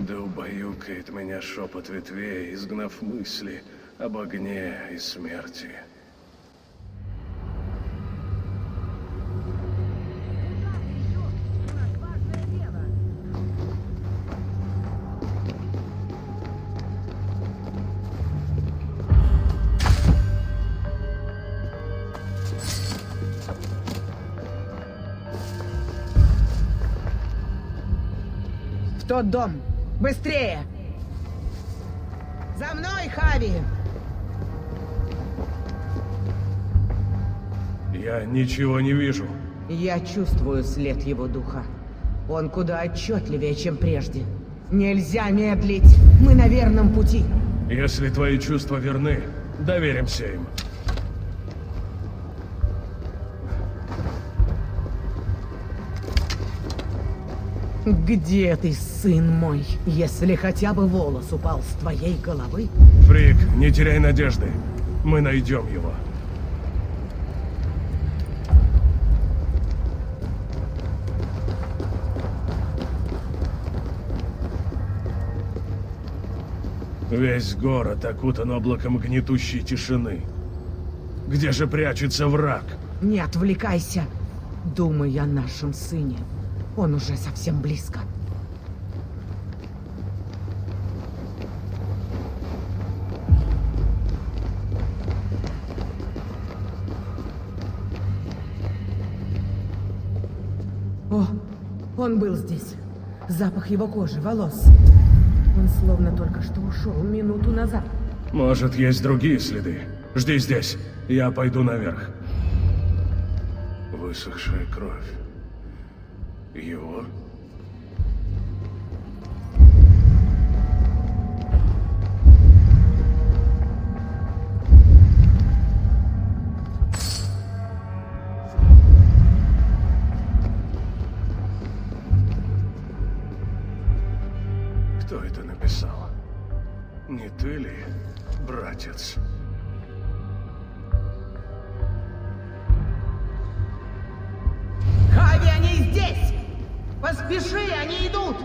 Да убаюкает меня шепот ветвей, изгнав мысли об огне и смерти. В тот дом! Быстрее! За мной, Хави! Я ничего не вижу. Я чувствую след его духа. Он куда отчетливее, чем прежде. Нельзя медлить! Мы на верном пути! Если твои чувства верны, доверимся им. Где ты, сын мой? Если хотя бы волос упал с твоей головы... Фрик, не теряй надежды. Мы найдем его. Весь город окутан облаком гнетущей тишины. Где же прячется враг? Не отвлекайся. Думай о нашем сыне. Он уже совсем близко. О, он был здесь. Запах его кожи, волос. Он словно только что ушел минуту назад. Может, есть другие следы? Жди здесь. Я пойду наверх. Высохшая кровь. Его? Кто это написал? Не ты ли, братец? Хави, они здесь! Поспеши, они идут!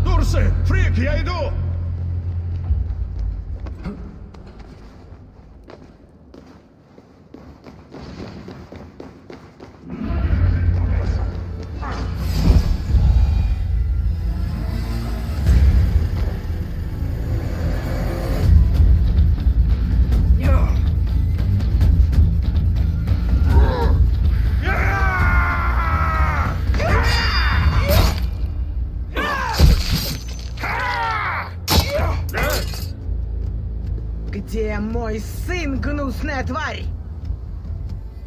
Турсы! Фрик, я иду! Где мой сын, гнусная тварь?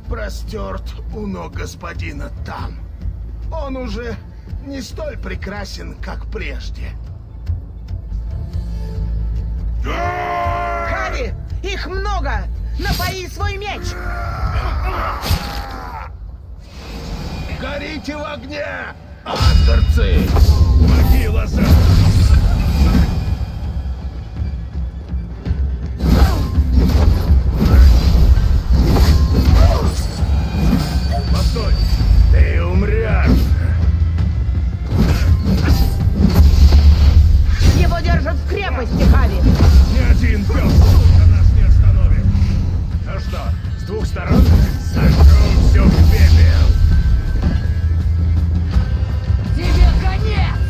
Простерт у ног господина там. Он уже не столь прекрасен, как прежде. Хави! Их много! Напои свой меч! Горите в огне, андерцы! Могила за... Постой! Ты умрешь! Его держат в крепости, Хави! Ни один пес нас не остановит! Ну что, с двух сторон? Сожгу все в пепел! Тебе конец!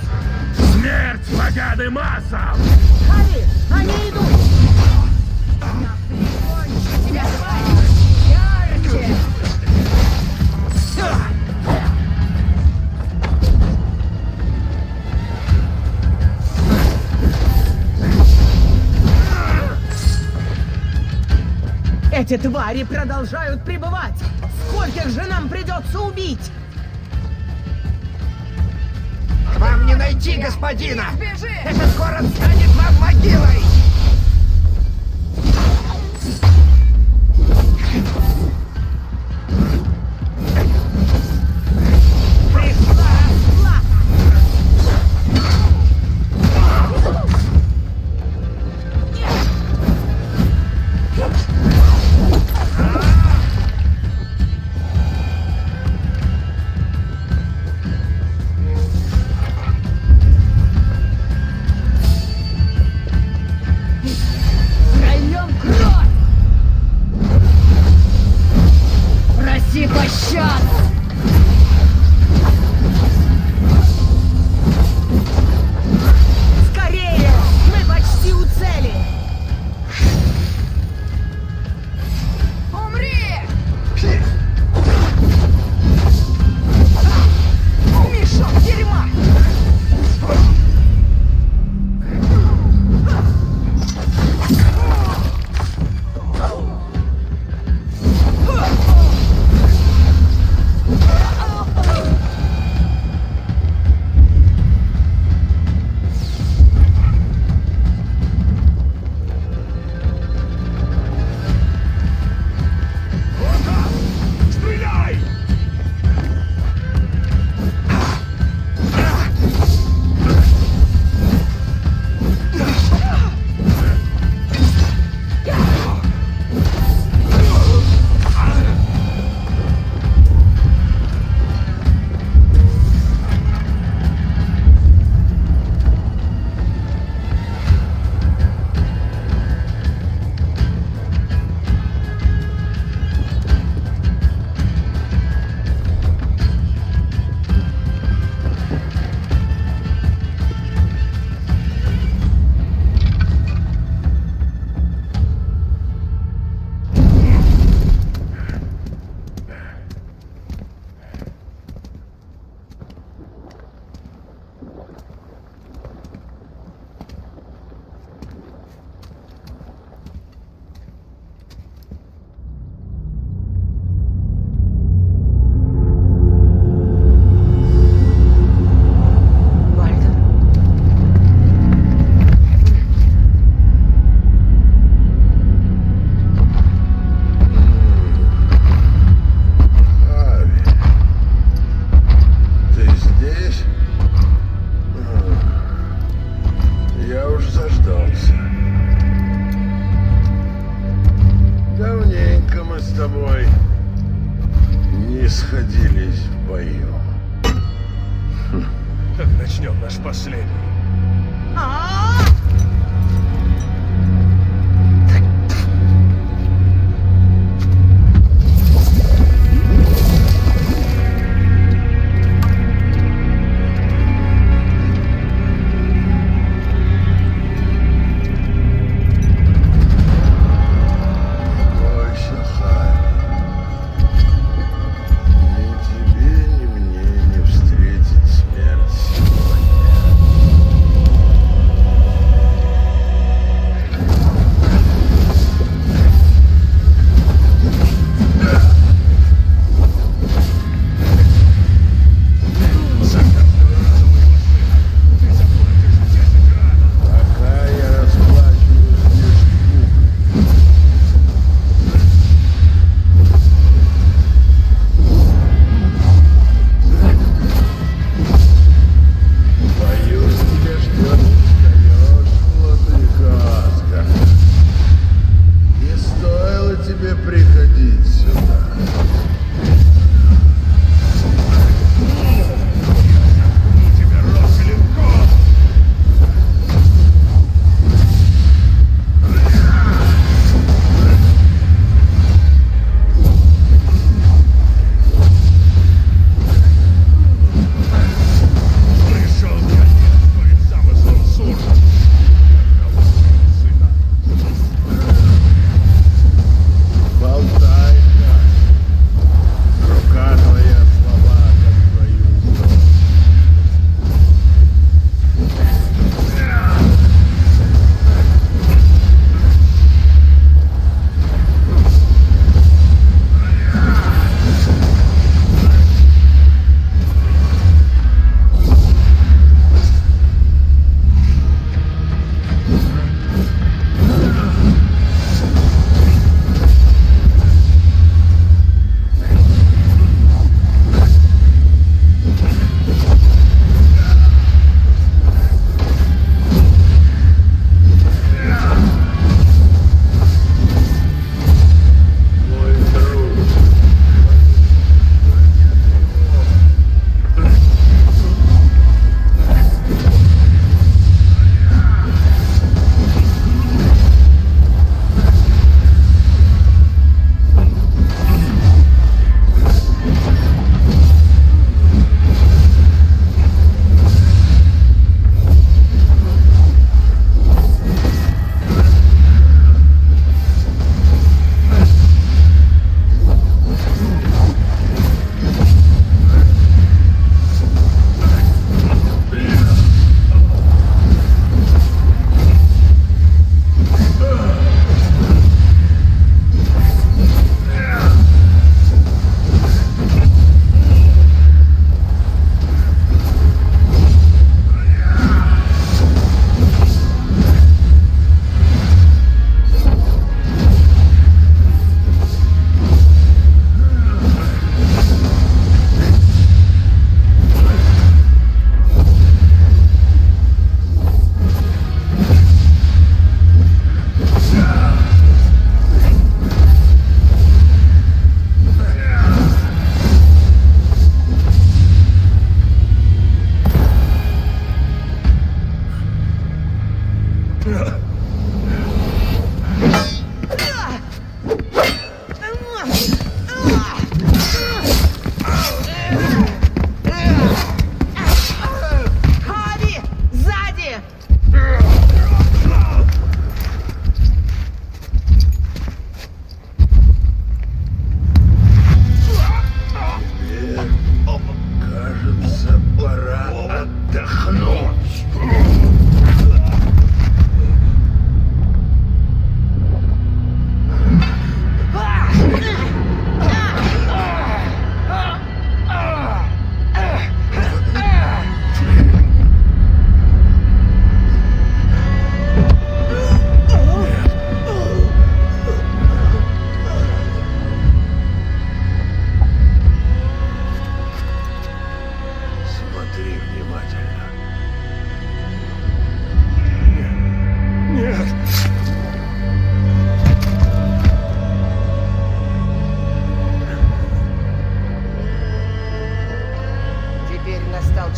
Смерть богатым массам! Хави! Они идут! Тебя, тварь! Ярче! Эти твари продолжают пребывать! Скольких же нам придется убить? Вам не найти господина! Этот город станет вам могилой! Пришла расплата! мы с тобой не сходились в бою. Так начнем наш последний. Бойся, Харри. Ни тебе, ни мне не встретить смерть сегодня.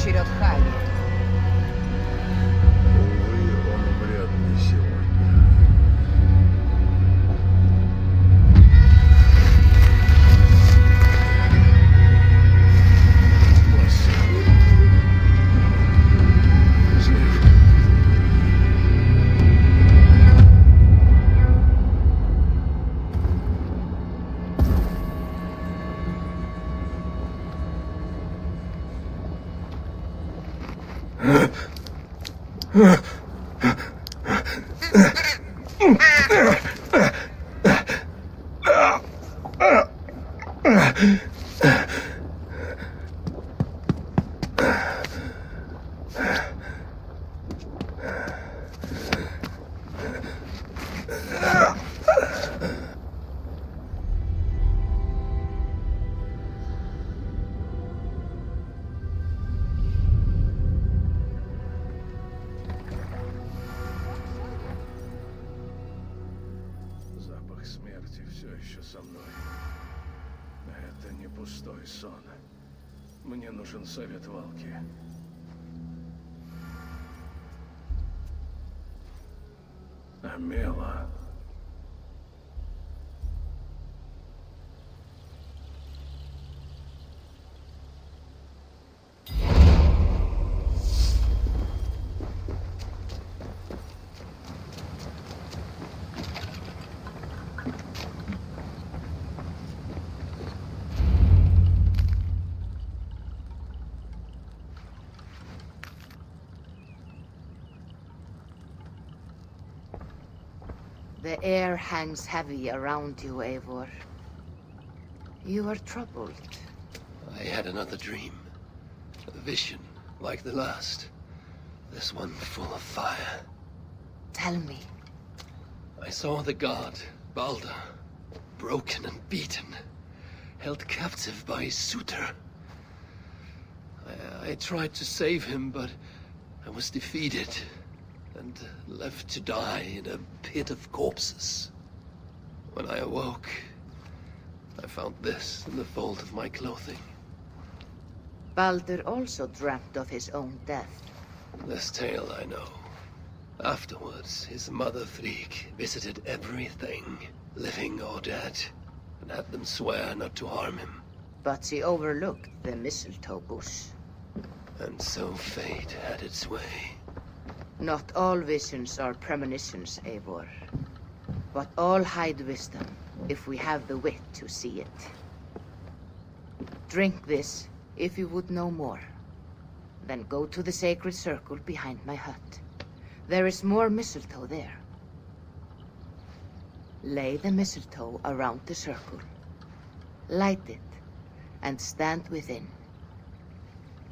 черед Хави. Увы, он умрет не сегодня. Жив. Запах смерти все еще со мной. Это не пустой сон. Мне нужен совет Валки. Амела. The air hangs heavy around you, Eivor. You are troubled. I had another dream. A vision, like the last. This one full of fire. Tell me. I saw the god, Balder, broken and beaten, held captive by his suitor. I tried to save him, but I was defeated and left to die in a pit of corpses. When I awoke, I found this in the fold of my clothing. Balder also dreamt of his own death. This tale I know. Afterwards, his mother Throttigr visited everything, living or dead, and had them swear not to harm him. But she overlooked the mistletoe bush. And so fate had its way. Not all visions are premonitions, Eivor. But all hide wisdom, if we have the wit to see it. Drink this, if you would know more. Then go to the sacred circle behind my hut. There is more mistletoe there. Lay the mistletoe around the circle. Light it, and stand within.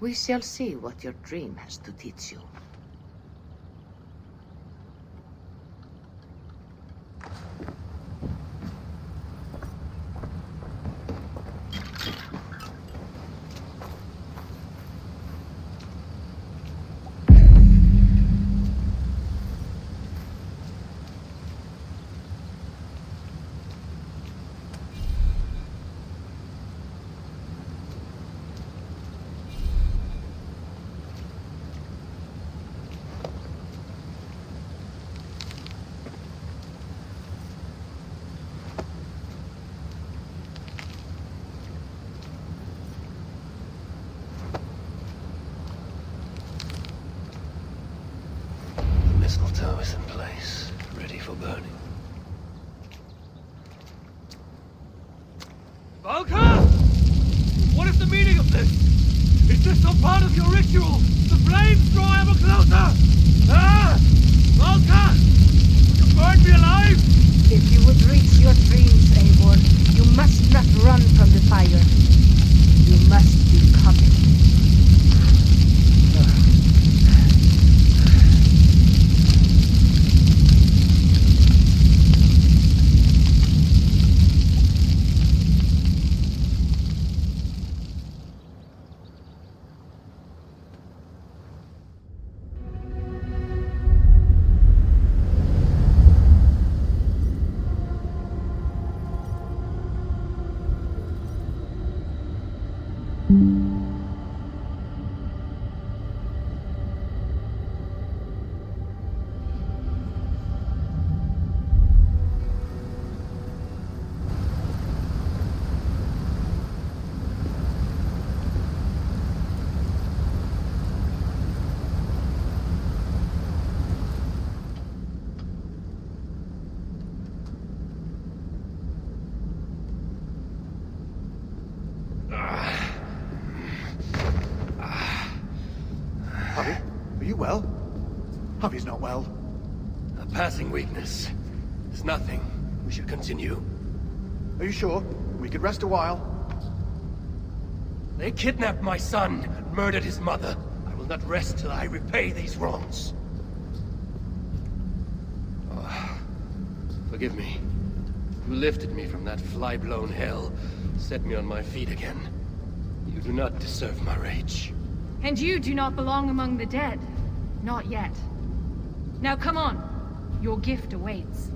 We shall see what your dream has to teach you. Mistletoe is in place, ready for burning. Valka! What is the meaning of this? Is this some part of your ritual? The flames draw ever closer! Ah! Valka! Would you burn me alive? If you would reach your dreams, Eivor, you must not run from the fire. You must become it. well? Javi's not well. A passing weakness. It's nothing. We should continue. Are you sure? We could rest a while. They kidnapped my son and murdered his mother. I will not rest till I repay these wrongs. Oh, forgive me. You lifted me from that fly-blown hell, set me on my feet again. You do not deserve my rage. And you do not belong among the dead. Not yet. Now come on. Your gift awaits.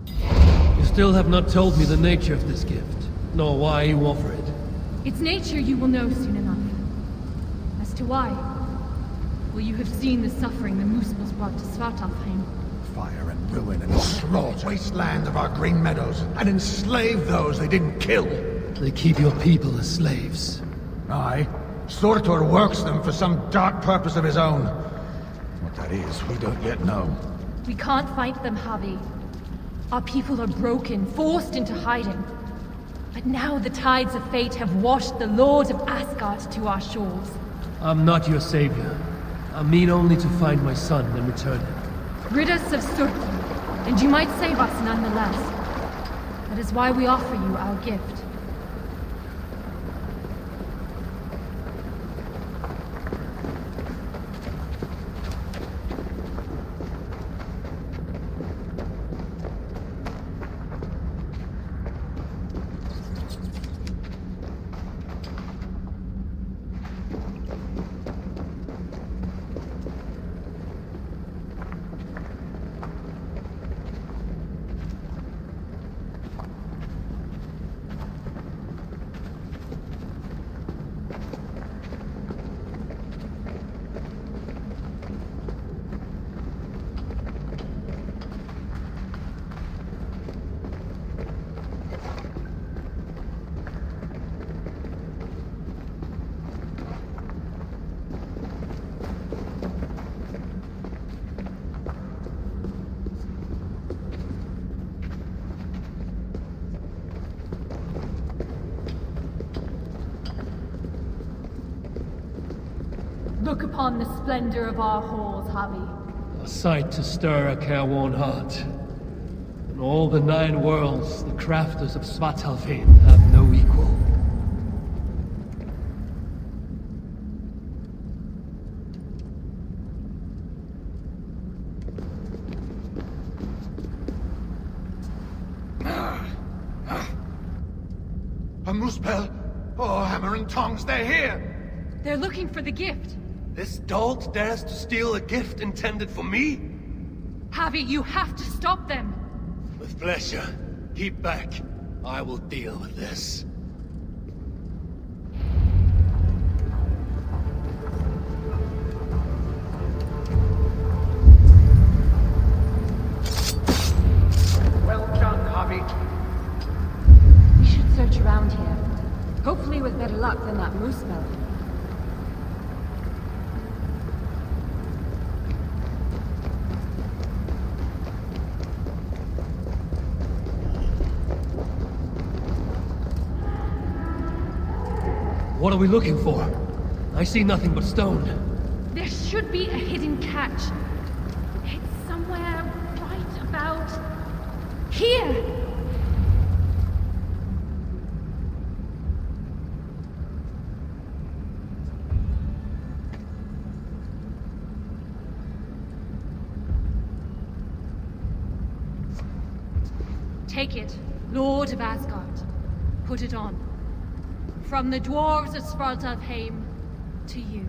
You still have not told me the nature of this gift, nor why you offer it. Its nature you will know soon enough. As to why, well, you have seen the suffering the Muspel's brought to Svartalfheim. Fire and ruin and slaughter. Wasteland of our green meadows, and enslave those they didn't kill. They keep your people as slaves. Aye. Surtur works them for some dark purpose of his own. What that is, we don't yet know. We can't fight them, Javi. Our people are broken, forced into hiding. But now the tides of fate have washed the Lord of Asgard to our shores. I'm not your savior. I mean only to find my son and return him. Rid us of Surtur, and you might save us nonetheless. That is why we offer you our gift. Look upon the splendor of our halls, Javi. A sight to stir a careworn heart. In all the 9 worlds, the crafters of Svartalfheim have no equal. A Muspel! Oh, hammer and tongs, they're here! They're looking for the gift. This dolt dares to steal a gift intended for me? Javi, you have to stop them. With pleasure. Keep back. I will deal with this. Well done, Javi. We should search around here. Hopefully with better luck than that Muspel. What are we looking for? I see nothing but stone. There should be a hidden catch. It's somewhere right about here. Take it, Lord of Asgard. Put it on. From the dwarves of Svartalfheim to you.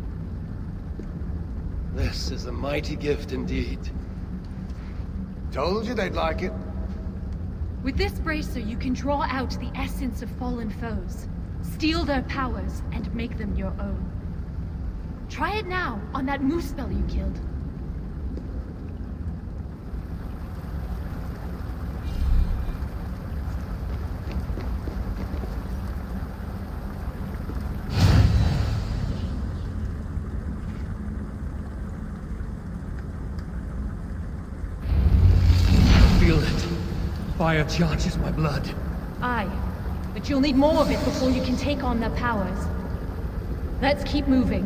This is a mighty gift indeed. Told you they'd like it. With this bracer, you can draw out the essence of fallen foes, steal their powers, and make them your own. Try it now on that Muspel you killed. Feel it. Fire charges my blood. Aye, but you'll need more of it before you can take on their powers. Let's keep moving.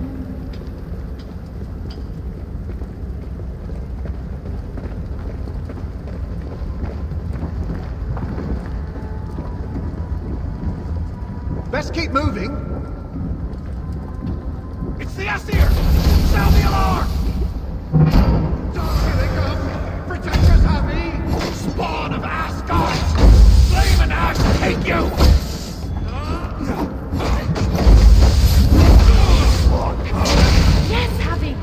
Let's keep moving. It's the aesir! Sound the alarm! Here they come! Protect us, Abby! Spawn of Asgard! Flame and ash take you! Yes, Javi!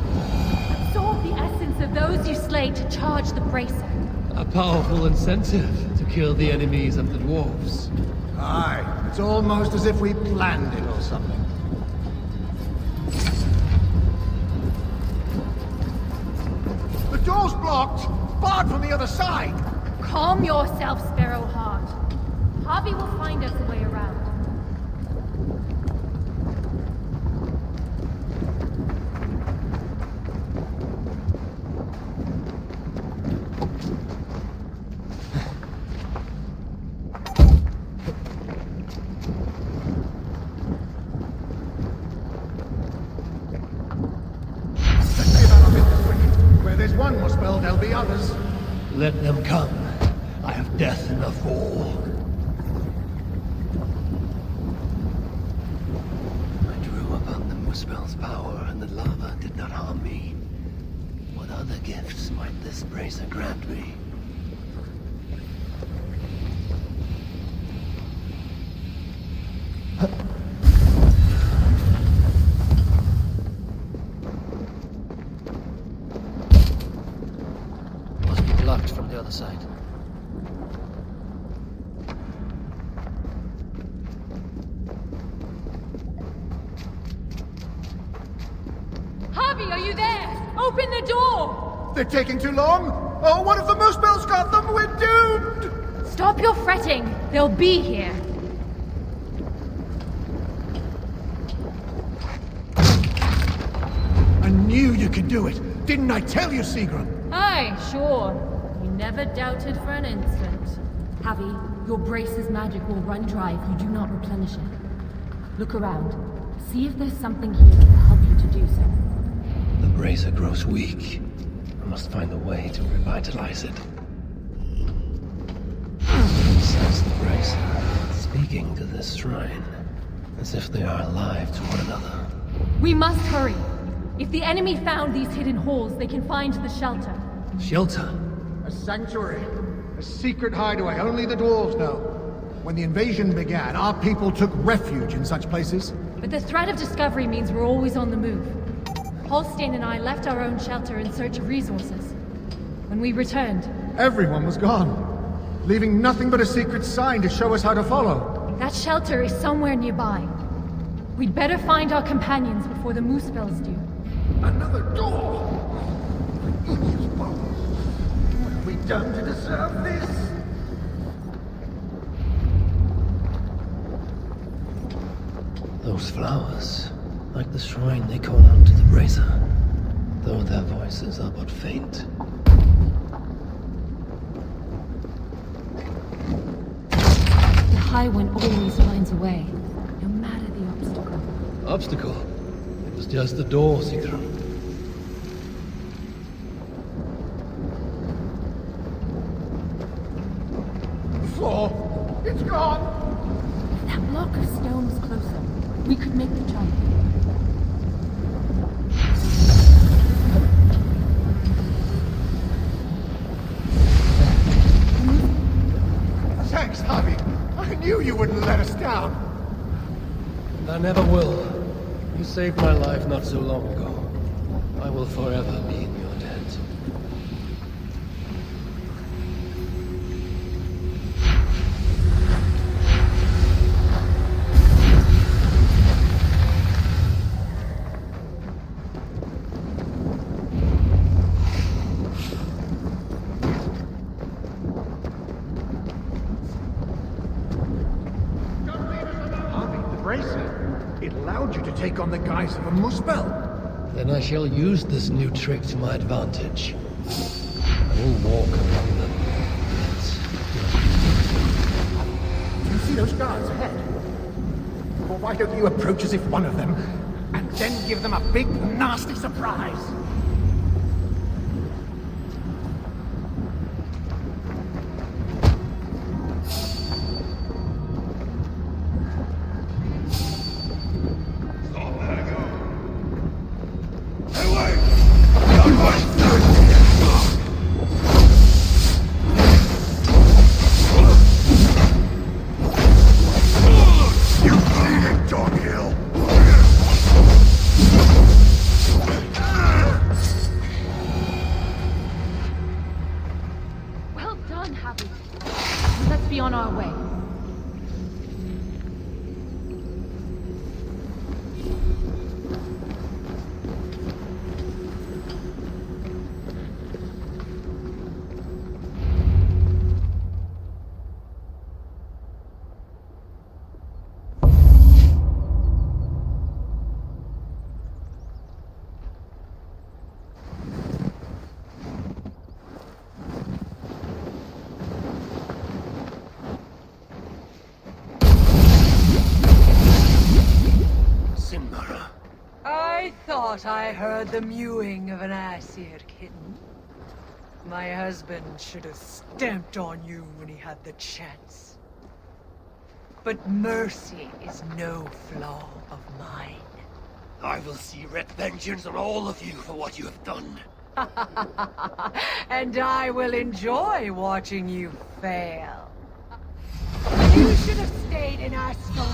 Absorb the essence of those you slay to charge the bracer. A powerful incentive to kill the enemies of the dwarves. Aye, it's almost as if we planned it or something. The door's blocked! Barred from the other side! Calm yourself, Sparrowheart. Javi will find us a way around. Let's see about our business quick. Where there's one more spell, there'll be others. Let them come. I have death enough for all. I drew upon the Muspel's power, and the lava did not harm me. What other gifts might this bracer grant me? Must be blocked from the other side. Javi, are you there? Open the door! They're taking too long? Oh, what if the Moosebells got them? We're doomed! Stop your fretting. They'll be here. I knew you could do it. Didn't I tell you, Seagram? Aye, sure. You never doubted for an instant. Javi, your brace's magic will run dry if you do not replenish it. Look around. See if there's something here that will help you to do so. The bracer grows weak. I must find a way to revitalize it. Says the bracer, speaking to this shrine, as if they are alive to one another. We must hurry. If the enemy found these hidden halls, they can find the shelter. Shelter? A sanctuary. A secret hideaway only the dwarves know. When the invasion began, our people took refuge in such places. But the threat of discovery means we're always on the move. Holstein and I left our own shelter in search of resources. When we returned, Everyone was gone, leaving nothing but a secret sign to show us how to follow. that shelter is somewhere nearby. We'd better find our companions before the Moosebells do. Another door! What have we done to deserve this? Those flowers, like the shrine they call out to the bracer, though their voices are but faint. The High One always finds a way, no matter the obstacle. Obstacle? It was just the door, Sigrid. The floor! It's gone! If that block of stone was closer, we could make the jump. Thanks, Javi. I knew you wouldn't let us down. And I never will. You saved my life not so long ago. I will forever be in your debt. It allowed you to take on the guise of a Muspel. Then I shall use this new trick to my advantage. I will walk among them. Do you see those guards ahead? Well, why don't you approach as if one of them, and then give them a big, nasty surprise. Well done, Happy. Let's be on our way. Sinmara. I thought I heard the mewing of an aesir kitten. My husband should have stamped on you when he had the chance. But mercy is no flaw of mine. I will see ret vengeance on all of you for what you have done. And I will enjoy watching you fail. You should have stayed in Asgard.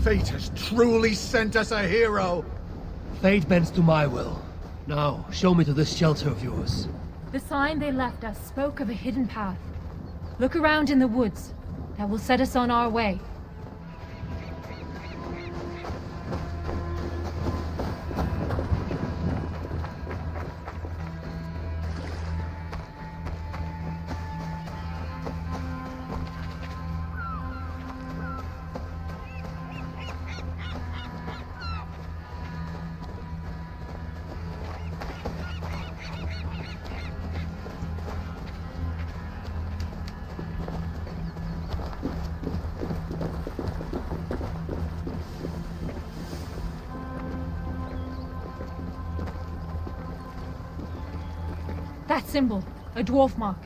Fate has truly sent us a hero. Fate bends to my will. Now, show me to this shelter of yours. The sign they left us spoke of a hidden path. Look around in the woods. That will set us on our way. That symbol, a dwarf mark.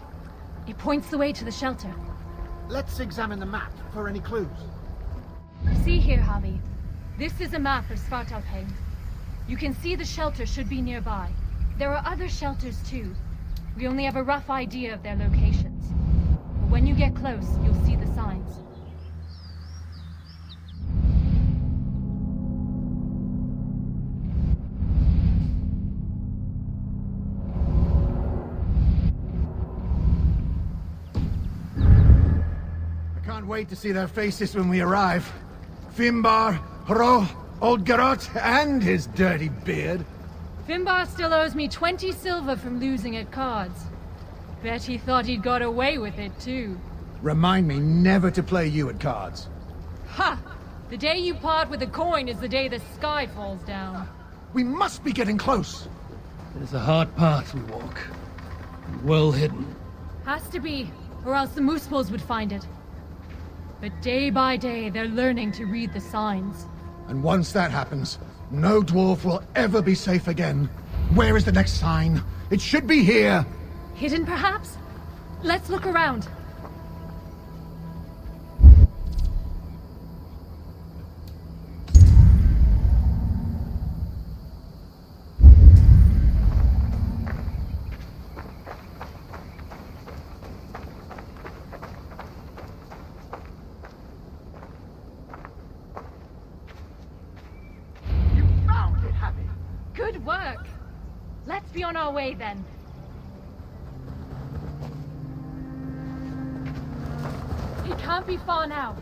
It points the way to the shelter. Let's examine the map for any clues. See here, Javi. This is a map of Svartalfheim. You can see the shelter should be nearby. There are other shelters too. We only have a rough idea of their locations. But when you get close, you'll see the signs. Can't wait to see their faces when we arrive. Finbar, Hro, Old Garot, and his dirty beard. Finbar still owes me 20 silver from losing at cards. Bet he thought he'd got away with it too. Remind me never to play you at cards. Ha! The day you part with a coin is the day the sky falls down. We must be getting close. It is a hard path we walk. Well hidden. Has to be, or else the Moosepools would find it. But day by day, they're learning to read the signs. And once that happens, No dwarf will ever be safe again. Where is the next sign? It should be here. Hidden, perhaps? Let's look around. You found it, Happy. Good work. Let's be on our way then. It can't be far now.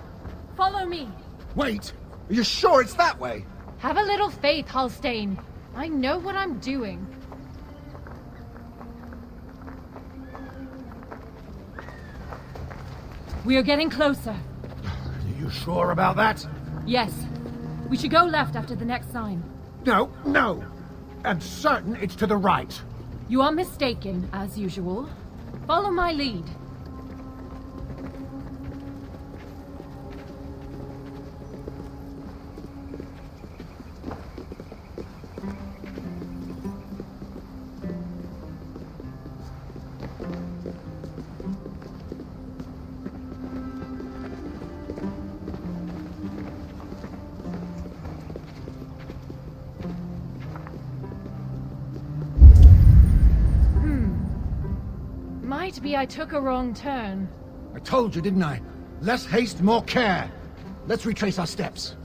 Follow me. Wait, are you sure it's that way? Have a little faith, Halstein. I know what I'm doing. We are getting closer. Are you sure about that? Yes. We should go left after the next sign. No, no. I'm certain it's to the right. You are mistaken, as usual. Follow my lead. Might be I took a wrong turn. I told you, didn't I? Less haste, more care. Let's retrace our steps.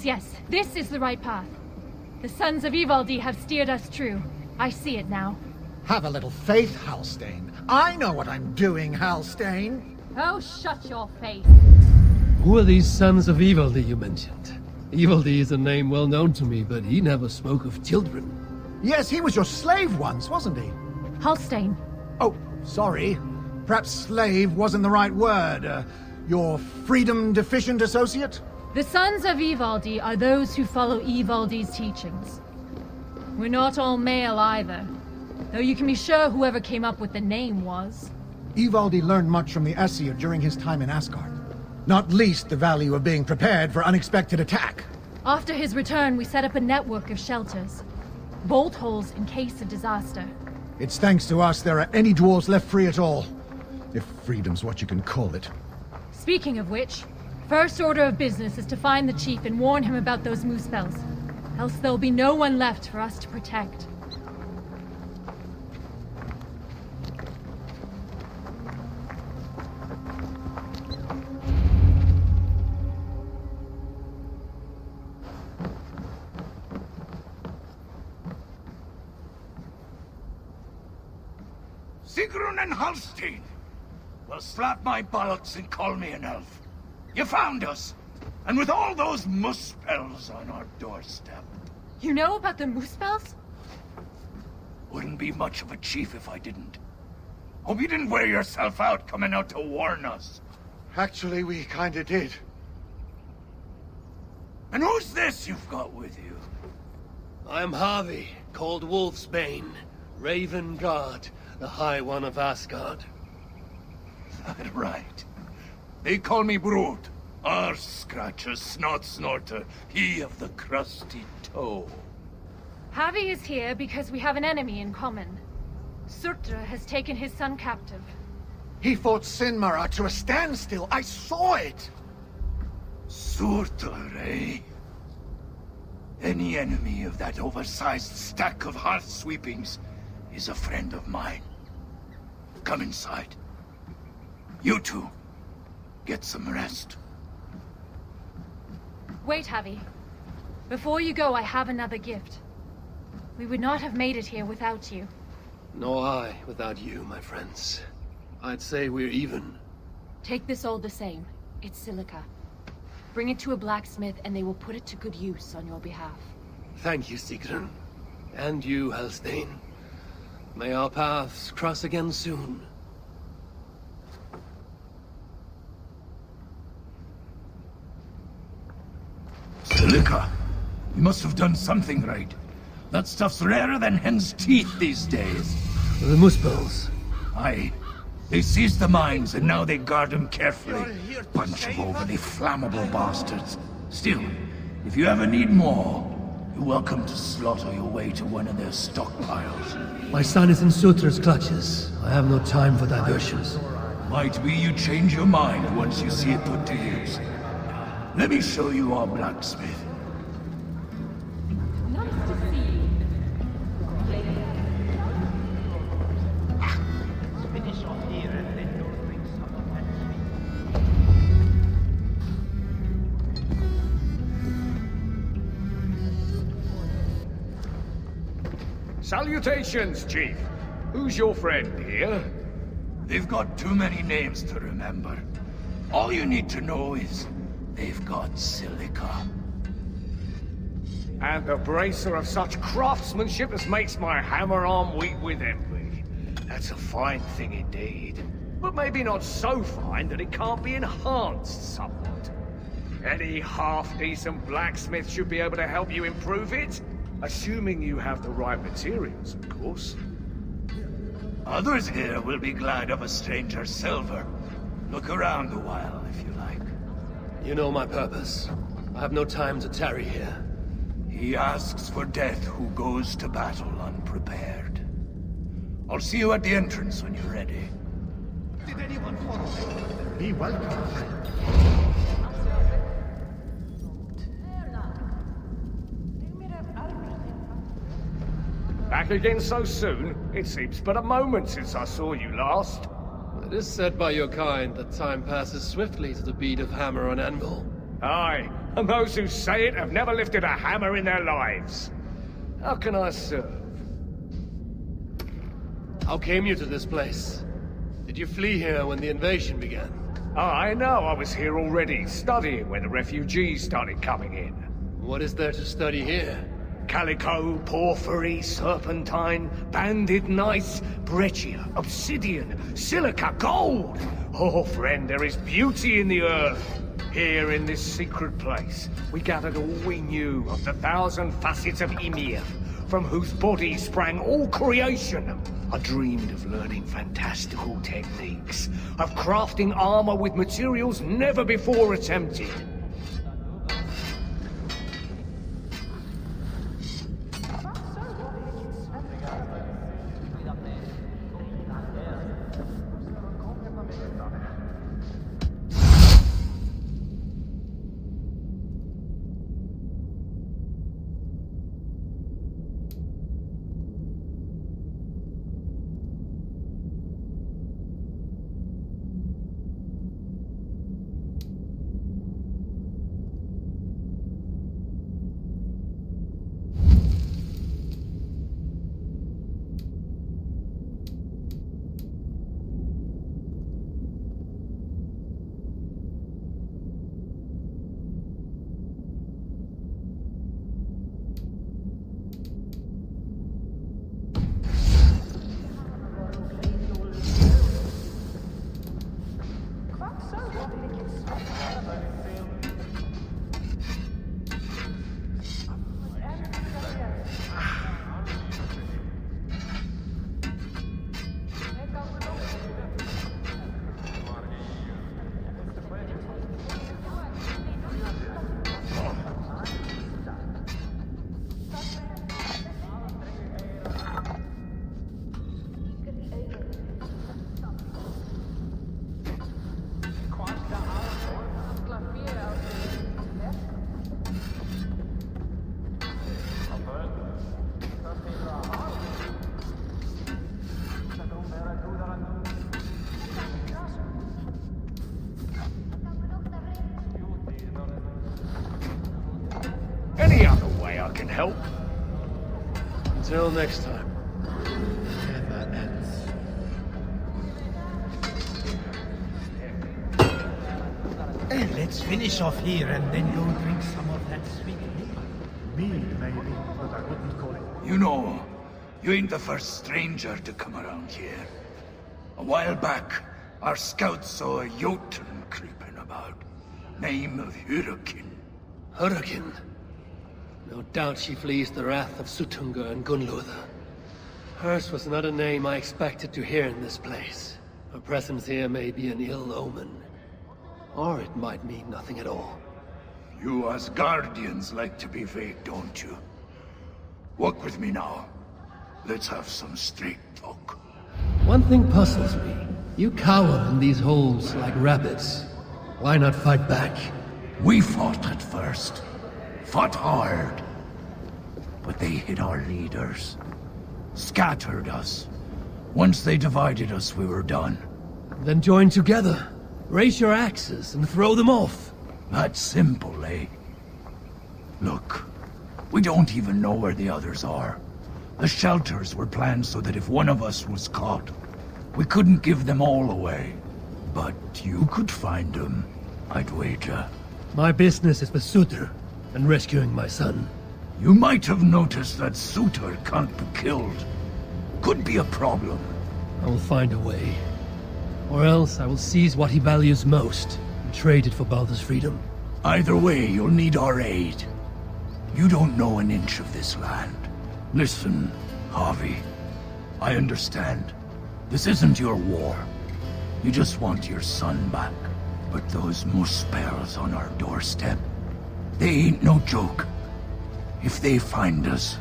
Yes, this is the right path. The sons of Ivaldi have steered us true. I see it now. Have a little faith, Halstein. I know what I'm doing, Halstein. Oh, shut your face. Who are these sons of Ivaldi you mentioned? Ivaldi is a name well known to me, but he never spoke of children. Yes, he was your slave once, wasn't he? Halstein. Oh, sorry. Perhaps slave wasn't the right word. Your freedom-deficient associate? The sons of Ivaldi are those who follow Ivaldi's teachings. We're not all male either, though you can be sure whoever came up with the name was. Ivaldi learned much from the aesir during his time in Asgard. Not least the value of being prepared for unexpected attack. After his return, we set up a network of shelters. Bolt holes in case of disaster. It's thanks to us there are any dwarves left free at all. If freedom's what you can call it. Speaking of which, first order of business is to find the chief and warn him about those moose spells. Else there'll be no one left for us to protect. Sigrun and Halstein! Well, slap my bollocks and call me an elf. You found us! And with all those moose spells on our doorstep. You know about the moose spells? Wouldn't be much of a chief if I didn't. Hope you didn't wear yourself out coming out to warn us. Actually, we kinda did. And who's this you've got with you? I am Harvey, called Wolfsbane, Raven Guard, the High One of Asgard. Right. They call me Brood. Arse Scratcher, Snot Snorter, he of the crusty toe. Harvey is here because we have an enemy in common. Surtra has taken his son captive. He fought Sinmara to a standstill. I saw it! Surtur, eh? Any enemy of that oversized stack of hearth sweepings is a friend of mine. Come inside. You two, get some rest. Wait, Harvey. Before you go, I have another gift. We would not have made it here without you. Nor I without you, my friends. I'd say we're even. Take this all the same. It's silica. Bring it to a blacksmith and they will put it to good use on your behalf. Thank you, Sigrun. And you, Halstein. May our paths cross again soon. must have done something right. That stuff's rarer than hen's teeth these days. The Muspels. Aye. They seized the mines, and now they guard them carefully. Bunch of overly flammable bastards. Still, if you ever need more, you're welcome to slaughter your way to one of their stockpiles. My son is in Sutra's clutches. I have no time for diversions. Might be you change your mind once you see it put to use. Let me show you our blacksmith. Salutations, Chief. Who's your friend here? They've got too many names to remember. All you need to know is they've got silica. And a bracer of such craftsmanship as makes my hammer arm weak with envy. That's a fine thing indeed. But maybe not so fine that it can't be enhanced somewhat. Any half-decent blacksmith should be able to help you improve it. Assuming you have the right materials, of course. Others here will be glad of a stranger's silver. Look around a while, if you like. You know my purpose. I have no time to tarry here. He asks for death who goes to battle unprepared. I'll see you at the entrance when you're ready. Did anyone follow me? Be welcome, friend. Back again so soon? It seems but a moment since I saw you last. It is said by your kind that time passes swiftly to the beat of hammer and anvil. Aye, and those who say it have never lifted a hammer in their lives. How can I serve? How came you to this place? Did you flee here when the invasion began? I know I was here already, studying when the refugees started coming in. What is there to study here? Calico, porphyry, serpentine, banded gneiss, breccia, obsidian, silica, gold! Oh, friend, there is beauty in the earth. Here in this secret place, we gathered all we knew of the 1,000 facets of Ymir, from whose body sprang all creation. I dreamed of learning fantastical techniques, of crafting armor with materials never before attempted. Any other way I can help? Until next time. Let's finish off here and then go drink some of that sweet liquor. Mead, maybe, but I wouldn't call it. You know, you ain't the first stranger to come around here. A while back, our scouts saw a Jotun creeping about. Name of Hurricane. Hurricane? No doubt she flees the wrath of Suttungr and Gunnlother. Hers was not a name I expected to hear in this place. Her presence here may be an ill omen. Or it might mean nothing at all. You Asgardians like to be vague, don't you? Walk with me now. Let's have some straight talk. One thing puzzles me. You cower in these holes like rabbits. Why not fight back? We fought at first. Fought hard. But they hid our leaders. Scattered us. Once they divided us, we were done. Then join together. Raise your axes and throw them off. That's simple, eh? Look, we don't even know where the others are. The shelters were planned so that if one of us was caught, we couldn't give them all away. But you could find them, I'd wager. My business is with Surtr and rescuing my son. You might have noticed that Surtr can't be killed. Could be a problem. I will find a way. Or else I will seize what he values most and trade it for Baldur's freedom. Either way, you'll need our aid. You don't know an inch of this land. Listen, Harvey. I understand. This isn't your war. You just want your son back. But those Muspels on our doorstep, they ain't no joke. If they find us,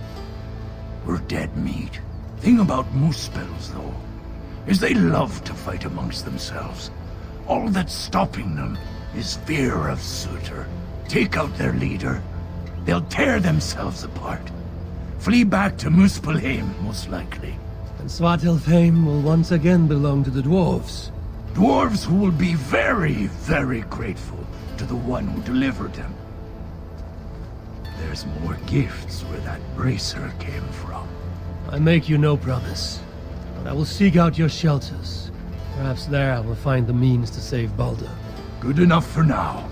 we're dead meat. Thing about Muspels, though, is they love to fight amongst themselves. All that's stopping them is fear of Surtr. Take out their leader, they'll tear themselves apart. Flee back to Muspelheim, most likely. And Svartalfheim will once again belong to the dwarves. Dwarves who will be very, very grateful to the one who delivered them. There's more gifts where that bracer came from. I make you no promise, but I will seek out your shelters. Perhaps there I will find the means to save Baldur. Good enough for now.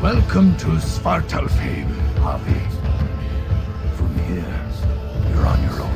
Welcome to Svartalfheim, Harvey. From here, you're on your own.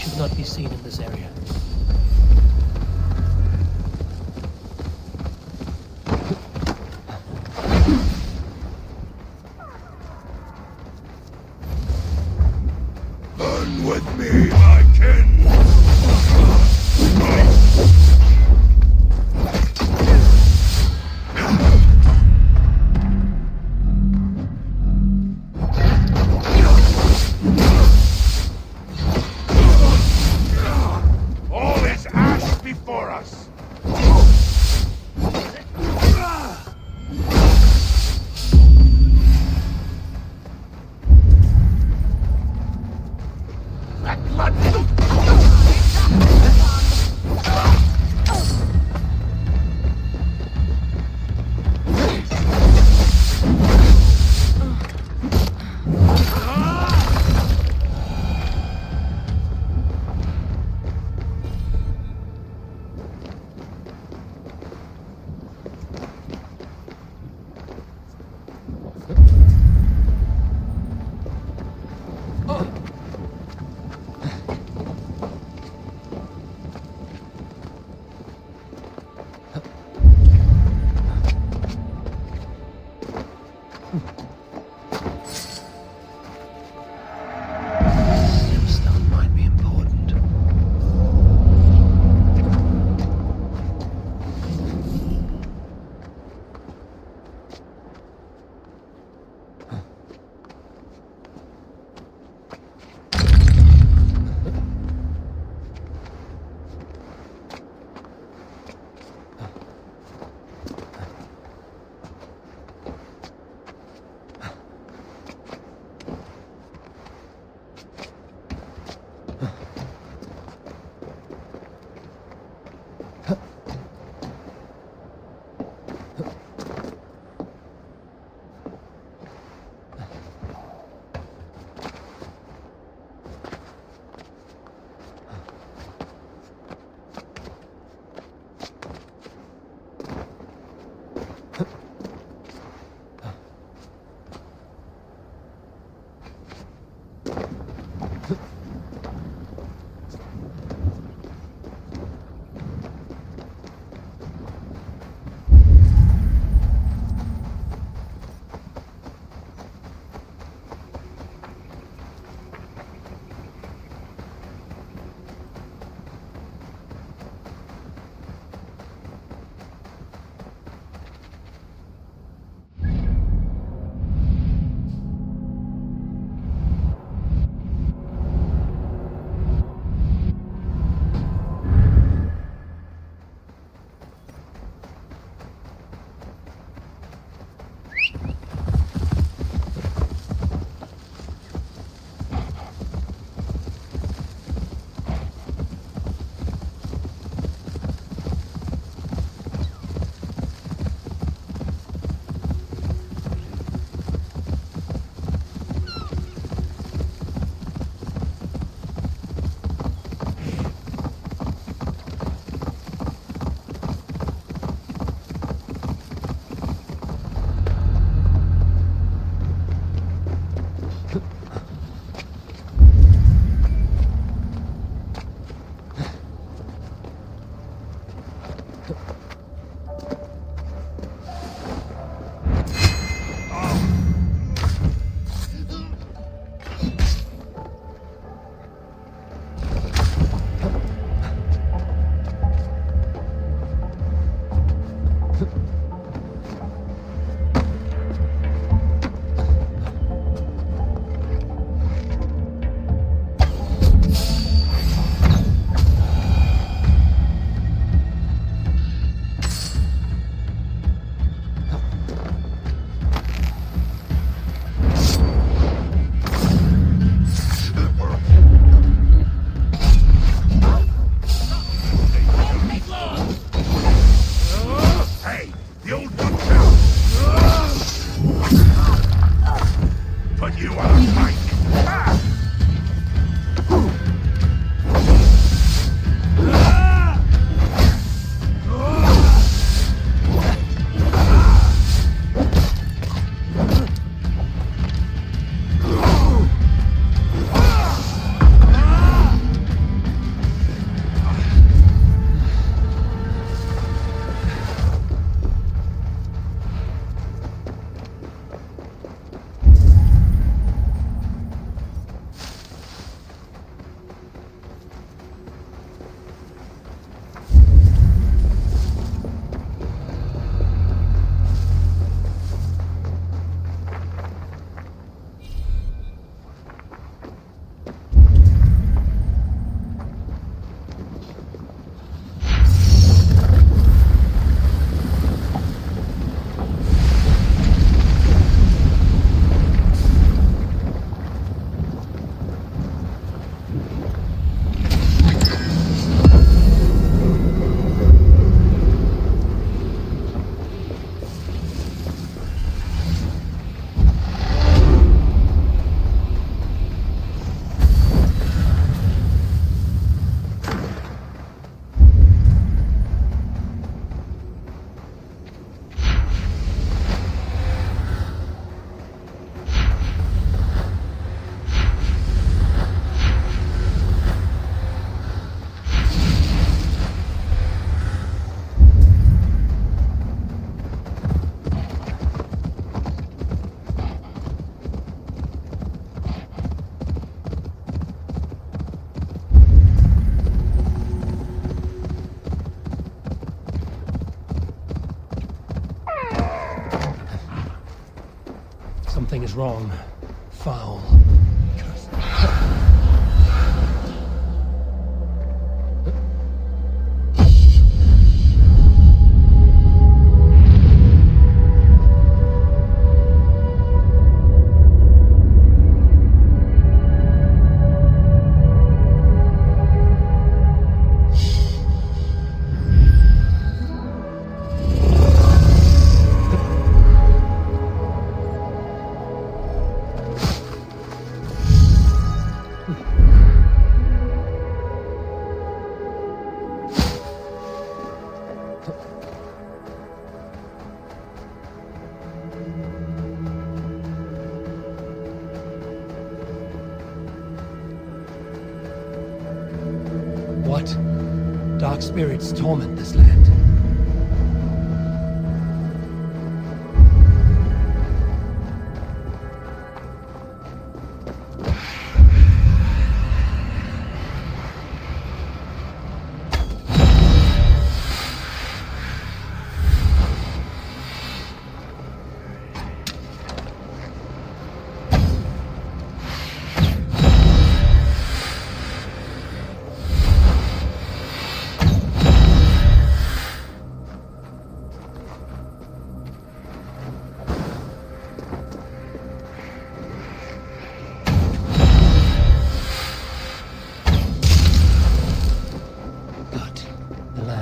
should not be seen in this area. Burn with me, my kin! All is ash before us! is wrong. Foul. What dark spirits torment this land?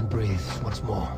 Breathes once more.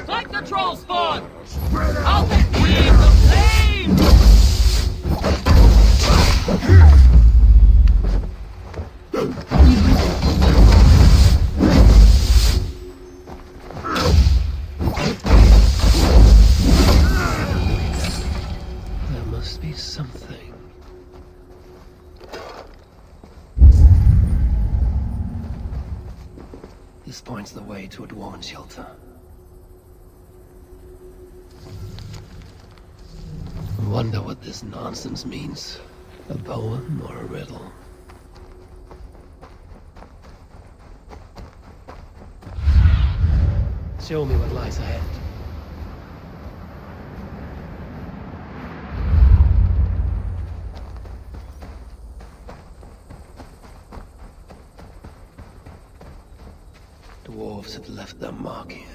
Like the troll spawn! I'll be the flame! There must be something. This points the way to a dwarven shelter. I wonder what this nonsense means. A poem or a riddle? Show me what lies ahead. Dwarves have left their mark here.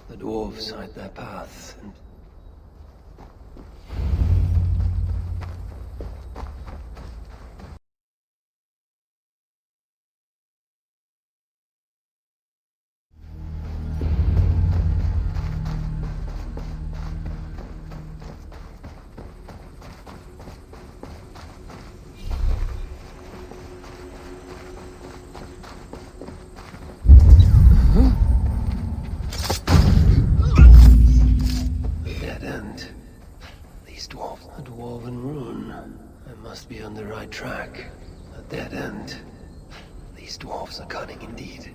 The dwarves hide their paths and... A dwarven rune. I must be on the right track. A dead end. These dwarves are cunning indeed.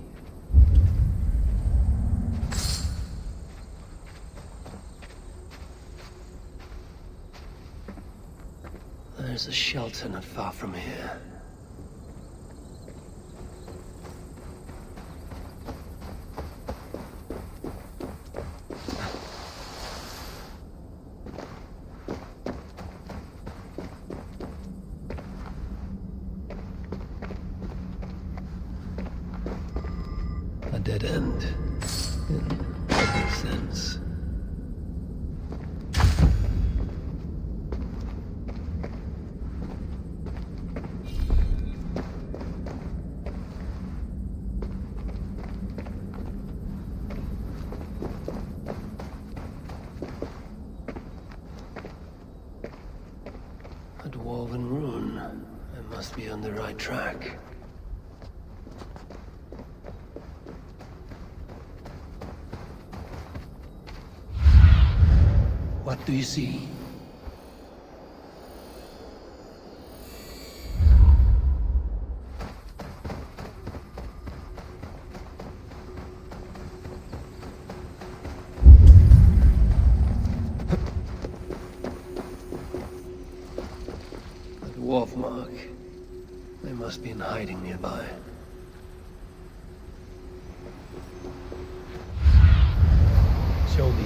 There's a shelter not far from here. A dead end, in every sense. A dwarven rune. I must be on the right track. What do you see? A dwarf mark. They must be in hiding nearby. Show me.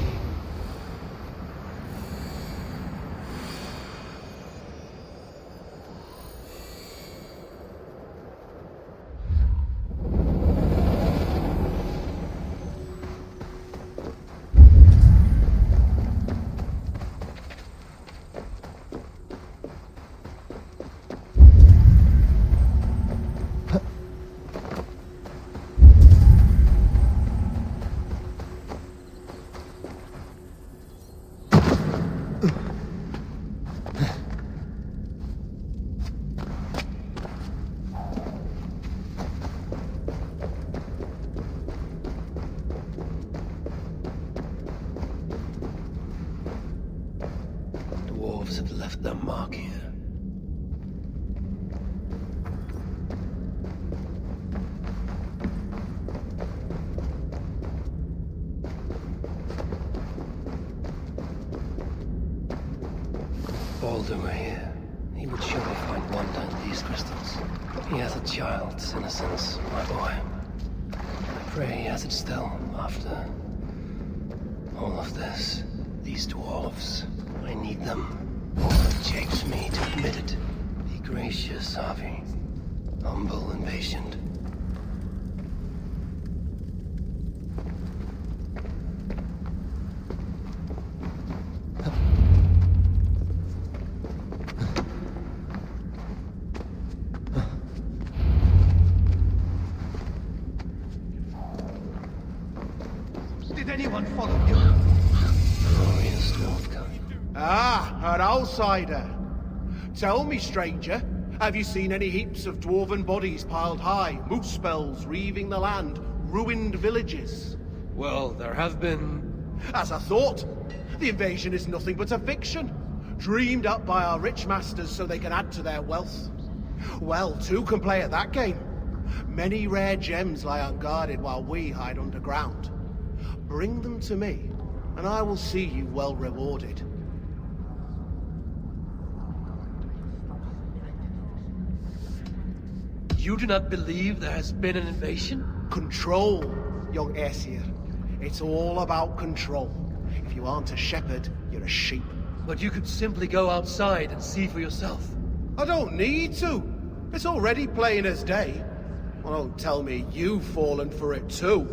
Dwarves have left their mark here. Baldur were here, he would surely find wonder in these crystals. He has a child's innocence, my boy. I pray he has it still, after all of this. These dwarves, I need them. It shapes me to admit it. Be gracious, Avi. Humble and patient. Ah, an outsider. Tell me, stranger, have you seen any heaps of dwarven bodies piled high, moose spells reaving the land, ruined villages? Well, there have been... As I thought, the invasion is nothing but a fiction, dreamed up by our rich masters so they can add to their wealth. Well, two can play at that game. Many rare gems lie unguarded while we hide underground. Bring them to me, and I will see you well rewarded. You do not believe there has been an invasion? Control, young aesir. It's all about control. If you aren't a shepherd, you're a sheep. But you could simply go outside and see for yourself. I don't need to. It's already plain as day. Well, don't tell me you've fallen for it too.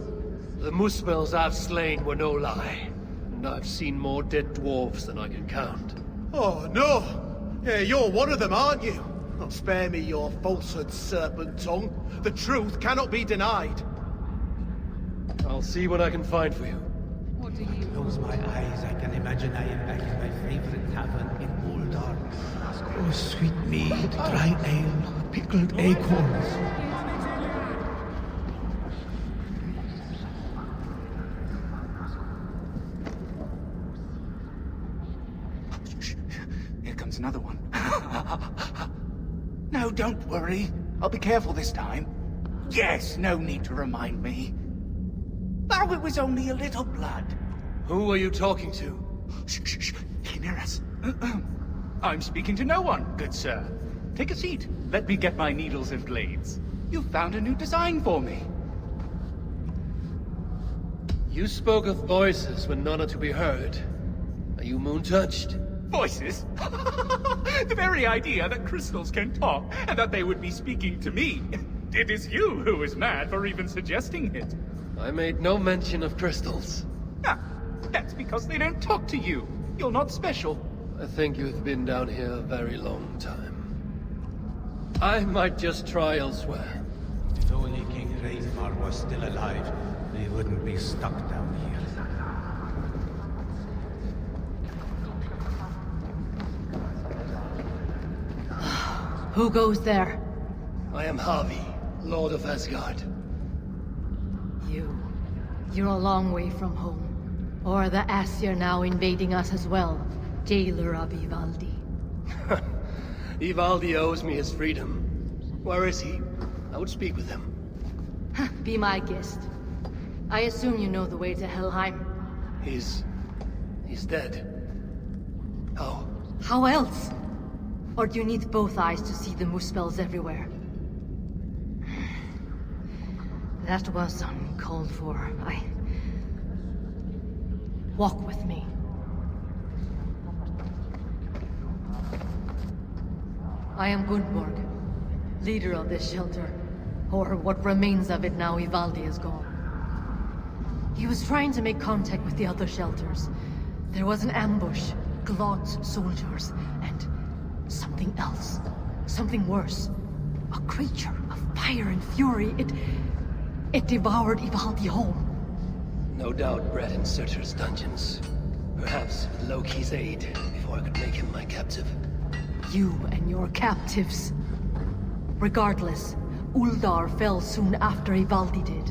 The muspels I've slain were no lie. And I've seen more dead dwarves than I can count. Oh, no! Yeah, you're one of them, aren't you? Oh, spare me your falsehood, serpent tongue. The truth cannot be denied. I'll see what I can find for you. What do you... Close my eyes, I can imagine I am back in my favorite tavern in Uldar. Oh, sweet mead, dry ale, pickled acorns. Here comes another one. No, don't worry. I'll be careful this time. Yes, no need to remind me. Oh, it was only a little blood. Who are you talking to? Shh, shh, shh. He can hear us. I'm speaking to no one, good sir. Take a seat. Let me get my needles and blades. You found a new design for me. You spoke of voices when none are to be heard. Are you moon-touched? Voices? The very idea that crystals can talk, and that they would be speaking to me. It is you who is mad for even suggesting it. I made no mention of crystals. Ah, that's because they don't talk to you. You're not special. I think you've been down here a very long time. I might just try elsewhere. If only King Ragnarok was still alive, we wouldn't be stuck down here. Who goes there? I am Harvey, Lord of Asgard. You're a long way from home. Or the Aesir now invading us as well. Jailer of Ivaldi. Ivaldi owes me his freedom. Where is he? I would speak with him. Be my guest. I assume you know the way to Helheim. He's dead. How? How else? Or do you need both eyes to see the muspels everywhere? That was uncalled for. Walk with me. I am Gunborg, leader of this shelter. Or what remains of it now Ivaldi is gone. He was trying to make contact with the other shelters. There was an ambush, Glod's soldiers, and something else. Something worse. A creature of fire and fury. It devoured Ivaldi whole. No doubt bred in Surtur's dungeons. Perhaps with Loki's aid, before I could make him my captive. You and your captives. Regardless, Uldar fell soon after Ivaldi did.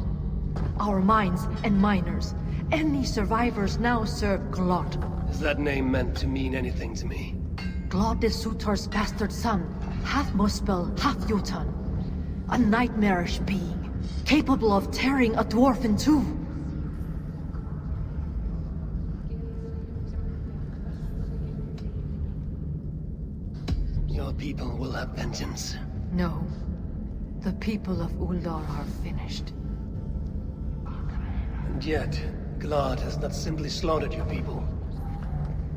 Our mines and miners, any survivors now serve Glod. Is that name meant to mean anything to me? Glod is Surtur's bastard son, half Muspel, half Jotun. A nightmarish being, capable of tearing a dwarf in two. Your people will have vengeance. No. The people of Uldar are finished. And yet, Glod has not simply slaughtered your people.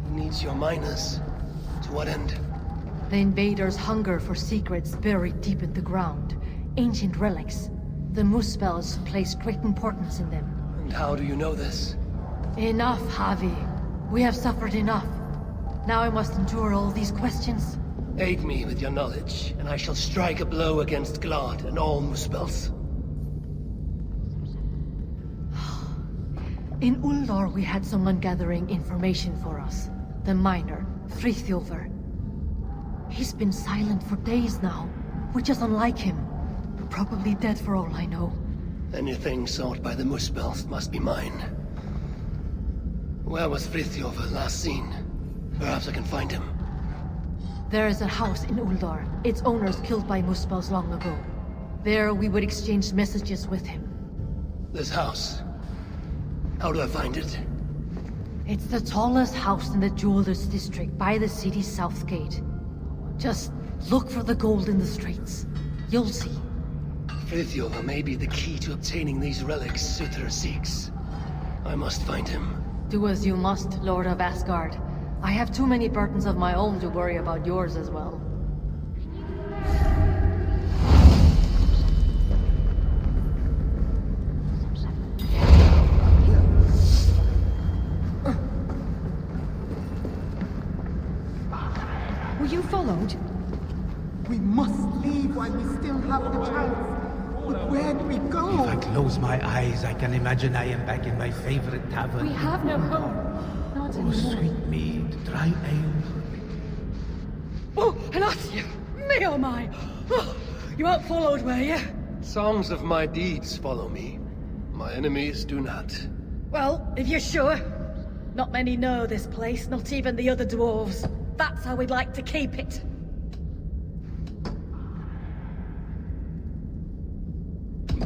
He needs your miners. To what end? The invaders hunger for secrets buried deep in the ground. Ancient relics. The Muspels place great importance in them. And how do you know this? Enough, Javi. We have suffered enough. Now I must endure all these questions. Aid me with your knowledge, and I shall strike a blow against Glod and all Muspels. In Uldar we had someone gathering information for us. The miner, Throttigr. He's been silent for days now, which is unlike him. Probably dead for all I know. Anything sought by the Muspelth must be mine. Where was Throttigr last seen? Perhaps I can find him. There is a house in Uldar. Its owners killed by Muspels long ago. There we would exchange messages with him. This house. How do I find it? It's the tallest house in the Jewelers District, by the city's south gate. Just look for the gold in the streets. You'll see. Throttigr may be the key to obtaining these relics Surtr seeks. I must find him. Do as you must, Lord of Asgard. I have too many burdens of my own to worry about yours as well. Were you followed? We must leave while we still have the chance. But where do we go? If I close my eyes, I can imagine I am back in my favorite tavern. We have no hope. Not Oh, anymore. sweet mead, dry ale. Oh, an aesir! Me oh my! Oh, you weren't followed, were you? Songs of my deeds follow me. My enemies do not. Well, if you're sure. Not many know this place, not even the other dwarves. That's how we'd like to keep it.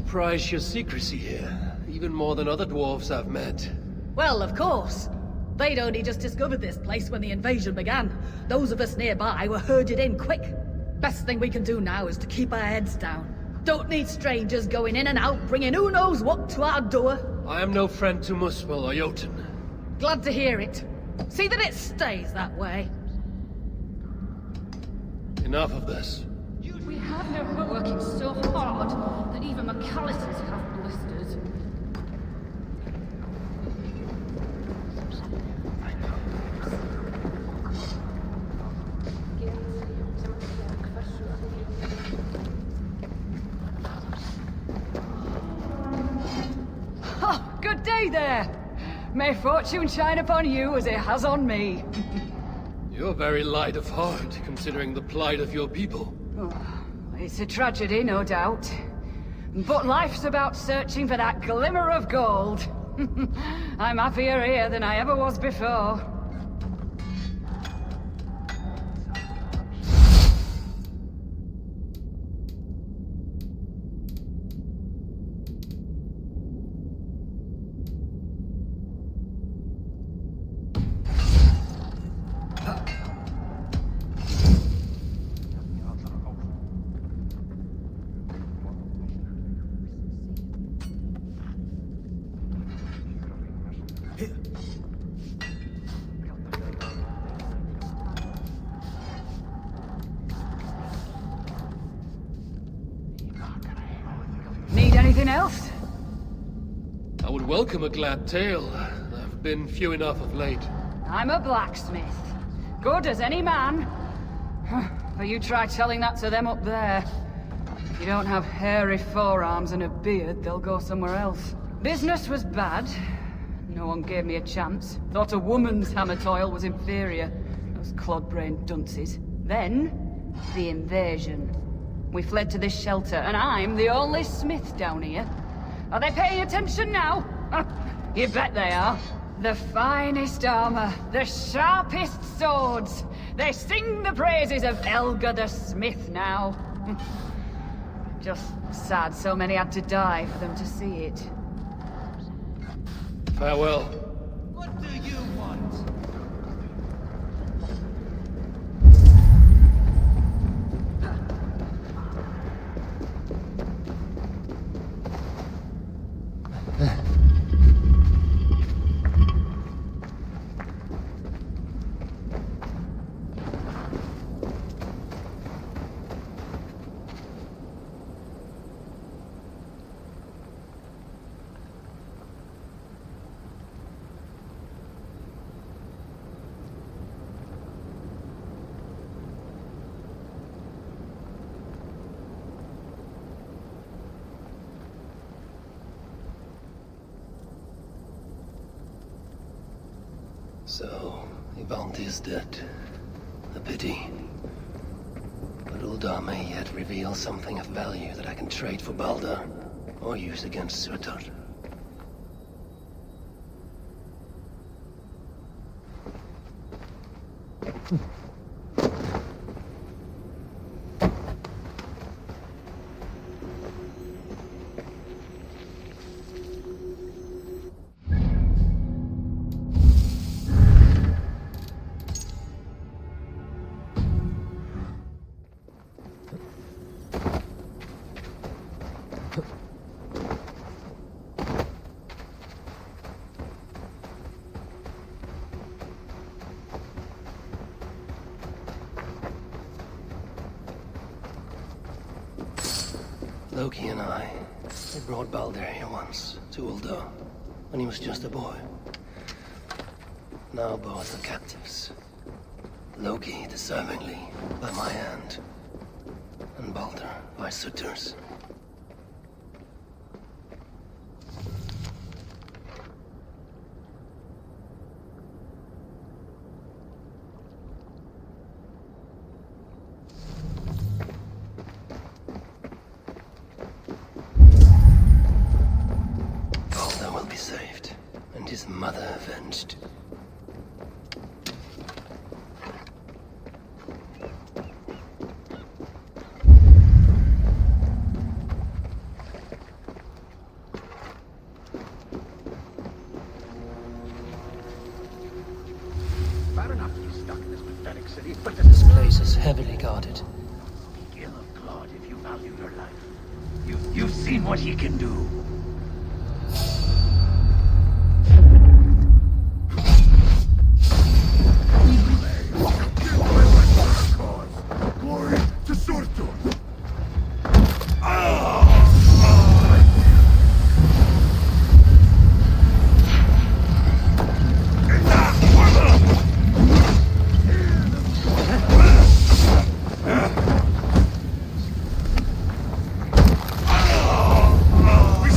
Prize your secrecy here, even more than other dwarves I've met. Well, of course. They'd only just discovered this place when the invasion began. Those of us nearby were herded in quick. Best thing we can do now is to keep our heads down. Don't need strangers going in and out, bringing who knows what to our door. I am no friend to Muspel or Jotun. Glad to hear it. See that it stays that way. Enough of this. We have no hope. Working so hard that even McAllisters have blisters. Oh, good day there. May fortune shine upon you as it has on me. You're very light of heart, considering the plight of your people. It's a tragedy, no doubt. But life's about searching for that glimmer of gold. I'm happier here than I ever was before. Need anything else? I would welcome a glad tale. There have been few enough of late. I'm a blacksmith. Good as any man. But you try telling that to them up there. If you don't have hairy forearms and a beard, they'll go somewhere else. Business was bad. No one gave me a chance. Thought a woman's hammer toil was inferior. Those clod-brained dunces. Then, the invasion. We fled to this shelter, and I'm the only smith down here. Are they paying attention now? You bet they are. The finest armor, the sharpest swords. They sing the praises of Elga the Smith now. Just sad so many had to die for them to see it. Farewell. What do you want? So, Ivaldi is dead. A pity. But Uldar may yet reveal something of value that I can trade for Baldur, or use against Surtur. Loki and I, we brought Baldur here once, to Uldar, when he was just a boy. Now both are captives. Loki deservingly by my hand, and Baldur by Surtur's. Saved, and his mother avenged. Bad enough to be stuck in this pathetic city, but This place is heavily guarded. Kill of God if you value your life. You've seen what he can do. Glory to Surtur! We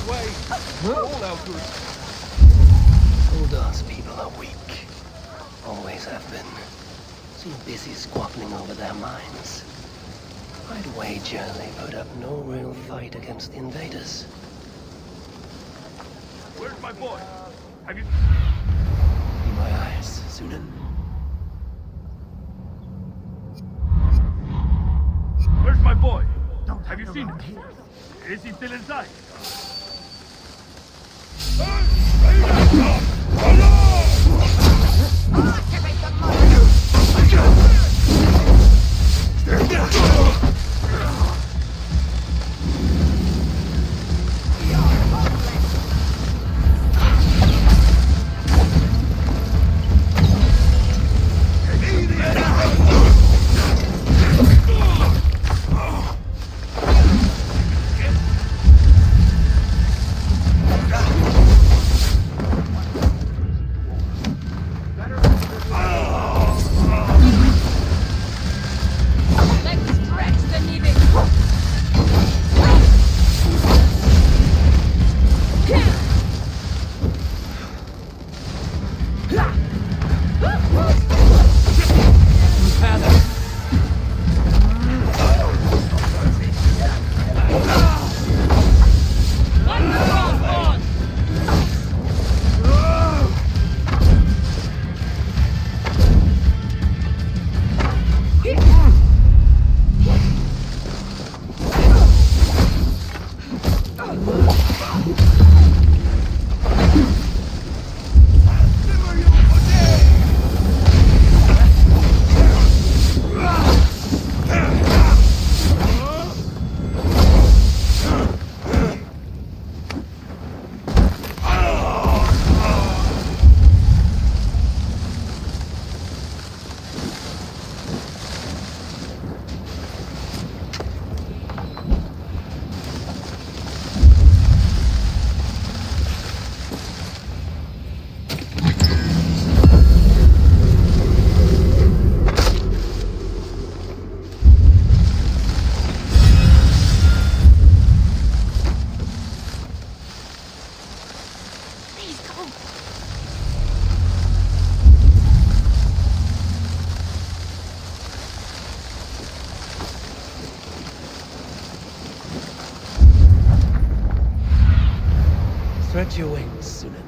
way for all our good. Uldar's people are weak. Always have been. Too busy squabbling over their minds. I'd wager they put up no real fight against the invaders. Where's my boy? Have you... In my eyes, Sunan. Where's my boy? Have you seen him? Is he still inside? Spread your wings, Sunan.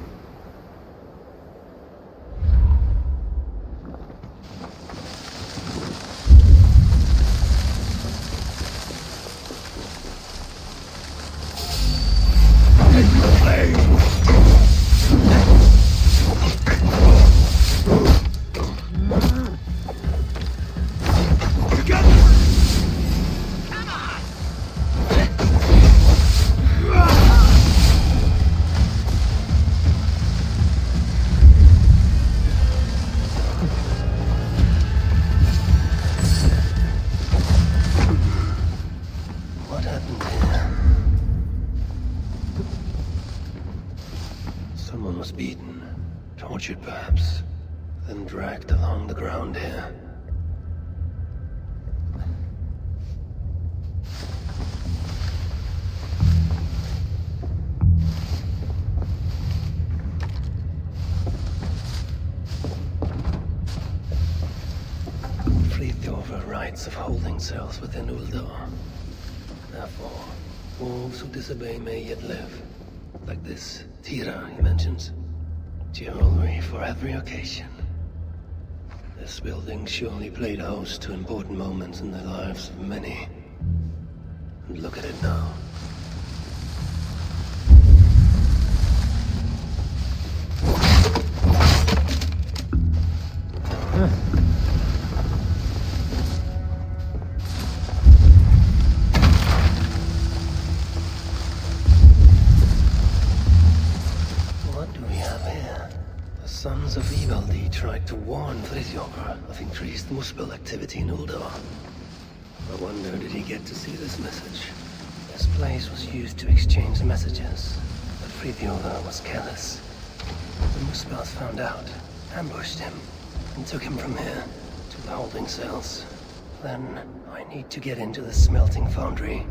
What happened here? Someone was beaten, tortured perhaps, then dragged along the ground here. Throttigr rights of holding cells within Uldar. Therefore, wolves who disobey may yet live. Like this Tira he mentions. Jewelry for every occasion. This building surely played host to important moments in the lives of many. And look at it now. Sons of Ivaldi tried to warn Throttigr of increased Muspel activity in Uldar. I wonder, did he get to see this message? This place was used to exchange messages, but Throttigr was careless. The Muspels found out, ambushed him, and took him from here to the holding cells. Then I need to get into the smelting foundry.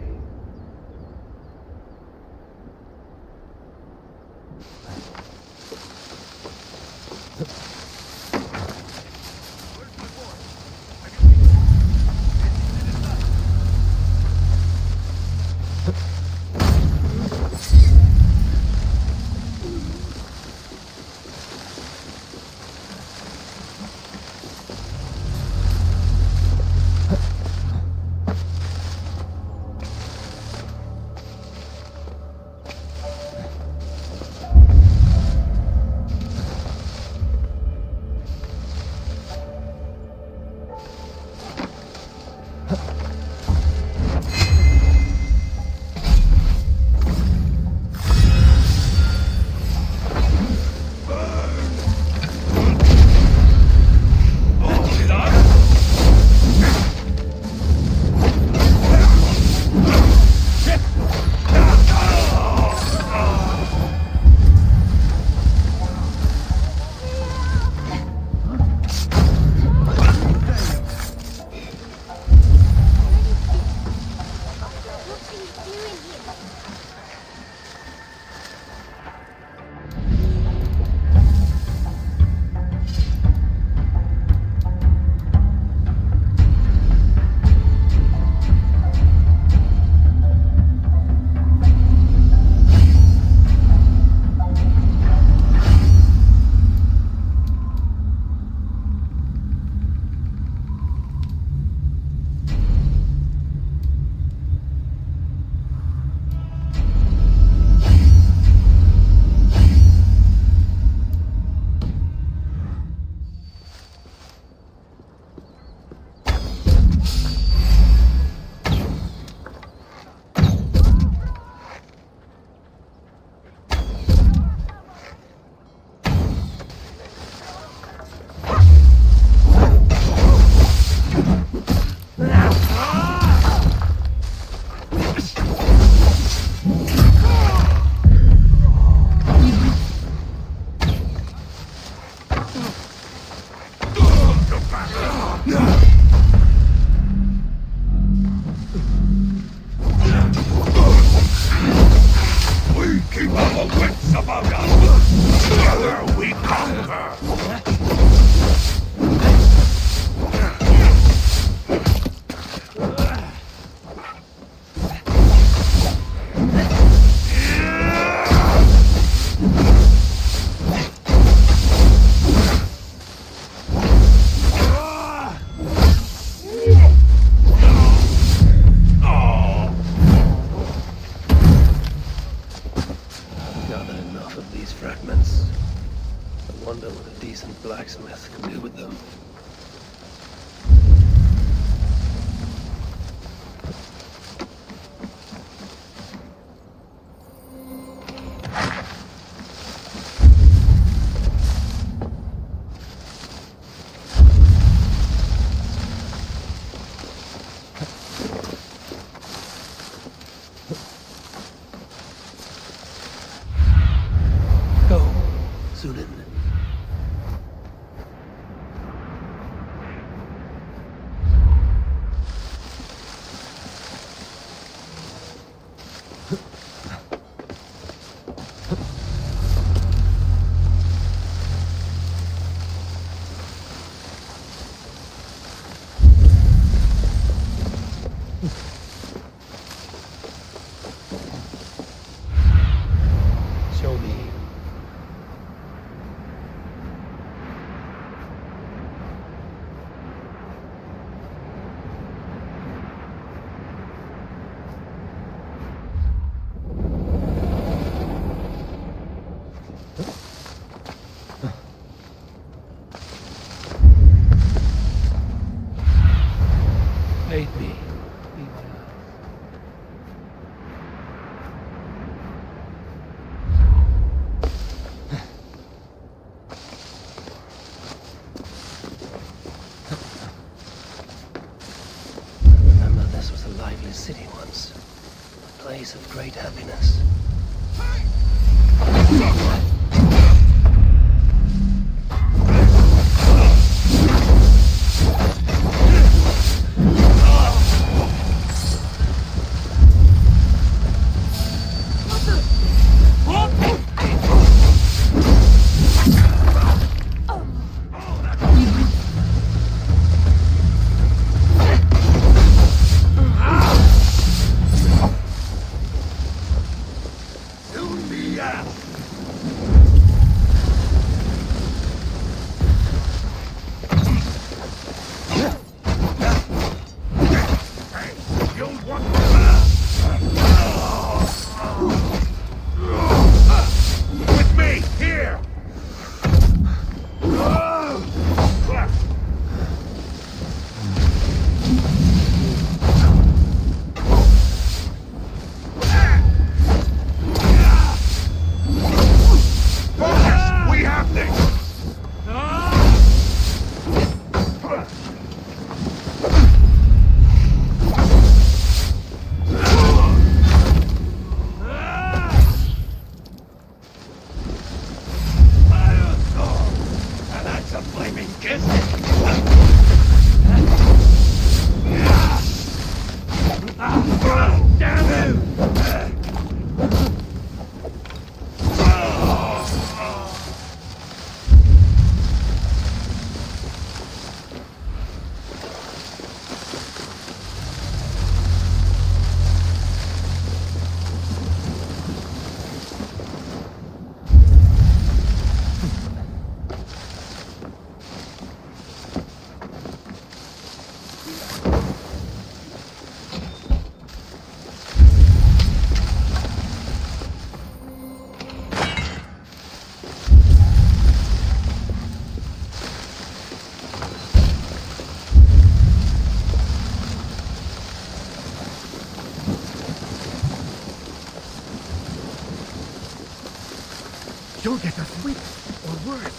blacksmith can do with them. Go, Sunan. Show me. Aid me. Be my eye. I remember this was a lively city once. A place of great happiness. You'll get us whipped, or worse.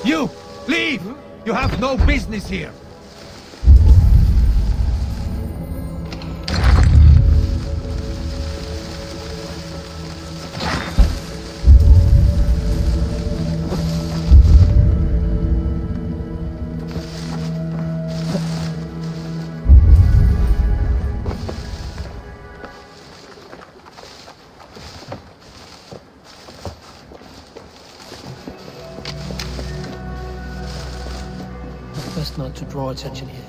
You! Leave! You have no business here! Best not to draw attention here.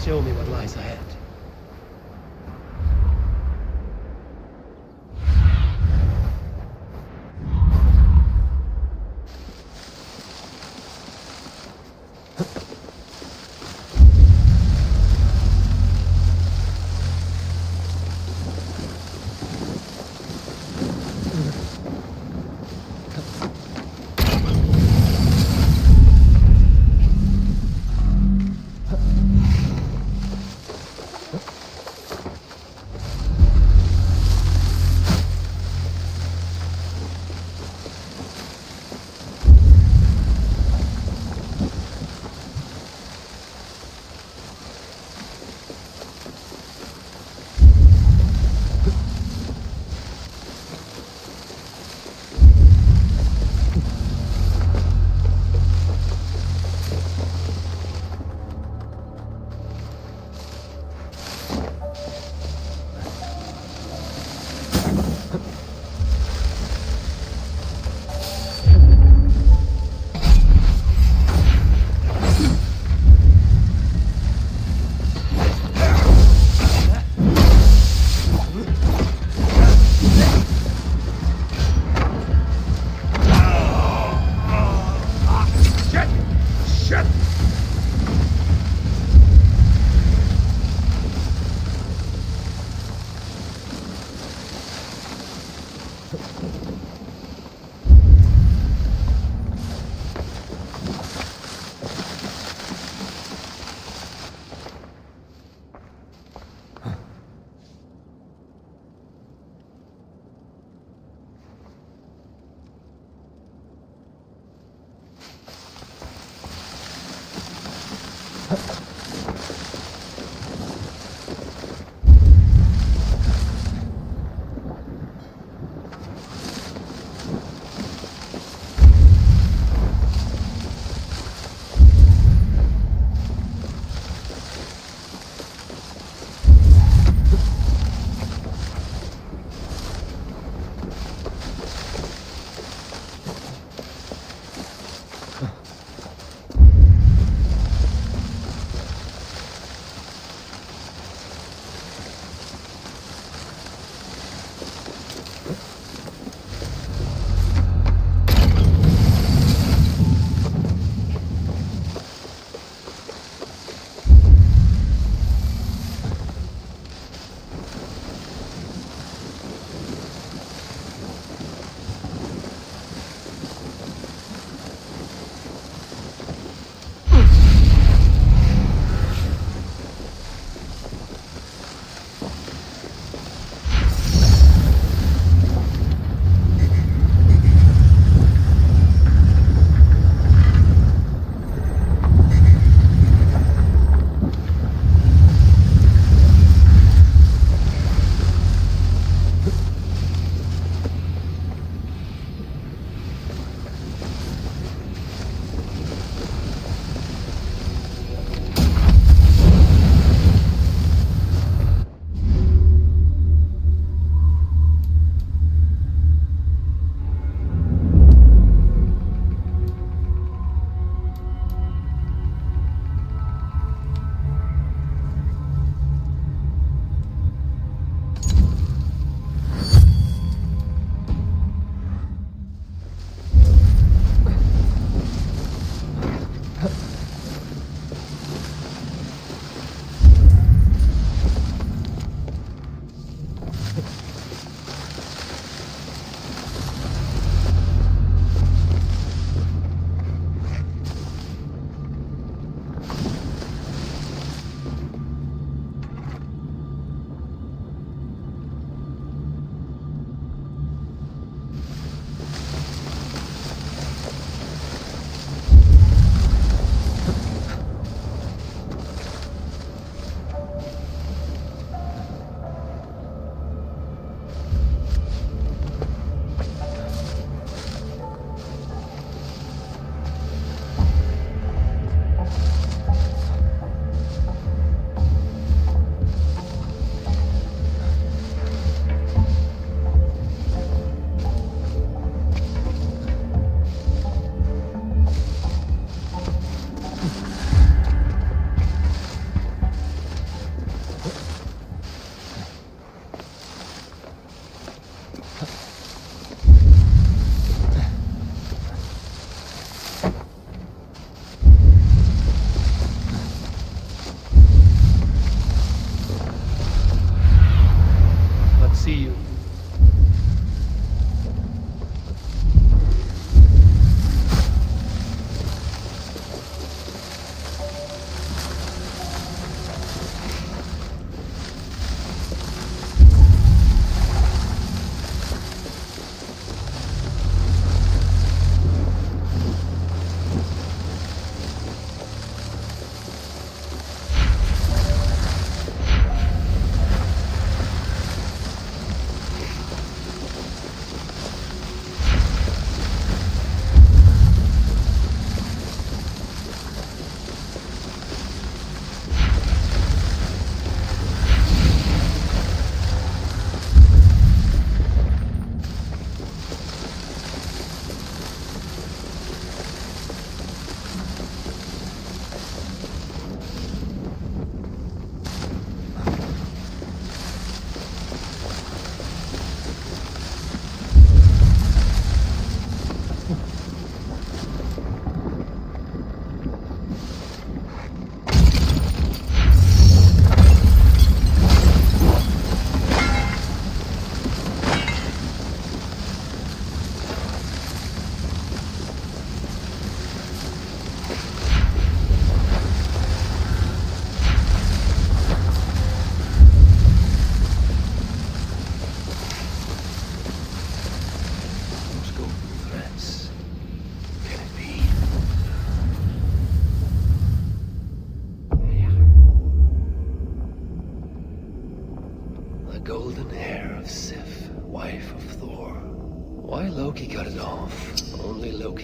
Show me what lies ahead.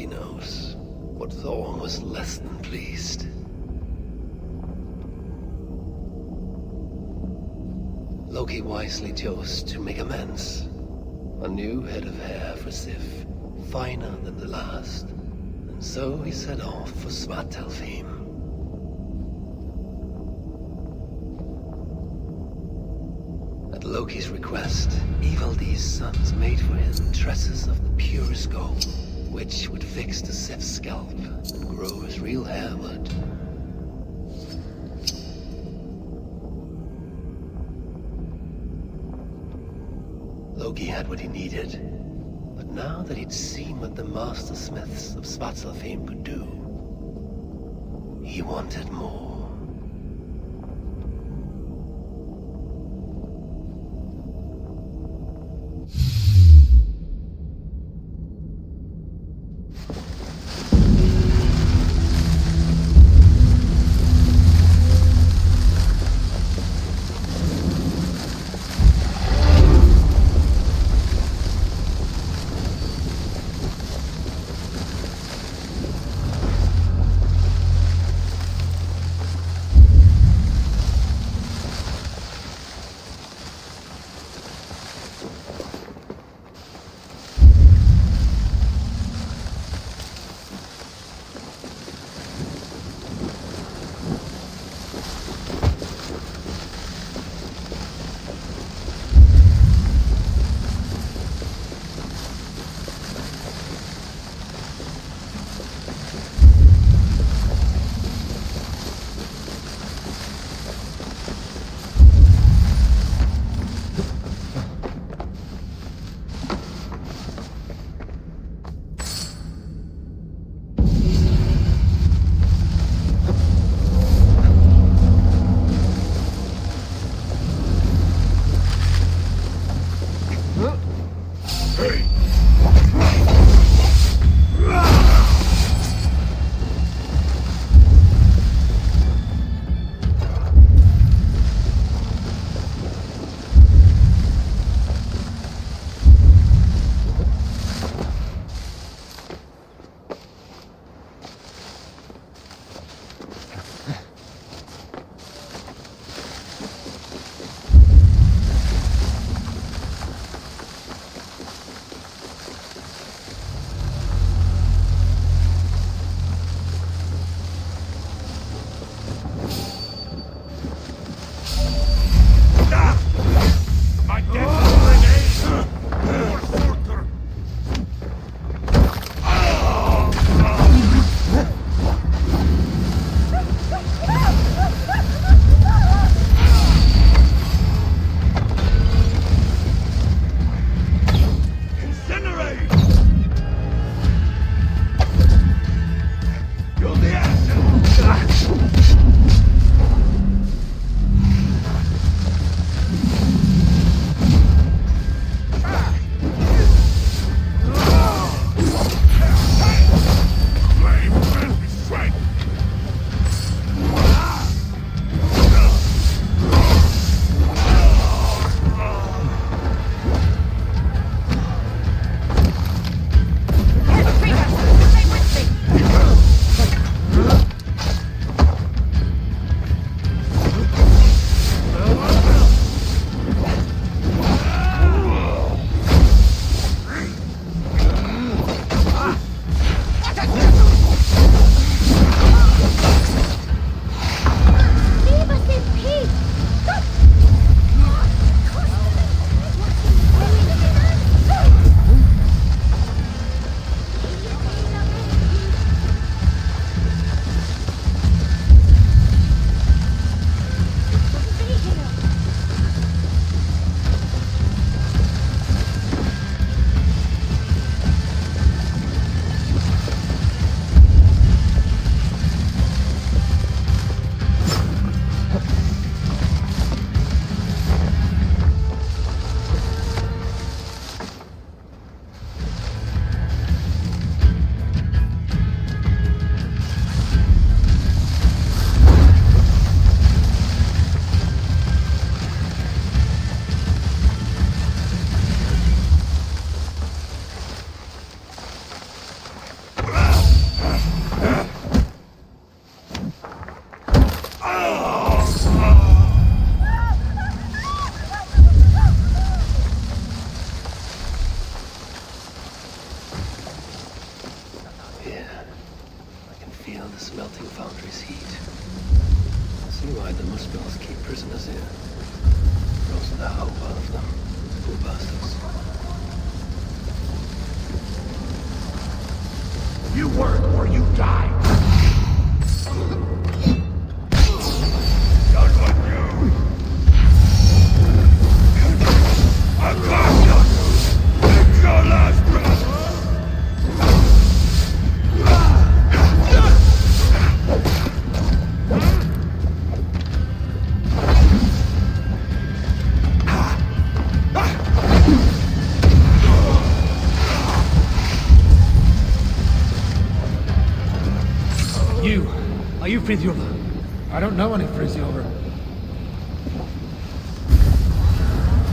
Loki knows, but Thor was less than pleased. Loki wisely chose to make amends. A new head of hair for Sif, finer than the last. And so he set off for Svartalfheim. At Loki's request, Evild's sons made for him tresses of the purest gold, which would fix to Sif's scalp and grow his real hair would. Loki had what he needed, but now that he'd seen what the master smiths of Svartalfheim could do, he wanted more. feel the smelting foundry's heat. I see why the Muspels keep prisoners here. Frozen the hope out of them. Poor bastards. You work or you die. Done with you. I'm glad you. Take your last breath. Are you Fritjof? I don't know any Fritjof.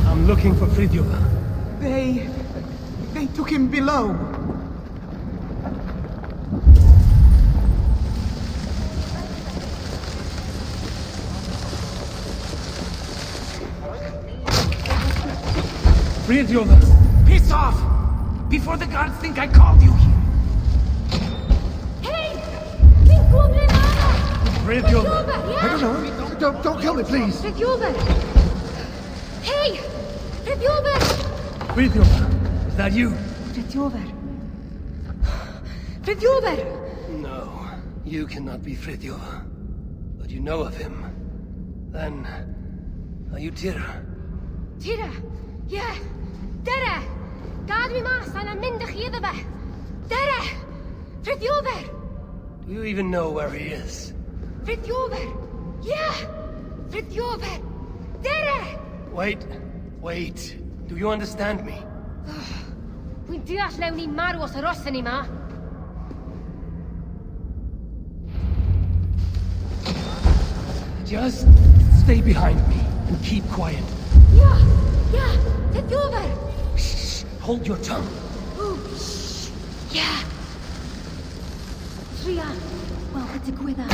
I'm looking for Fritjof. They took him below. Fritjof! Piss off! Before the guards think I called you here. Hey! Think goblin Fritjof! I don't know. Don't kill me, please. Fritjof! Hey! Fritjof! Fritjof! Is that you? Fritjof! Fritjof! No, you cannot be Fritjof. But you know of him. Then, are you Tira? Tira! Yeah! Tira! God we mas and I'm in the Giedaba! Tira! Fritjof! Do you even know where he is? Fritjof! Yeah! Fritjof! Tira! Wait. Do you understand me? We dias leuni maros rossenima. Just stay behind me and keep quiet. Yeah! Fritjof! Shh! Hold your tongue. Ooh! Yeah! Tria! Welcome to Gwydda.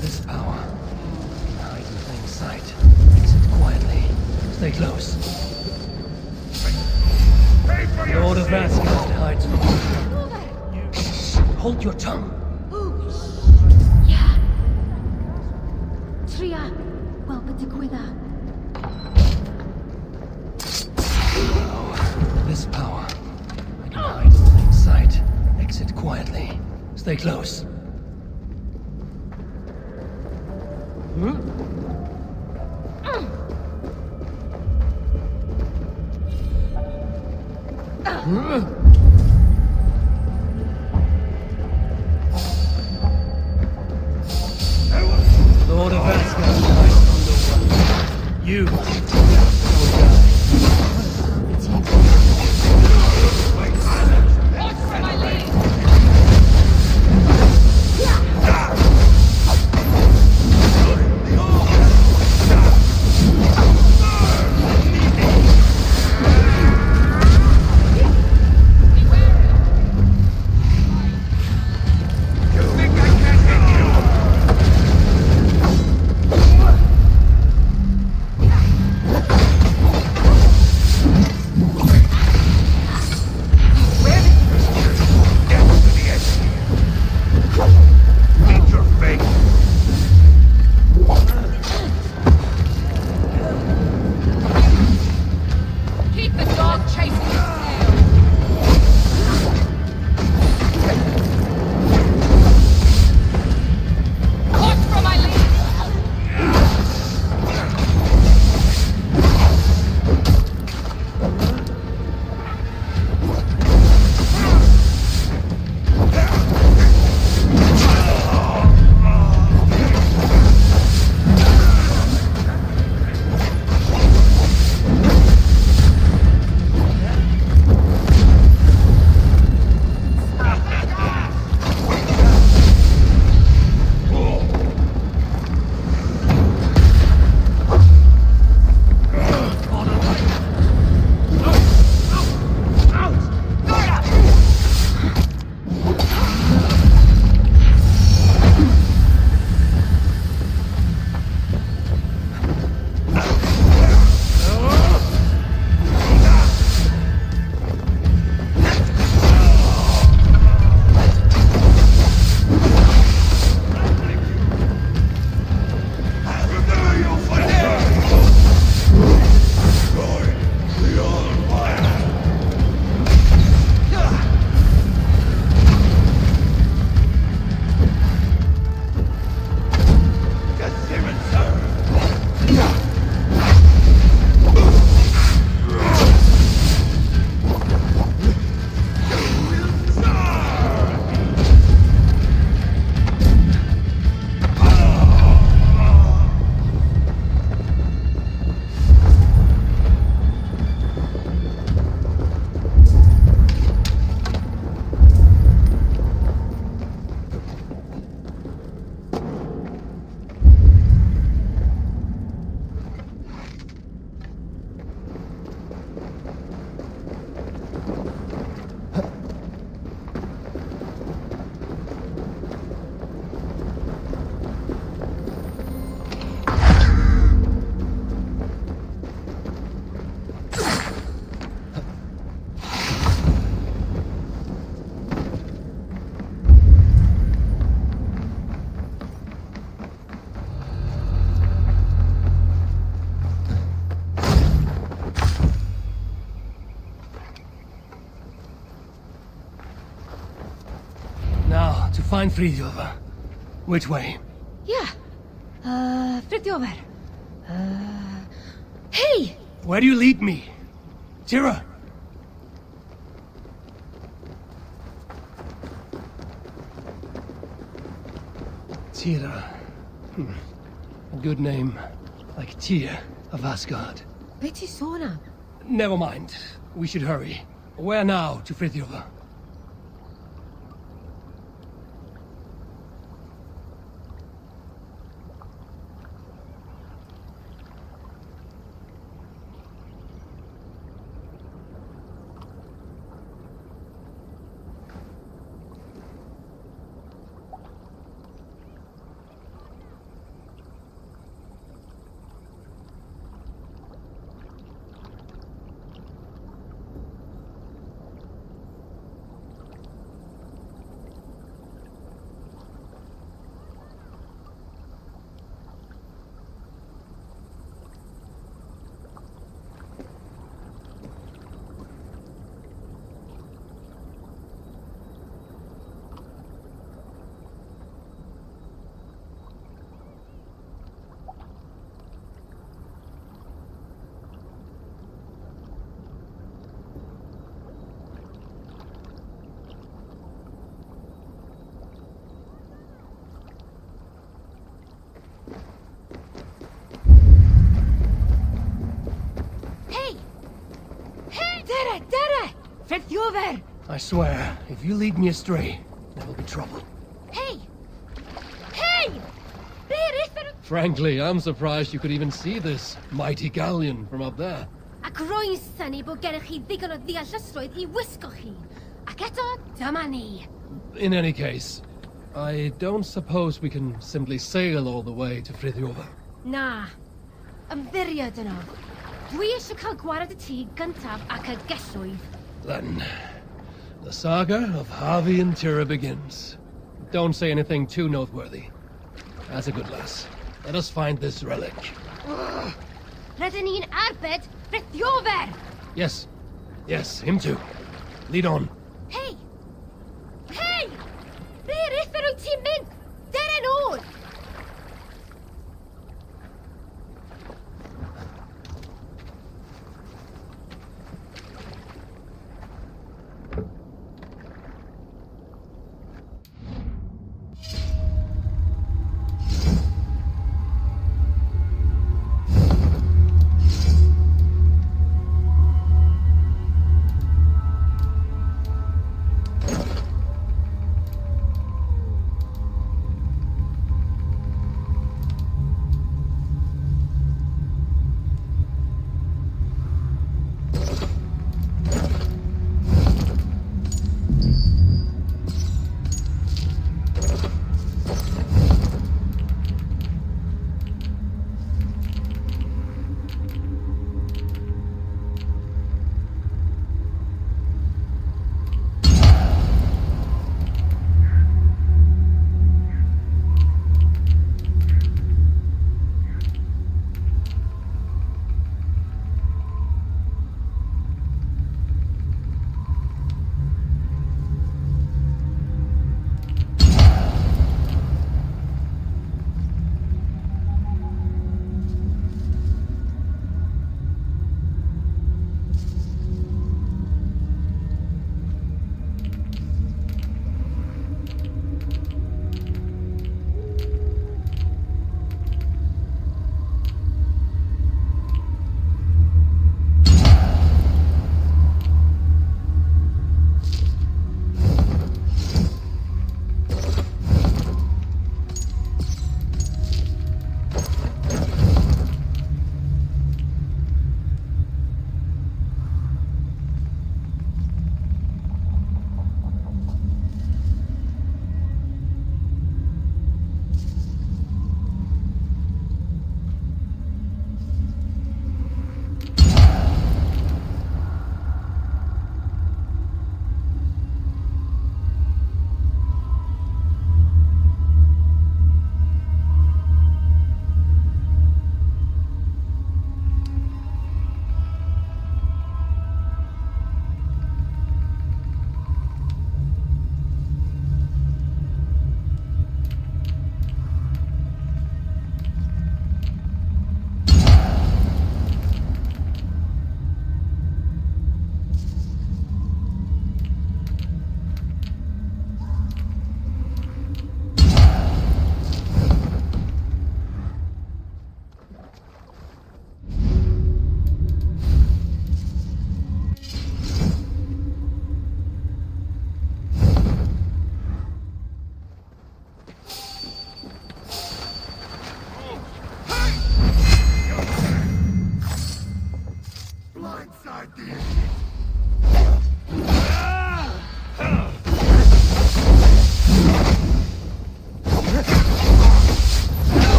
This power can hide in plain sight. Exit quietly. Stay close. Lord of Asgard hides from you. Shh! Hold your tongue. Ooh! Yeah! Tria! Welcome to Gwydda. This power I can hide in plain sight. Exit quietly. Stay close. Lord of Asgard hides from no one. You will die. To find Fridjova. Which way? Yeah. Fritjover. Hey! Where do you lead me? Tira! Tira. A good name. Like Tyr of Asgard. Betty Sona. Never mind. We should hurry. Where now to Fritjova? Fritjover! I swear, if you lead me astray, there will be trouble. Hey! Hey! There is Frankly, I'm surprised you could even see this mighty galleon from up there. Ac roi'n syni bod gennych chi ddigon o ddeallusrwydd I wisgo chi. Ac eto, dyma ni. In any case, I don't suppose we can simply sail all the way to Fritjova. Na. Ymddiried yno. Dwi eisiau cael gwared y tŷ gyntaf ac y gellwydd. Then, the saga of Harvey and Tira begins. Don't say anything too noteworthy. As a good lass, let us find this relic. Rydyn ni'n arbed Fritjover! Yes, him too. Lead on. Hey! Hey! Ble eithaf wyt ti'n mynd? Deren ôl!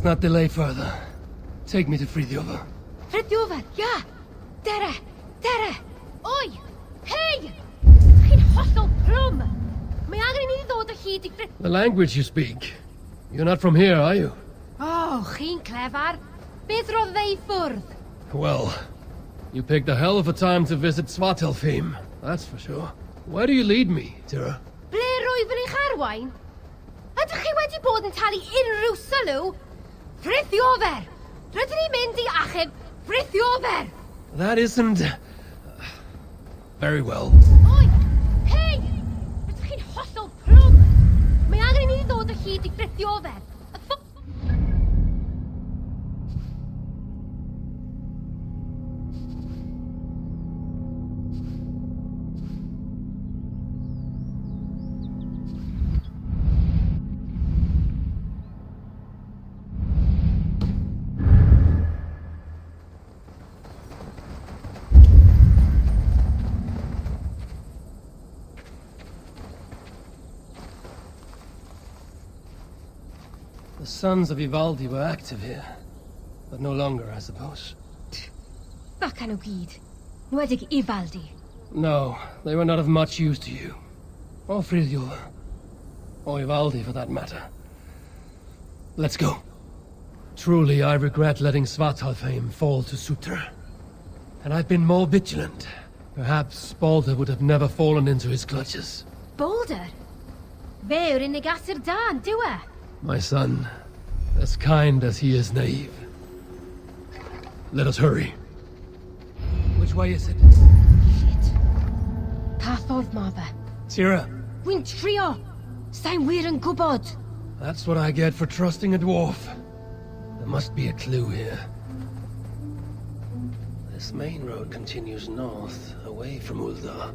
must not delay further. Take me to Frithjof. Frithjof, ja! Dere! Dere! Oi! Hey! Geen hostel plum! May I need ddod o hyd I Frith... The language you speak. You're not from here, are you? Oh, geen clever. Beth roedd ei ffwrdd? Well, you picked a hell of a time to visit Svartalfheim, that's for sure. Where do you lead me, Tira? Ble rwyf yn eich arwain? Ydych chi wedi bod yn talu unrhyw sylw? Frithjof! Rydyn ni'n mynd I achub Frithjof! That isn't... very well. Oi! Hey! Ydych chi'n hollol plwm? Mae angen I ni ddod o hyd I Frithjof. The sons of Ivaldi were active here, but no longer, I suppose. Bacan o gyd. Nwedig Ivaldi. No, they were not of much use to you. Or Frithjof. Or Ivaldi, for that matter. Let's go. Truly, I regret letting Svartalfheim fall to Sutra. Had I been more vigilant, perhaps Balder would have never fallen into his clutches. Balder? Fe yw'r unig aesir da yn diwe. My son, as kind as he is naive. Let us hurry. Which way is it? Shit. Pa ffordd ma fe? Tira. Wy'n trio. Sa'n wir yn gwybod. That's what I get for trusting a dwarf. There must be a clue here. This main road continues north, away from Uldar.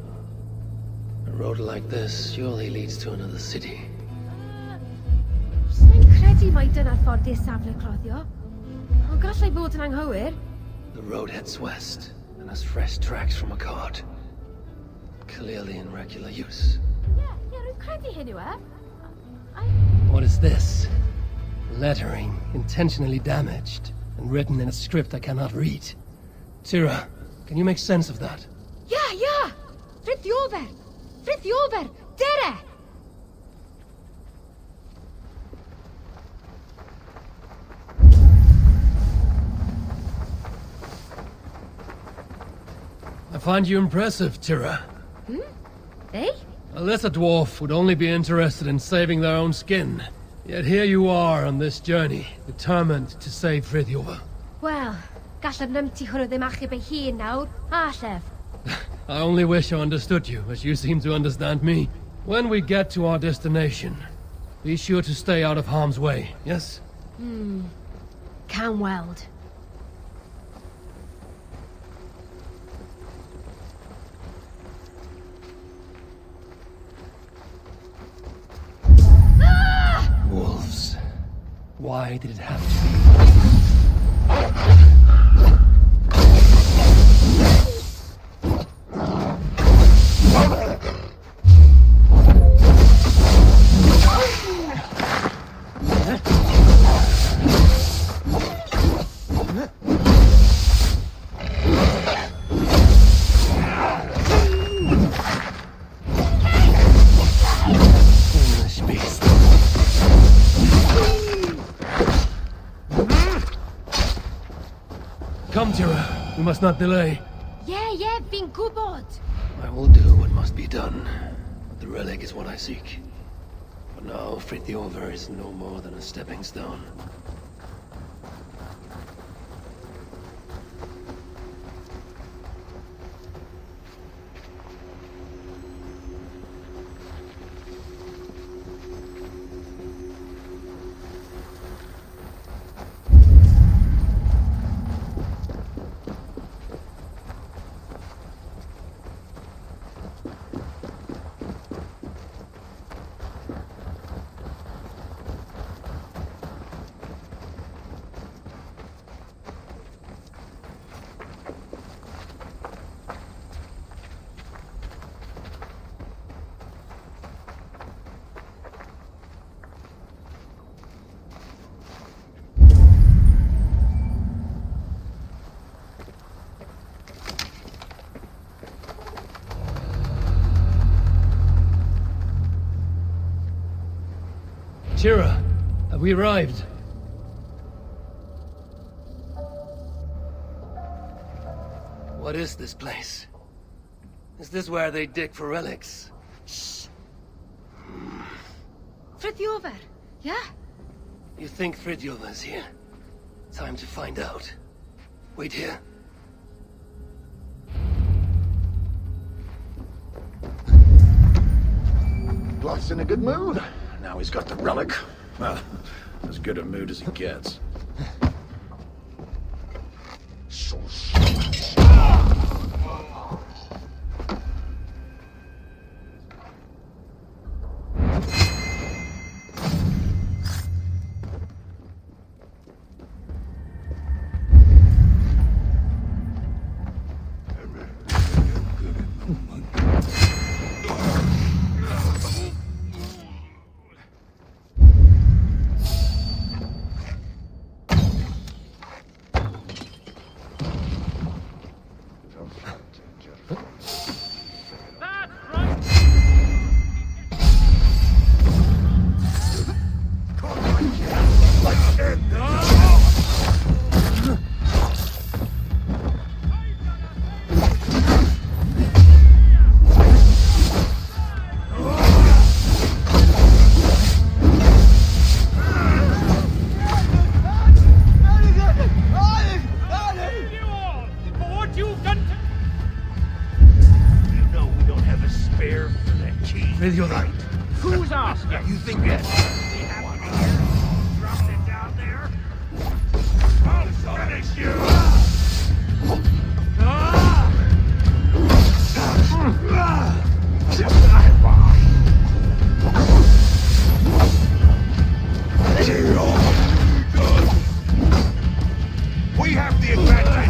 A road like this surely leads to another city. Sa'n credu mai dyna'r ffordd i'r safle cloddio. Ond gallai bod yn anghywir. The road heads west, and has fresh tracks from a cart. Clearly in regular use. Rwy'n credu hyn yw e. What is this? Lettering, intentionally damaged, and written in a script I cannot read. Tira, can you make sense of that? Ja! Frithjof! Frithjof! Dere! I find you impressive, Tira. Eh? A lesser dwarf would only be interested in saving their own skin. Yet here you are on this journey, determined to save Frithjof. Wel, gallaf nymti hwnnw ddim achub ei hun nawr, a llef. I only wish I understood you, as you seem to understand me. When we get to our destination, be sure to stay out of harm's way, yes? Can weld. Wolves. Why did it have to be? Come, Tira. We must not delay. Yeah, fi'n gwybod. I will do what must be done. The relic is what I seek. For now, Frithjof is no more than a stepping stone. Tira, have we arrived? What is this place? Is this where they dig for relics? Fritjover, yeah? You think Fritjover's here? Time to find out. Wait here. Bluff's in a good mood. Now he's got the relic. Well, as good a mood as he gets. Who's asking? You think that we have it here? Drop it down there? I'll finish you! We have the advantage!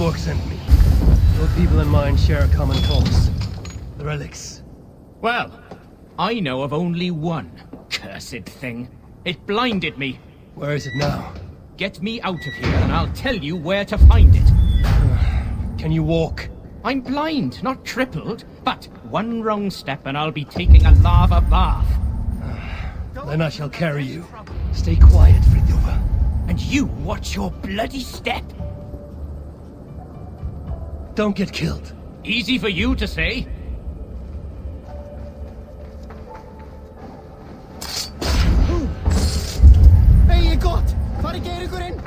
Orc sent me. Your people and mine share a common cause. The relics. Well, I know of only one. Cursed thing. It blinded me. Where is it now? Get me out of here and I'll tell you where to find it. Can you walk? I'm blind, not crippled. But one wrong step and I'll be taking a lava bath. Then I shall carry you. Stay quiet, Fridtjof. And you watch your bloody step. Don't get killed. Easy for you to say. Hey, you got! Throttigr går in!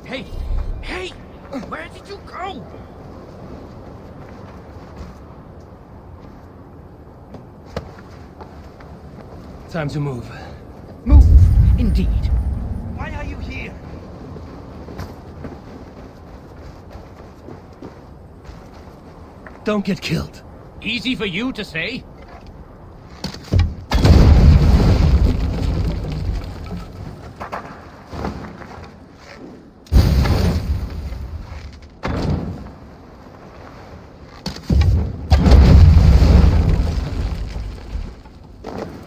Hey! Hey! Where did you go? Time to move. Move, indeed. Why are you here? Don't get killed. Easy for you to say.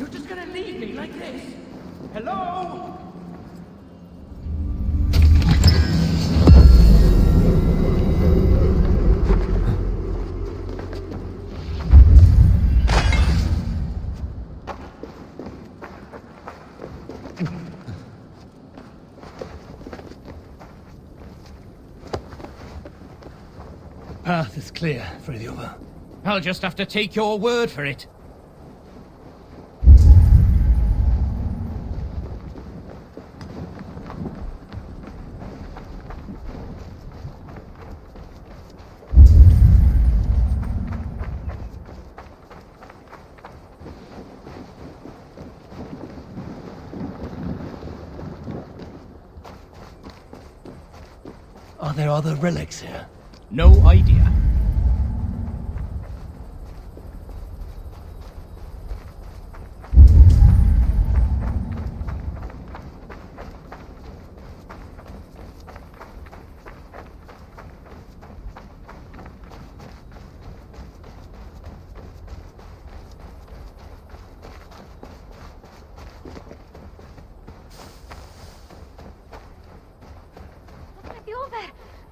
You're just gonna leave me like this? Hello? Path is clear, Fridtjof. I'll just have to take your word for it. Are there other relics here? No idea.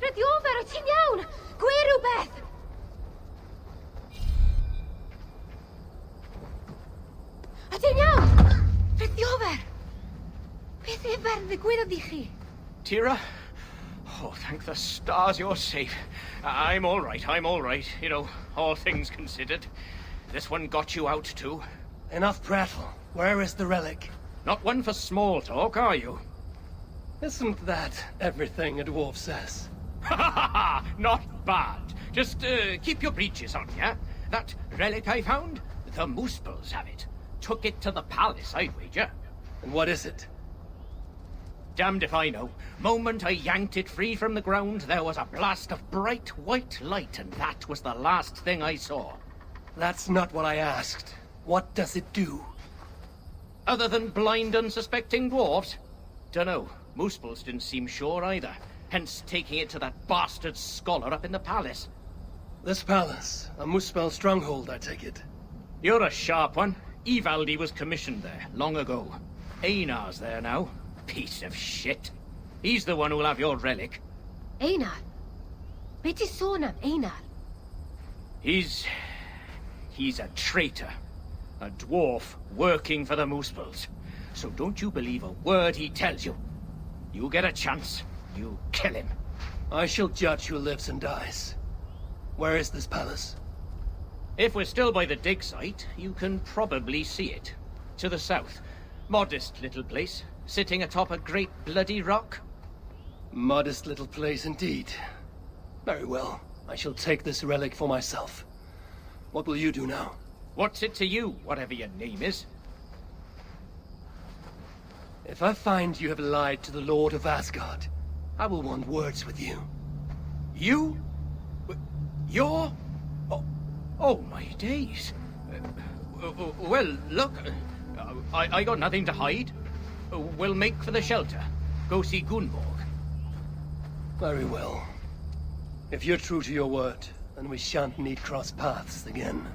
Fridtjof, o ti'n iawn? Gwe rhywbeth! O ti'n iawn? Fridtjof! Beth efer ddigwyddodd i chi? Tira? Oh, thank the stars you're safe. I'm all right, I'm all right. You know, all things considered. This one got you out too. Enough prattle. Where is the relic? Not one for small talk, are you? Isn't that everything a dwarf says? Ha ha ha! Not bad. Just keep your breeches on, yeah? That relic I found? The Moospels have it. Took it to the palace, I'd wager. And what is it? Damned if I know. Moment I yanked it free from the ground, there was a blast of bright white light, and that was the last thing I saw. That's not what I asked. What does it do? Other than blind, unsuspecting dwarves? Dunno. Moospels didn't seem sure either. Hence taking it to that bastard scholar up in the palace. This palace, a Moospel stronghold, I take it. You're a sharp one. Ivaldi was commissioned there, long ago. Einar's there now. Piece of shit. He's the one who'll have your relic. Einar? Be ti sôn am Einar? He's a traitor. A dwarf working for the Moospels. So don't you believe a word he tells you. You get a chance, you kill him. I shall judge who lives and dies. Where is this palace? If we're still by the dig site, you can probably see it. To the south. Modest little place, sitting atop a great bloody rock. Modest little place indeed. Very well. I shall take this relic for myself. What will you do now? What's it to you, whatever your name is? If I find you have lied to the Lord of Asgard, I will want words with you. You? You're? Oh my days. Well, look, I got nothing to hide. We'll make for the shelter. Go see Gunborg. Very well. If you're true to your word, then we shan't need cross paths again.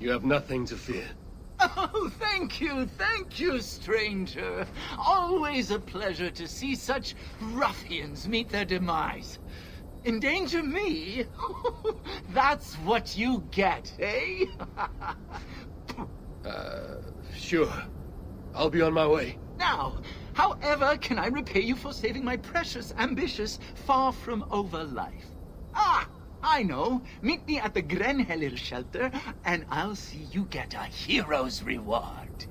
You have nothing to fear. Oh, thank you, stranger. Always a pleasure to see such ruffians meet their demise. Endanger me? That's what you get, eh? Sure. I'll be on my way. Now, however can I repay you for saving my precious, ambitious, far-from-over life? Ah! I know. Meet me at the Grenheller shelter, and I'll see you get a hero's reward.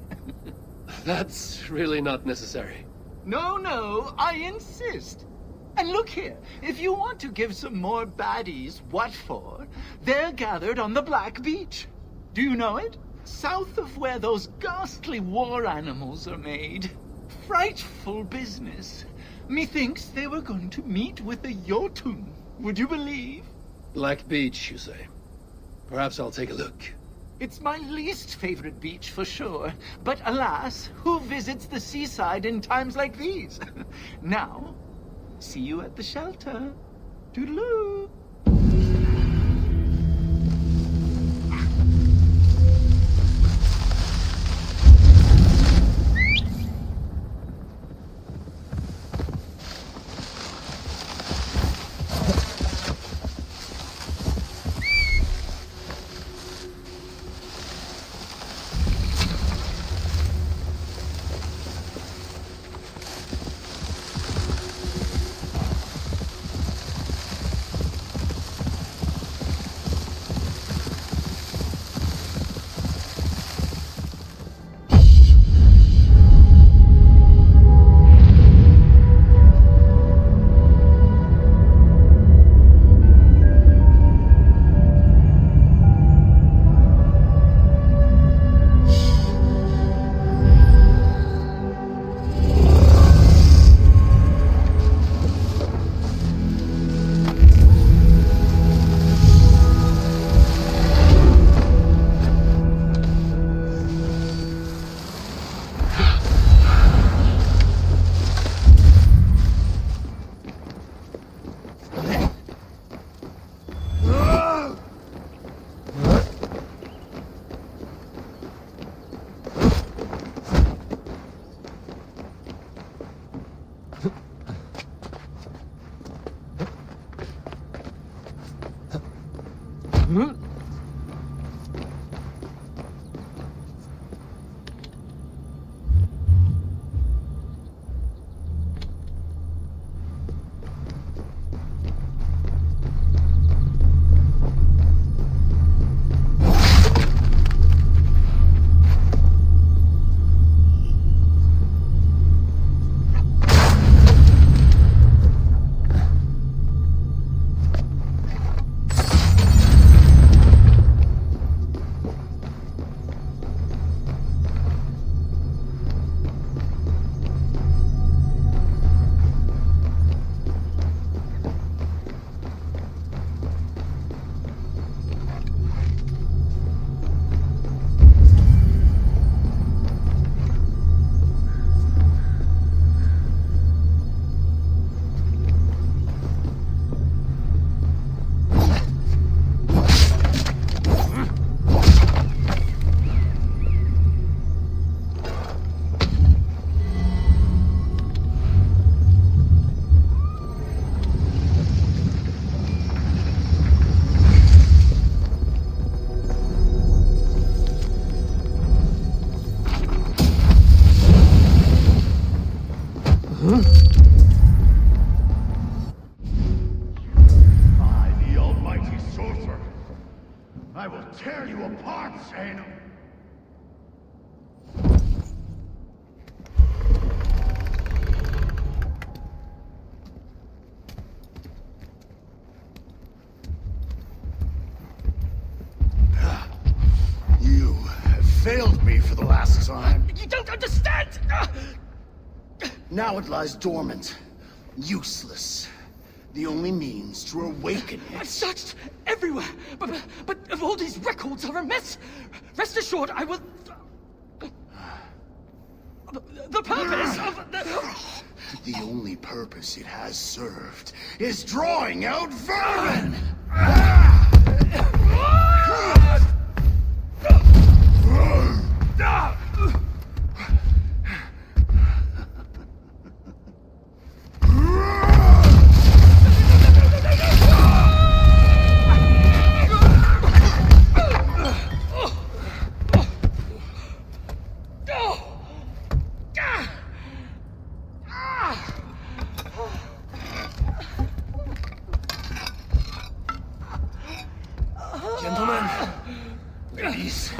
That's really not necessary. No, I insist. And look here, if you want to give some more baddies what for, they're gathered on the Black Beach. Do you know it? South of where those ghastly war animals are made. Frightful business. Methinks they were going to meet with the Jotun. Would you believe? Black Beach, you say? Perhaps I'll take a look. It's my least favorite beach, for sure. But alas, who visits the seaside in times like these? Now, see you at the shelter. Toodaloo. failed me for the last time. You don't understand! Now it lies dormant, useless. The only means to awaken it. I've searched everywhere, but all these records are a mess. Rest assured, I will... The purpose of the... The only purpose it has served is drawing out vermin! Gentlemen, ladies.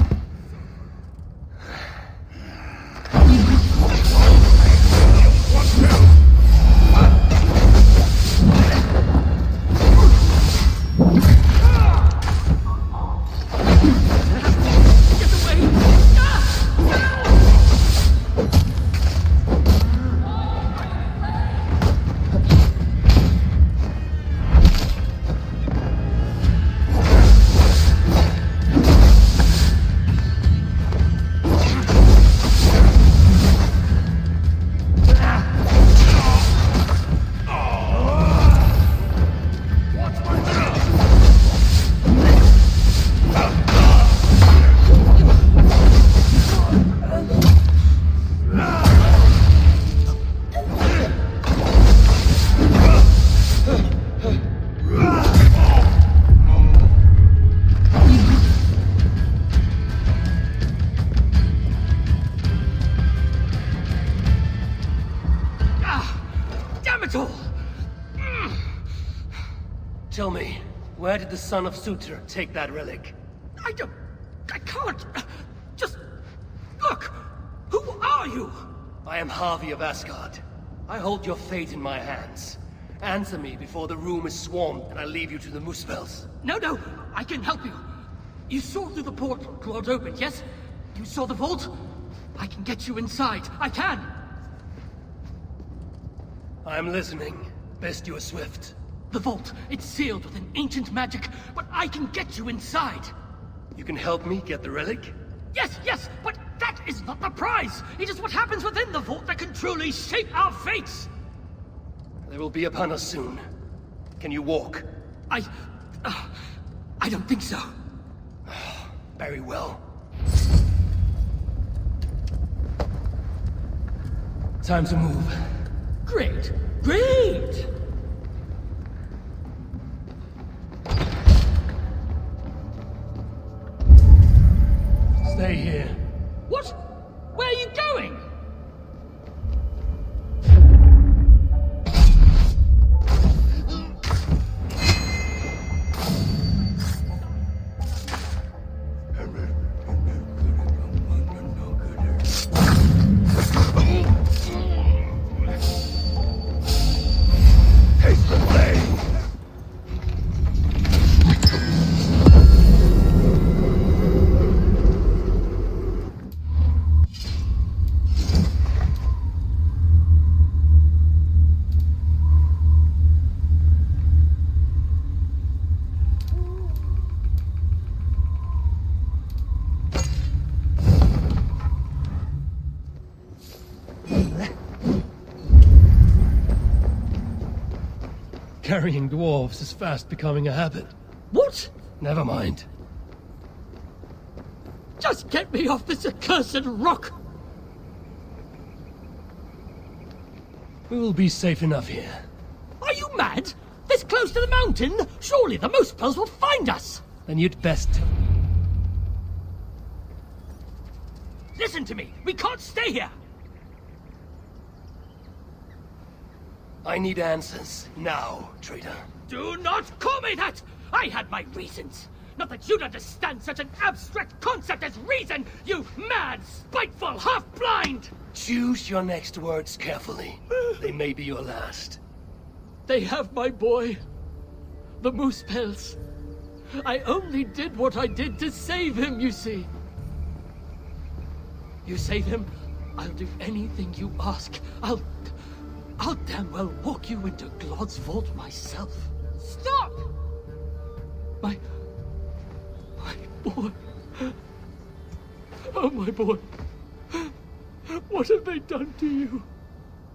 Tell me, where did the son of Sutur take that relic? I can't... Just... Look! Who are you? I am Harvey of Asgard. I hold your fate in my hands. Answer me before the room is swarmed and I leave you to the Muspels. No, I can help you. You saw through the portal Claude opened, yes? You saw the vault? I can get you inside. I can! I'm listening. Best you are swift. The vault, it's sealed with an ancient magic, but I can get you inside. You can help me get the relic? Yes, but that is not the prize! It is what happens within the vault that can truly shape our fates! They will be upon us soon. Can you walk? I don't think so. Very well. Time to move. Great! Stay here. What? Where are you going? Carrying dwarves is fast becoming a habit. What? Never mind. Just get me off this accursed rock! We will be safe enough here. Are you mad? This close to the mountain? Surely the Muspels will find us! Then you'd best... Listen to me! We can't stay here! I need answers. Now, traitor. Do not call me that! I had my reasons! Not that you'd understand such an abstract concept as reason, you mad, spiteful, half-blind! Choose your next words carefully. They may be your last. They have my boy. The Muspels. I only did what I did to save him, you see. You save him, I'll do anything you ask. I'll damn well walk you into Glod's vault myself. Stop! My boy. Oh, my boy. What have they done to you?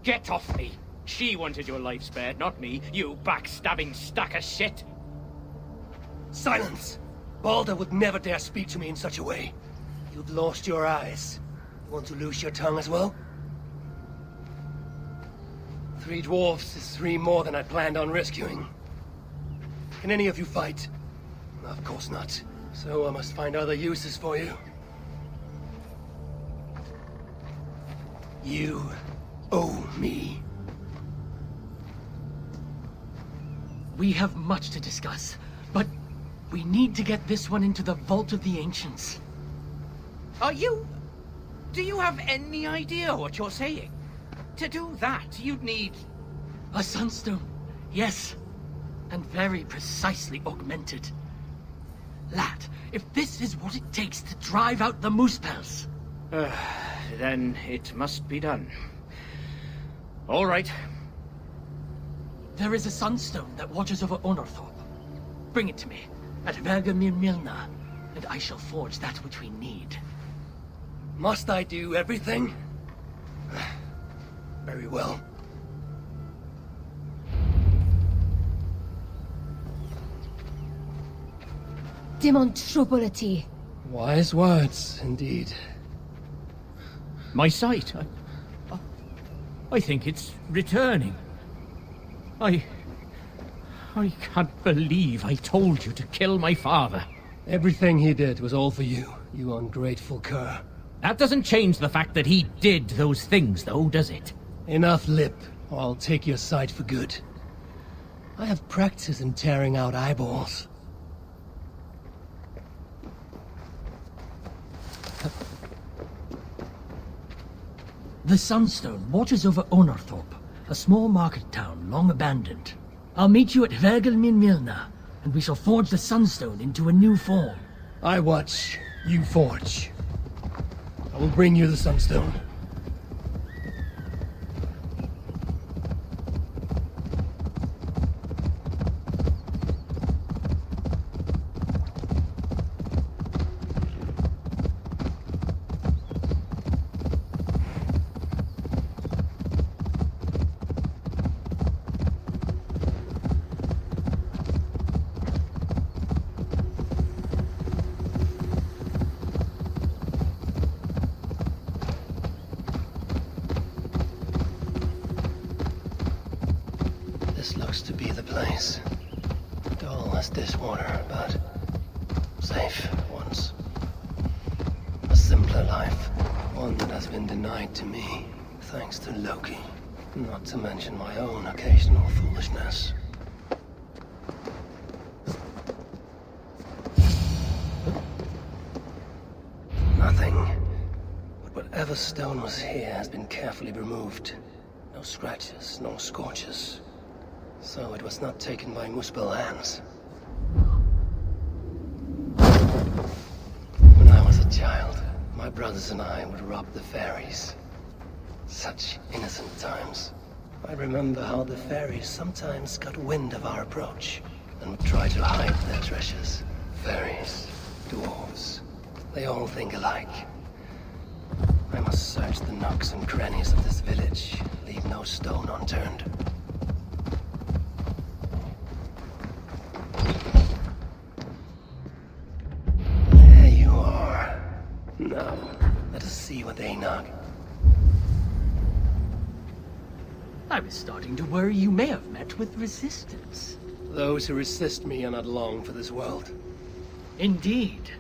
Get off me! She wanted your life spared, not me, you backstabbing stack of shit! Silence! Balder would never dare speak to me in such a way. You've lost your eyes. You want to lose your tongue as well? 3 dwarves is 3 more than I planned on rescuing. Can any of you fight? Of course not. So I must find other uses for you. You owe me. We have much to discuss, but we need to get this one into the Vault of the Ancients. Do you have any idea what you're saying? To do that, you'd need... A sunstone, yes. And very precisely augmented. Lad, if this is what it takes to drive out the Moosepels... then it must be done. All right. There is a sunstone that watches over Onorthorpe. Bring it to me, at Vergamir Milna, and I shall forge that which we need. Must I do everything? Very well. Demonstrability. Wise words, indeed. My sight, I think it's returning. I can't believe I told you to kill my father. Everything he did was all for you, you ungrateful cur. That doesn't change the fact that he did those things, though, does it? Enough lip, or I'll take your side for good. I have practice in tearing out eyeballs. The Sunstone watches over Onorthorpe, a small market town long abandoned. I'll meet you at Vergelmin Milna, and we shall forge the Sunstone into a new form. I watch, you forge. I will bring you the Sunstone. This looks to be the place. Dull as dishwater, but safe once. A simpler life, one that has been denied to me, thanks to Loki. Not to mention my own occasional foolishness. Nothing. But whatever stone was here has been carefully removed. No scratches, no scorches. So it was not taken by Muspel hands. When I was a child, my brothers and I would rob the fairies. Such innocent times. I remember how the fairies sometimes got wind of our approach and would try to hide their treasures. Fairies, dwarves, they all think alike. I must search the nooks and crannies of this village, leave no stone unturned. There you are. Now, let us see what they knock. I was starting to worry you may have met with resistance. Those who resist me are not long for this world. Indeed.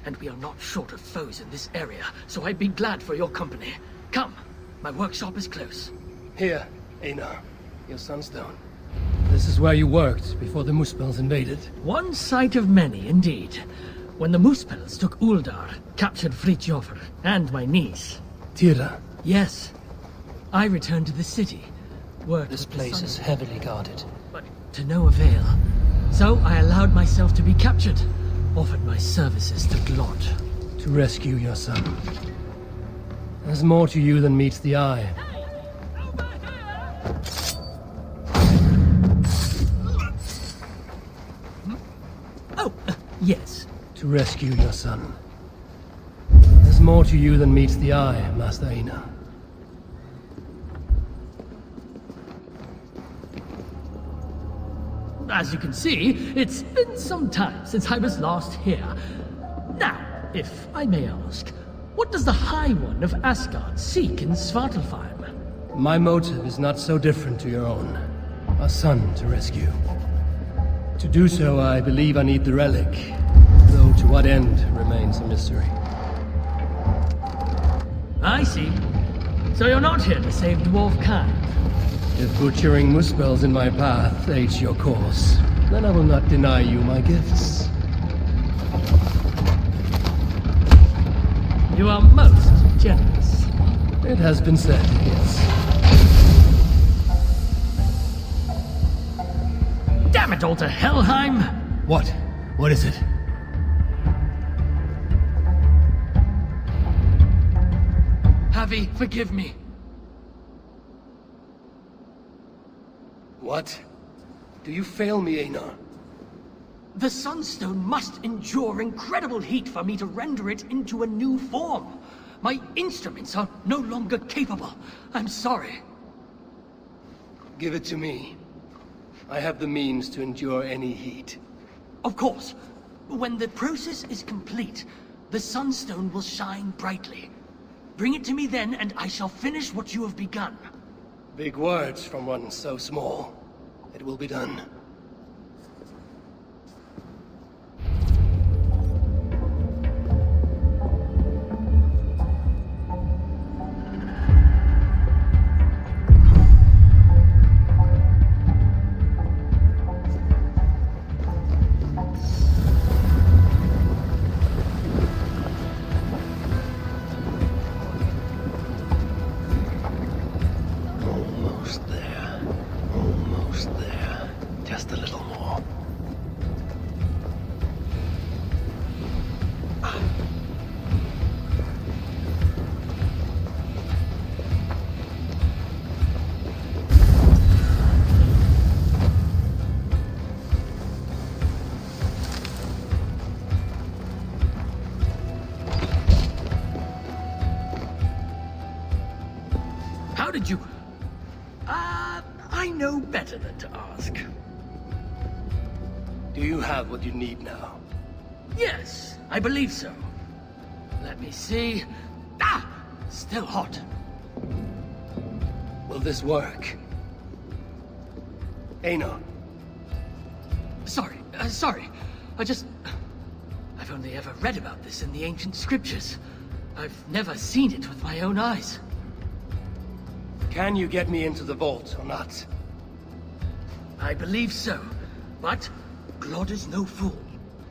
And we are not short of foes in this area, so I'd be glad for your company. Come, my workshop is close. Here, Einar, your sunstone. This is where you worked before the Muspels invaded. One sight of many, indeed. When the Muspels took Uldar, captured Fritjofr, and my niece. Tira? Yes. I returned to the city. This place is heavily guarded. But to no avail. So I allowed myself to be captured. Offered my services to Glod. To rescue your son. There's more to you than meets the eye. Oh, yes. To rescue your son. There's more to you than meets the eye, Master Aina. As you can see, it's been some time since I was last here. Now, if I may ask, what does the High One of Asgard seek in Svartalfheim? My motive is not so different to your own. A son to rescue. To do so, I believe I need the relic, though to what end remains a mystery. I see. So you're not here to save dwarf kind. If butchering muspels in my path aids your cause, then I will not deny you my gifts. You are most generous. It has been said, yes. Damn it all to Helheim! What? What is it? Javi, forgive me. What? Do you fail me, Einar? The Sunstone must endure incredible heat for me to render it into a new form. My instruments are no longer capable. I'm sorry. Give it to me. I have the means to endure any heat. Of course. When the process is complete, the Sunstone will shine brightly. Bring it to me then, and I shall finish what you have begun. Big words from one so small. It will be done. How did you... I know better than to ask. Do you have what you need now? Yes, I believe so. Let me see... Still hot. Will this work? Einar. Sorry. I've only ever read about this in the ancient scriptures. I've never seen it with my own eyes. Can you get me into the vault or not? I believe so, but Glod is no fool.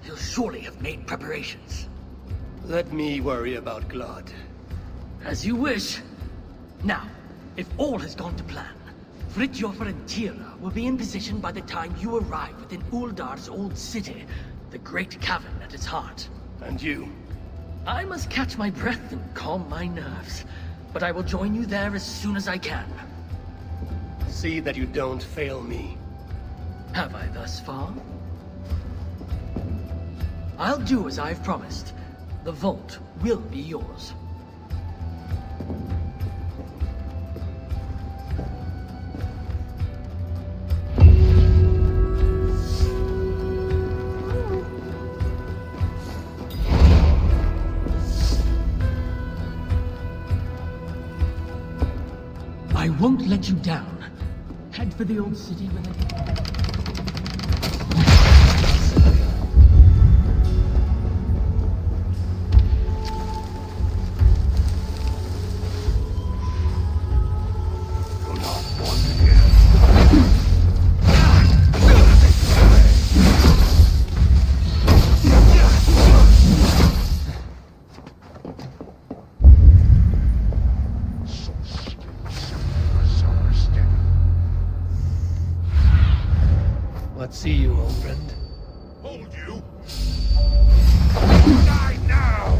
He'll surely have made preparations. Let me worry about Glod. As you wish. Now, if all has gone to plan, Fridtjofr and Tira will be in position by the time you arrive within Uldar's old city, the great cavern at its heart. And you? I must catch my breath and calm my nerves, but I will join you there as soon as I can. See that you don't fail me. Have I thus far? I'll do as I've promised. The vault will be yours. I won't let you down. Head for the old city when I get back. Let's see you, old friend. Hold you! Die now!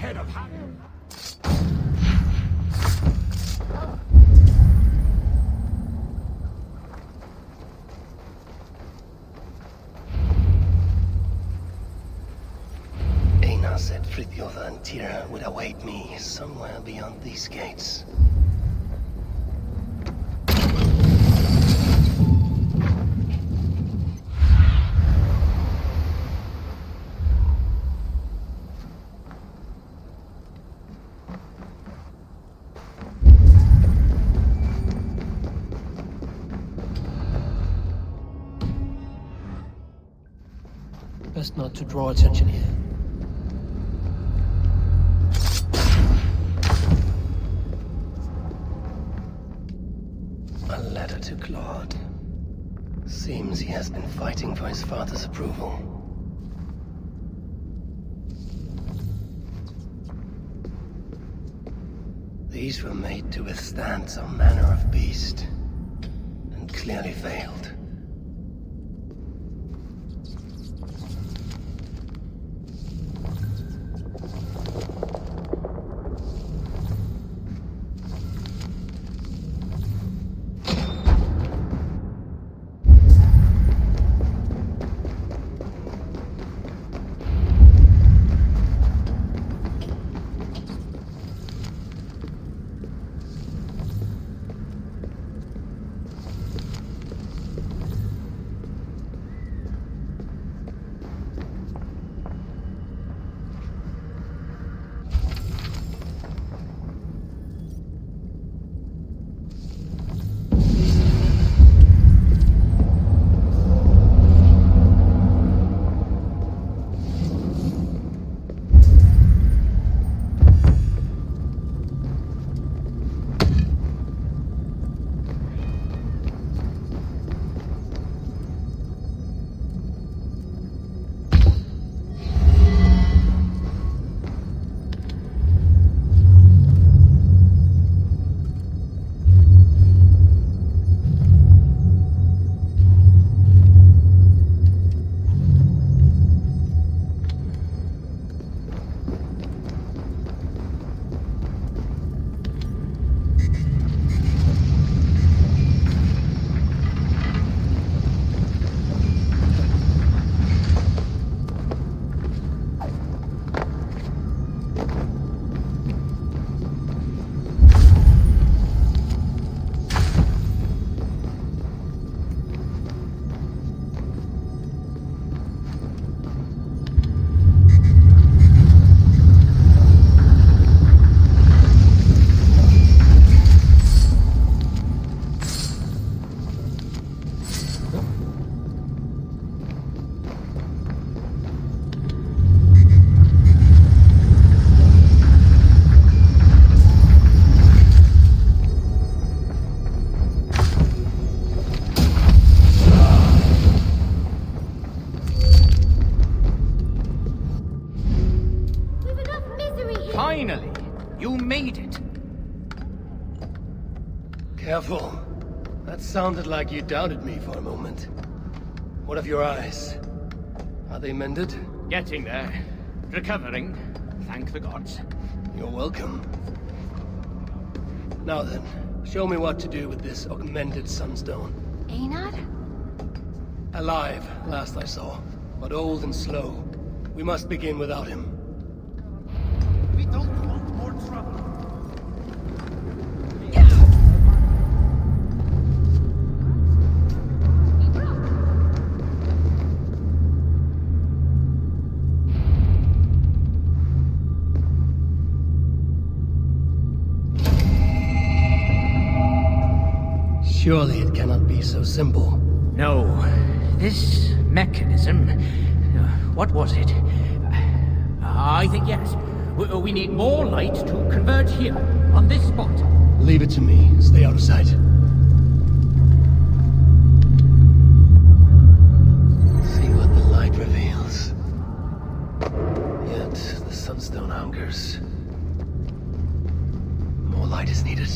head of Einar said Fritjof and Tyr would await me somewhere beyond these gates. Best not to draw attention here. A letter to Claude. Seems he has been fighting for his father's approval. These were made to withstand some manner of beast, and clearly failed. Finally! You made it! Careful. That sounded like you doubted me for a moment. What of your eyes? Are they mended? Getting there. Recovering. Thank the gods. You're welcome. Now then, show me what to do with this augmented sunstone. Einar? Alive, last I saw, but old and slow. We must begin without him. We don't want more trouble. Surely it cannot be so simple. No. This mechanism... what was it? I think yes. We need more light to converge here, on this spot. Leave it to me. Stay out of sight. See what the light reveals. Yet the sunstone hungers. More light is needed.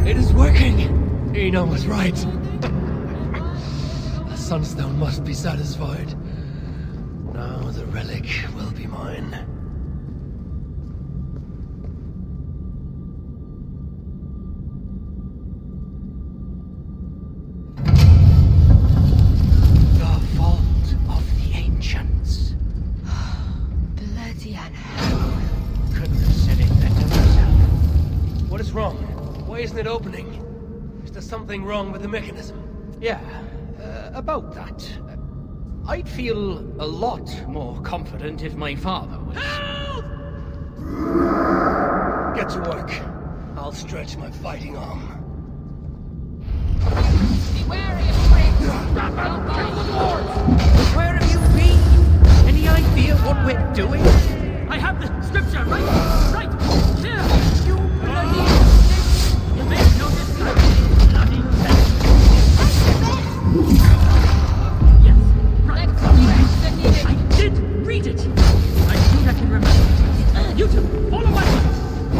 It is working! Einar was right. A Sunstone must be satisfied. Now the relic will be mine. The vault of the ancients. Bloody hell. Couldn't have said it better myself. What is wrong? Why isn't it opening? Is there something wrong with the mechanism? Yeah, about that. I'd feel a lot more confident if my father was... Help! Get to work. I'll stretch my fighting arm. Be wary of springs! Don't kill the dwarves! Where have you been? Any idea what we're doing? I have the scripture right here! You bloody snake! You make no disguise, bloody snake! Yes, right. I did read it! I think I can remember. You two, follow my lead!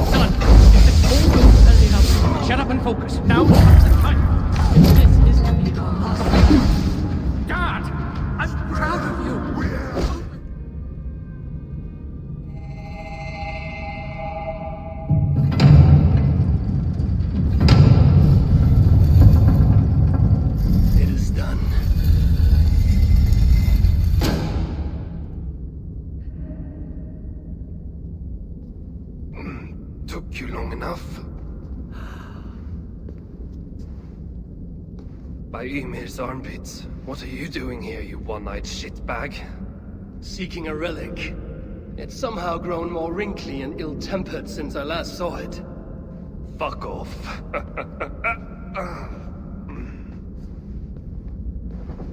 Son, it's all spelling out. Shut up and focus. Now comes the time. This is to be our last. Dad! I'm proud of you! It is done. Took you long enough. By Ymir's armpits. What are you doing here, you one-eyed shitbag? Seeking a relic. It's somehow grown more wrinkly and ill-tempered since I last saw it. Fuck off.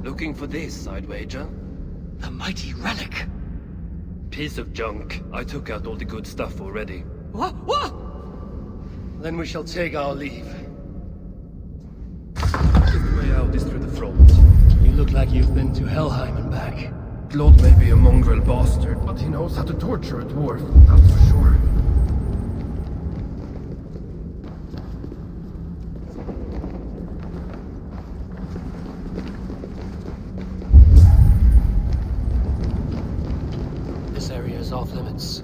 Looking for this, I'd wager. The mighty relic! Piece of junk. I took out all the good stuff already. What? What? Then we shall take our leave. The way out is through the front. You look like you've been to Helheim and back. Claude may be a mongrel bastard, but he knows how to torture a dwarf, that's for sure. This area is off limits.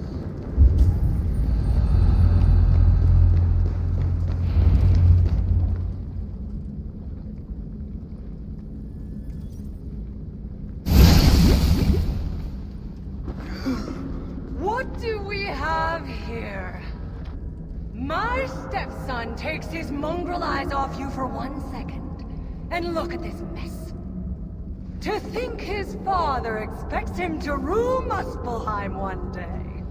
What do we have here? My stepson takes his mongrel eyes off you for 1 second. And look at this mess. To think his father expects him to rule Muspelheim one day.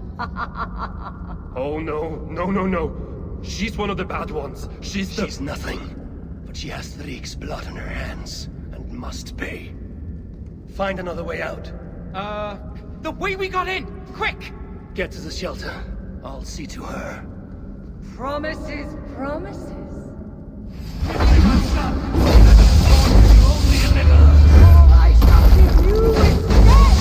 Oh no. She's one of the bad ones. She's nothing. But she has Thrig's blood on her hands, and must pay. Find another way out. The way we got in! Quick! Get to the shelter. I'll see to her. Promises, promises. All I shall give you is death!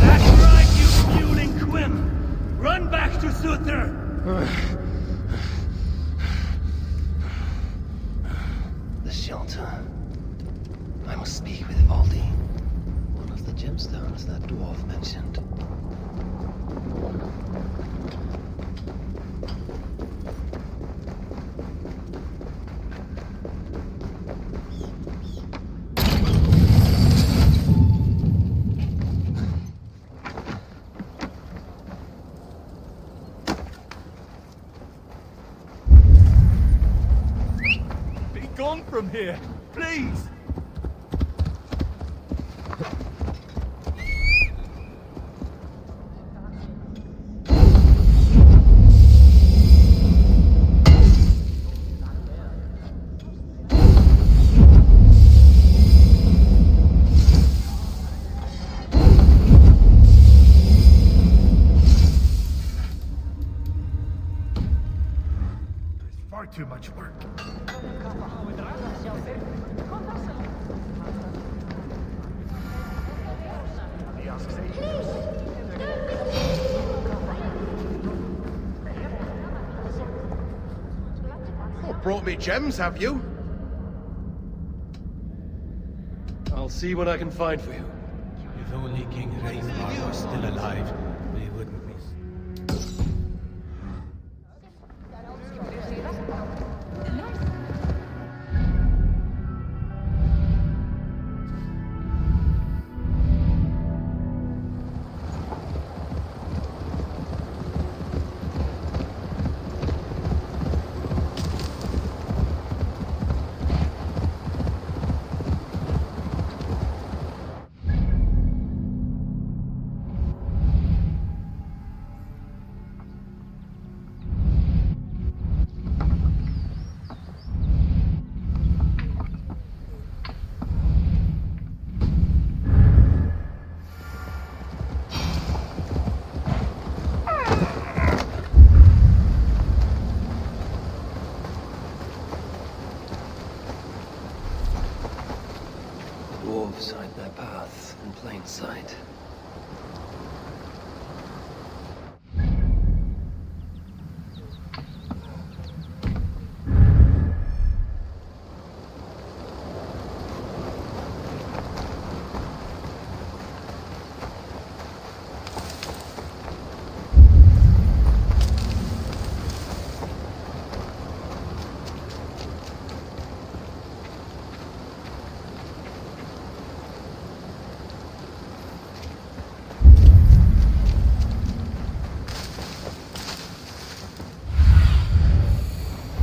That's right, you mewling quim! Run back to Suther! The shelter. I must speak with Valdi. One of the gemstones that dwarf mentioned. Be gone from here, please! Far too much work. Brought me gems, have you? I'll see what I can find for you. If only King Ragnarok was still alive, we wouldn't be... Dwarves hide their path in plain sight.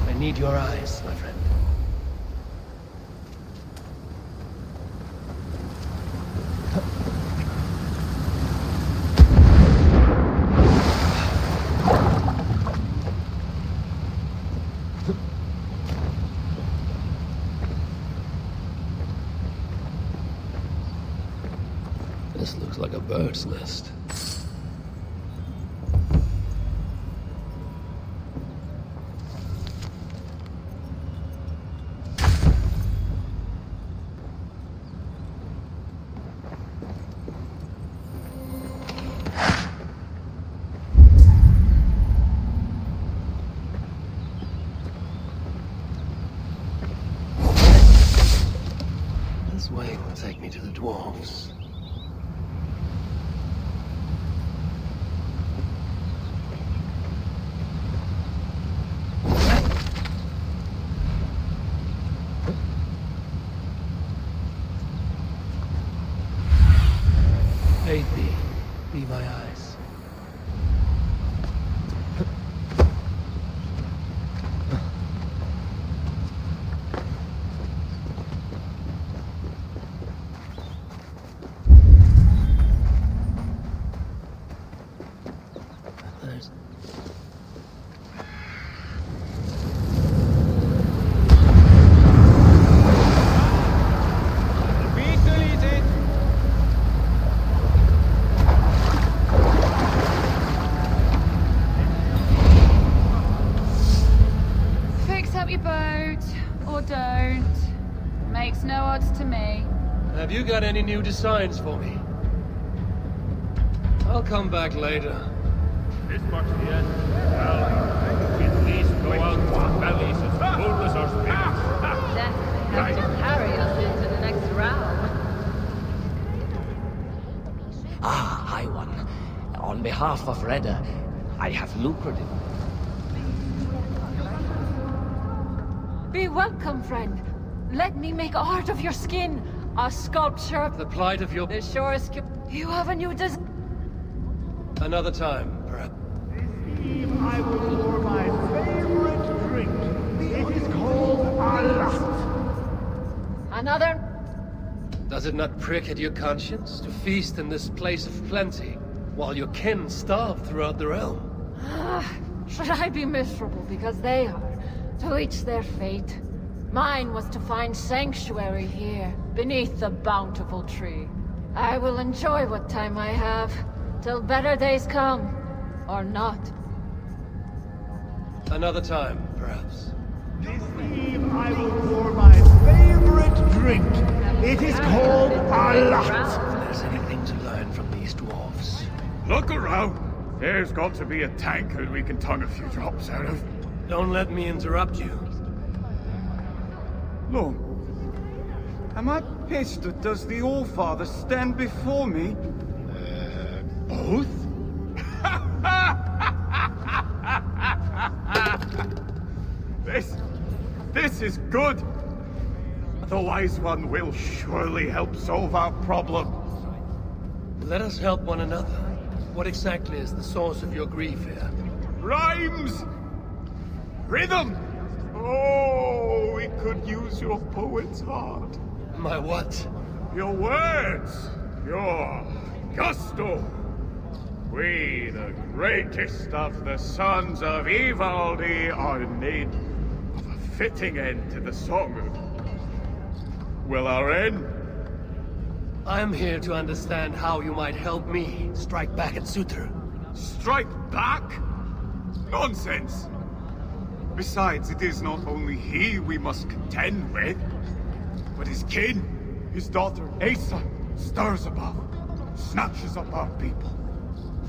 I need your eyes, my friend. This looks like a bird's nest. This way will take me to the dwarves. Aid me. Be my eyes. There's... Fix up your boat, or don't. Makes no odds to me. Have you got any new designs for me? I'll come back later. This much yet? Well, we at least go out with our bellies as full as our spirits. Definitely have to carry us into the next round. Ah, High One. On behalf of Redder, I have lucrative. Be welcome, friend. Let me make art of your skin. A sculpture. The plight of your... The surest... You have a new design. Another time, perhaps. I will pour my favorite drink. It is called Another... Does it not prick at your conscience to feast in this place of plenty, while your kin starve throughout the realm? Should I be miserable because they are? To each their fate. Mine was to find sanctuary here, beneath the bountiful tree. I will enjoy what time I have, till better days come. Or not. Another time, perhaps. This eve I will pour my favorite drink. It is called If there's anything to learn from these dwarves. Look around. There's got to be a tankard we can tongue a few drops out of. Don't let me interrupt you. Lord, am I pissed or does the All-Father stand before me? Both? This is good. The Wise One will surely help solve our problem. Let us help one another. What exactly is the source of your grief here? Rhymes! Rhythm! Oh, we could use your poet's heart. My what? Your words! Your gusto! We, the greatest of the sons of Ivaldi, are in need of a fitting end to the song. Will our end? I am here to understand how you might help me strike back at Sutr. Strike back? Nonsense! Besides, it is not only he we must contend with, but his kin. His daughter, Eysa, stirs above, snatches up our people,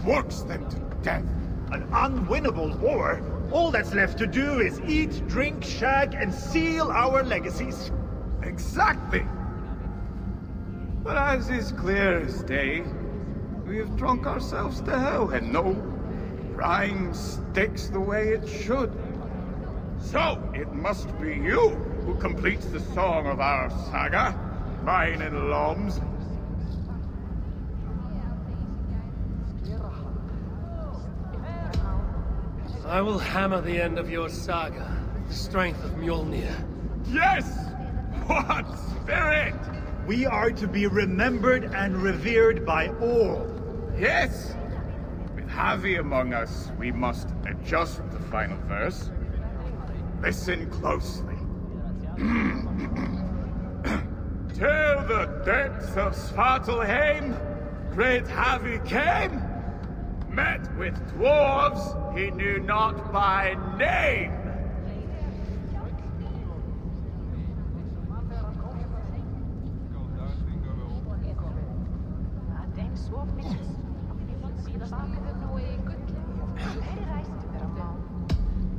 works them to death. An unwinnable war? All that's left to do is eat, drink, shag, and seal our legacies. Exactly! But as is clear as day, we have drunk ourselves to hell, and no rhyme sticks the way it should. So, it must be you who completes the song of our saga, mine and Lom's. I will hammer the end of your saga, the strength of Mjolnir. Yes! What spirit! We are to be remembered and revered by all. Yes! With Javi among us, we must adjust the final verse. Listen closely. Till the depths of Svartalheim, great Javi came, met with dwarves he knew not by name.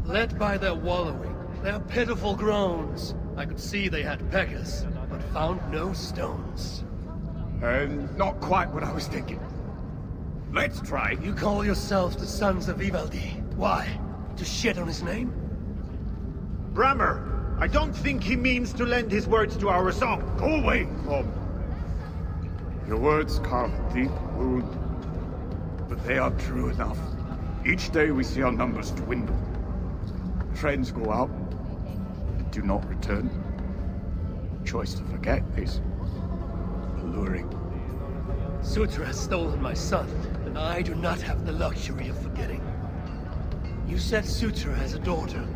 Led by their wallowing, their pitiful groans, I could see they had beggars, but found no stones. Not quite what I was thinking. Let's try. You call yourselves the sons of Ivaldi. Why? To shit on his name? Rammr, I don't think he means to lend his words to our song. Go away, Lom. Your words carve a deep wound, but they are true enough. Each day we see our numbers dwindle. Friends go out, and do not return. Choice to forget is alluring. Sutr has stolen my son, and I do not have the luxury of forgetting. You said Sutr has a daughter.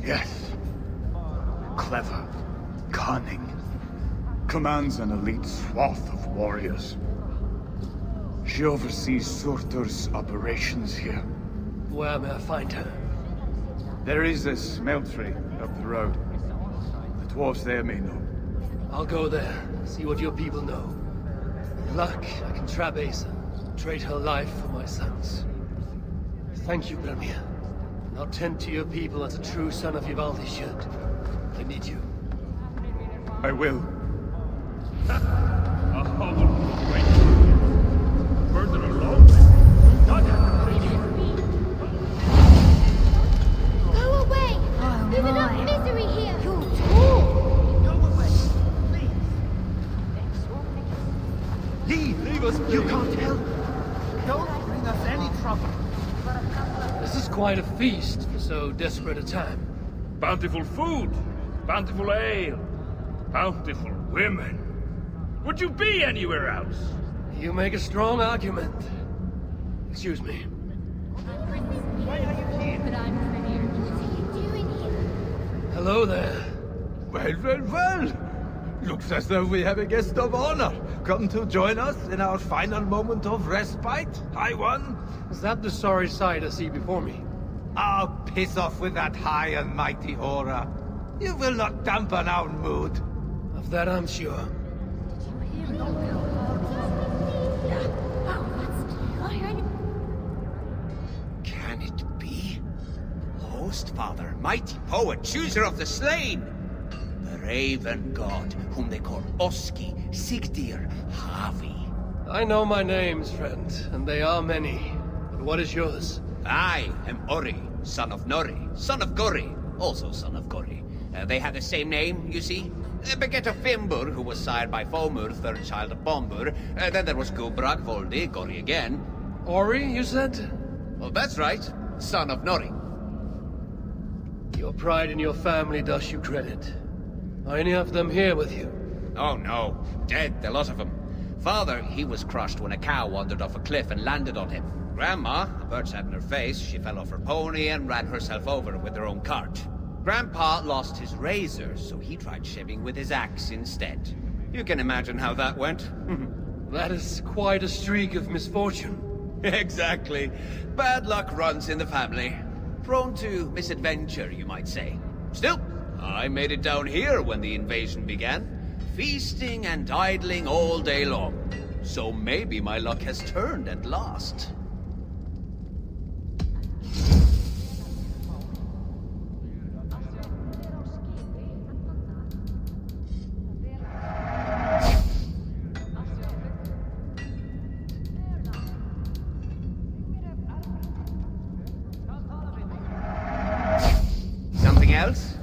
Yes. Clever, cunning, commands an elite swath of warriors. She oversees Surtur's operations here. Where may I find her? There is a smeltery up the road. The dwarves there may know. I'll go there, see what your people know. With luck, I can trap Eysa, trade her life for my son's. Thank you, Grimir. Now tend to your people as a true son of Ivaldi should. I need you. I will. Further along. Go away! There's enough misery here! You too! Go away, please! Leave us, please. You can't help. Don't bring us any trouble. This is quite a feast for so desperate a time. Bountiful food, bountiful ale, bountiful women. Would you be anywhere else? You make a strong argument. Excuse me. But I'm prettier. What are you doing here? Hello there. Well. Looks as though we have a guest of honor come to join us in our final moment of respite, High One. Is that the sorry sight I see before me? Ah, piss off with that high and mighty aura. You will not dampen our mood. Of that I'm sure. Can it be? Host Father, mighty poet, chooser of the slain. raven god, whom they call Oski, Sigdir, Havi. I know my names, friend, and they are many. But what is yours? I am Ori, son of Nori, son of Gori, also son of Gori. They have the same name, you see? Beget of Fimbur, who was sired by Fomur, third child of Bombur. Then there was Gubrag, Voldi, Gori again. Ori, you said? Oh, that's right. Son of Nori. Your pride in your family does you credit. Are any of them here with you? Oh no, dead, the lot of them. Father, he was crushed when a cow wandered off a cliff and landed on him. Grandma, a bird sat in her face, she fell off her pony and ran herself over with her own cart. Grandpa lost his razor, so he tried shaving with his axe instead. You can imagine how that went. That is quite a streak of misfortune. Exactly. Bad luck runs in the family. Prone to misadventure, you might say. Still, I made it down here when the invasion began. Feasting and idling all day long. So maybe my luck has turned at last. Something else?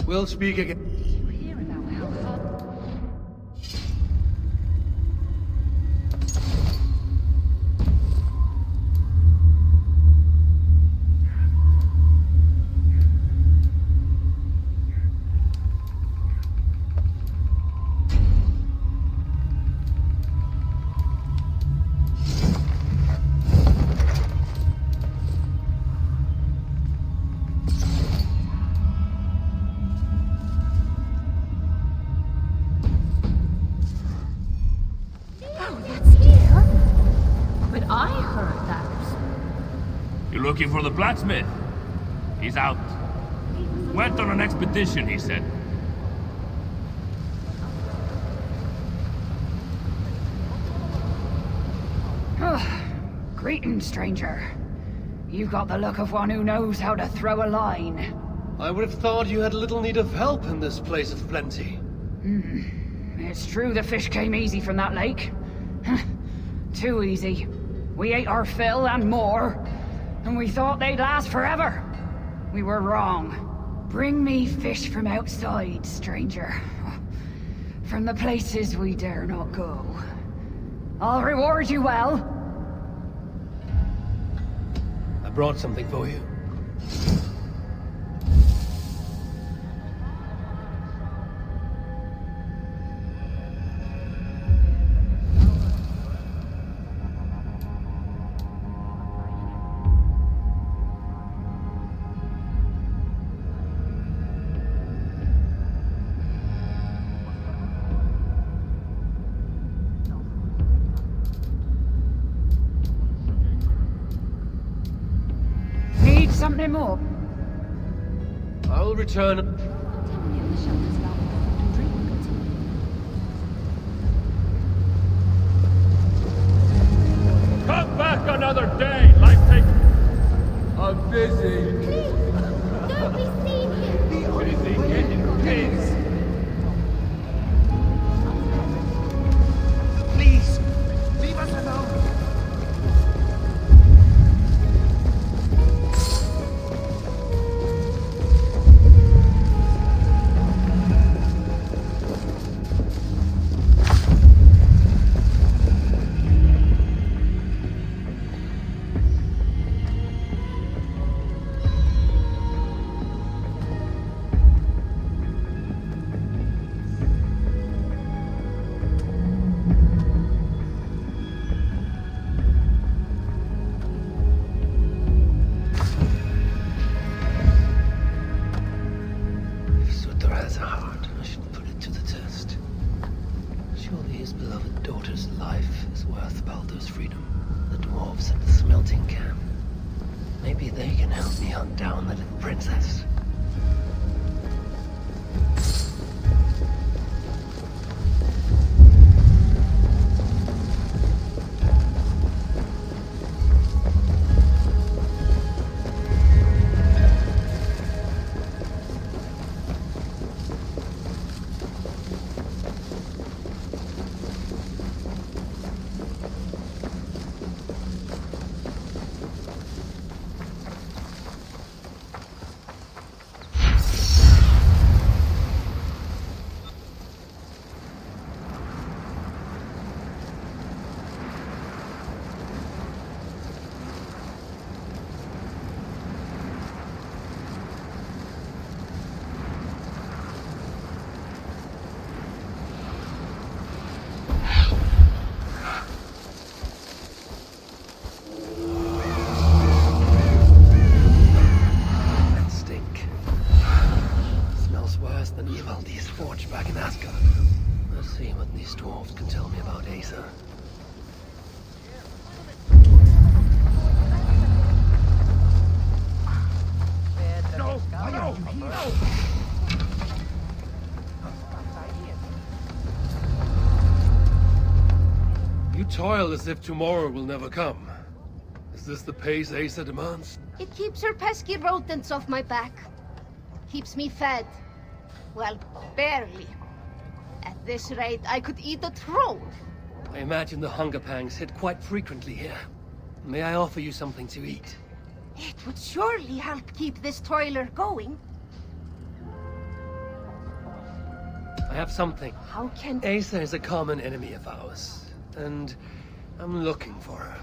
We'll speak again. Looking for the blacksmith? He's out. Went on an expedition, he said. Greetings, stranger. You've got the look of one who knows how to throw a line. I would have thought you had little need of help in this place of plenty. It's true the fish came easy from that lake. Too easy. We ate our fill and more. And we thought they'd last forever. We were wrong. Bring me fish from outside, stranger. From the places we dare not go. I'll reward you well. I brought something for you. Something more? I'll return. Come back another day, life take. I'm busy. Please, don't be seen here. Busy getting kids. Please, leave us alone. than Ivaldi's forge back in Asgard. Let's see what these dwarves can tell me about Eysa. No! You toil as if tomorrow will never come. Is this the pace Eysa demands? It keeps her pesky rodents off my back. Keeps me fed. Well, barely. At this rate, I could eat a troll. I imagine the hunger pangs hit quite frequently here. May I offer you something to eat? It would surely help keep this toiler going. I have something. How can... Eysa is a common enemy of ours, and I'm looking for her.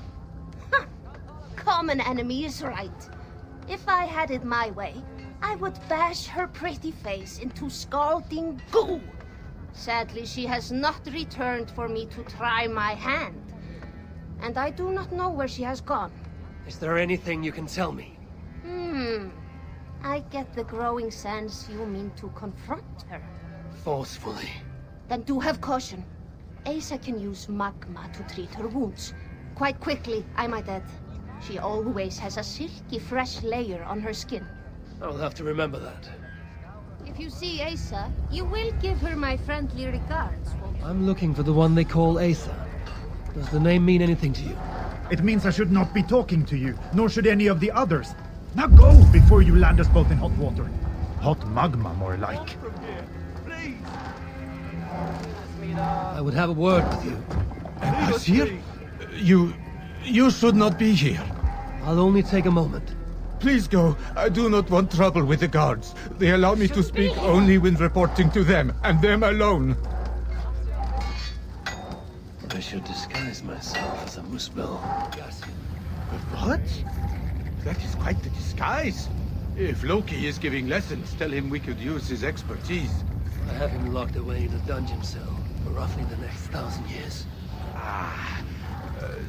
Common enemy is right. If I had it my way, I would bash her pretty face into scalding goo. Sadly, she has not returned for me to try my hand. And I do not know where she has gone. Is there anything you can tell me? I get the growing sense you mean to confront her. Forcefully. Then do have caution. Eysa can use magma to treat her wounds. Quite quickly, I might add. She always has a silky fresh layer on her skin. I'll have to remember that. If you see Eysa, you will give her my friendly regards, won't you? I'm looking for the one they call Eysa. Does the name mean anything to you? It means I should not be talking to you, nor should any of the others. Now go before you land us both in hot water. Hot magma, more like. I would have a word with you. Aesir? You should not be here. I'll only take a moment. Please go. I do not want trouble with the guards. They allow me to speak only when reporting to them, and them alone. I should disguise myself as a muspel. What? That is quite the disguise. If Loki is giving lessons, tell him we could use his expertise. I have him locked away in a dungeon cell for roughly the next 1,000 years.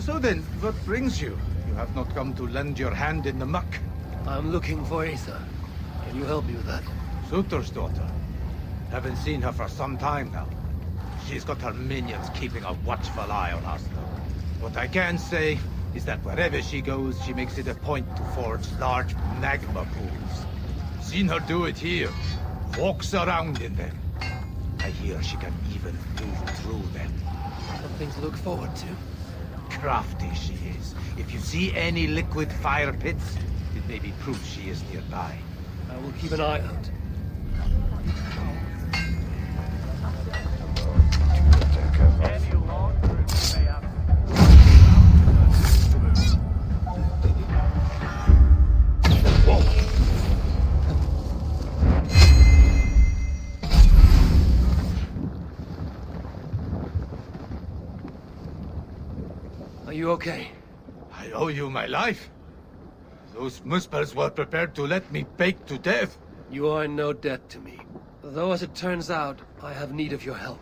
So then, what brings you? You have not come to lend your hand in the muck. I'm looking for Eysa. Can you help me with that? Surtr's daughter. Haven't seen her for some time now. She's got her minions keeping a watchful eye on us, though. What I can say is that wherever she goes, she makes it a point to forge large magma pools. Seen her do it here. Walks around in them. I hear she can even move through them. Something to look forward to. Crafty she is. If you see any liquid fire pits, it may be proof she is nearby. I will keep an eye out. Are you okay? I owe you my life. Those muspels were prepared to let me bake to death. You are in no debt to me. Though, as it turns out, I have need of your help.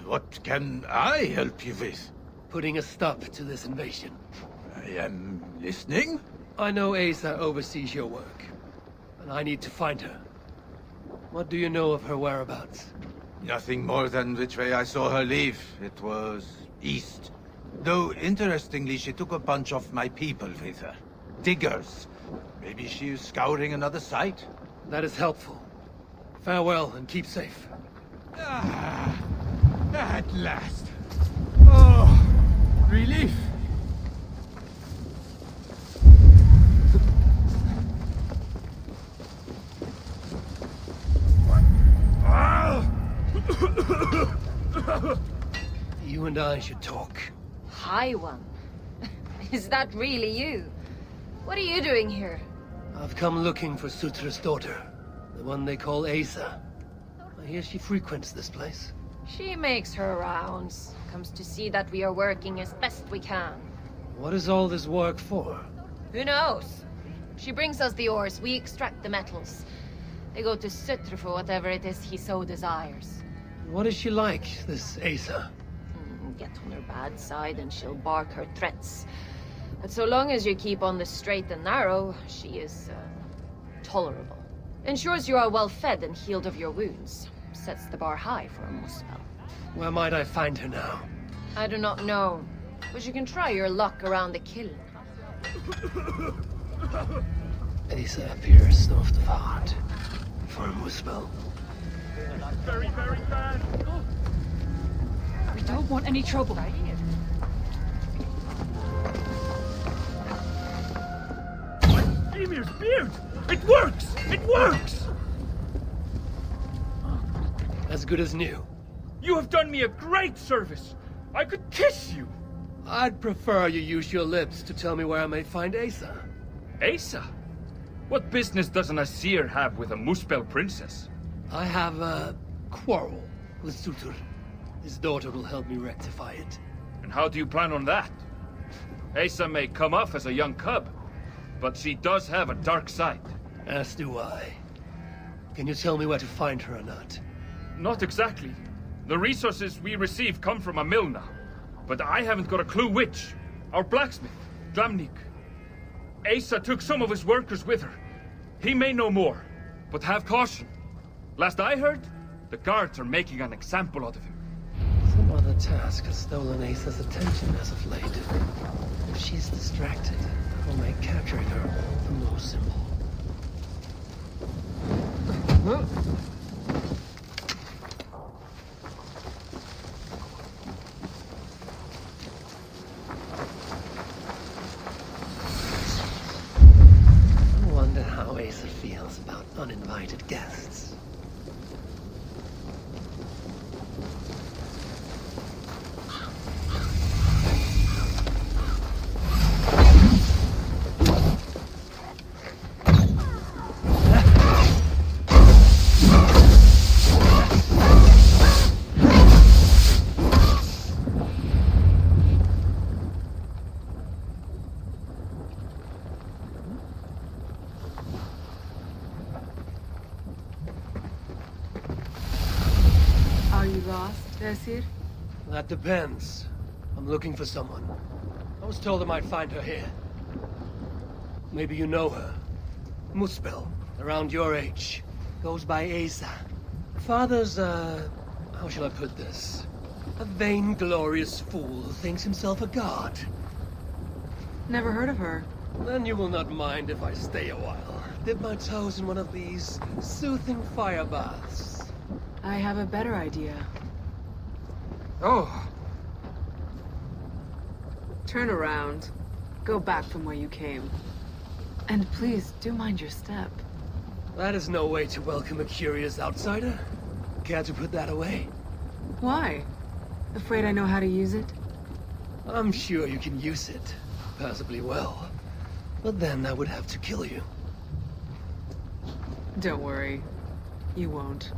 What can I help you with? Putting a stop to this invasion. I am listening. I know Eysa oversees your work, and I need to find her. What do you know of her whereabouts? Nothing more than which way I saw her leave. It was east. Though, interestingly, she took a bunch of my people with her. Diggers. Maybe she is scouring another site? That is helpful. Farewell, and keep safe. At last. Oh, relief. You and I should talk. Hi, one. Is that really you? What are you doing here? I've come looking for Surtr's daughter, the one they call Eysa. I hear she frequents this place. She makes her rounds. Comes to see that we are working as best we can. What is all this work for? Who knows? She brings us the ores, we extract the metals. They go to Surtr for whatever it is he so desires. What is she like, this Eysa? Get on her bad side and she'll bark her threats. But so long as you keep on the straight and narrow, she is tolerable. Ensures you are well fed and healed of your wounds. Sets the bar high for a muspel. Where might I find her now? I do not know, but you can try your luck around the kiln. Eysa appears soft of heart. For a muspel. Very, very bad. We don't want any trouble. Emir's beard! It works! It works! As good as new. You have done me a great service! I could kiss you! I'd prefer you use your lips to tell me where I may find Eysa. Eysa? What business does an aesir have with a muspel princess? I have a quarrel with throttigr. His daughter will help me rectify it. And how do you plan on that? Eysa may come off as a young cub, but she does have a dark side. As do I. Can you tell me where to find her or not? Not exactly. The resources we receive come from a mill now, but I haven't got a clue which. Our blacksmith, Glamnik. Eysa took some of his workers with her. He may know more, but have caution. Last I heard, the guards are making an example out of him. Some other task has stolen Eysa's attention as of late. If she's distracted, I'll make capturing her all the more simple. I wonder how Aesir feels about uninvited guests. Are you lost, Aesir? That depends. I'm looking for someone. I was told I might find her here. Maybe you know her. Muspel, around your age. Goes by Eysa. Father's, how shall I put this? A vainglorious fool who thinks himself a god. Never heard of her. Then you will not mind if I stay a while. Dip my toes in one of these soothing fire baths. I have a better idea. Oh. Turn around. Go back from where you came. And please, do mind your step. That is no way to welcome a curious outsider. Care to put that away? Why? Afraid I know how to use it? I'm sure you can use it. Passably well. But then I would have to kill you. Don't worry. You won't.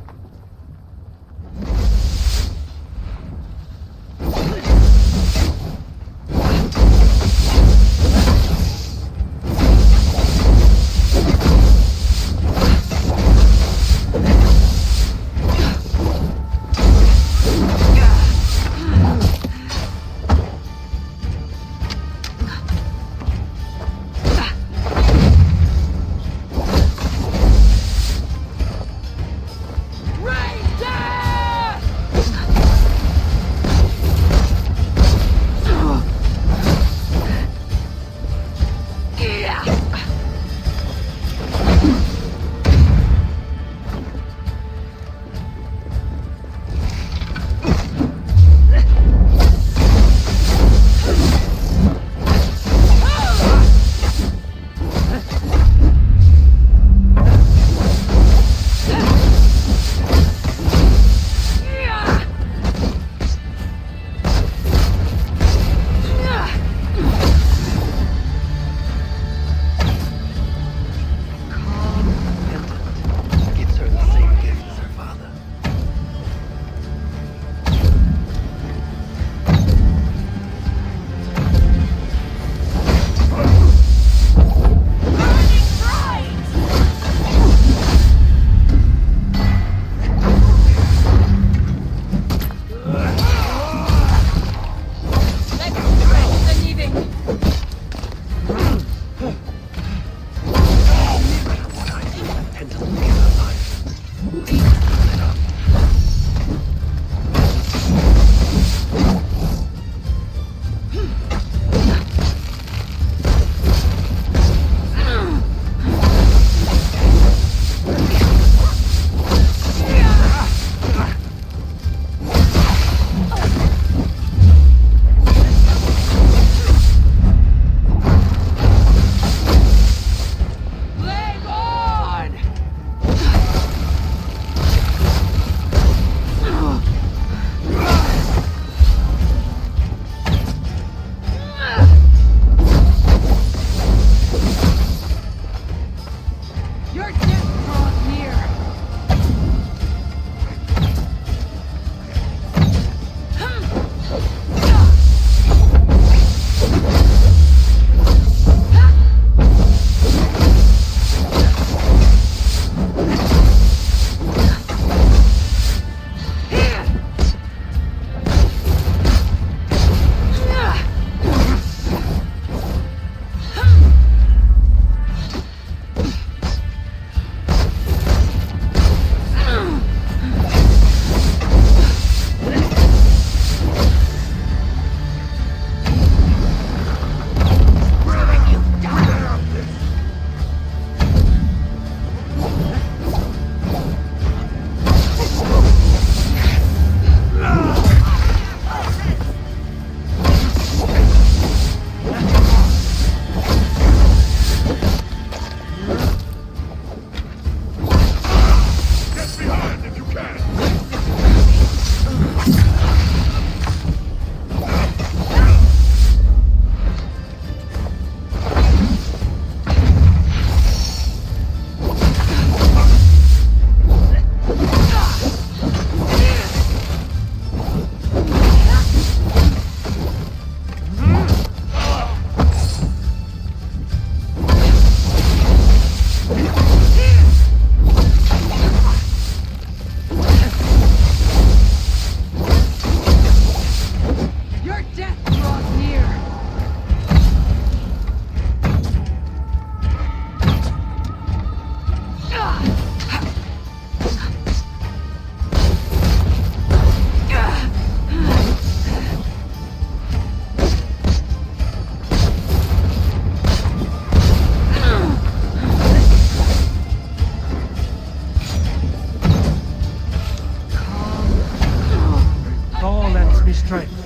strength.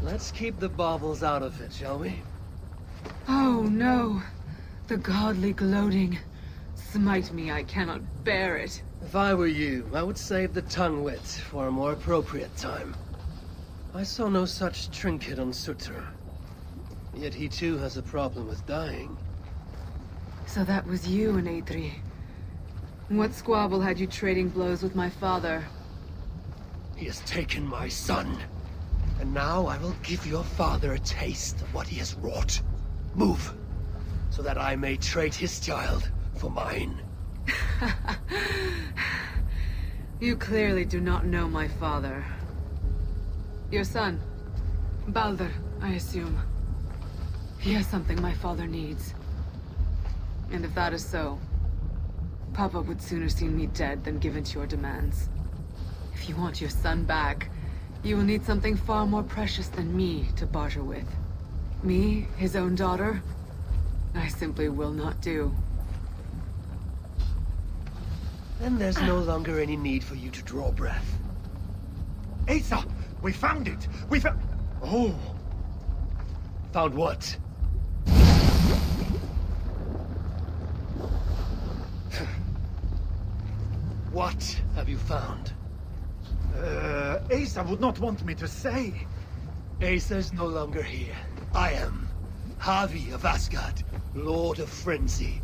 Let's keep the baubles out of it, shall we? Oh no. The godly gloating. Smite me, I cannot bear it. If I were you, I would save the tongue wit for a more appropriate time. I saw no such trinket on Surtr. Yet he too has a problem with dying. So that was you and Eitri. What squabble had you trading blows with my father? He has taken my son. And now I will give your father a taste of what he has wrought. Move, so that I may trade his child for mine. You clearly do not know my father. Your son, Baldur, I assume. He has something my father needs. And if that is so, Papa would sooner see me dead than give in to your demands. If you want your son back, you will need something far more precious than me to barter with. Me, his own daughter? I simply will not do. Then there's no longer any need for you to draw breath. Eysa! We found it! We found... Oh! Found what? What have you found? Eysa would not want me to say. Eysa is no longer here. I am. Havi of Asgard, Lord of Frenzy.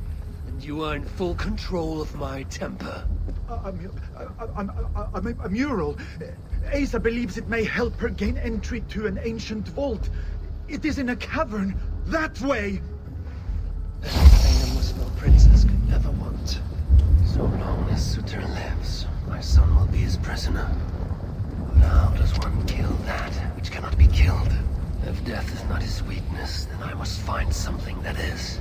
And you are in full control of my temper. A mural. Eysa believes it may help her gain entry to an ancient vault. It is in a cavern. That way! Everything a Muspel princess could ever want. So long as Surtr lives, my son will be his prisoner. But how does one kill that which cannot be killed? If death is not his weakness, then I must find something that is.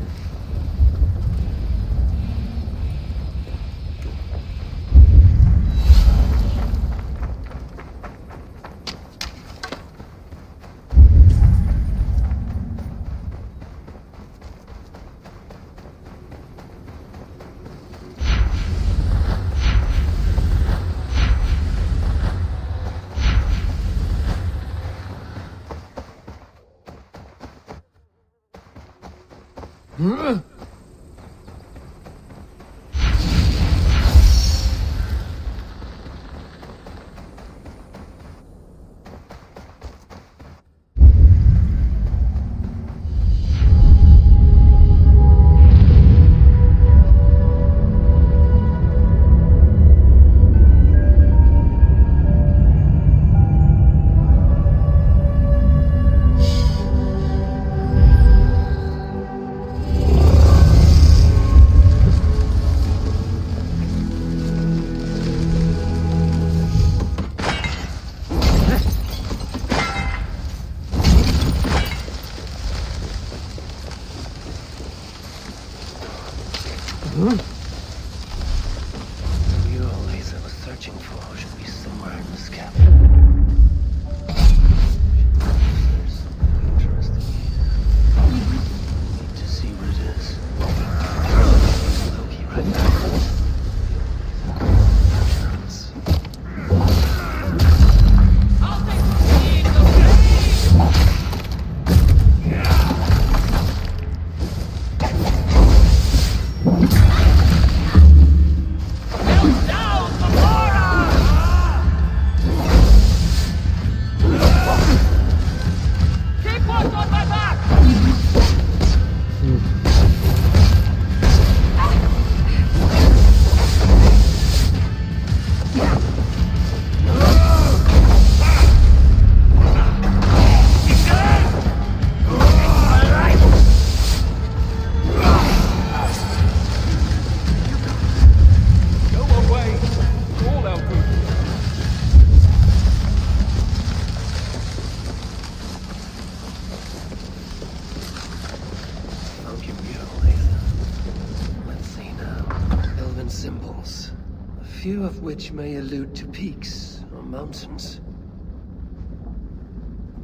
few of which may allude to peaks or mountains.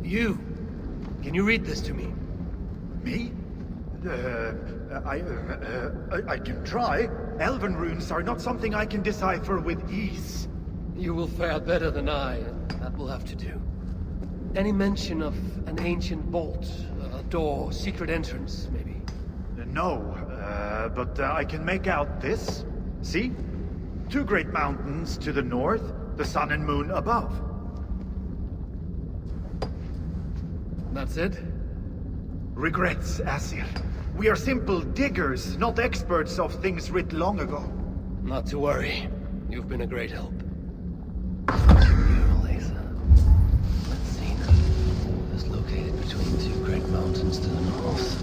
You! Can you read this to me? Me? I can try. Elven runes are not something I can decipher with ease. You will fare better than I, and that will have to do. Any mention of an ancient bolt, a door, secret entrance, maybe? No, but I can make out this. See? 2 great mountains to the north, the sun and moon above. That's it? Regrets, Aesir. We are simple diggers, not experts of things writ long ago. Not to worry. You've been a great help. Let's see now. It's located between 2 great mountains to the north.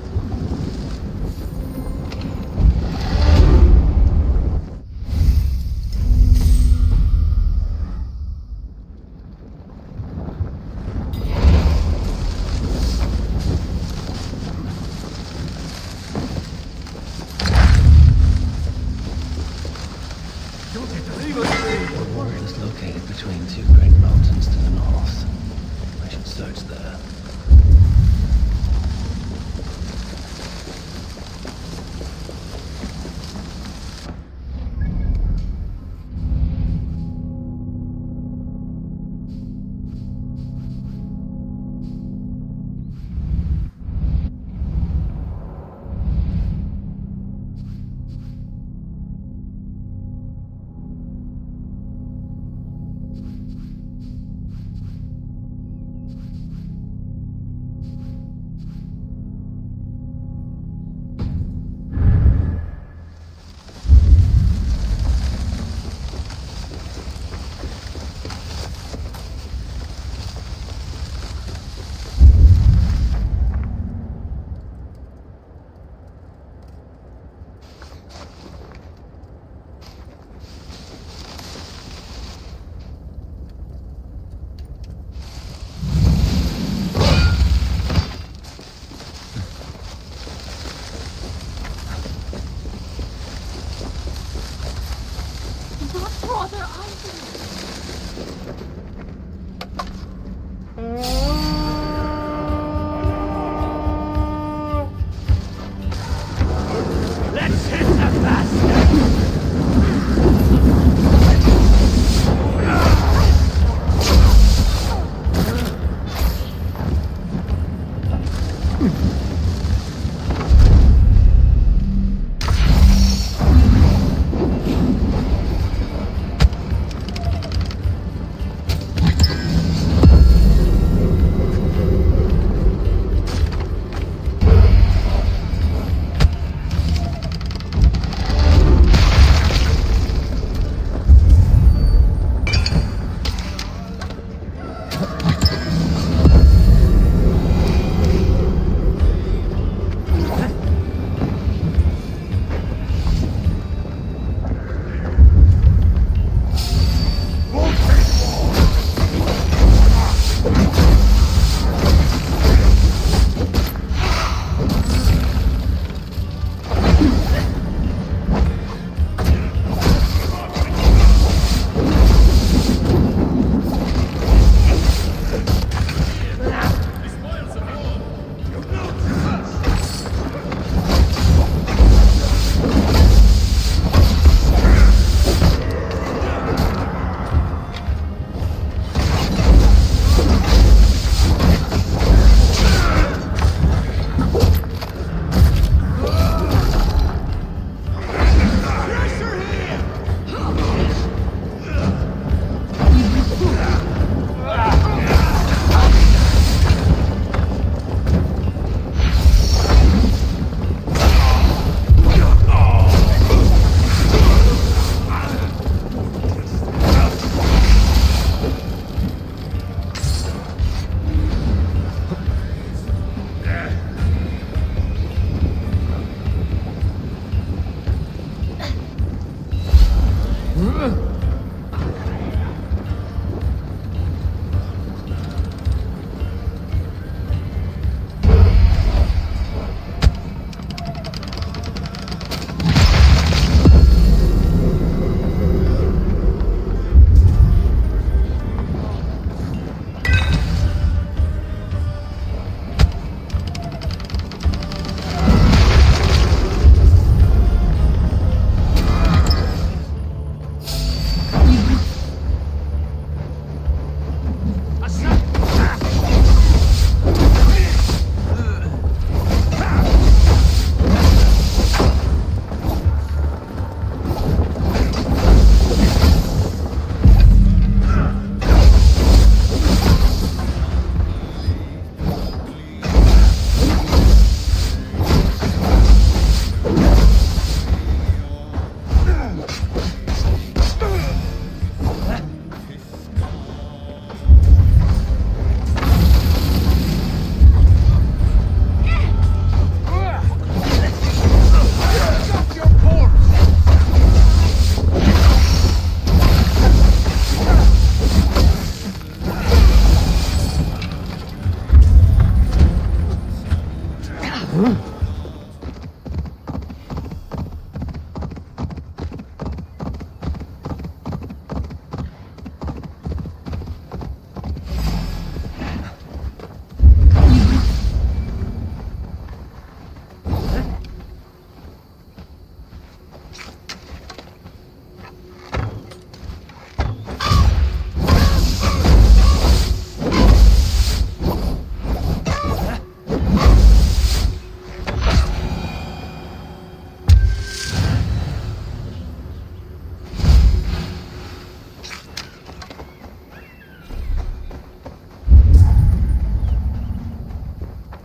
Between 2 great mountains to the north. I should search there.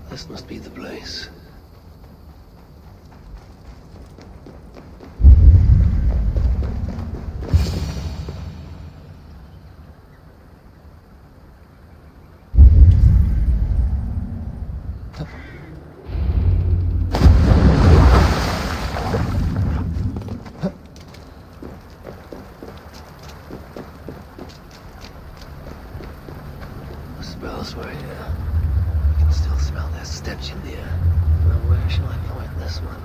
This must be the place. The spells were here. I can still smell their stench in the air. Now where shall I point this one?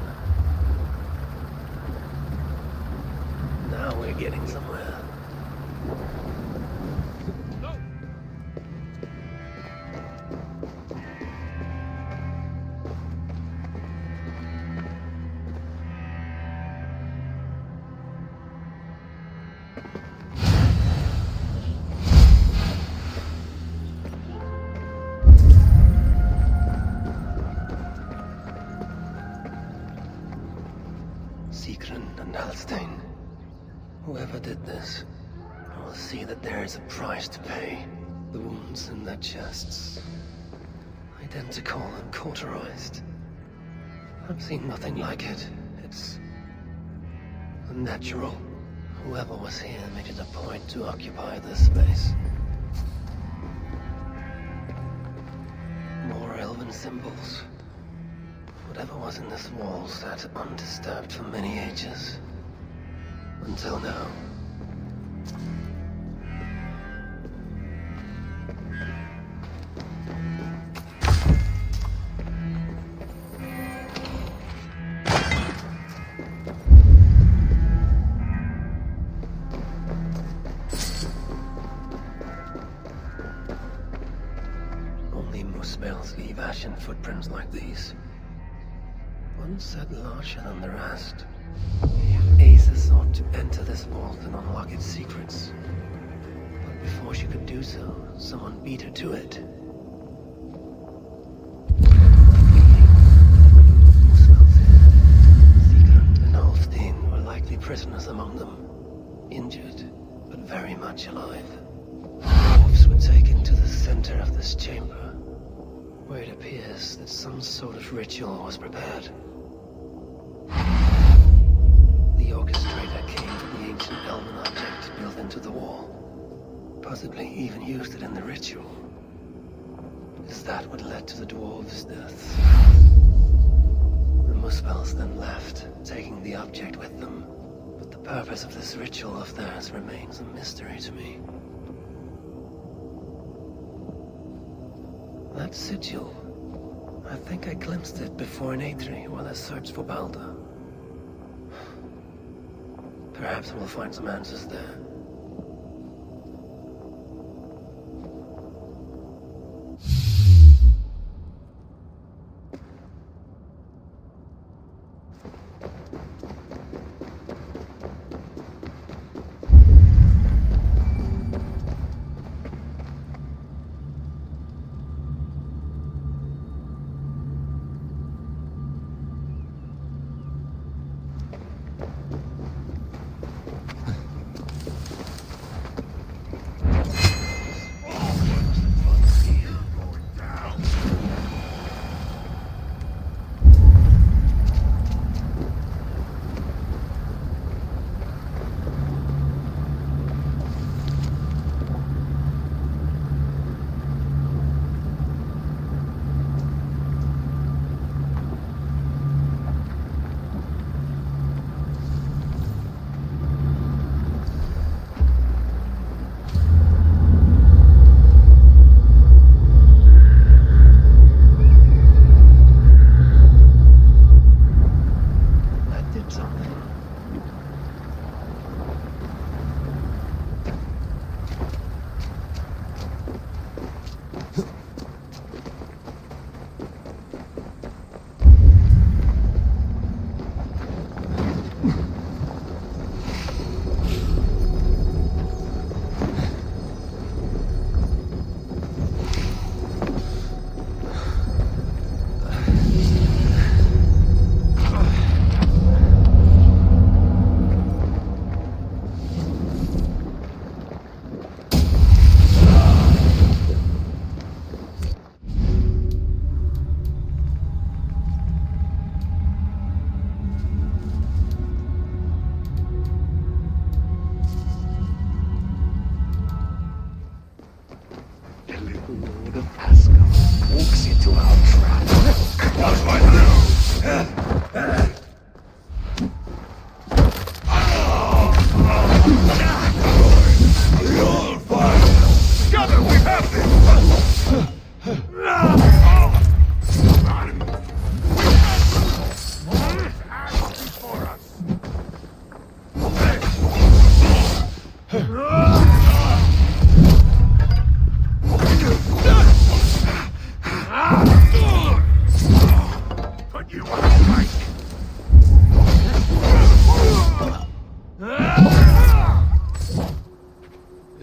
Now we're getting somewhere. And Alstein. Whoever did this, I will see that there is a price to pay. The wounds in their chests, identical and cauterized. I've seen nothing like it. It's unnatural. Whoever was here made it a point to occupy this space. More elven symbols. Whatever was in this wall sat undisturbed for many ages. Until now. Only Muspel's leave ashen footprints like these. One set larger than the rest. Eysa sought to enter this vault and unlock its secrets. But before she could do so, someone beat her to it. Muspel's head, Sigrun and Ulfdene were likely prisoners among them. Injured, but very much alive. Dwarves were taken to the center of this chamber, where it appears that some sort of ritual was prepared. The orchestrator came to the ancient elven object built into the wall. Possibly even used it in the ritual. Is that what led to the dwarves' deaths? The Muspels then left, taking the object with them. But the purpose of this ritual of theirs remains a mystery to me. That sigil. I think I glimpsed it before in Aetri while I searched for Baldur. Perhaps we'll find some answers there.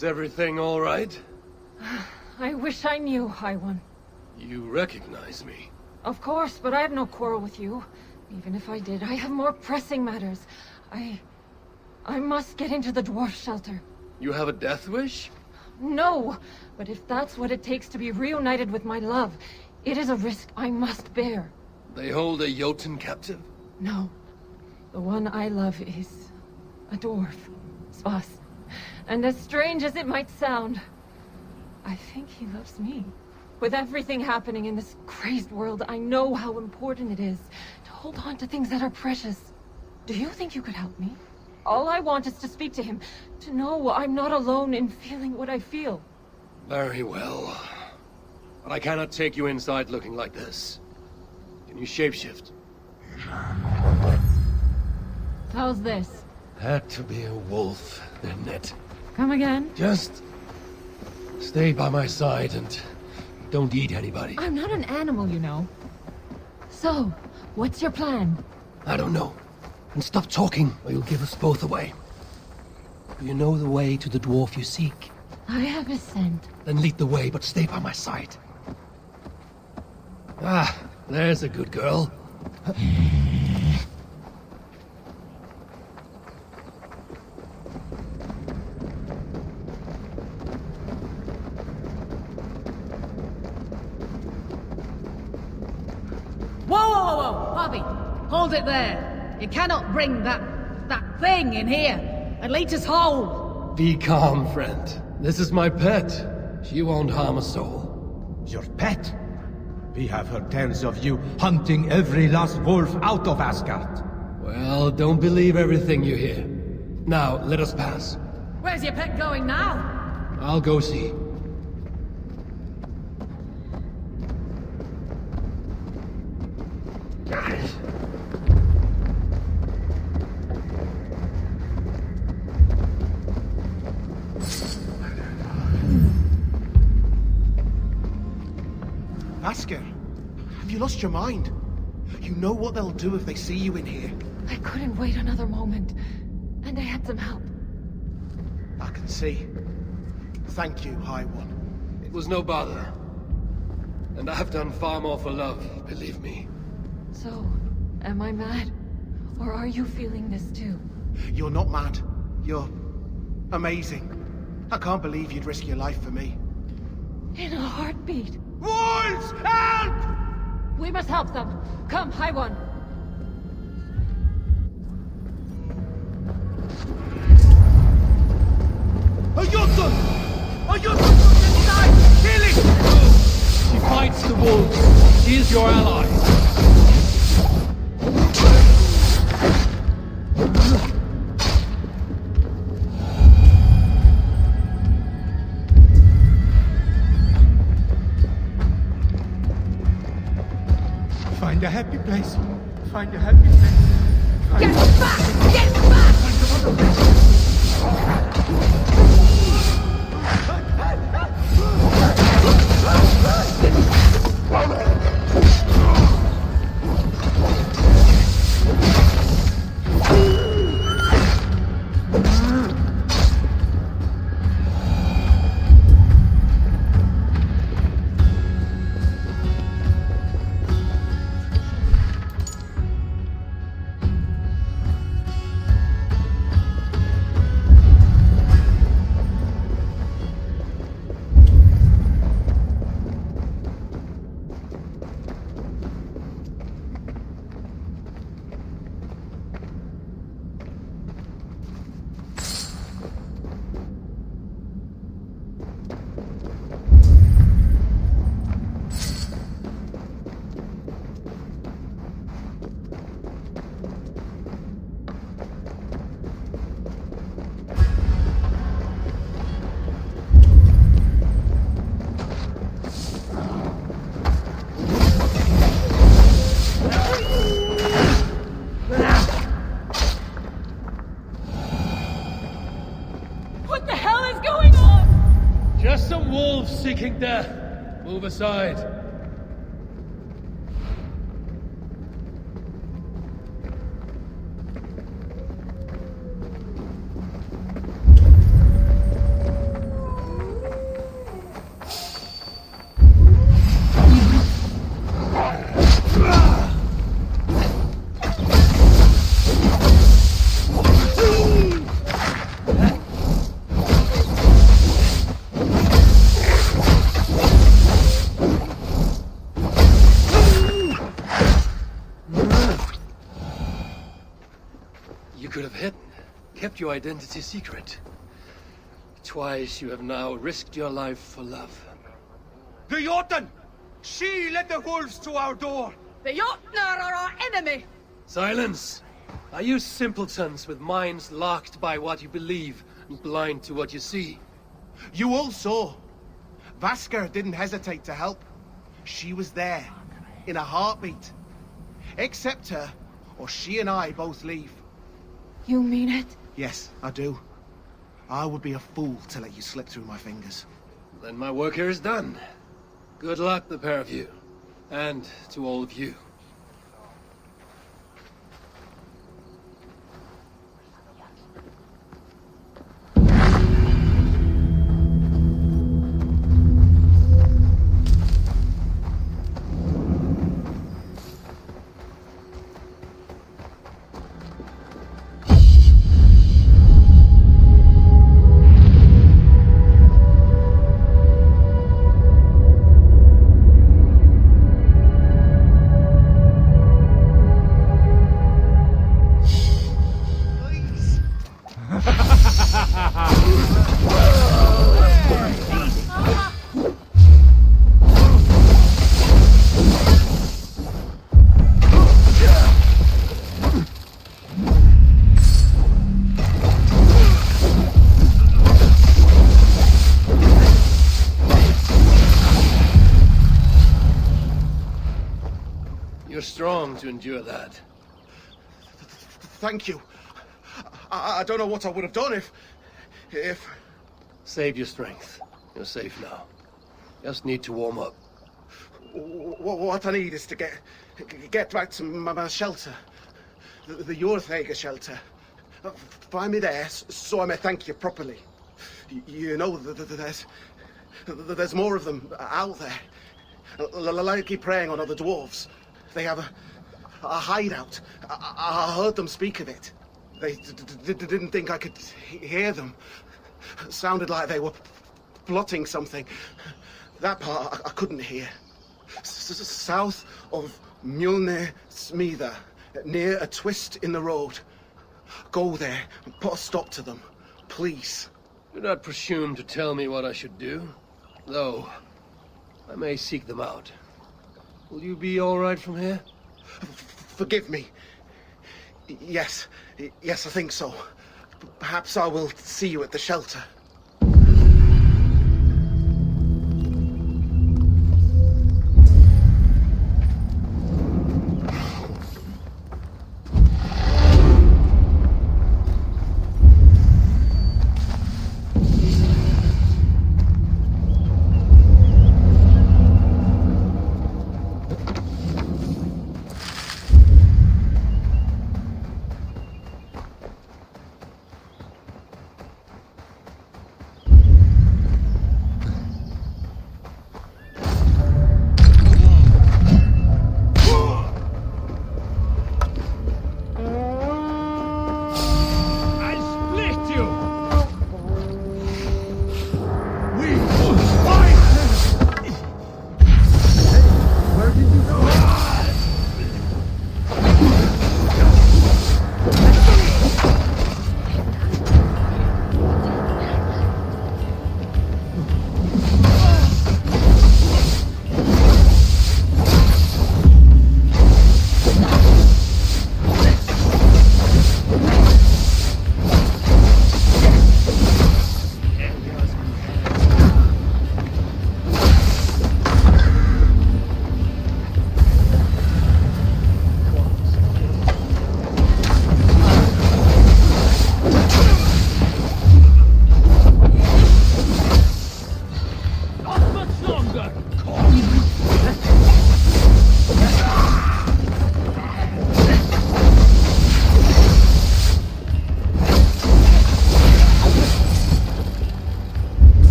Is everything all right? I wish I knew, High One. You recognize me? Of course, but I have no quarrel with you. Even if I did, I have more pressing matters. I must get into the dwarf shelter. You have a death wish? No, but if that's what it takes to be reunited with my love, it is a risk I must bear. They hold a Jotun captive? No. The one I love is a dwarf. Svas. And as strange as it might sound, I think he loves me. With everything happening in this crazed world, I know how important it is to hold on to things that are precious. Do you think you could help me? All I want is to speak to him, to know I'm not alone in feeling what I feel. Very well. But I cannot take you inside looking like this. Can you shapeshift? How's this? Had to be a wolf, didn't it? Come again? Just stay by my side and don't eat anybody. I'm not an animal, you know. So, what's your plan? I don't know. And stop talking, or you'll give us both away. Do you know the way to the dwarf you seek? I have a scent. Then lead the way, but stay by my side. Ah, there's a good girl. Whoa, Bobby! Hold it there! You cannot bring that thing in here and lead us home! Be calm, friend. This is my pet. She won't harm a soul. Your pet? We have heard tales of you hunting every last wolf out of Asgard. Well, don't believe everything you hear. Now, let us pass. Where's your pet going now? I'll go see. Asker, have you lost your mind? You know what they'll do if they see you in here. I couldn't wait another moment, and I had some help. I can see. Thank you, High One. It was no bother. And I've done far more for love, believe me. So, am I mad? Or are you feeling this too? You're not mad. You're amazing. I can't believe you'd risk your life for me. In a heartbeat. Wolves! Help! We must help them. Come, High One. A Jotun! A Jotun from inside! Kill it! She fights the wolves. She is your ally. Find a happy place. Find a happy place. Get back! Get back! What the hell is going on? Just some wolves seeking death. Move aside. could have hidden, kept your identity secret. Twice you have now risked your life for love. The Jotun! She led the wolves to our door! The Jotnar are our enemy! Silence! Are you simpletons with minds locked by what you believe and blind to what you see? You all saw. Vasker didn't hesitate to help. She was there, in a heartbeat. Accept her, or she and I both leave. You mean it? Yes, I do. I would be a fool to let you slip through my fingers. Then my work here is done. Good luck, the pair of you. And to all of you. You're strong to endure that. Thank you. I don't know what I would have done if... Save your strength. You're safe now. Just need to warm up. What I need is to get back to my shelter. The throttigr shelter. Find me there, so I may thank you properly. You know, there's more of them out there. Likely preying on other dwarves. They have a hideout. I heard them speak of it. They didn't think I could hear them. Sounded like they were plotting something. That part I couldn't hear. South of Mjolnir Smida, near a twist in the road. Go there and put a stop to them, please. Do not presume to tell me what I should do, though I may seek them out. Will you be all right from here? Forgive me. Yes, I think so. Perhaps I will see you at the shelter.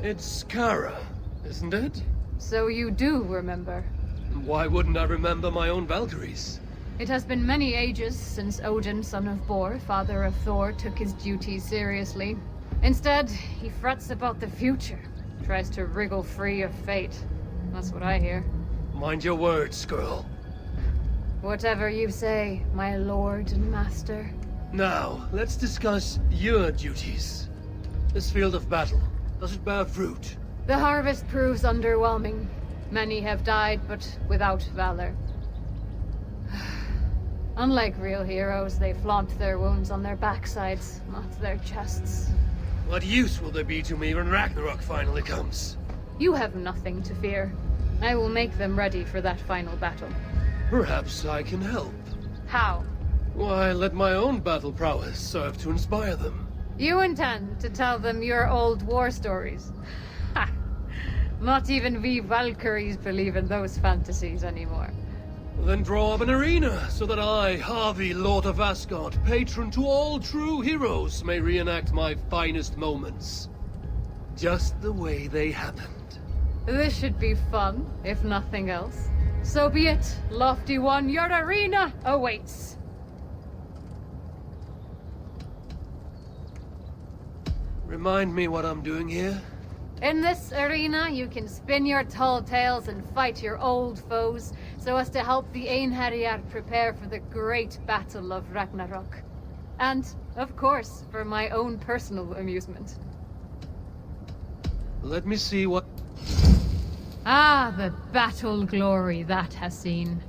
It's Kara, isn't it? So you do remember. Why wouldn't I remember my own Valkyries? It has been many ages since Odin, son of Bor, father of Thor, took his duties seriously. Instead, he frets about the future. Tries to wriggle free of fate. That's what I hear. Mind your words, girl. Whatever you say, my lord and master. Now, let's discuss your duties. This field of battle, does it bear fruit? The harvest proves underwhelming. Many have died, but without valor. Unlike real heroes, they flaunt their wounds on their backsides, not their chests. What use will there be to me when Ragnarok finally comes? You have nothing to fear. I will make them ready for that final battle. Perhaps I can help. How? Why, let my own battle prowess serve to inspire them. You intend to tell them your old war stories? Ha! Not even we Valkyries believe in those fantasies anymore. Then draw up an arena, so that I, Harvey, Lord of Asgard, patron to all true heroes, may reenact my finest moments. Just the way they happened. This should be fun, if nothing else. So be it, Lofty One, your arena awaits. Remind me what I'm doing here? In this arena, you can spin your tall tales and fight your old foes, so as to help the Einherjar prepare for the great battle of Ragnarok. And, of course, for my own personal amusement. Let me see what... Ah, the battle glory that has seen.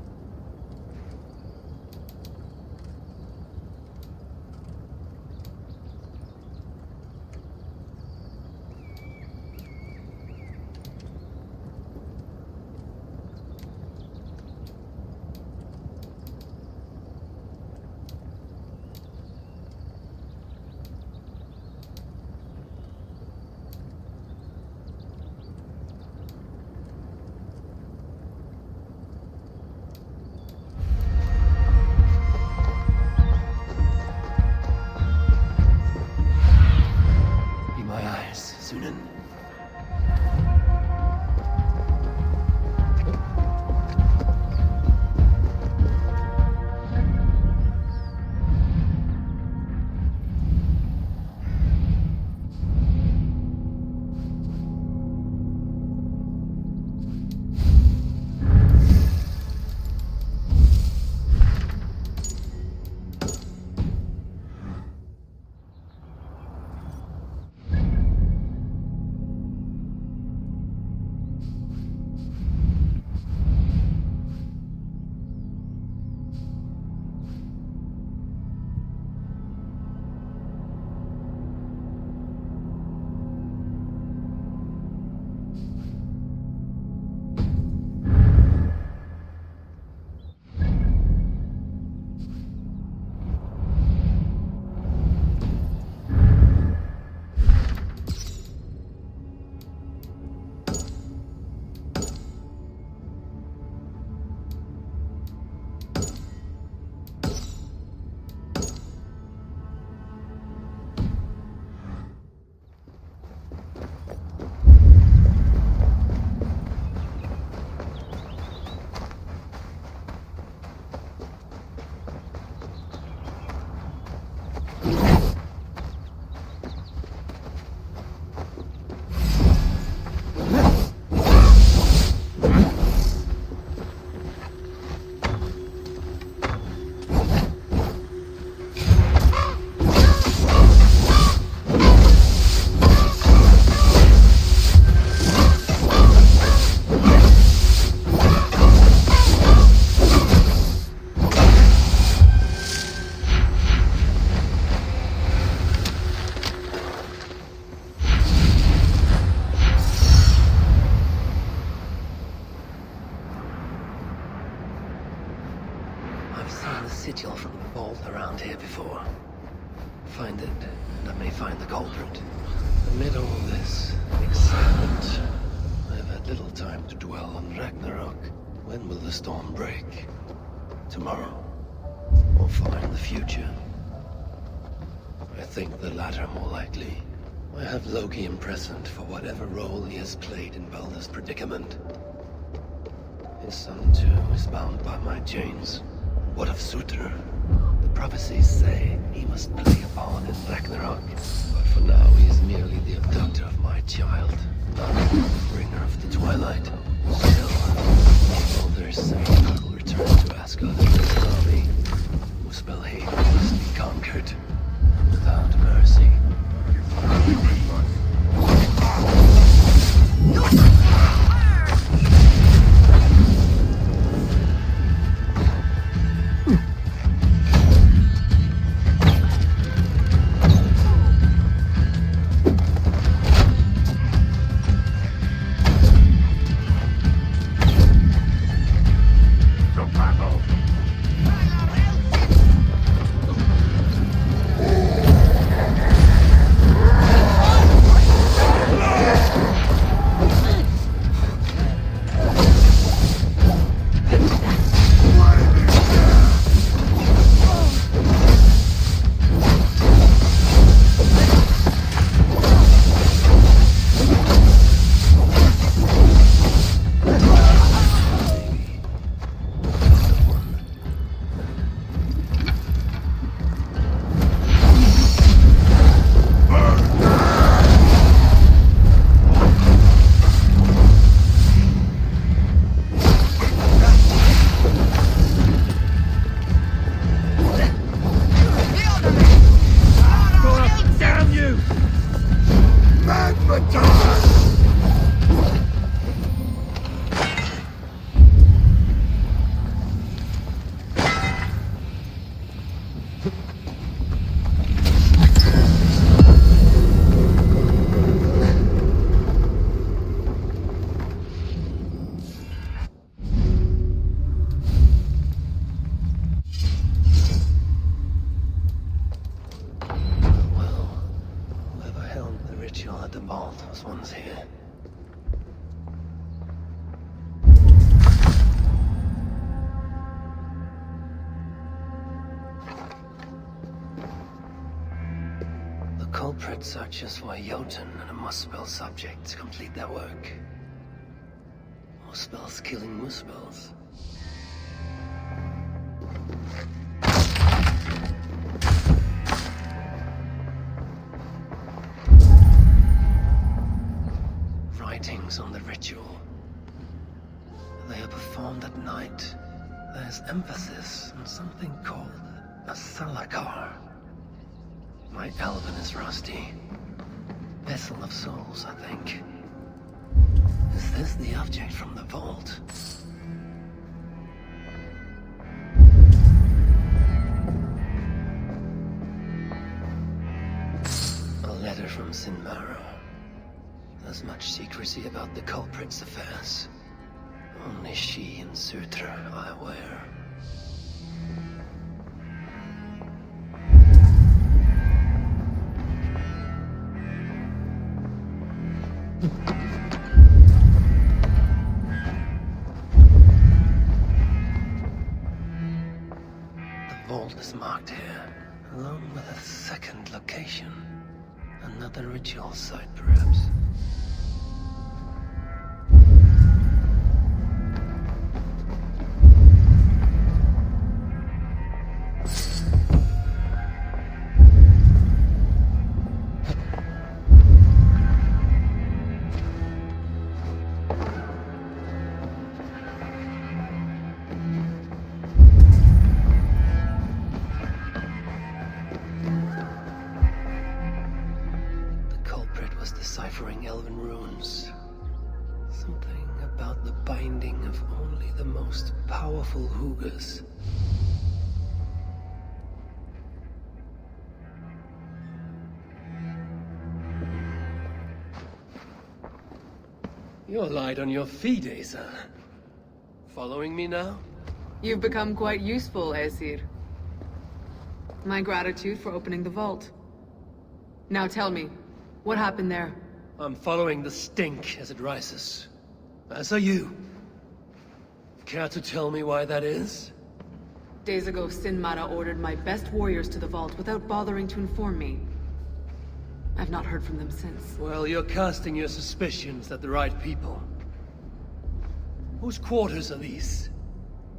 sigil from the vault around here before. Find it, and I may find the culprit. Amid all this excitement, I have had little time to dwell on Ragnarok. When will the storm break? Tomorrow? Or far in the future? I think the latter more likely. I have Loki imprisoned for whatever role he has played in Balder's predicament. His son, too, is bound by my chains. What of Surtr? The prophecies say he must play a part in Ragnarok. But for now, he is merely the abductor of my child, not the bringer of the Twilight. Still, Balder's saying I will return to Asgard with his army. Muspelheim must be conquered without mercy. Culprit searches for a Jotun and a Muspel subject to complete their work. Muspels killing Muspels. Writings on the ritual. They are performed at night. There's emphasis on something called a salakar. My Elven is rusty. Vessel of souls, I think. Is this the object from the vault? A letter from Sinmara. There's much secrecy about the culprit's affairs. Only she and Surtr are aware. The vault is marked here, along with a second location. Another ritual site, perhaps. Deciphering Elven runes. Something about the binding of only the most powerful Hugers. You're light on your feet, Eysa. Following me now? You've become quite useful, Aesir. My gratitude for opening the vault. Now tell me, what happened there? I'm following the stink as it rises. As are you. Care to tell me why that is? Days ago, Sinmara ordered my best warriors to the vault without bothering to inform me. I've not heard from them since. Well, you're casting your suspicions at the right people. Whose quarters are these?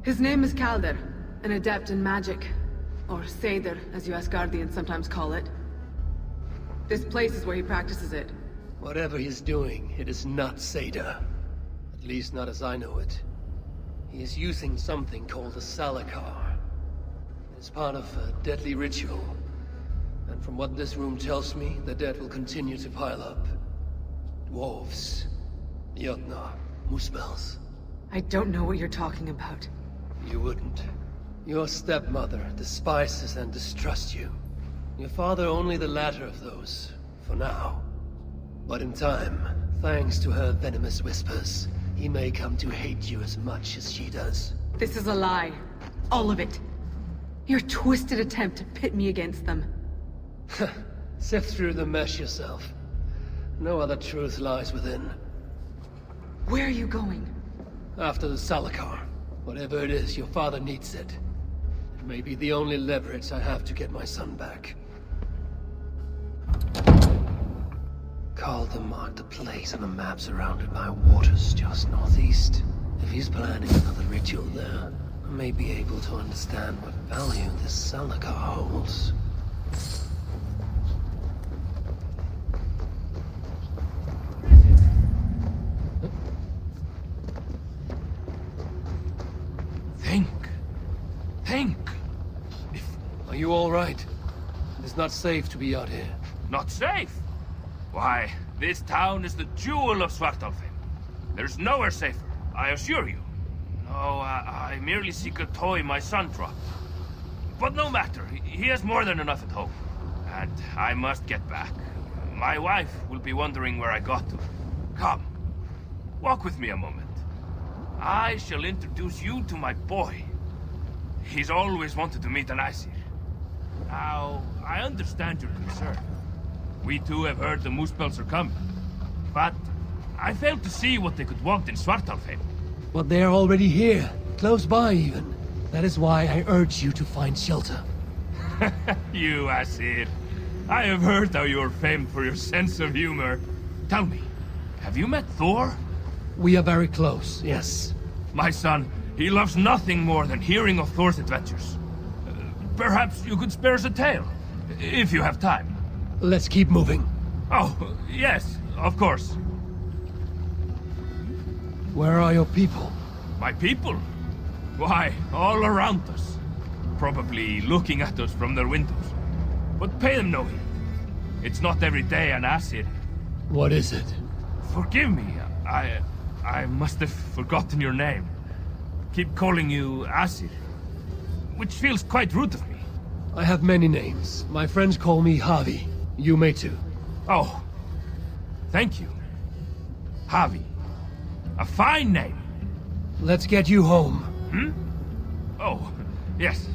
His name is Calder, an adept in magic. Or Seidr, as you Asgardians sometimes call it. This place is where he practices it. Whatever he's doing, it is not Seidr. At least not as I know it. He is using something called a salakar. It's part of a deadly ritual. And from what this room tells me, the dead will continue to pile up. Dwarves, Jotnar, Muspels. I don't know what you're talking about. You wouldn't. Your stepmother despises and distrusts you. Your father only the latter of those, for now. But in time, thanks to her venomous whispers, he may come to hate you as much as she does. This is a lie. All of it. Your twisted attempt to pit me against them. Sift through the mesh yourself. No other truth lies within. Where are you going? After the salakar. Whatever it is, your father needs it. It may be the only leverage I have to get my son back. Calder marked a place on the map surrounded by waters just northeast. If he's planning another ritual there, I may be able to understand what value this salakar holds. Think! Are you all right? It is not safe to be out here. Not safe? Why, this town is the jewel of Svartalfheim. There's nowhere safer, I assure you. No, I merely seek a toy my son dropped. But no matter, he has more than enough at home. And I must get back. My wife will be wondering where I got to. Come, walk with me a moment. I shall introduce you to my boy. He's always wanted to meet an aesir. Now, I understand your concern. We too have heard the Muspels are coming. But I failed to see what they could want in Svartalfheim. But they're already here, close by even. That is why I urge you to find shelter. You aesir. I have heard how you are famed for your sense of humor. Tell me, have you met Thor? We are very close, yes. My son, he loves nothing more than hearing of Thor's adventures. Perhaps you could spare us a tale, if you have time. Let's keep moving. Oh, yes, of course. Where are your people? My people? Why, all around us. Probably looking at us from their windows. But pay them no heed. It's not every day an aesir. What is it? Forgive me, I must have forgotten your name. Keep calling you aesir, which feels quite rude of me. I have many names. My friends call me Javi. You may too. Oh, thank you. Javi. A fine name. Let's get you home. Oh, yes.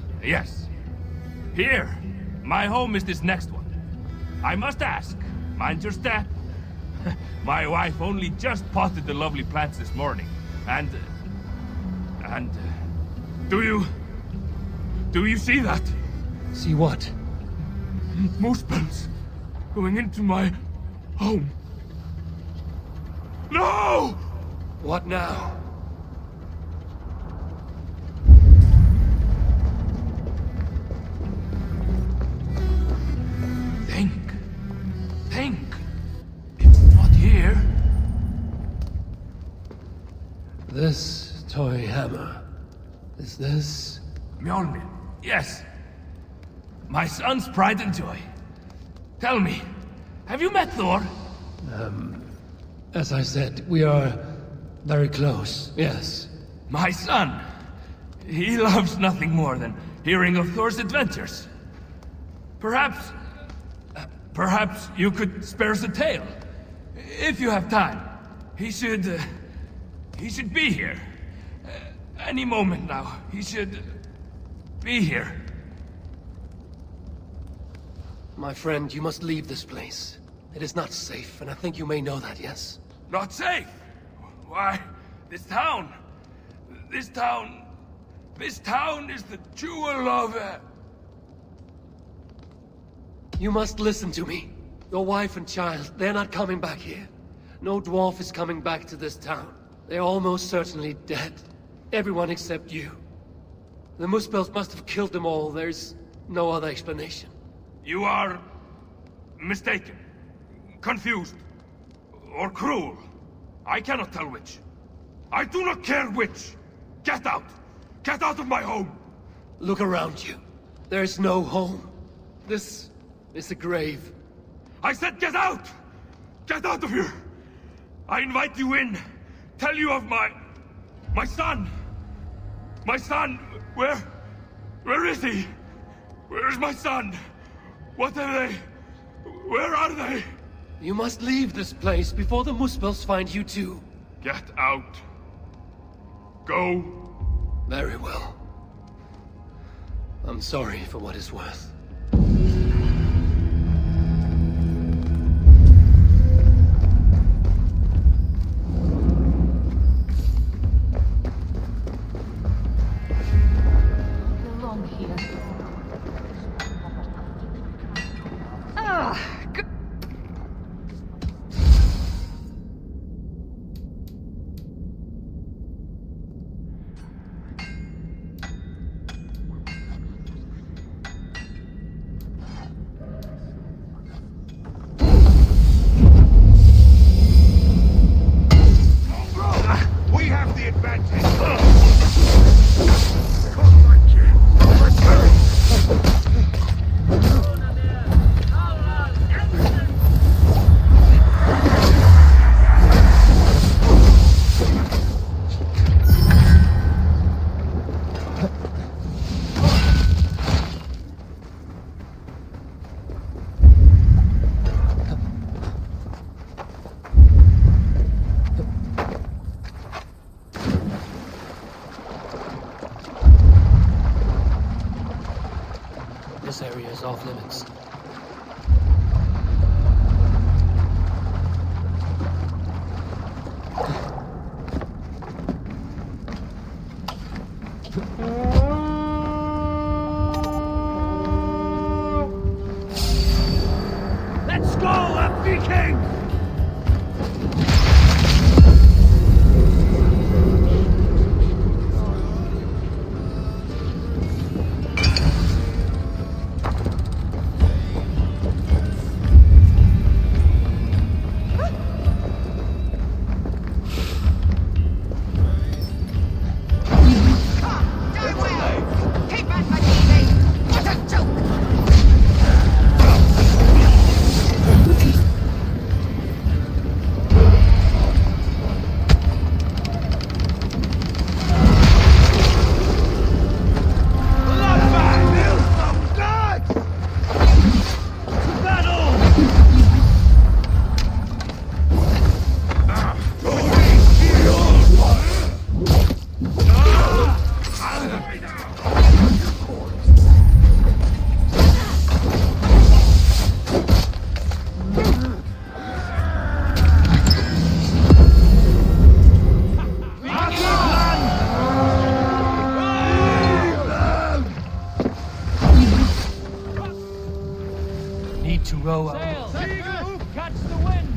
Here, my home is this next one. I must ask, mind your step. My wife only just potted the lovely plants this morning, and do you see that? See what? Muspels going into my home. No! What now? Think. It's not here. This toy hammer. Is this? Mjolnir. Yes. My son's pride and joy. Tell me, have you met Thor? As I said, we are very close, yes. My son. He loves nothing more than hearing of Thor's adventures. Perhaps you could spare us a tale. If you have time. He should be here. Any moment now. He should be here. My friend, you must leave this place. It is not safe, and I think you may know that, yes? Not safe? Why, this town is the jewel of... You must listen to me. Your wife and child, they're not coming back here. No dwarf is coming back to this town. They're almost certainly dead. Everyone except you. The Muspels must have killed them all. There's no other explanation. You are... mistaken. Confused. Or cruel. I cannot tell which. I do not care which! Get out! Get out of my home! Look around you. There's no home. This is a grave. I said get out! Get out of here! I invite you in. Tell you of my son! My son! Where is he? Where is my son? What are they? Where are they? You must leave this place before the Muspels find you too. Get out. Go. Very well. I'm sorry for what it's worth. Belong here. We have the advantage. This area is off limits. Let's go, Viking! Need to row out. Sail! Catch the wind!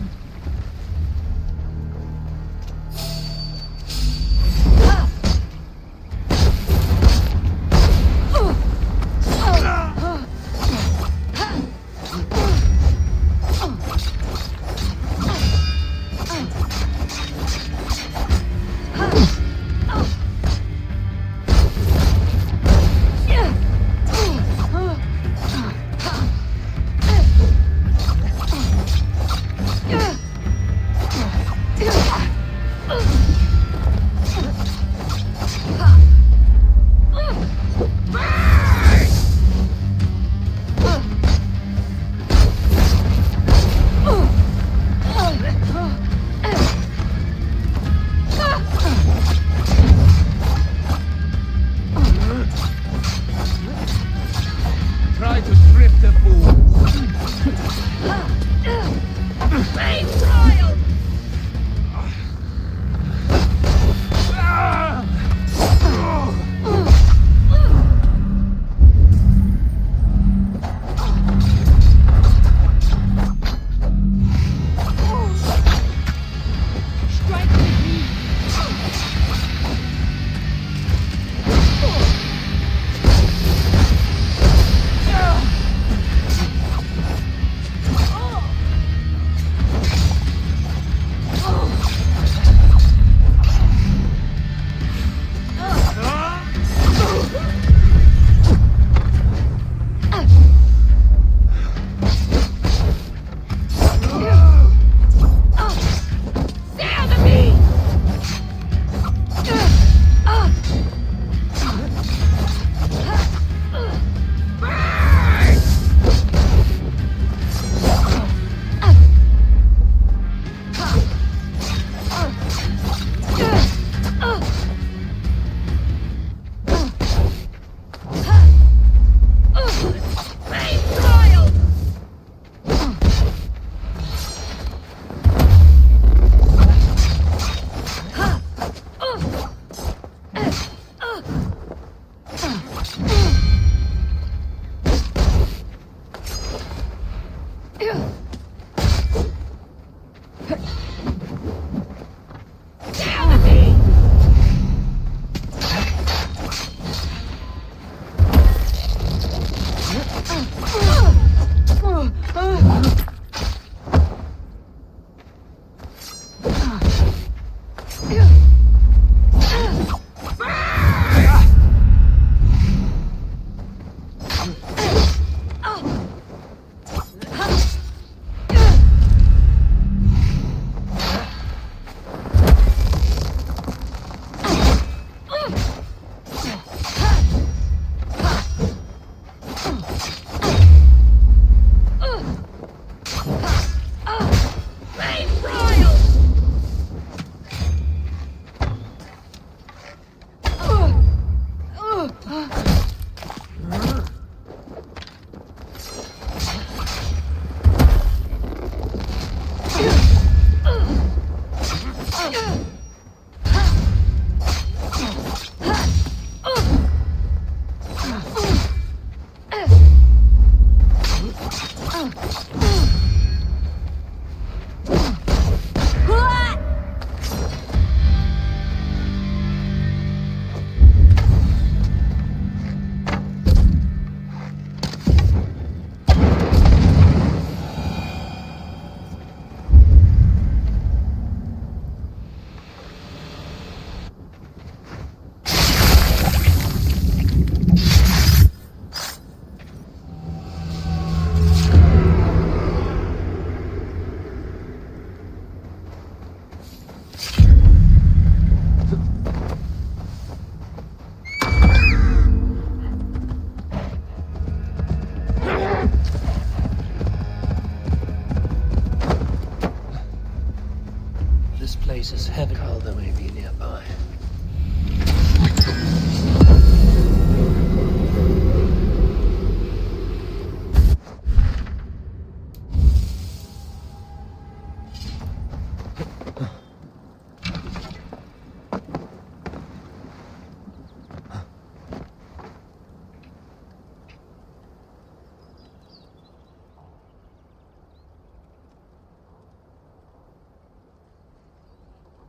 This place is heavy. Calder may be nearby.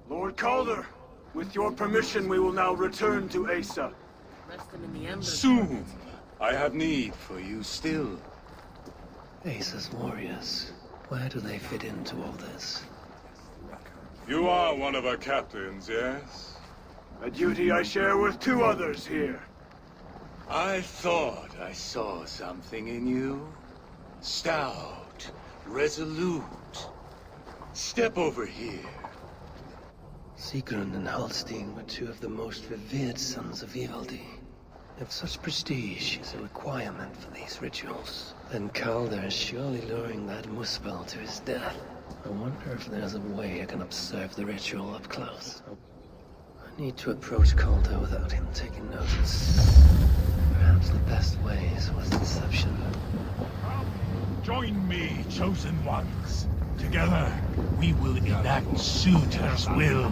Lord Calder, with your permission, we will now return to Eysa. Soon. I have need for you still. Eysa's warriors. Where do they fit into all this? You are one of our captains, yes? A duty I share with 2 others here. I thought I saw something in you. Stout, resolute. Step over here. Sigrun and Halstein were 2 of the most revered sons of Ivaldi. If such prestige is a requirement for these rituals, then Calder is surely luring that Muspel to his death. I wonder if there's a way I can observe the ritual up close. I need to approach Calder without him taking notice. Perhaps the best way is with deception. Join me, chosen ones. Together, we will enact Suitor's will.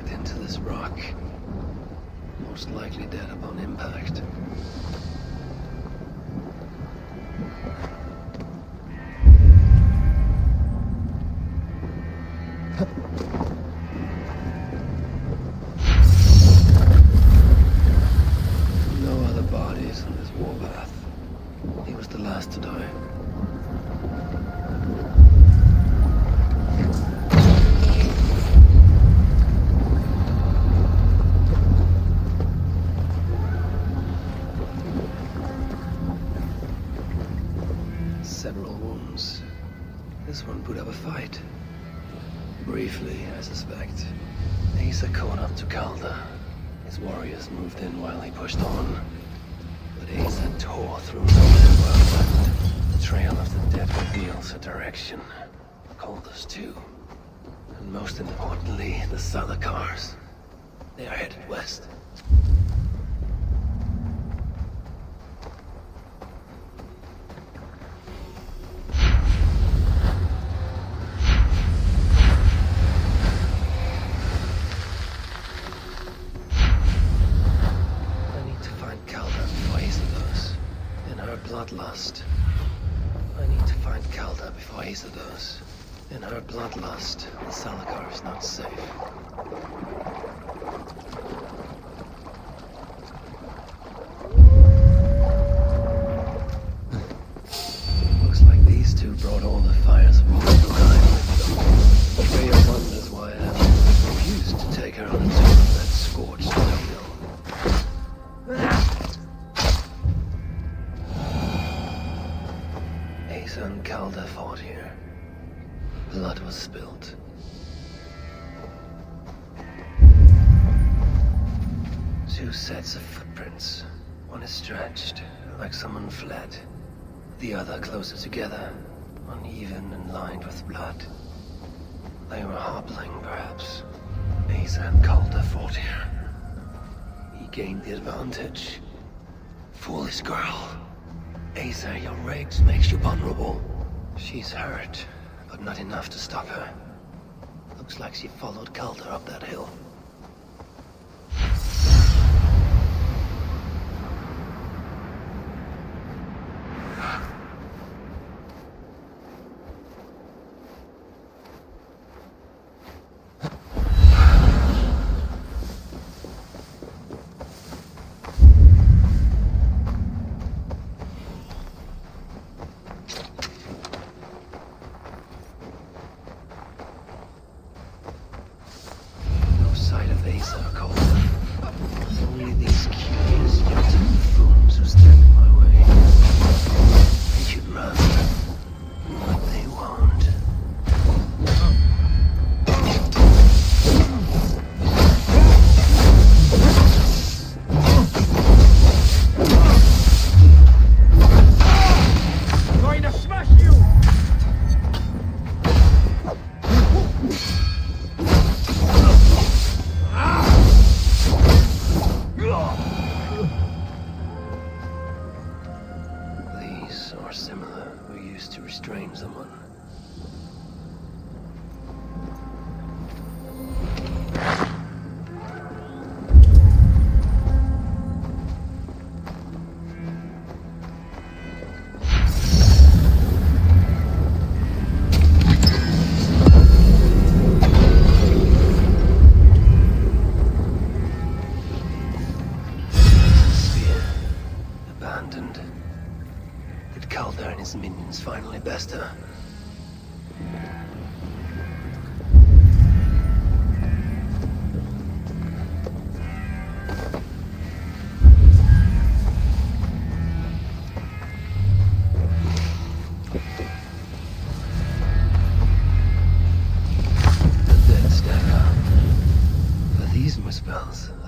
sucked into this rock. Most likely dead upon impact. No other bodies on this warpath. He was the last to die. Several wounds. This one put up a fight. Briefly, I suspect. Eysa caught up to Calder. His warriors moved in while he pushed on. But Eysa tore through nowhere well. The trail of the dead reveals a direction. Calder's too. And most importantly, the Salakars. They are headed west. Bloodlust. I need to find Calder before Aesir does. In her bloodlust, the Salakar is not safe. Looks like these two brought all the fires of Mordor. Freya wonders why I have refused to take her on a tour of that scorched stone. Eysa and Calder fought here. Blood was spilled. Two sets of footprints. One is stretched, like someone fled. The other closer together, uneven and lined with blood. They were hobbling, perhaps. Eysa and Calder fought here. He gained the advantage. Foolish girl. Eysa, your rage makes you vulnerable. She's hurt, but not enough to stop her. Looks like she followed Calder up that hill.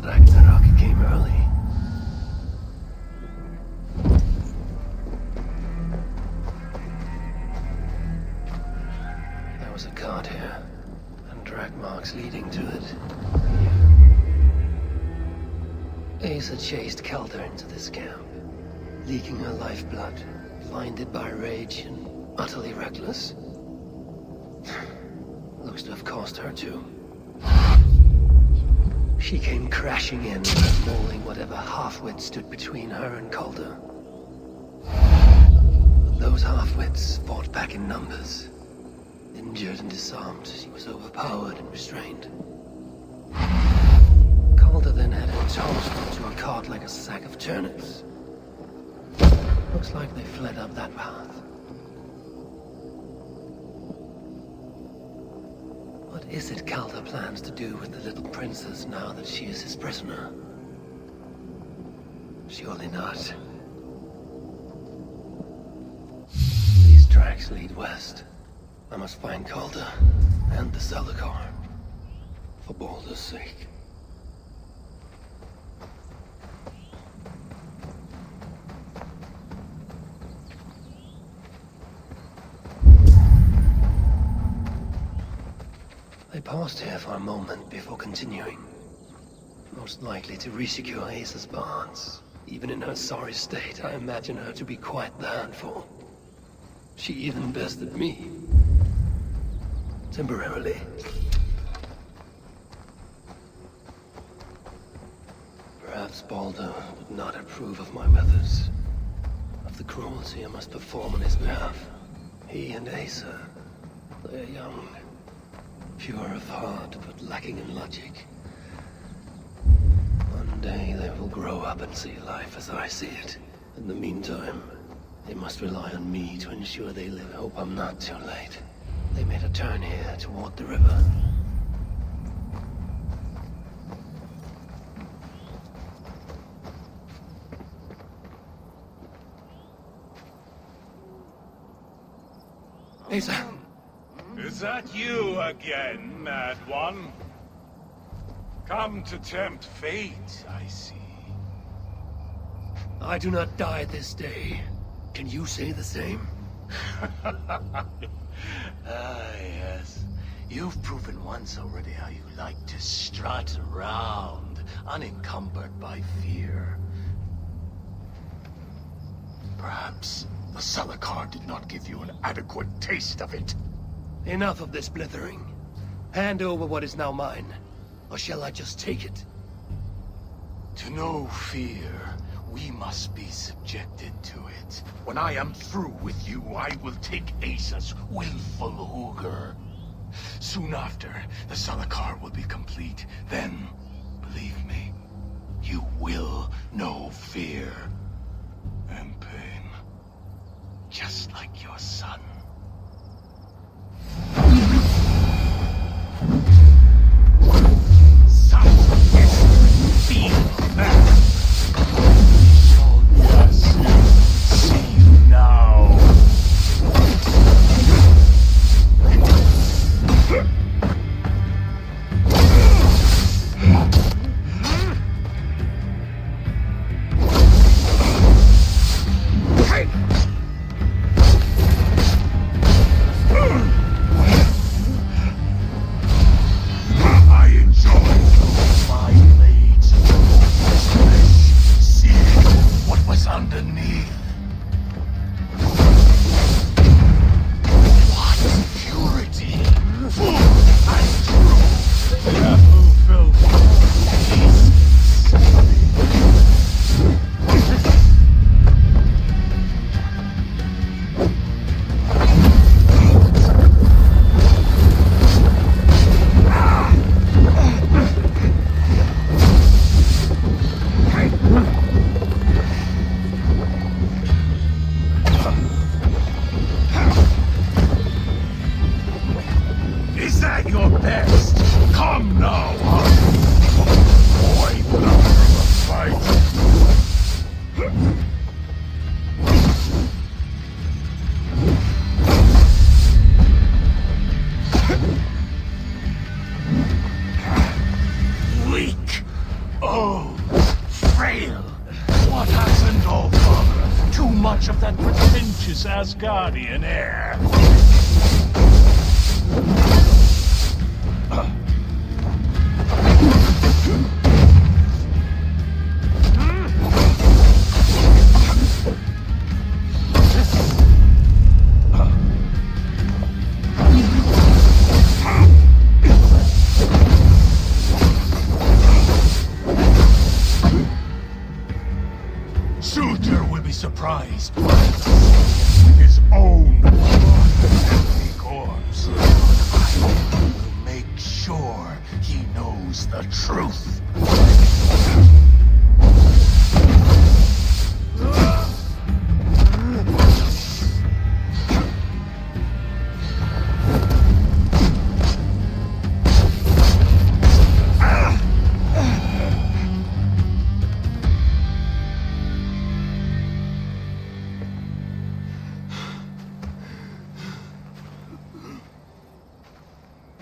Ragnarok came early. There was a cart here, and drag marks leading to it. Eysa chased Calder into this camp, leaking her lifeblood, blinded by rage and utterly reckless. Looks to have cost her too. She came crashing in, mauling whatever half-wit stood between her and Calder. But those half-wits fought back in numbers. Injured and disarmed, she was overpowered and restrained. Calder then had her tossed onto a cart like a sack of turnips. Looks like they fled up that path. What is it Calder plans to do with the little princess now that she is his prisoner? Surely not. These tracks lead west. I must find Calder and the Salakar. For Baldur's sake. They paused here for a moment before continuing. Most likely to resecure Eysa's barns. Even in her sorry state, I imagine her to be quite the handful. She even bested me. Temporarily. Perhaps Baldur would not approve of my methods. Of the cruelty I must perform on his behalf. He and Eysa, they are young. Pure of heart, but lacking in logic. One day they will grow up and see life as I see it. In the meantime, they must rely on me to ensure they live. Hope I'm not too late. They made a turn here toward the river. Eysa! Is that you again, mad one? Come to tempt fate, I see. I do not die this day. Can you say the same? Yes. You've proven once already how you like to strut around, unencumbered by fear. Perhaps the Salakar did not give you an adequate taste of it. Enough of this blithering. Hand over what is now mine, or shall I just take it? To know fear, we must be subjected to it. When I am through with you, I will take Eysa's willful hugr. Soon after, the Salakar will be complete. Then, believe me, you will know fear and pain. Just like your son. Feel that. See you now. Underneath. What purity! Full and true! Fulfilled. Is that your best? Come now, boy, put up a fight. Weak. Oh, frail. What happened, all father? Too much of that pretentious Asgardian air.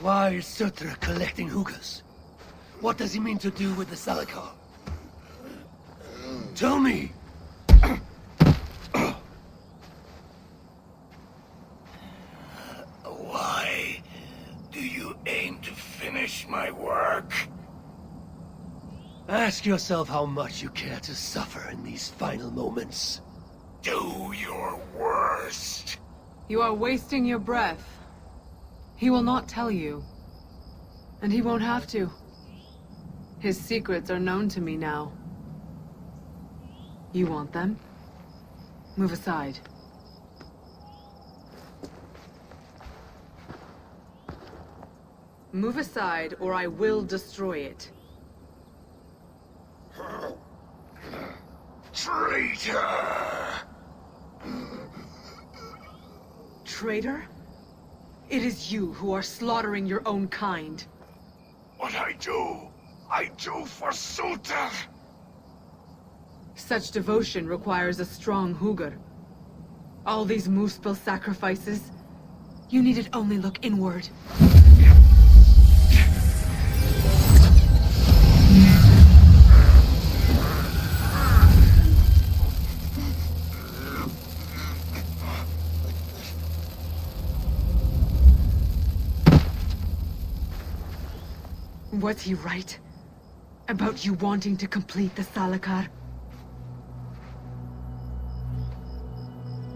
Why is Throttigr collecting hookahs? What does he mean to do with the Salakar? Tell me! Why do you aim to finish my work? Ask yourself how much you care to suffer in these final moments. Do your worst. You are wasting your breath. He will not tell you. And he won't have to. His secrets are known to me now. You want them? Move aside. Move aside, or I will destroy it. Traitor! Traitor? It is you who are slaughtering your own kind. What I do for Surtr! Such devotion requires a strong hugr. All these Muspel sacrifices, you needed only look inward. Was he right? About you wanting to complete the Salakar?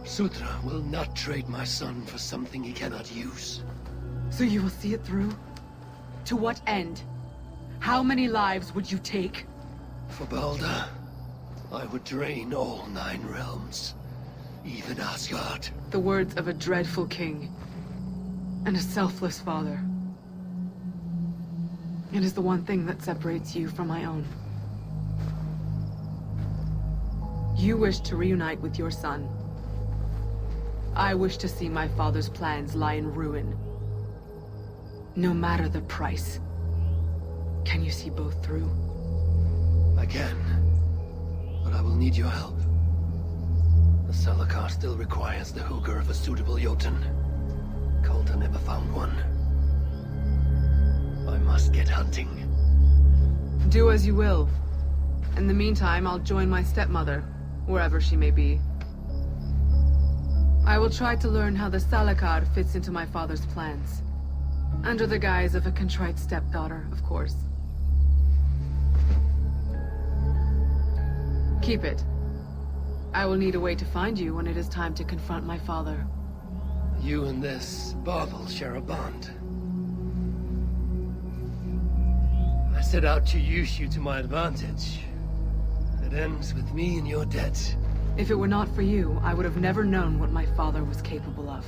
Surtr will not trade my son for something he cannot use. So you will see it through? To what end? How many lives would you take? For Baldur, I would drain all 9 realms. Even Asgard. The words of a dreadful king. And a selfless father. It is the one thing that separates you from my own. You wish to reunite with your son. I wish to see my father's plans lie in ruin. No matter the price. Can you see both through? I can. But I will need your help. The Salakar still requires the hugr of a suitable Jotun. Coulter never found one. I must get hunting. Do as you will. In the meantime, I'll join my stepmother, wherever she may be. I will try to learn how the Salakar fits into my father's plans. Under the guise of a contrite stepdaughter, of course. Keep it. I will need a way to find you when it is time to confront my father. You and this bauble share a bond. I set out to use you to my advantage. It ends with me in your debt. If it were not for you, I would have never known what my father was capable of.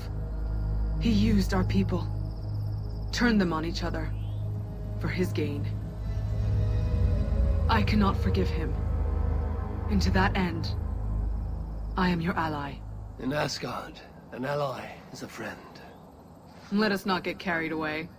He used our people. Turned them on each other. For his gain. I cannot forgive him. And to that end, I am your ally. In Asgard, an ally is a friend. Let us not get carried away.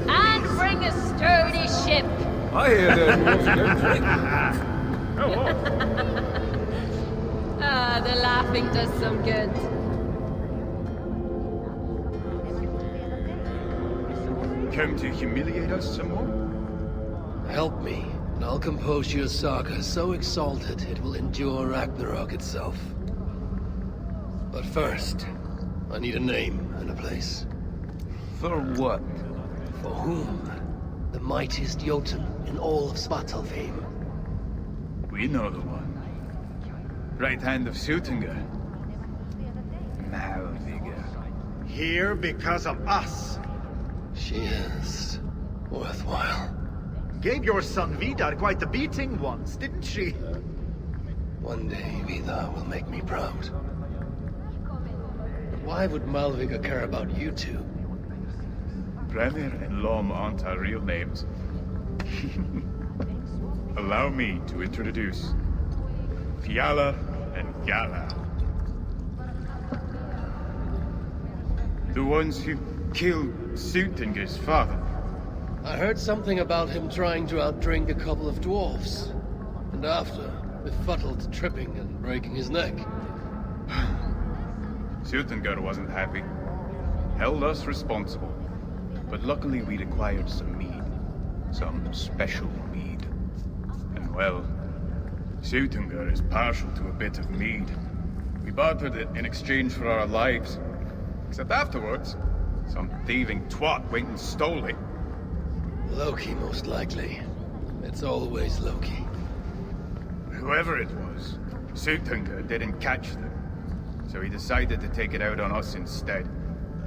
And bring a sturdy ship. I hear there's more to drink. Ah, the laughing does some good. Come to humiliate us some more? Help me, and I'll compose your saga so exalted it will endure Ragnarok itself. But first, I need a name and a place. For what? For whom? The mightiest Jotun in all of Svartalfheim. We know the one. Right hand of Throttigr. Malvigr. Here because of us. She is worthwhile. Gave your son Vidar quite the beating once, didn't she? One day Vidar will make me proud. But why would Malvigr care about you two? Rammr and Lom aren't our real names. Allow me to introduce Fiala and Yala. The ones who killed Throttigr's father. I heard something about him trying to outdrink a couple of dwarves. And after, befuddled tripping and breaking his neck. Throttigr wasn't happy. Held us responsible. But luckily we'd acquired some mead. Some special mead. And well, Throttigr is partial to a bit of mead. We bartered it in exchange for our lives. Except afterwards, some thieving twat went and stole it. Loki, most likely. It's always Loki. Whoever it was, Throttigr didn't catch them. So he decided to take it out on us instead.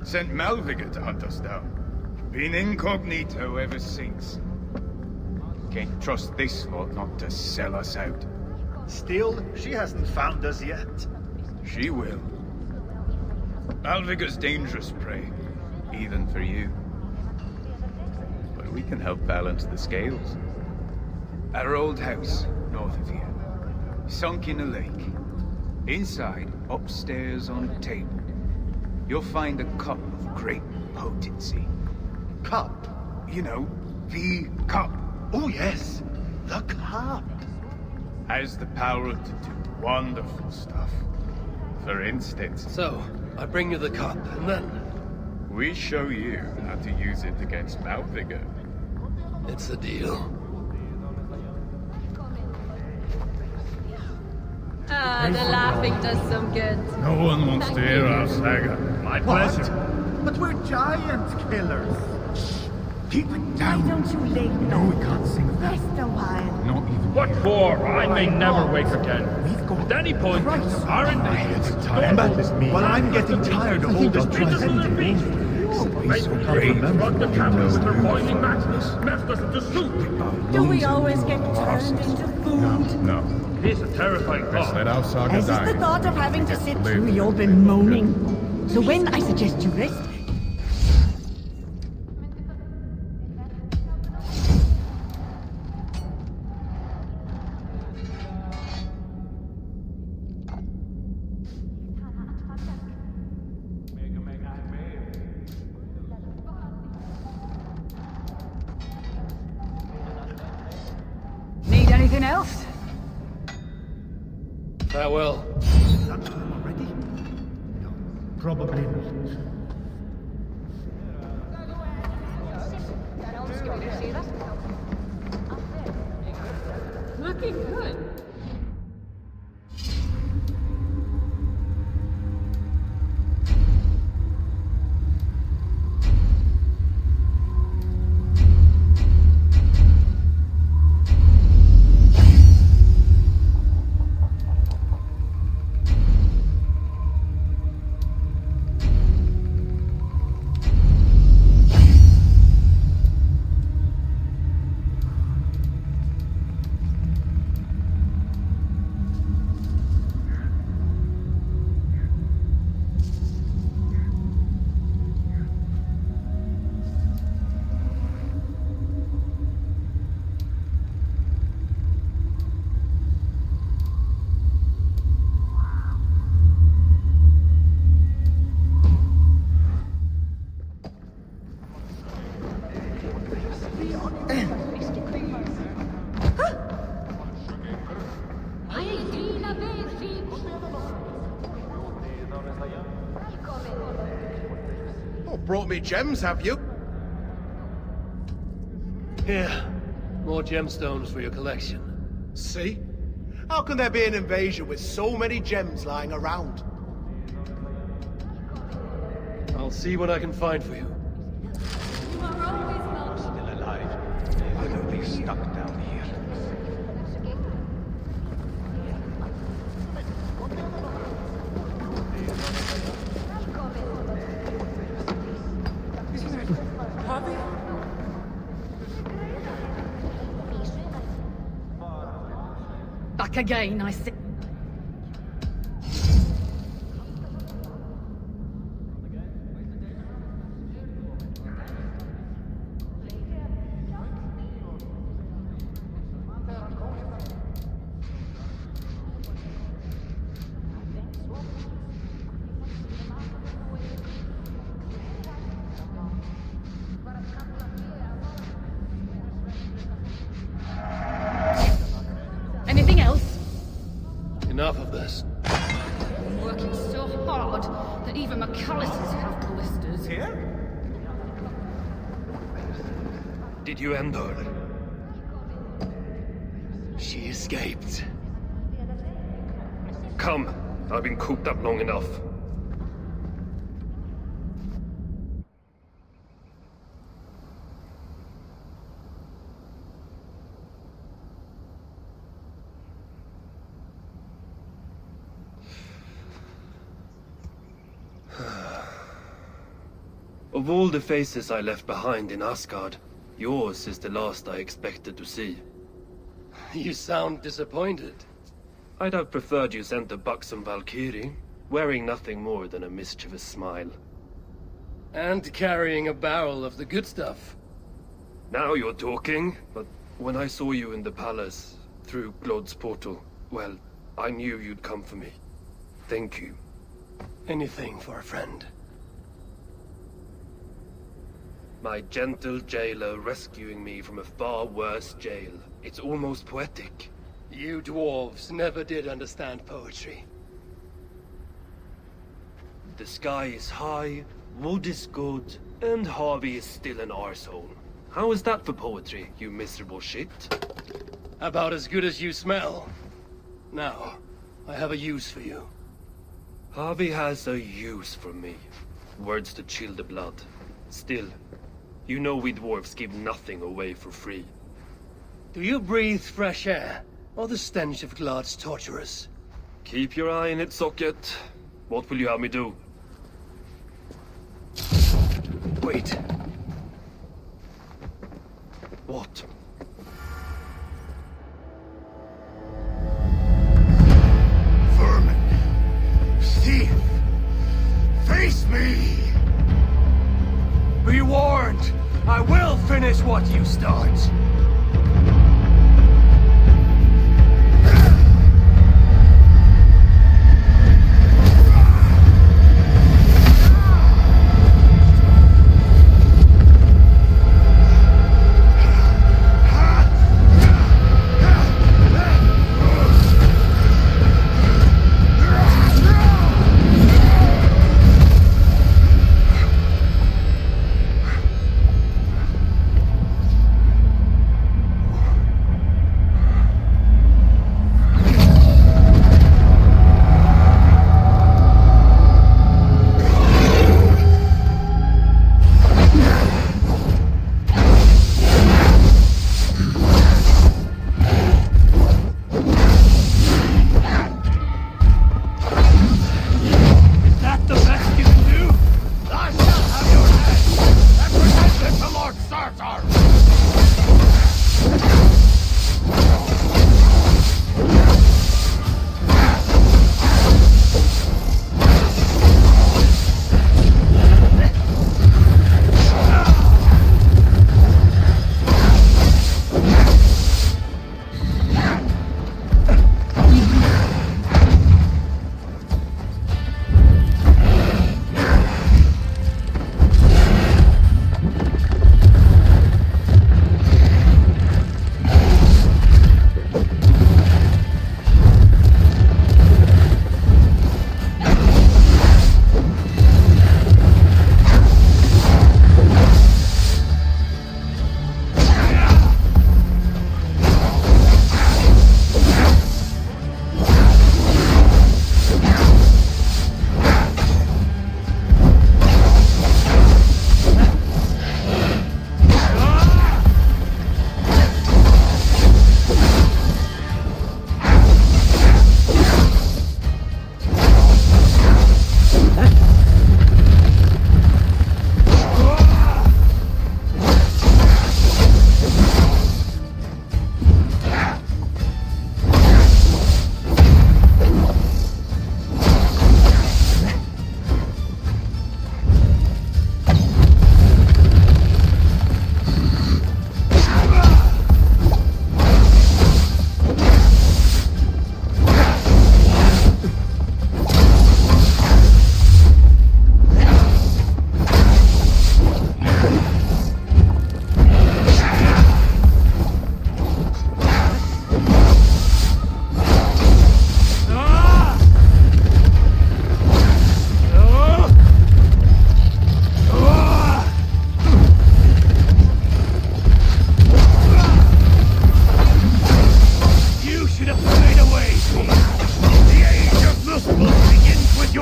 Sent Malvigr to hunt us down. Been incognito ever since. Can't trust this lot not to sell us out. Still, she hasn't found us yet. She will. Malvigr's dangerous prey, even for you. But we can help balance the scales. Our old house, north of here, sunk in a lake. Inside, upstairs on a table, you'll find a cup of great potency. Cup? You know, the cup. Oh yes, the cup. Has the power to do wonderful stuff. For instance... So, I bring you the cup, and then... we show you how to use it against Malvigr. It's a deal. Ah, the laughing does some good. No one wants to hear our saga. My pleasure. But we're giant killers. Keep it down. Why don't you lay No, low? we can't sing that. Rest a while. Not even. What for? I may never wake again. At any point, aren't they? Well, I'm getting tired of all this Brought the camera with her boiling mattress, left us to soup. Do we always get turned into food? No. Here's a terrifying thought. Let our saga As is die. the thought of having to sit through your bemoaning. So when I suggest you rest, Need anything else? Farewell. Lunchtime already? No, probably not. Looking good. Brought me gems, have you? Here, more gemstones for your collection. See? How can there be an invasion with so many gems lying around? I'll see what I can find for you. Still alive. I will be stuck down here. Back again, I see. Anything else? Enough of this. I'm working so hard that even McAllister's have blisters. Here? Did you end her? She escaped. Come, I've been cooped up long enough. Of all the faces I left behind in Asgard, yours is the last I expected to see. You sound disappointed. I'd have preferred you sent a buxom Valkyrie, wearing nothing more than a mischievous smile. And carrying a barrel of the good stuff. Now you're talking, but when I saw you in the palace, through Glod's portal, well, I knew you'd come for me. Thank you. Anything for a friend. My gentle jailer rescuing me from a far worse jail. It's almost poetic. You dwarves never did understand poetry. The sky is high, wood is good, and Harvey is still an arsehole. How is that for poetry, you miserable shit? About as good as you smell. Now, I have a use for you. Harvey has a use for me. Words to chill the blood. Still, you know we dwarves give nothing away for free. Do you breathe fresh air, or the stench of Glad's torturers? Keep your eye in its socket. What will you have me do? Wait. What? Vermin! Thief! Face me! Be warned! I will finish what you start!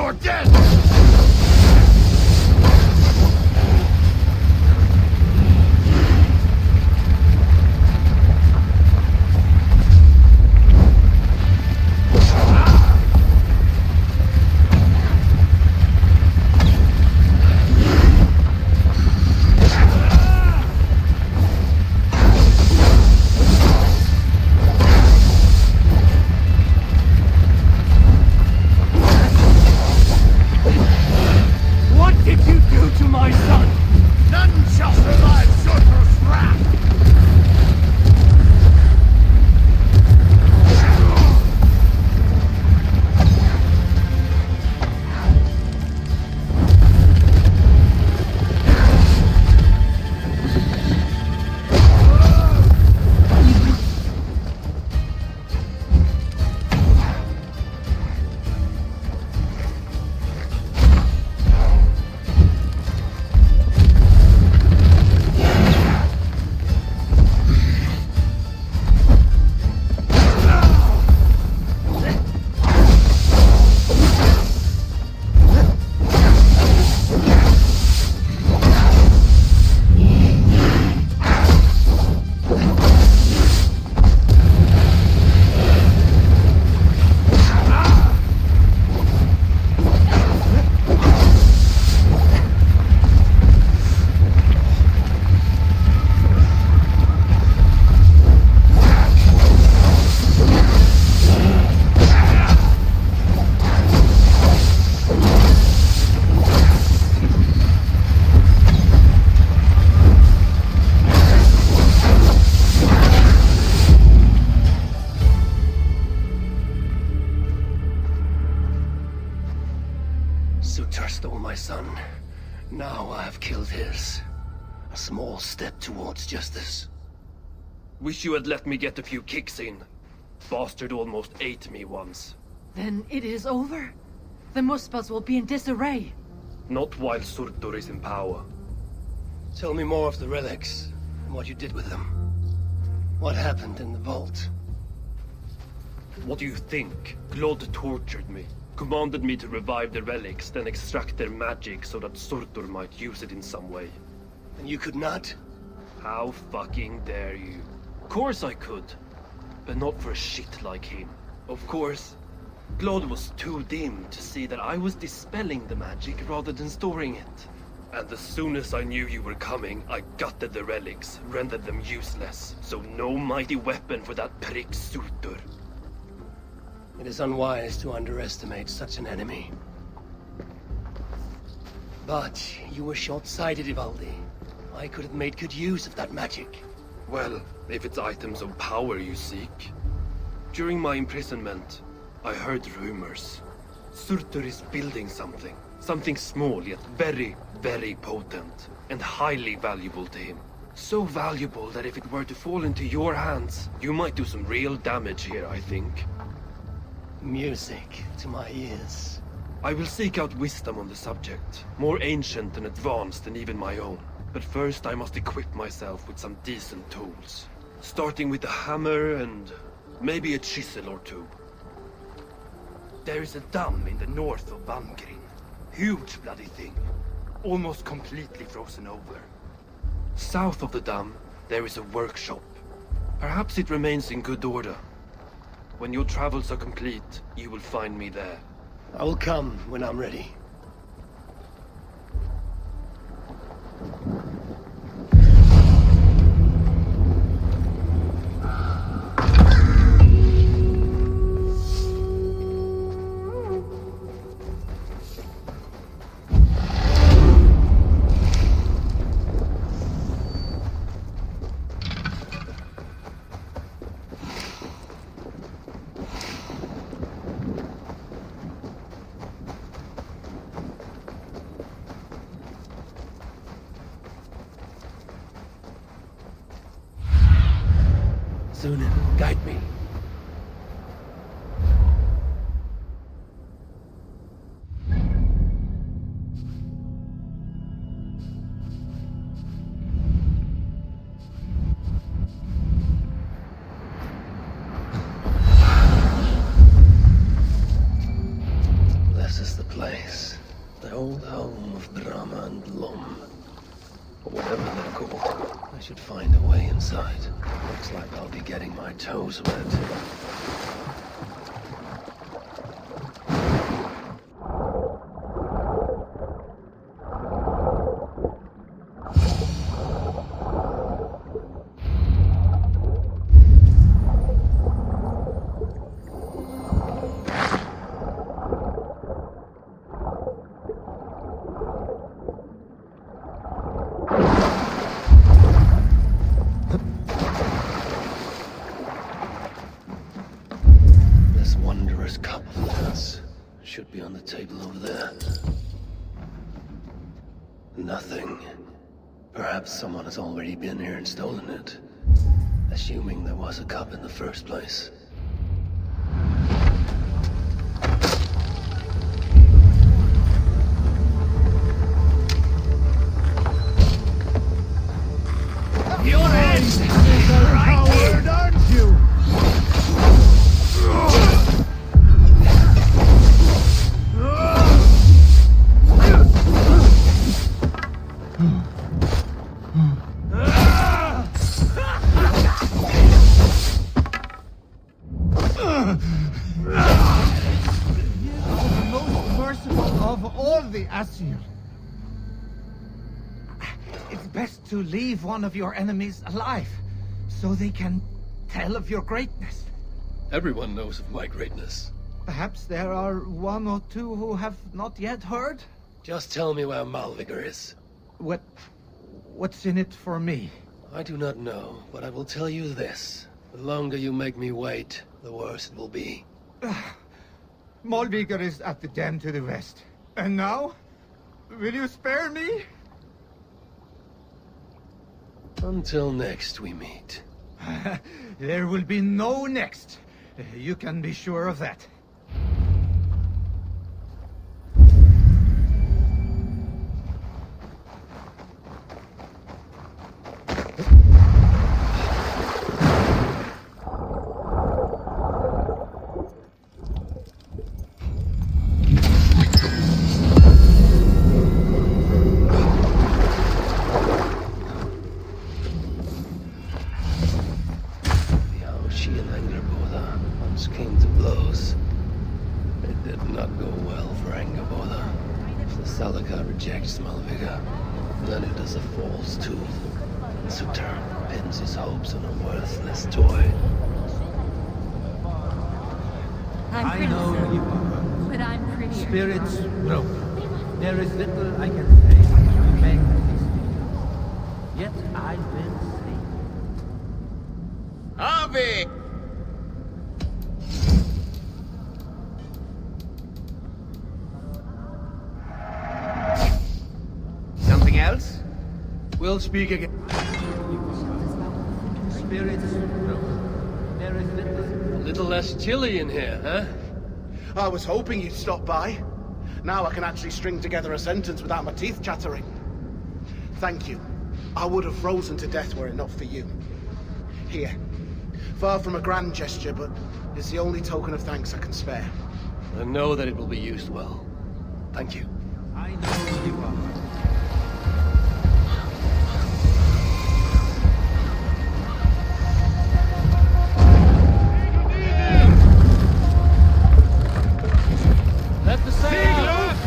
You're dead! What did you do to my son? None shall survive Surtur's wrath! Surtur stole my son. Now I have killed his. A small step towards justice. Wish you had let me get a few kicks in. Bastard almost ate me once. Then it is over? The Muspels will be in disarray. Not while Surtur is in power. Tell me more of the relics, and what you did with them. What happened in the vault? What do you think? Glod tortured me. Commanded me to revive the relics, then extract their magic so that Surtur might use it in some way. And you could not? How fucking dare you? Of course I could. But not for a shit like him. Of course, Glod was too dim to see that I was dispelling the magic rather than storing it. And as soon as I knew you were coming, I gutted the relics, rendered them useless. So no mighty weapon for that prick Surtur. It is unwise to underestimate such an enemy. But you were short-sighted, Ivaldi. I could have made good use of that magic. Well, if it's items of power you seek. During my imprisonment, I heard rumors. Surtur is building something. Something small, yet very, very potent. And highly valuable to him. So valuable that if it were to fall into your hands, you might do some real damage here, I think. Music to my ears. I will seek out wisdom on the subject. More ancient and advanced than even my own. But first I must equip myself with some decent tools. Starting with a hammer and maybe a chisel or two. There is a dam in the north of Vamgrin. Huge bloody thing. Almost completely frozen over. South of the dam, there is a workshop. Perhaps it remains in good order. When your travels are complete, you will find me there. I will come when I'm ready. Sunan, guide me. This is the place. place. The old home of Brahma and Lom. Or whatever they're called. I should find a way inside. Looks like I'll be getting my toes wet. Should be on the table over there. Nothing. Perhaps someone has already been here and stolen it. Assuming there was a cup in the first place. Your end! Right, aren't you? Aesir. It's best to leave one of your enemies alive, so they can tell of your greatness. Everyone knows of my greatness. Perhaps there are one or two who have not yet heard? Just tell me where Malvigar is. What's in it for me? I do not know, but I will tell you this. The longer you make me wait, the worse it will be. Malvigar is at the den to the west. And now? Will you spare me? Until next we meet. There will be no next. You can be sure of that. Rejects Malvigar. Then it is a false tooth. And Sutter pins his hopes on a worthless toy. I'm pretty, know sir. you are. But I'm prettier. Spirits broken. There is little I can say to make this deal. Yet I've been saved. Harvey! Something else? We'll speak again. Spirits broken. There is little... A little less chilly in here, huh? I was hoping you'd stop by. Now I can actually string together a sentence without my teeth chattering. Thank you. I would have frozen to death were it not for you. Here. Far from a grand gesture, but it's the only token of thanks I can spare. I know that it will be used well. Thank you. I know you are. Let the sail loose!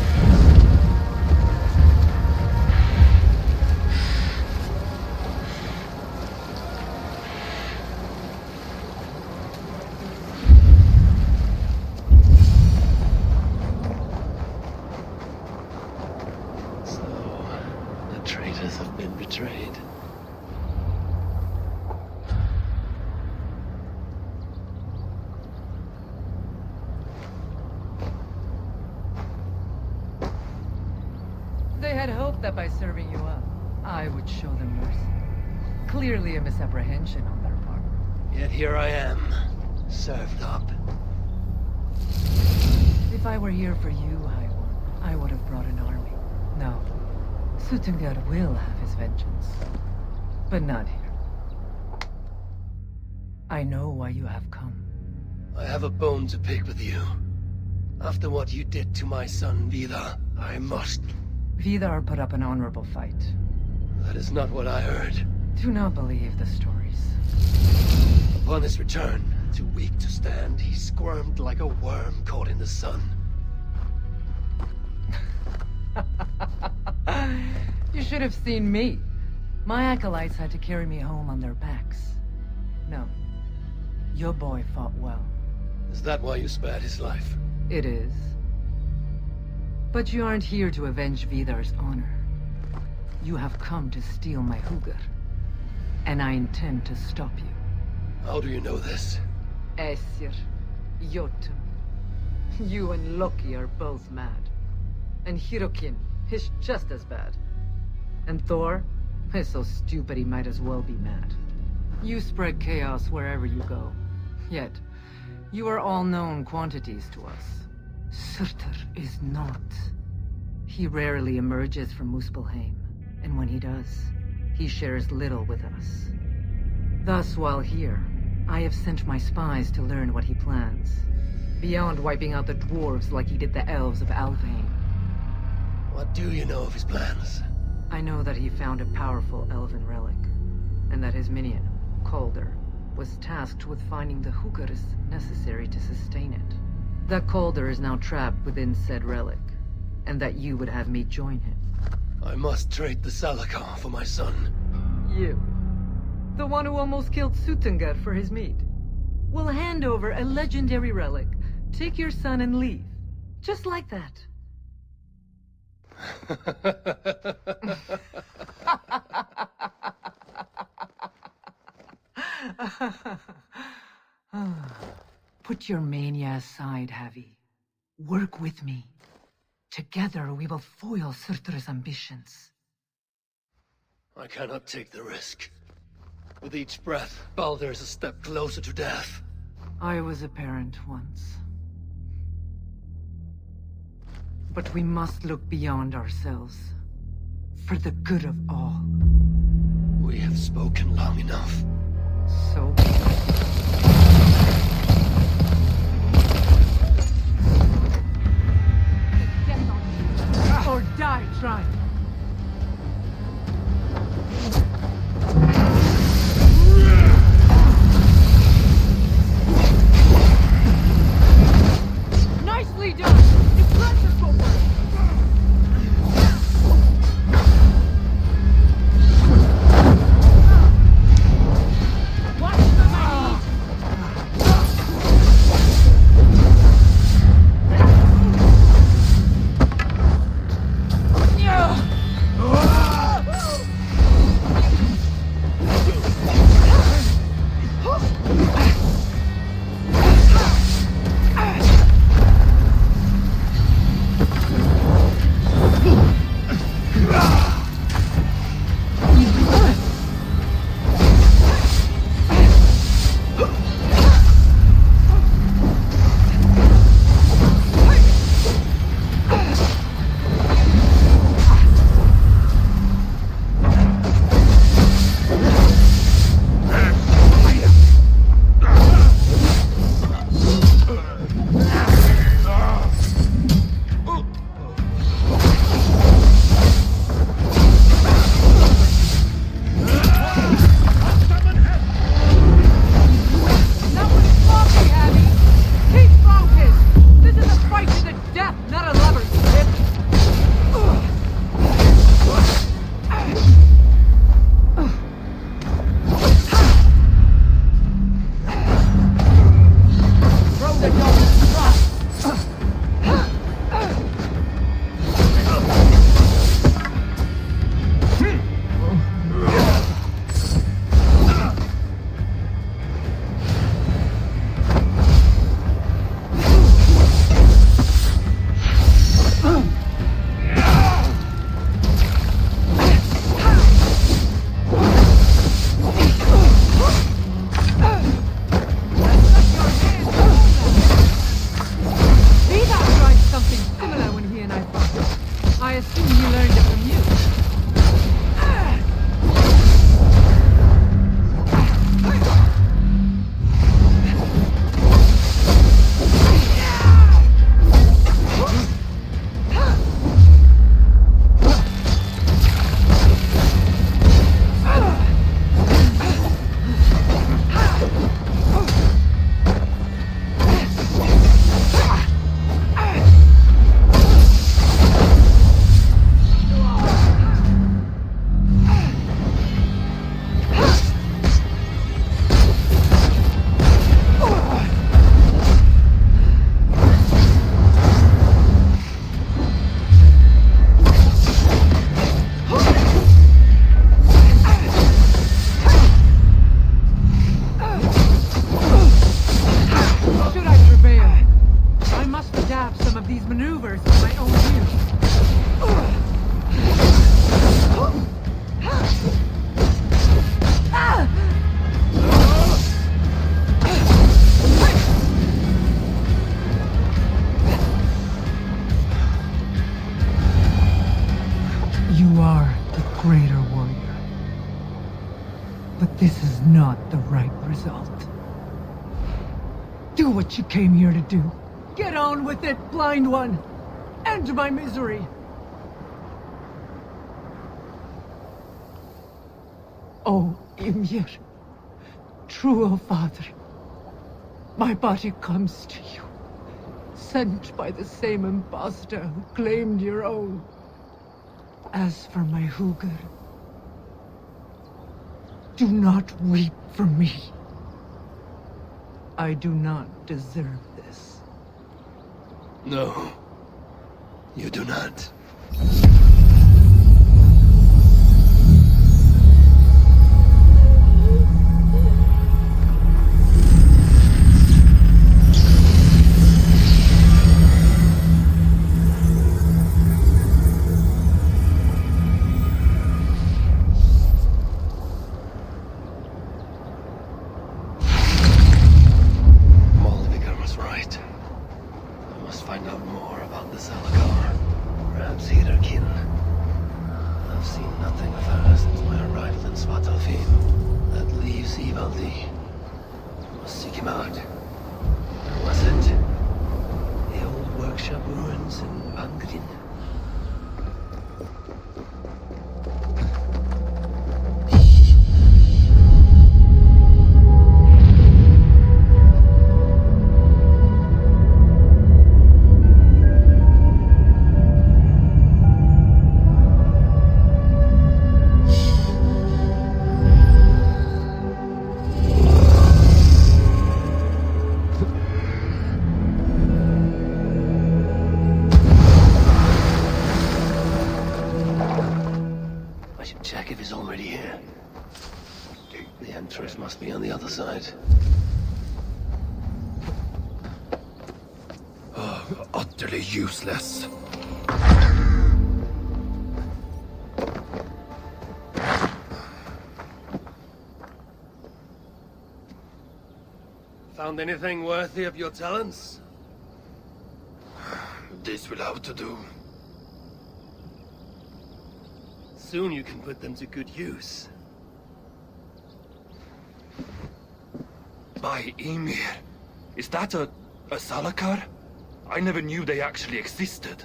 So, the traitors have been betrayed. They had hoped that by serving you up, I would show them mercy. Clearly a misapprehension on their part. Yet here I am, served up. If I were here for you, I would have brought an army. No. Suttungr will have his vengeance. But not here. I know why you have come. I have a bone to pick with you. After what you did to my son, Vidar, I must... Vidar put up an honorable fight. That is not what I heard. Do not believe the stories. Upon his return, too weak to stand, he squirmed like a worm caught in the sun. You should have seen me. My acolytes had to carry me home on their backs. No. Your boy fought well. Is that why you spared his life? It is. But you aren't here to avenge Vidar's honor. You have come to steal my hugr. And I intend to stop you. How do you know this? Aesir, Jotun. You and Loki are both mad. And Hirokin is just as bad. And Thor is so stupid he might as well be mad. You spread chaos wherever you go. Yet, you are all known quantities to us. Surtr is not. He rarely emerges from Muspelheim, and when he does, he shares little with us. Thus, while here, I have sent my spies to learn what he plans. Beyond wiping out the dwarves like he did the elves of Alfheim. What do you know of his plans? I know that he found a powerful elven relic, and that his minion, Calder, was tasked with finding the hugrs necessary to sustain it. That Calder is now trapped within said relic, and that you would have me join him. I must trade the Salakar for my son. You, the one who almost killed Suttungr for his meat, will hand over a legendary relic, take your son and leave. Just like that. Put your mania aside, Havi. Work with me. Together we will foil Surtr's ambitions. I cannot take the risk. With each breath, Baldur is a step closer to death. I was a parent once. But we must look beyond ourselves. For the good of all. We have spoken long enough. So be it. Or die trying. Nicely done! Impressive footwork! Watch the money! greater warrior. But this is not the right result. Do what you came here to do. Get on with it, blind one! End my misery! Oh, Ymir. True, O Father. My body comes to you, sent by the same impostor who claimed your own. As for my Hugr, do not weep for me. I do not deserve this. No, you do not. Useless. Found anything worthy of your talents? This will have to do. Soon you can put them to good use. By Ymir, is that a Salakar? I never knew they actually existed.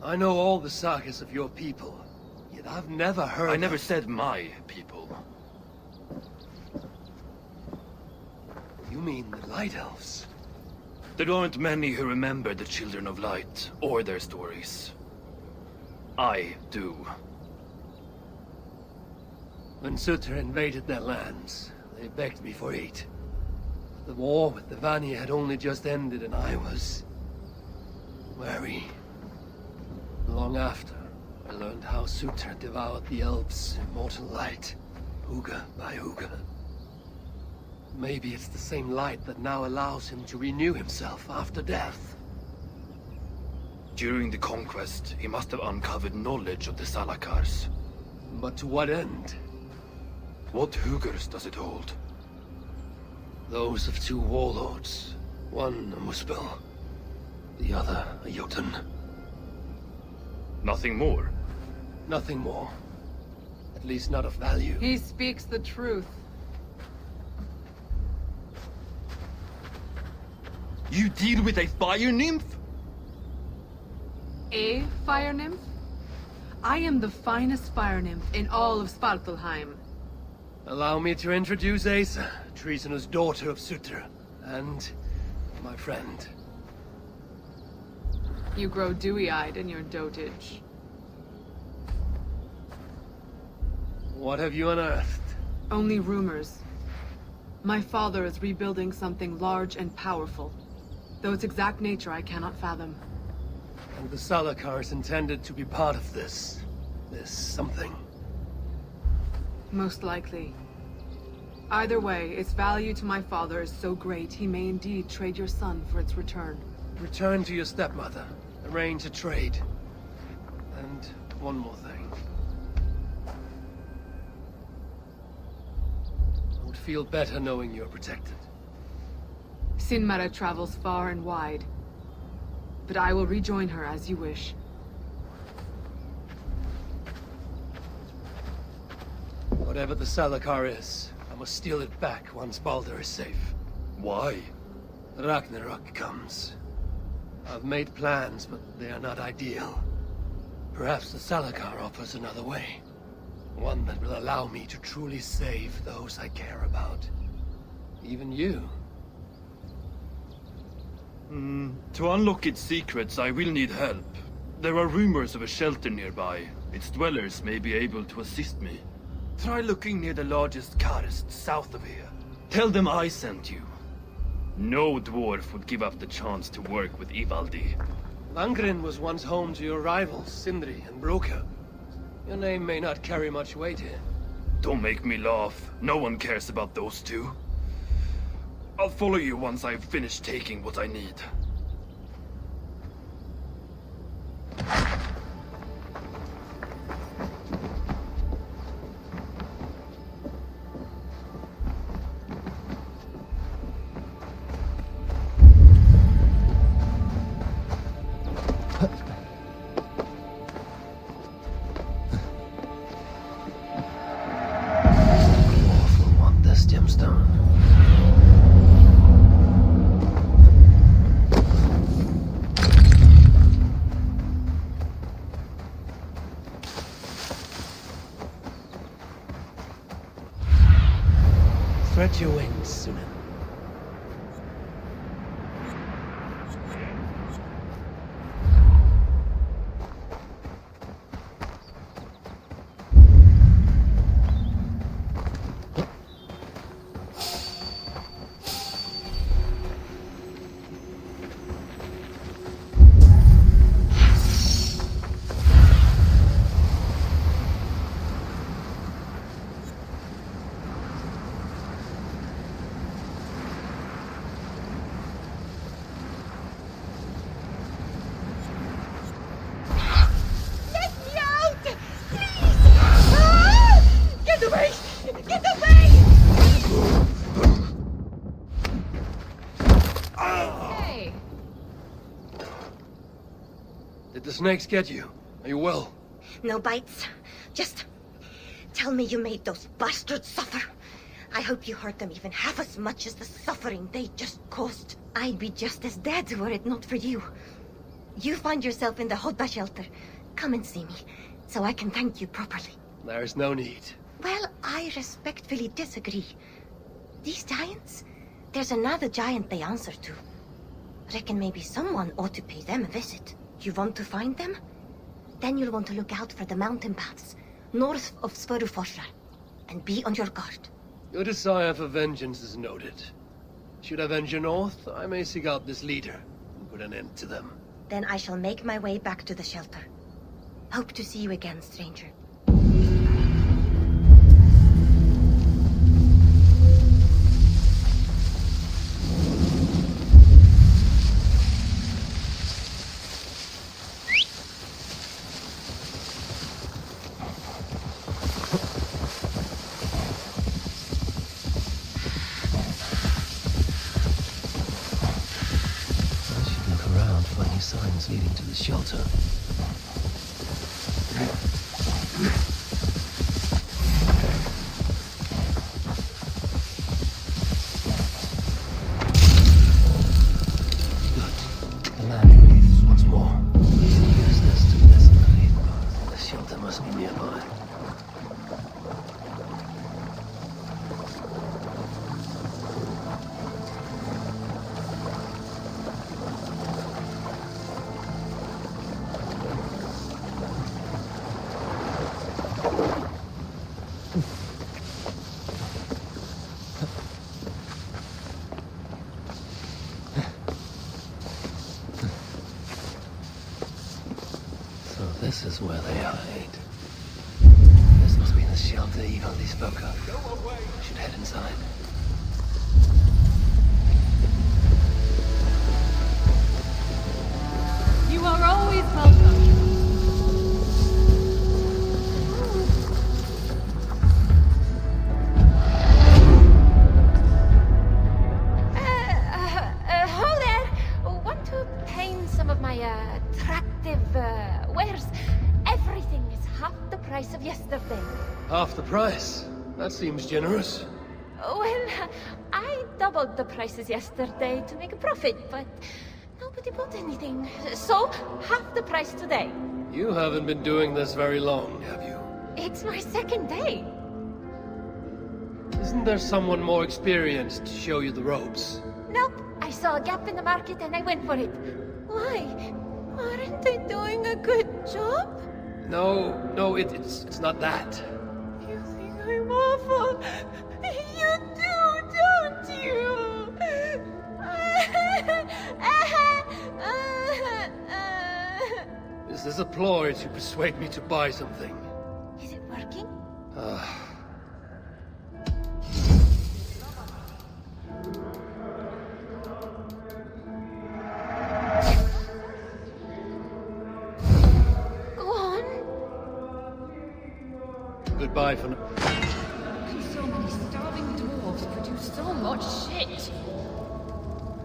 I know all the sagas of your people, yet I've never heard I never said my people. You mean the Light Elves? There aren't many who remember the Children of Light, or their stories. I do. When Surtr invaded their lands, they begged me for aid. The war with the Vanir had only just ended and I was wary. Long after, I learned how Surtr devoured the elves' immortal light, Hugr by Hugr. Maybe it's the same light that now allows him to renew himself after death. During the conquest, he must have uncovered knowledge of the Salakars. But to what end? What Hugrs does it hold? Those of two warlords. One a Muspel, the other a Jotun. Nothing more? Nothing more. At least not of value. He speaks the truth. You deal with a fire nymph? A fire nymph? I am the finest fire nymph in all of Svartalheim. Allow me to introduce Eysa, treasonous daughter of Surtr, and my friend. You grow dewy-eyed in your dotage. What have you unearthed? Only rumors. My father is rebuilding something large and powerful, though its exact nature I cannot fathom. And the Salakars intended to be part of this something. Most likely. Either way, its value to my father is so great he may indeed trade your son for its return. Return to your stepmother. Arrange a trade. And one more thing. I would feel better knowing you're protected. Sinmara travels far and wide. But I will rejoin her as you wish. Whatever the Salakar is, I must steal it back once Baldur is safe. Why? Ragnarok comes. I've made plans, but they are not ideal. Perhaps the Salakar offers another way. One that will allow me to truly save those I care about. Even you. To unlock its secrets, I will need help. There are rumors of a shelter nearby. Its dwellers may be able to assist me. Try looking near the largest karst south of here. Tell them I sent you. No dwarf would give up the chance to work with Ivaldi. Langren was once home to your rivals, Sindri and Broka. Your name may not carry much weight here. Don't make me laugh. No one cares about those two. I'll follow you once I've finished taking what I need. Spread your wings, Sunan. Did the snakes get you? Are you well? No bites. Just tell me you made those bastards suffer. I hope you hurt them even half as much as the suffering they just caused. I'd be just as dead were it not for you. You find yourself in the Hodba shelter. Come and see me, so I can thank you properly. There's no need. Well, I respectfully disagree. These giants? There's another giant they answer to. Reckon maybe someone ought to pay them a visit. You want to find them? Then you'll want to look out for the mountain paths, north of Svörufosra, and be on your guard. Your desire for vengeance is noted. Should I venture north, I may seek out this leader and put an end to them. Then I shall make my way back to the shelter. Hope to see you again, stranger. Signs leading to the shelter. Good. The land breathes once more. Use this to listen to the The shelter must be nearby. This is where they hide. This must be the shelter Ivaldi spoke of. I should head inside. You are always welcome. Hold there. Want to paint some of my attractive wares? Everything is half the price of yesterday. Half the price? That seems generous. Well, I doubled the prices yesterday to make a profit, but nobody bought anything. So, half the price today. You haven't been doing this very long, have you? It's my second day. Isn't there someone more experienced to show you the ropes? Nope. I saw a gap in the market and I went for it. Why? Aren't I doing a good job? No, it's not that. You think I'm awful? You do, don't you? Is this a ploy to persuade me to buy something? Is it working? Go on. Goodbye for now. So many starving dwarves produce so much shit.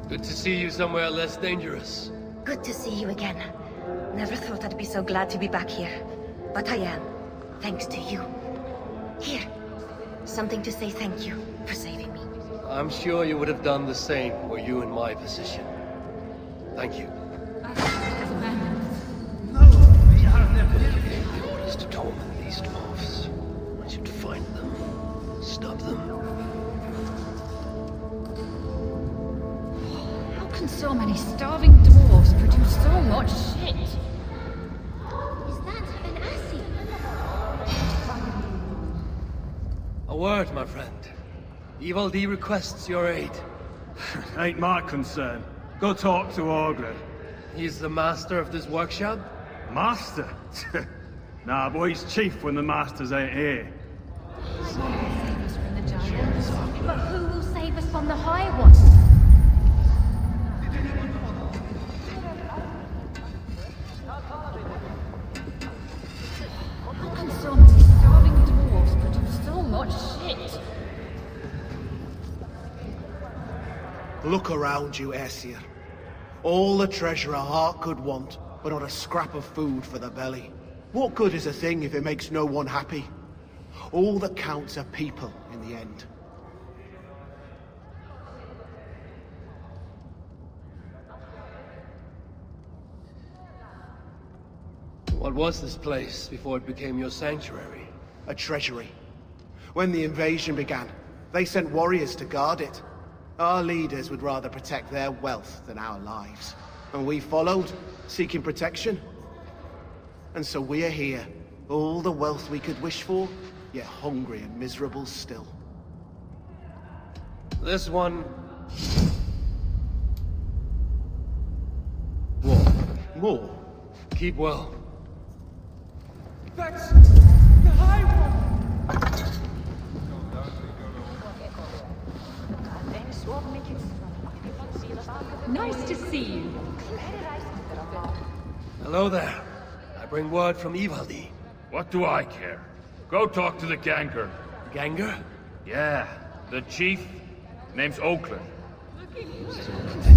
Good to see you somewhere less dangerous. Good to see you again. Never thought I'd be so glad to be back here. But I am, thanks to you. Here, something to say thank you for saving me. I'm sure you would have done the same were you in my position. Thank you. The orders to torment these dwarfs. I should find them, stop them. How can so many starving dwarves produce so much shit? Is that an aesir? A word, my friend. Evil D requests your aid. Ain't my concern. Go talk to Ogre. He's the master of this workshop? Master? Nah, boy, he's chief when the masters ain't here. But who will save us from the High One? How can so many starving dwarves produce so much shit? Look around you, Aesir. All the treasure a heart could want, but not a scrap of food for the belly. What good is a thing if it makes no one happy? All that counts are people in the end. What was this place before it became your sanctuary? A treasury. When the invasion began, they sent warriors to guard it. Our leaders would rather protect their wealth than our lives. And we followed, seeking protection. And so we are here, all the wealth we could wish for, yet hungry and miserable still. This one... More? Keep well. That's the High One! Nice to see you. Hello there. I bring word from Ivaldi. What do I care? Go talk to the Ganger. Ganger? Yeah, the chief. Name's Oakland. Starving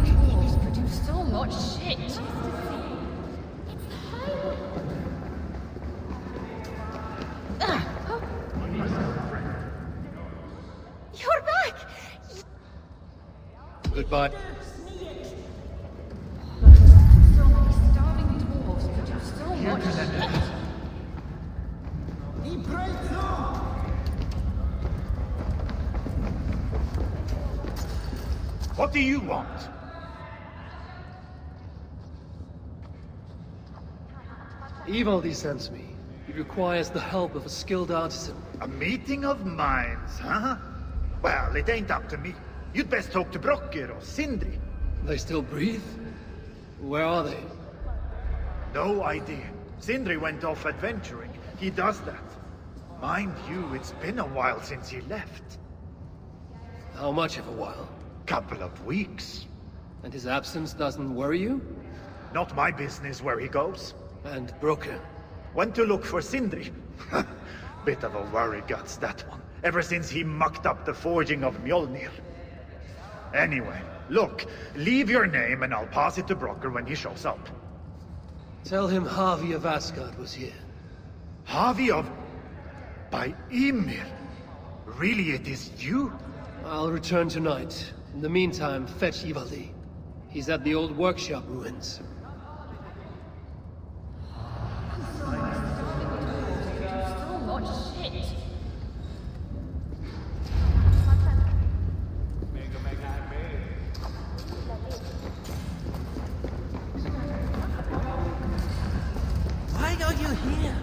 dwarves produce so much shit. You're back! Goodbye. So many starving dwarves produce so much shit. What do you want? Ivaldi sends me. He requires the help of a skilled artisan. A meeting of minds, huh? Well, it ain't up to me. You'd best talk to Brokkr or Sindri. They still breathe? Where are they? No idea. Sindri went off adventuring. He does that. Mind you, it's been a while since he left. How much of a while? Couple of weeks. And his absence doesn't worry you? Not my business where he goes. And Brokkr? Went to look for Sindri. Bit of a worry guts, that one. Ever since he mucked up the forging of Mjolnir. Anyway, look, leave your name and I'll pass it to Brokkr when he shows up. Tell him Harvey of Asgard was here. Harvey of... By Ymir? Really, it is you? I'll return tonight. In the meantime, fetch Ivaldi. He's at the old workshop ruins. So much shit. Why are you here?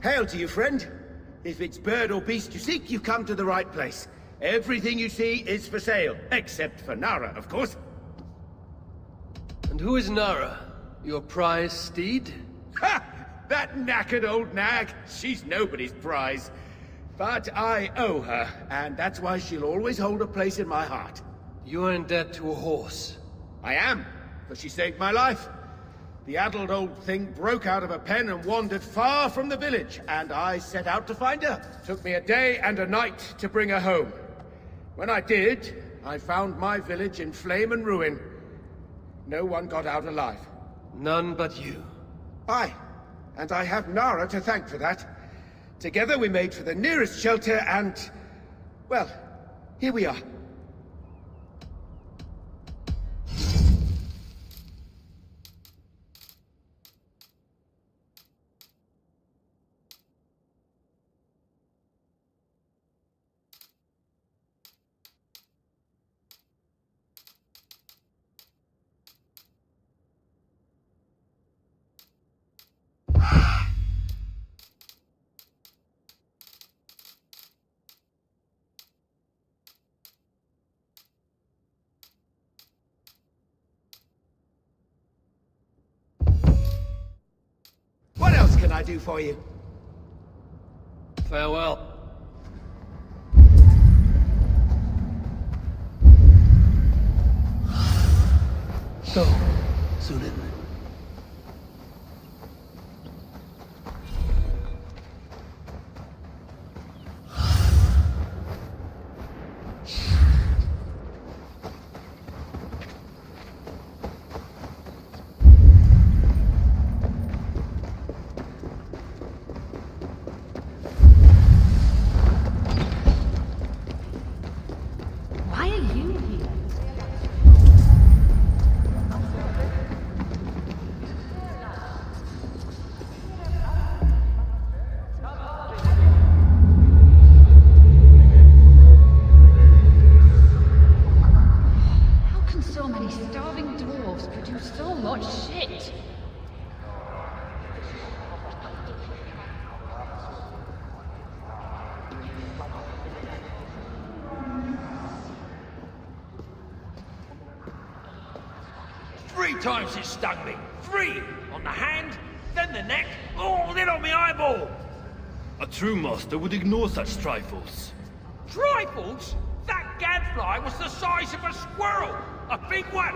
Hail to you, friend. If it's bird or beast you seek, you come to the right place. Everything you see is for sale, except for Nara, of course. And who is Nara? Your prize steed? Ha! That knackered old nag. She's nobody's prize. But I owe her, and that's why she'll always hold a place in my heart. You are in debt to a horse. I am, for she saved my life. The addled old thing broke out of a pen and wandered far from the village, and I set out to find her. Took me a day and a night to bring her home. When I did, I found my village in flame and ruin. No one got out alive. None but you. Aye, and I have Nara to thank for that. Together we made for the nearest shelter and... well, here we are. What else can I do for you? Farewell. Go, Sunan. Why are you here? How can so many starving dwarves produce so much shit? Three times it stung me. 3! On the hand, then the neck, oh, then on my eyeball! A true master would ignore such trifles. Trifles? That gadfly was the size of a squirrel! A big one!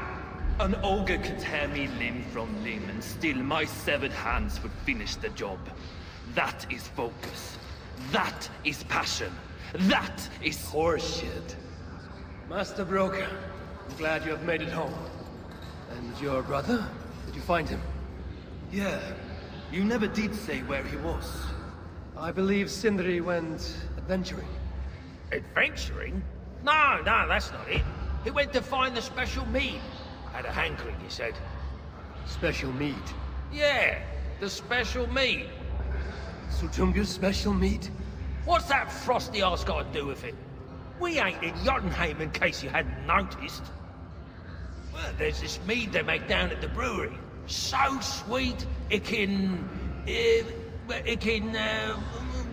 An ogre could tear me limb from limb, and still my severed hands would finish the job. That is focus. That is passion. That is horseshit. Master Broker, I'm glad you have made it home. And your brother? Did you find him? Yeah. You never did say where he was. I believe Sindri went adventuring. Adventuring? No, that's not it. He went to find the special mead. Had a hankering, he said. Special mead? Yeah, the special mead. Sutunga's special mead? What's that frosty arse got to do with it? We ain't in Jotunheim, in case you hadn't noticed. Well, there's this mead they make down at the brewery. So sweet,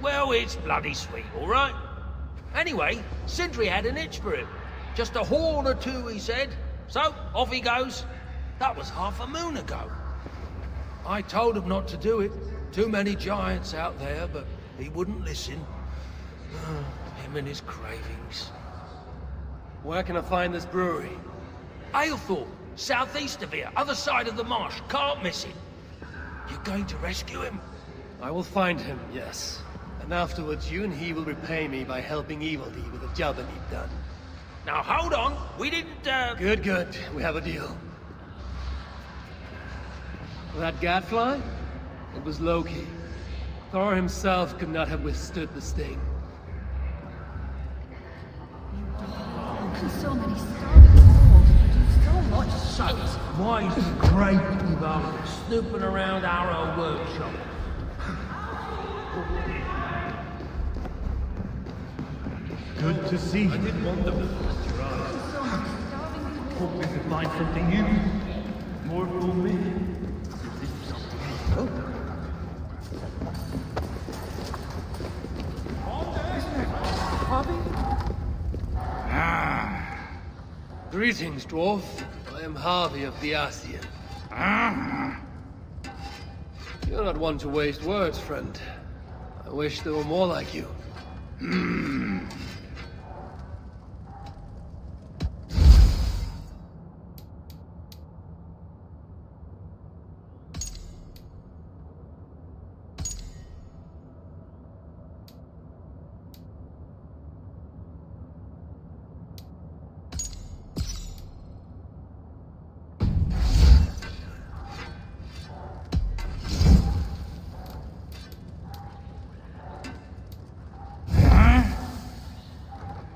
well, it's bloody sweet, all right? Anyway, Sindri had an itch for it. Just a horn or two, he said. So, off he goes. That was half a moon ago. I told him not to do it. Too many giants out there, but he wouldn't listen. Him and his cravings. Where can I find this brewery? Aelthorpe, southeast of here, other side of the marsh. Can't miss it. You're going to rescue him? I will find him, yes. And afterwards, you and he will repay me by helping Evildee with the job that he'd done. Now hold on, we didn't, Good, good. We have a deal. That gadfly? It was Loki. Thor himself could not have withstood the sting. So many starving souls produce so much shit. Why is the great Valhalla snooping around our old workshop? Good to see you. I did wonder what crossed your eyes. Hope we can find something new. More for me. Greetings, dwarf. I am Harvey of the Aesir. You're not one to waste words, friend. I wish there were more like you.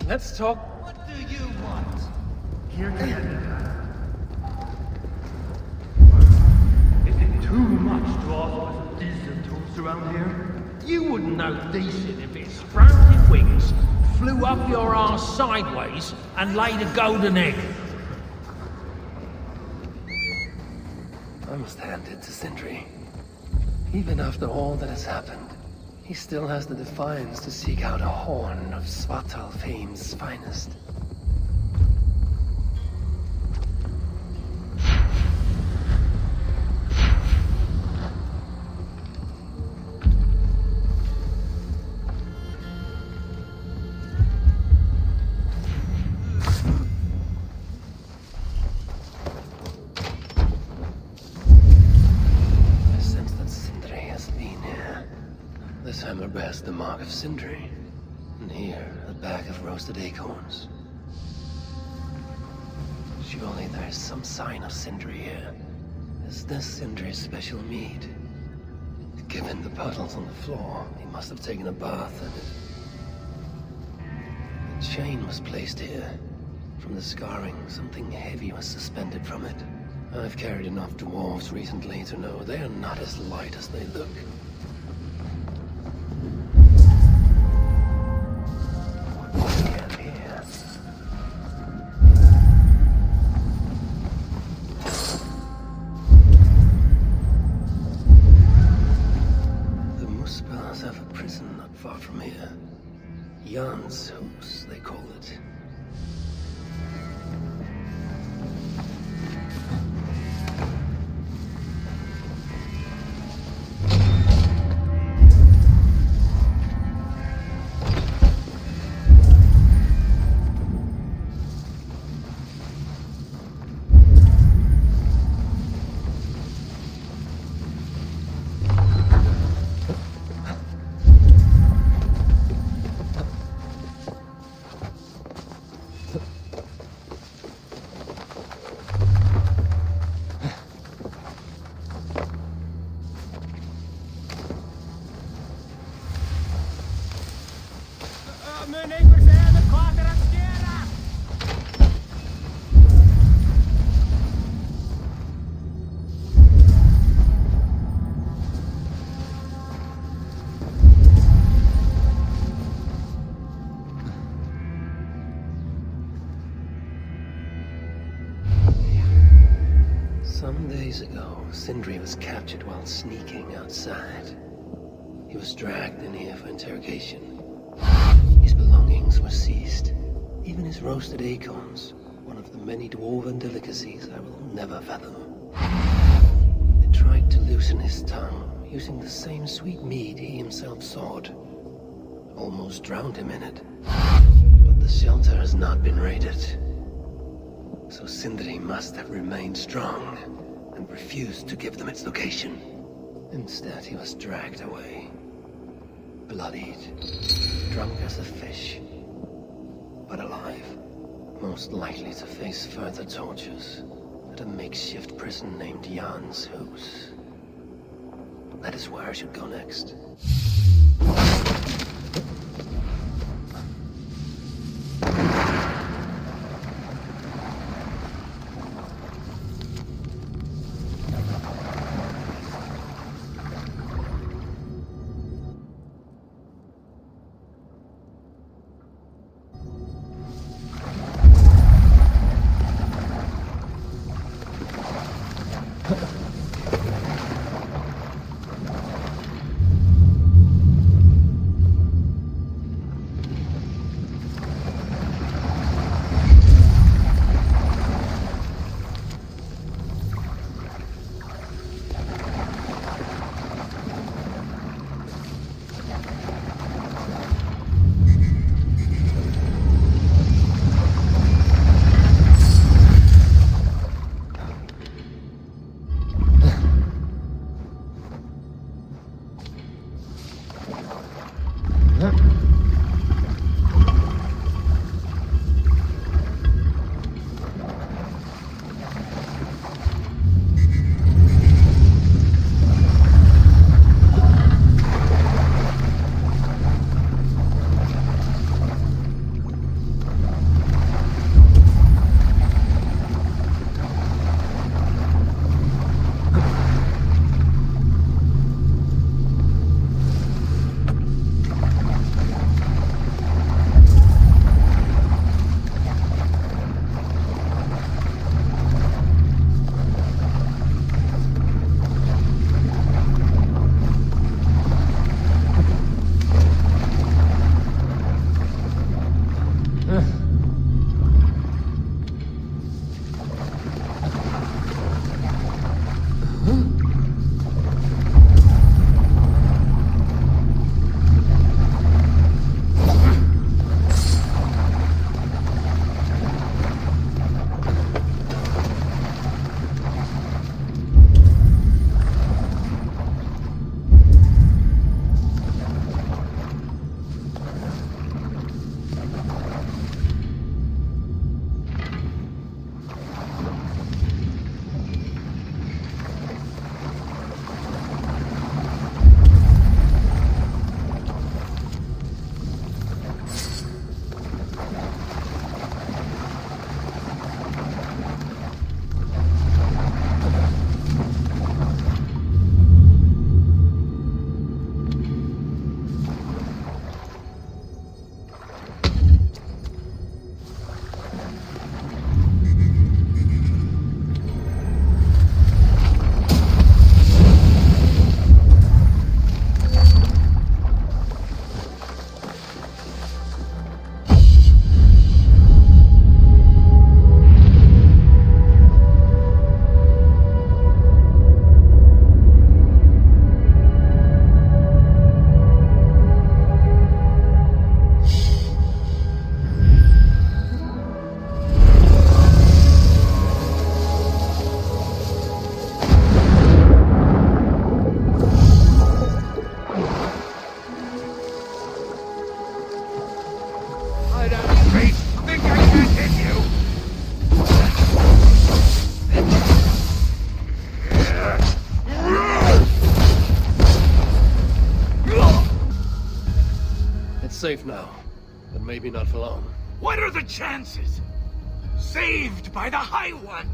Let's talk. What do you want? Here, Is it too much to ask for some decent tools around here? You wouldn't know decent if its sprouting wings flew up your arse sideways and laid a golden egg. I must hand it to Sindri. Even after all that has happened, he still has the defiance to seek out a horn of Svartalfheim's finest. I sense that Sindri has been here. This hammer bears the mark of Sindri. And here, a bag of roasted acorns. Surely there is some sign of Sindri here. Is this Sindri's special mead? Given the puddles on the floor, he must have taken a bath in it. The chain was placed here. From the scarring, something heavy was suspended from it. I've carried enough dwarves recently to know they are not as light as they look. Jan's house, they call it. Some days ago, Sindri was captured while sneaking outside. He was dragged in here for interrogation. His belongings were seized. Even his roasted acorns, one of the many dwarven delicacies I will never fathom. They tried to loosen his tongue, using the same sweet mead he himself sought. Almost drowned him in it. But the shelter has not been raided. So Sindri must have remained strong and refused to give them its location. Instead, he was dragged away. bloodied, drunk as a fish, but alive. Most likely to face further tortures at a makeshift prison named Jan's House. That is where I should go next. Safe now, but maybe not for long. What are the chances? Saved by the High One!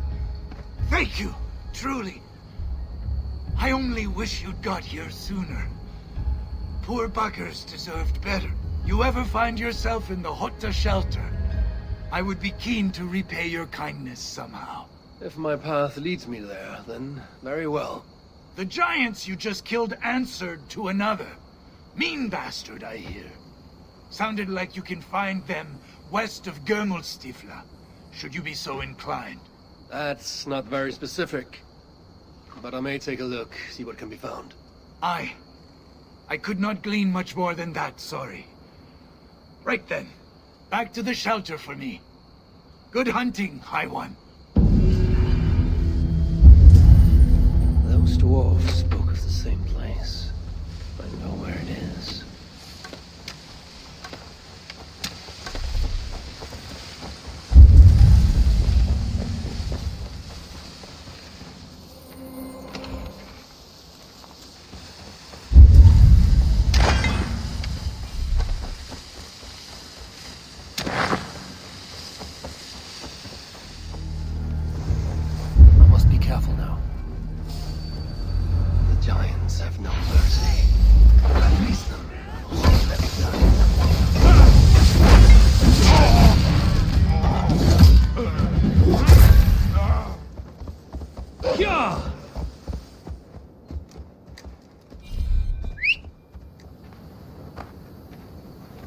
Thank you, truly. I only wish you'd got here sooner. Poor buggers deserved better. You ever find yourself in the Hotta shelter, I would be keen to repay your kindness somehow. If my path leads me there, then very well. The giants you just killed answered to another. Mean bastard, I hear. Sounded like you can find them west of Gömelstifla, should you be so inclined. That's not very specific. But I may take a look, see what can be found. I could not glean much more than that, sorry. Right then, back to the shelter for me. Good hunting, High One. Those dwarves spoke of the same place. I know where it is.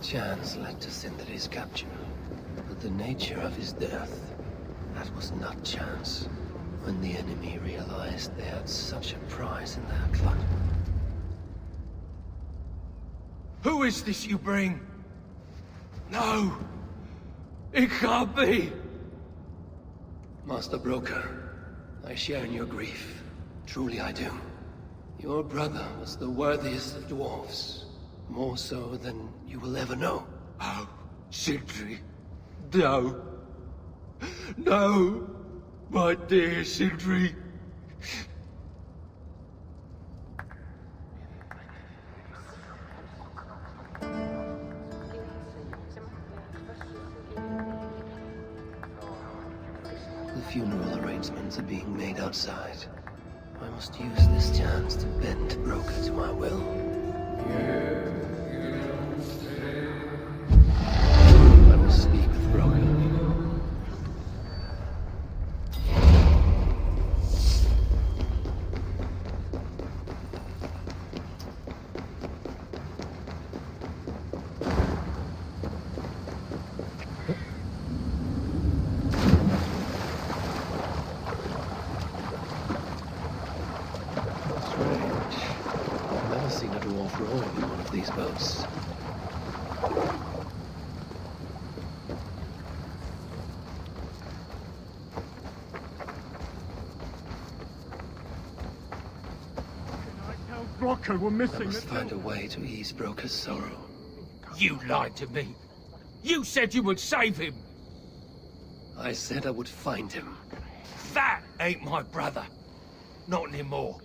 chance led to Sindri's capture, but the nature of his death, that was not chance. When the enemy realized they had such a prize in their clutch. Who is this you bring? No! It can't be! Master Broker, I share in your grief. Truly I do. Your brother was the worthiest of dwarves. More so than you will ever know. Oh, Sindri. No. No! My dear Sindri. The funeral arrangements are being made outside. I must use this chance to bend Broker to my will. I will speak with Broker. These boats. Broker, we're missing. I must find a way to ease Broker's sorrow. You lied to me. You said you would save him. I said I would find him. That ain't my brother. Not anymore.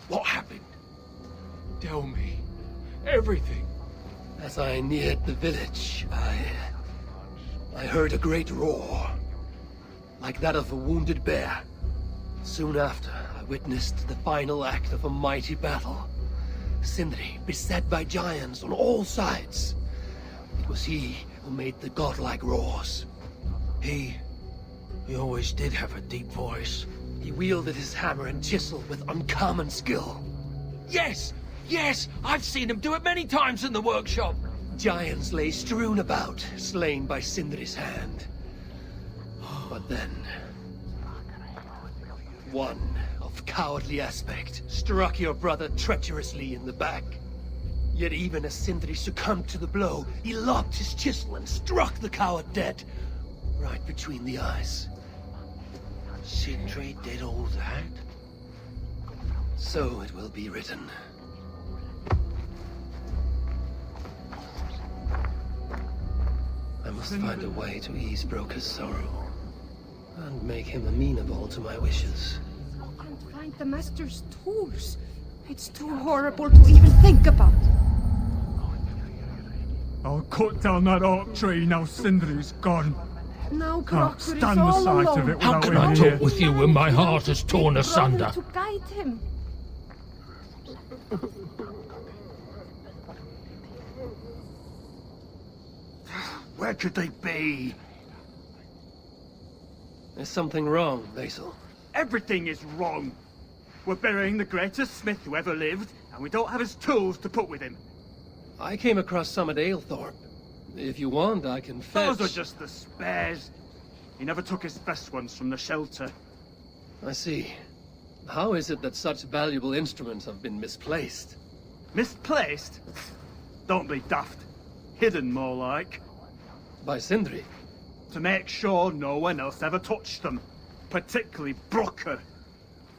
What happened? Tell me. Everything. As I neared the village, I heard a great roar. Like that of a wounded bear. Soon after, I witnessed the final act of a mighty battle. Sindri, beset by giants on all sides. It was he who made the godlike roars. He always did have a deep voice. He wielded his hammer and chisel with uncommon skill. Yes! Yes! I've seen him do it many times in the workshop! Giants lay strewn about, slain by Sindri's hand. But then... one of cowardly aspect struck your brother treacherously in the back. Yet even as Sindri succumbed to the blow, he lobbed his chisel and struck the coward dead, right between the eyes. Sindri did all that? So it will be written. I must find a way to ease Broker's sorrow, and make him amenable to my wishes. I can't find the Master's tools. It's too horrible to even think about. I'll cut down that oak tree now Sindri's gone. Now Can't Crocker is stand the all sight alone. of it How without can I him talk here. with you when my heart is torn asunder? To guide him. Where could they be? There's something wrong, Basil. Everything is wrong. We're burying the greatest smith who ever lived, and we don't have his tools to put with him. I came across some at Aylthorpe. If you want, I can fetch... Those are just the spares. He never took his best ones from the shelter. I see. How is it that such valuable instruments have been misplaced? Misplaced? Don't be daft. Hidden, more like. By Sindri? To make sure no one else ever touched them. Particularly Broker.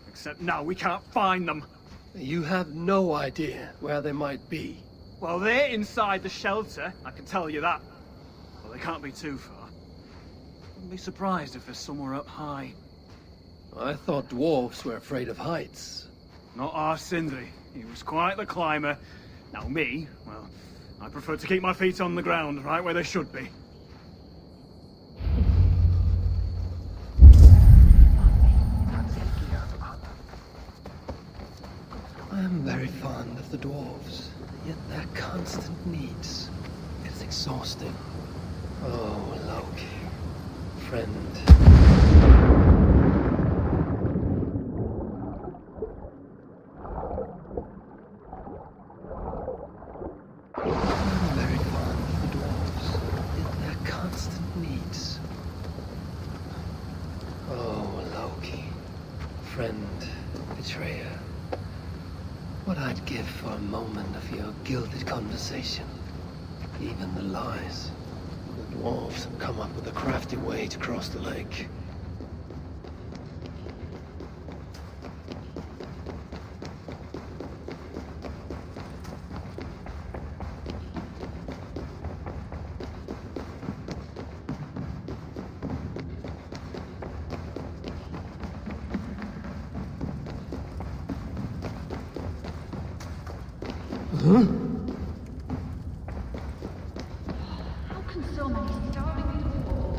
Except now we can't find them. You have no idea where they might be. Well, they're inside the shelter, I can tell you that. Well, they can't be too far. Wouldn't be surprised if they're somewhere up high. I thought dwarves were afraid of heights. Not our Sindri. He was quite the climber. Now me, well, I prefer to keep my feet on the ground, right where they should be. I am very fond of the dwarves, yet their constant needs is exhausting. Oh, Loki, friend. betrayer. What I'd give for a moment of your gilded conversation. Even the lies. The dwarves have come up with a crafty way to cross the lake. How can so many starving people?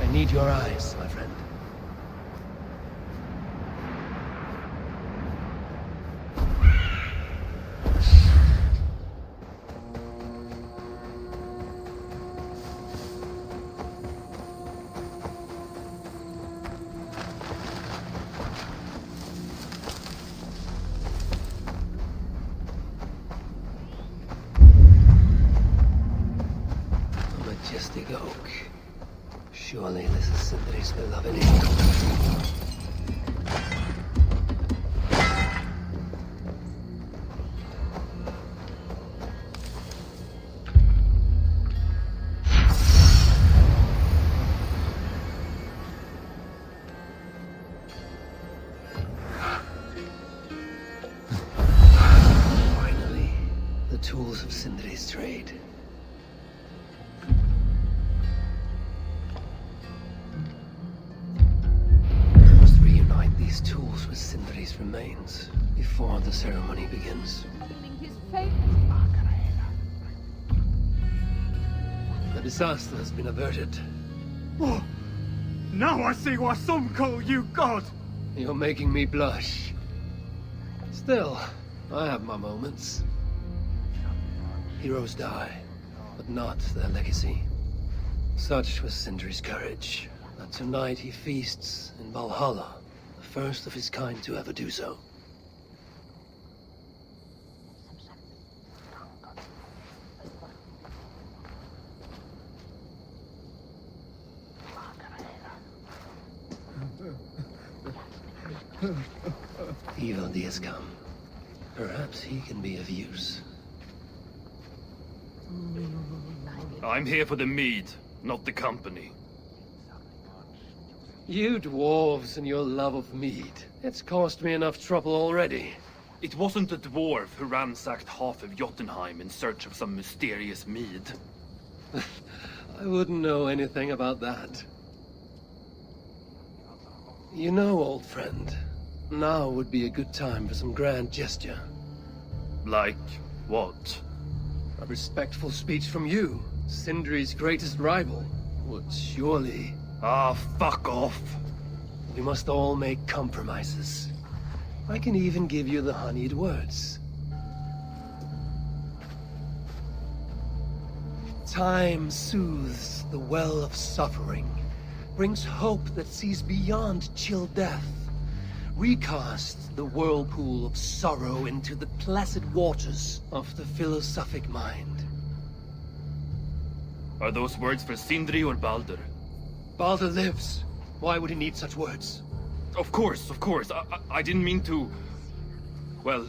I need your eyes, my friend. Majestic oak. Surely this is Sindri's beloved ink. Finally, the tools of Sindri's trade. These tools with Sindri's remains before the ceremony begins. The disaster has been averted. Oh, now I see why some call you God! You're making me blush. Still, I have my moments. Heroes die, but not their legacy. Such was Sindri's courage, that tonight he feasts in Valhalla. First of his kind to ever do so. Evil has come. Perhaps he can be of use. I'm here for the mead, not the company. You dwarves and your love of mead. It's caused me enough trouble already. It wasn't a dwarf who ransacked half of Jotunheim in search of some mysterious mead. I wouldn't know anything about that. You know, old friend, now would be a good time for some grand gesture. Like what? A respectful speech from you, Sindri's greatest rival, would surely... Ah, fuck off. We must all make compromises. I can even give you the honeyed words. Time soothes the well of suffering, brings hope that sees beyond chill death, recasts the whirlpool of sorrow into the placid waters of the philosophic mind. Are those words for Sindri or Baldur? Baldur lives. Why would he need such words? Of course, of course. I didn't mean to... Well,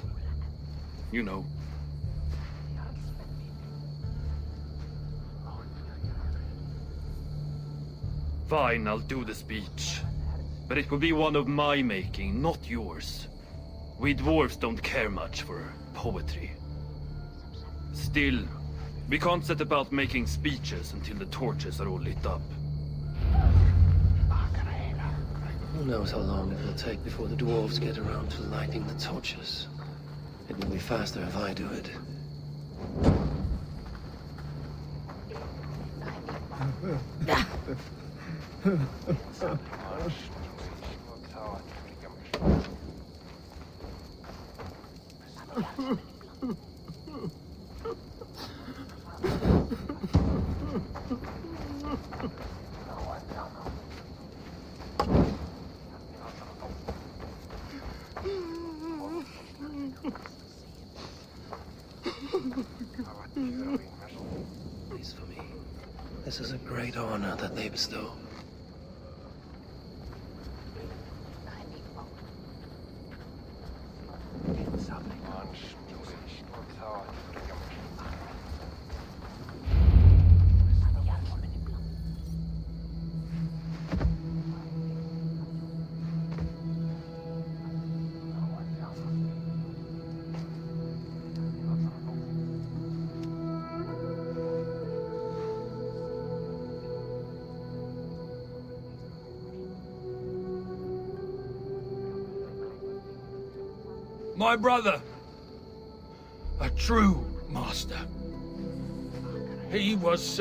you know. Fine, I'll do the speech. But it will be one of my making, not yours. We dwarves don't care much for poetry. Still, we can't set about making speeches until the torches are all lit up. Who knows how long it will take before the dwarves get around to lighting the torches. It will be faster if I do it. great honor that they bestow. My brother. A true master. He was,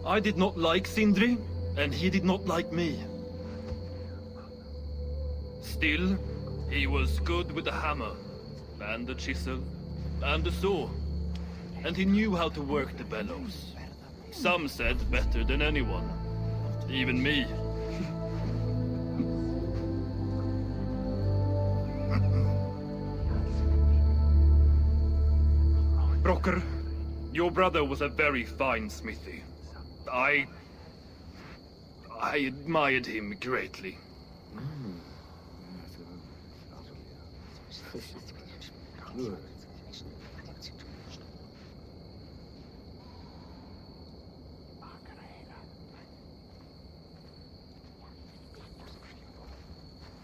I did not like Sindri, and he did not like me. Still, he was good with the hammer, and the chisel, and the saw. And he knew how to work the bellows. Some said better than anyone. Even me. Brokkr, your brother was a very fine smithy. I admired him greatly.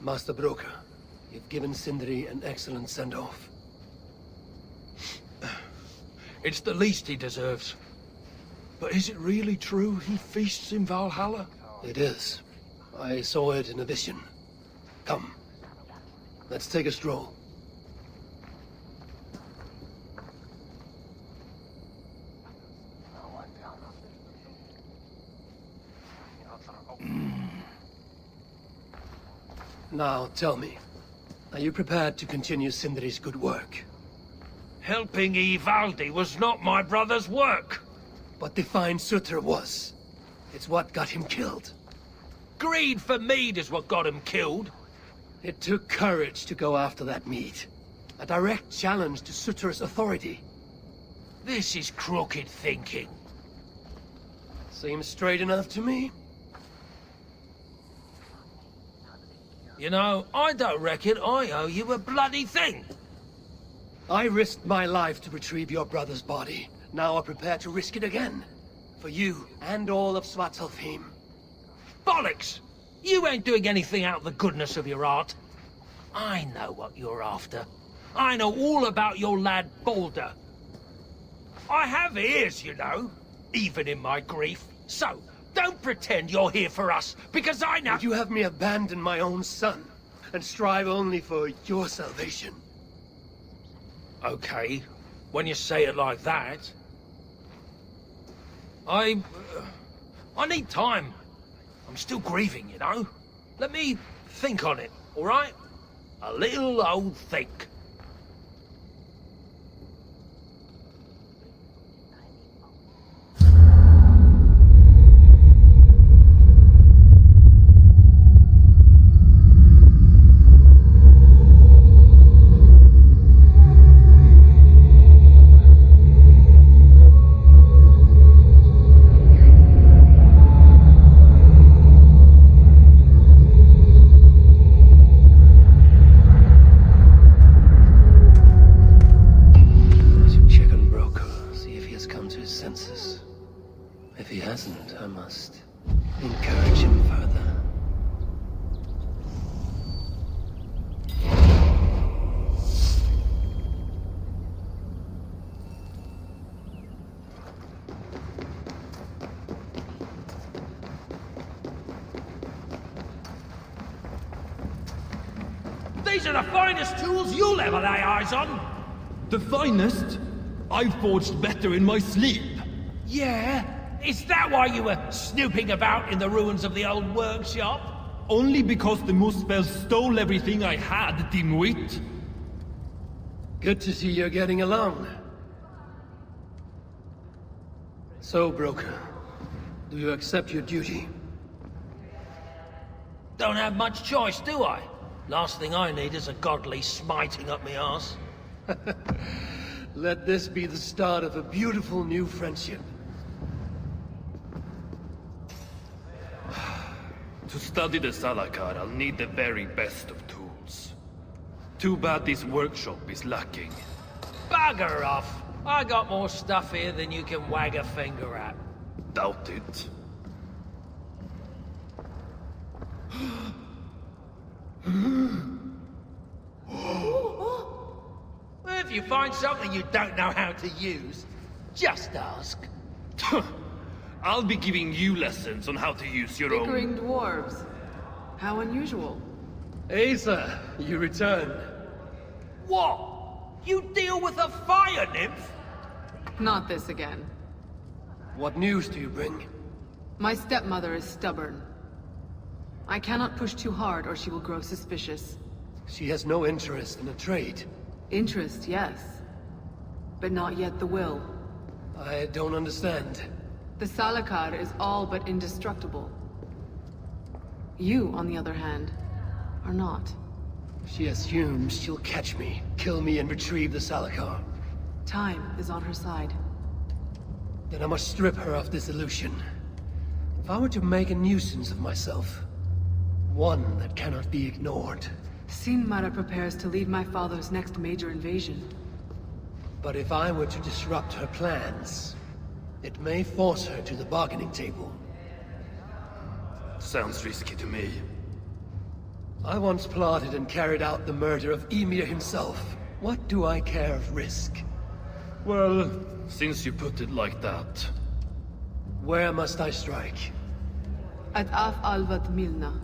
Master Brokkr, you've given Sindri an excellent send-off. it's the least he deserves. But is it really true he feasts in Valhalla? It is. I saw it in a vision. Come. Let's take a stroll. Now, tell me, are you prepared to continue Sindri's good work? Helping Ivaldi was not my brother's work. But to find Surtr was. It's what got him killed. Greed for mead is what got him killed. It took courage to go after that mead. A direct challenge to Surtr's authority. This is crooked thinking. Seems straight enough to me. You know, I don't reckon I owe you a bloody thing. I risked my life to retrieve your brother's body. Now I'm prepared to risk it again. For you and all of Svartalfheim. Bollocks! You ain't doing anything out of the goodness of your heart. I know what you're after. I know all about your lad Balder. I have ears, you know, even in my grief. So, don't pretend you're here for us, because I know— Would you have me abandon my own son, and strive only for your salvation? Okay, when you say it like that. I need time. I'm still grieving, you know? Let me think on it, all right? A little old think. If he hasn't, I must encourage him further. These are the finest tools you'll ever lay eyes on! The finest? I've forged better in my sleep. Yeah? Is that why you were snooping about in the ruins of the old workshop? Only because the Muspel stole everything I had, dimwit. Good to see you're getting along. So, Brokkr, do you accept your duty? Don't have much choice, do I? Last thing I need is a godly smiting up my arse. Let this be the start of a beautiful new friendship. To study the Salakar, I'll need the very best of tools. Too bad this workshop is lacking. Bugger off! I got more stuff here than you can wag a finger at. Doubt it. Well, if you find something you don't know how to use, just ask. I'll be giving you lessons on how to use your Bickering own... dwarves. How unusual. Eysa, you return. What? You deal with a fire nymph? Not this again. What news do you bring? My stepmother is stubborn. I cannot push too hard or she will grow suspicious. She has no interest in a trade. Interest, yes. But not yet the will. I don't understand. The Salakar is all but indestructible. You, on the other hand, are not. She assumes she'll catch me, kill me, and retrieve the Salakar. Time is on her side. Then I must strip her of this illusion. If I were to make a nuisance of myself, one that cannot be ignored. Sinmara prepares to lead my father's next major invasion. But if I were to disrupt her plans, it may force her to the bargaining table. Sounds risky to me. I once plotted and carried out the murder of Ymir himself. What do I care of risk? Well, since you put it like that... Where must I strike? At Af Alvat Milna,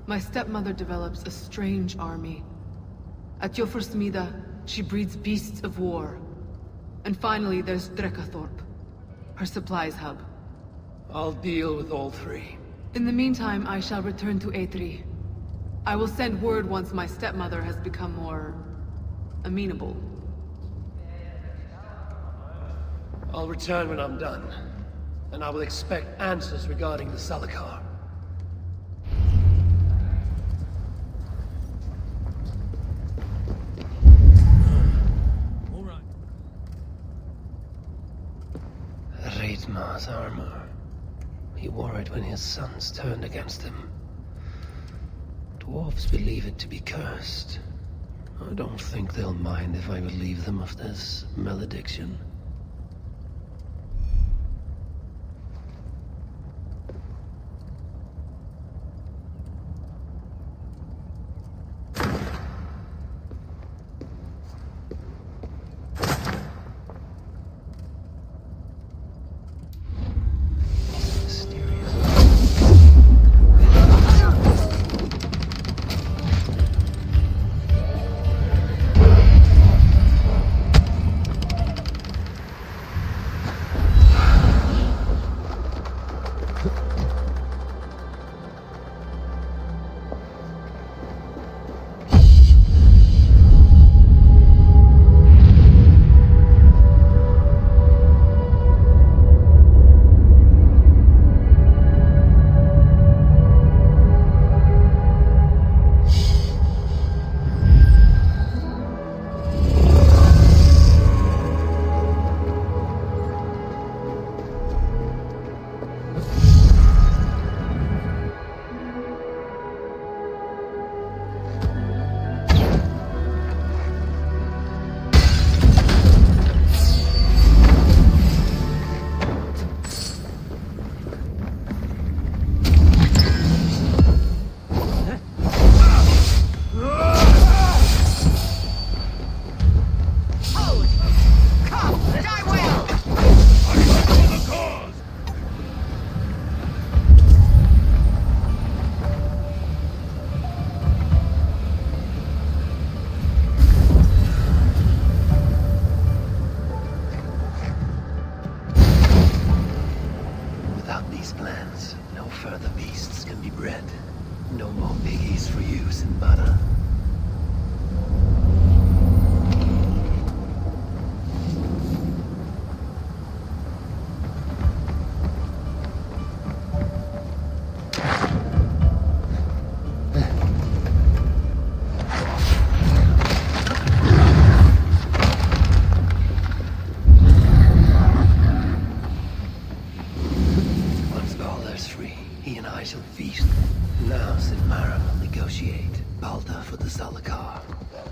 my stepmother develops a strange army. At Jofursmida, she breeds beasts of war. And finally, there's Drekathorp, her supplies hub. I'll deal with all three. In the meantime, I shall return to Eitri. I will send word once my stepmother has become more... amenable. I'll return when I'm done. And I will expect answers regarding the Salakar. Raidmar's armor. He wore it when his sons turned against him. Dwarves believe it to be cursed. I don't think they'll mind if I relieve them of this malediction.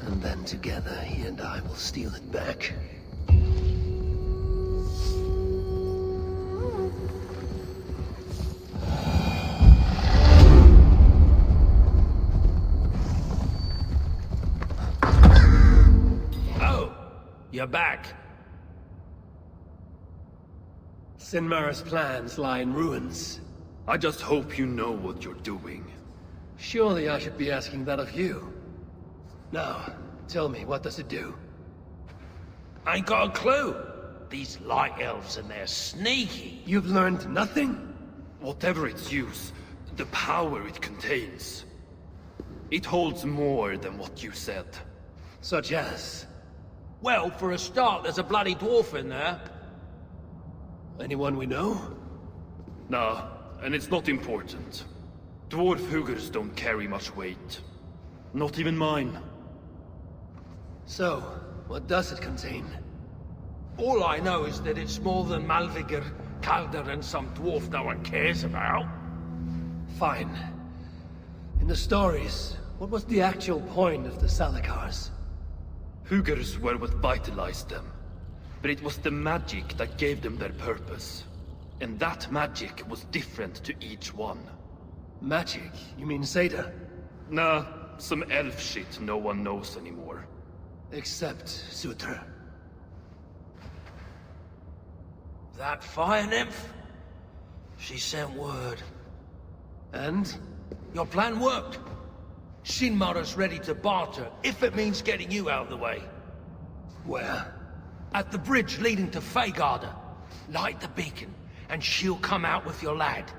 And then together, he and I will steal it back. Oh, you're back. Sinmara's plans lie in ruins. I just hope you know what you're doing. Surely I should be asking that of you. Now, tell me, what does it do? I ain't got a clue. These light elves and they're sneaky. You've learned nothing? Whatever its use, the power it contains. It holds more than what you said. Such as? Well, for a start, there's a bloody dwarf in there. Anyone we know? Nah, and it's not important. Dwarf Huggers don't carry much weight. Not even mine. So, what does it contain? All I know is that it's more than Malvigr, Calder, and some dwarf no one cares about. Fine. In the stories, what was the actual point of the Salakars? Huggers were what vitalized them. But it was the magic that gave them their purpose. And that magic was different to each one. Magic? You mean Zeta? Nah, some elf shit no one knows anymore. Except Sutra. That fire nymph? She sent word. And? Your plan worked. Sinmara's ready to barter, if it means getting you out of the way. Where? At the bridge leading to Feygarda. Light the beacon, and she'll come out with your lad.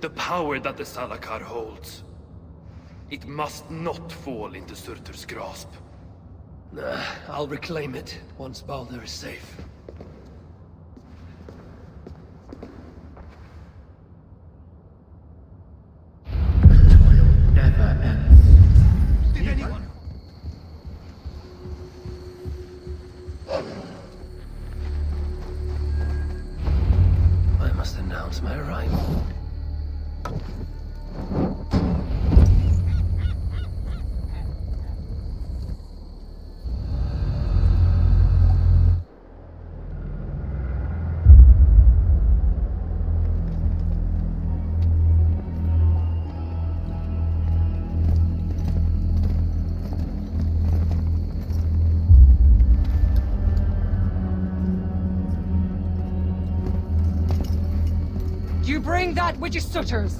The power that the Salakar holds. It must not fall into Surtur's grasp. Nah, I'll reclaim it once Baldur is safe. Never ends. Did anyone? I must announce my arrival. You bring that which is Sutter's.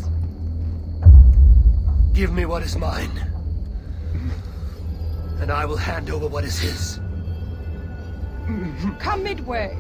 Give me what is mine. And I will hand over what is his. Come midway.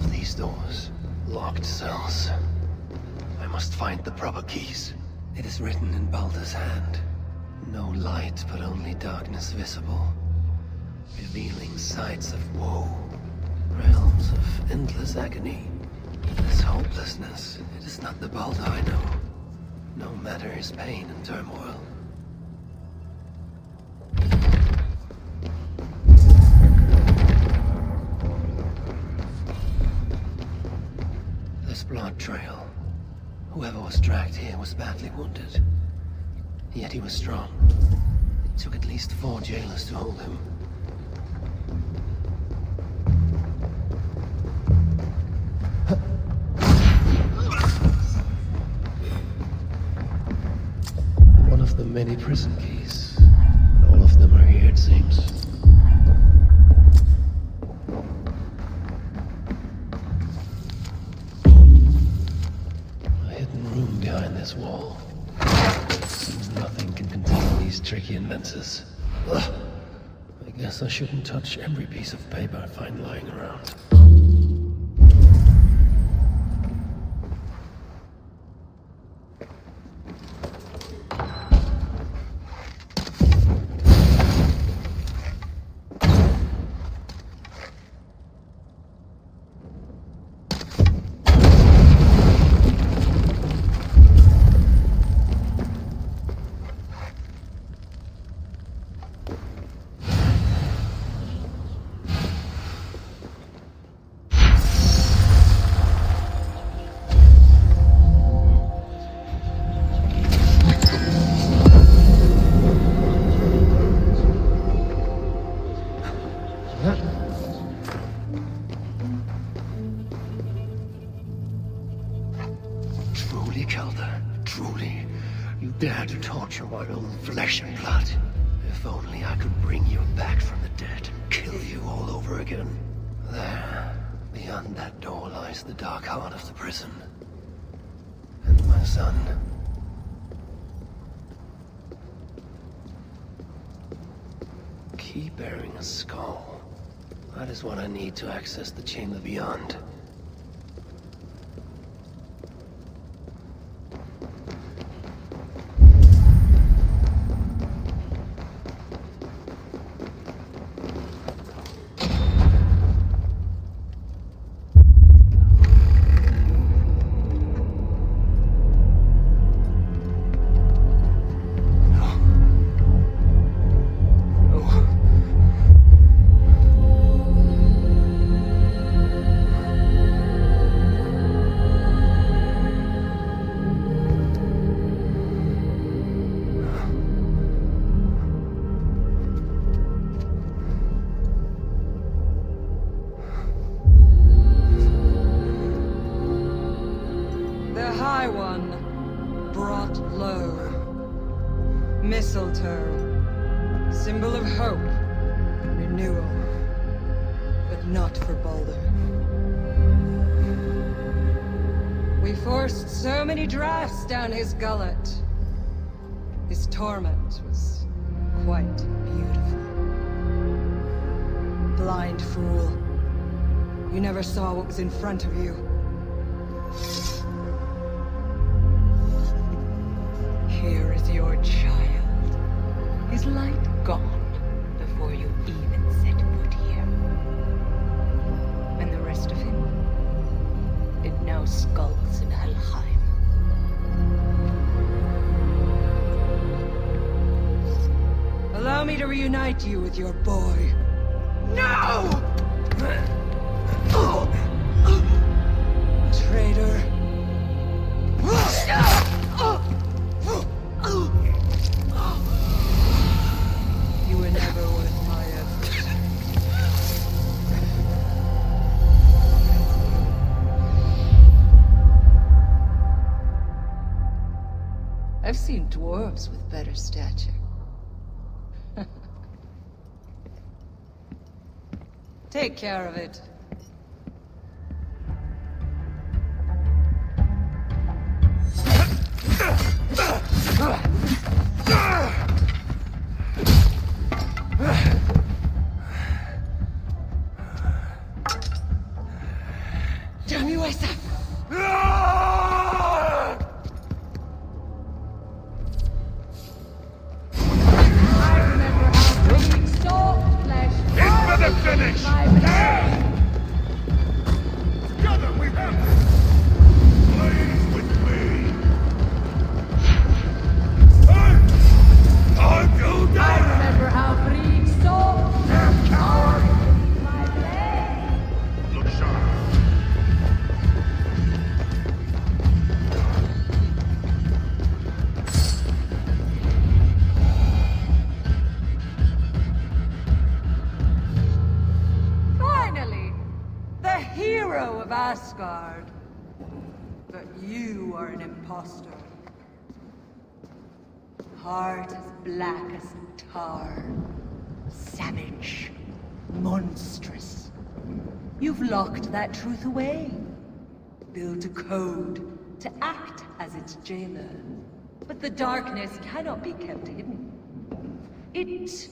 of these doors. Locked cells. I must find the proper keys. It is written in Baldur's hand. No light, but only darkness visible. Revealing sights of woe. Realms of endless agony. This hopelessness, it is not the Baldur I know. No matter his pain and turmoil. This blood trail. Whoever was dragged here was badly wounded. Yet he was strong. It took at least 4 jailers to hold him. One of the many prison keys. All of them are here, it seems. A hidden room behind this wall. Nothing can contain these tricky inventors. Ugh. I guess I shouldn't touch every piece of paper I find lying around. Truly, Calder, truly, you dare to torture my own flesh and blood. If only I could bring you back from the dead, kill you all over again. There, beyond that door lies the dark heart of the prison. And my son. Key bearing a skull. That is what I need to access the chamber beyond. Mistletoe. Symbol of hope. Renewal. But not for Baldur. We forced so many drafts down his gullet. His torment was quite beautiful. Blind fool. You never saw what was in front of you. Here is your child. His light gone before you even set foot here. And the rest of him? It now skulks in Helheim. Allow me to reunite you with your boy. No! Traitor. You were never worth my effort. I've seen dwarves with better stature. Take care of it. Damn you, Eysa! In for the finish! Together we have blaze with me! Time to die! I remember how Freed stole. Damn coward! Look sharp. Finally! The hero of Asgard. But you are an imposter. Heart as black as tar. Savage. Monstrous. You've locked that truth away. Built a code to act as its jailer. But the darkness cannot be kept hidden. It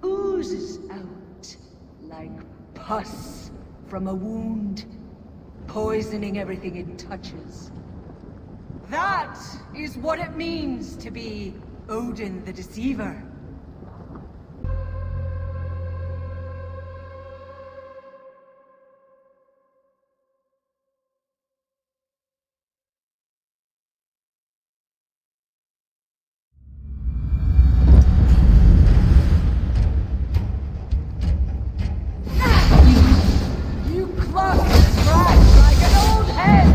oozes out like pus from a wound, poisoning everything it touches. That is what it means to be Odin the Deceiver. You cluck and scratch like an old hen!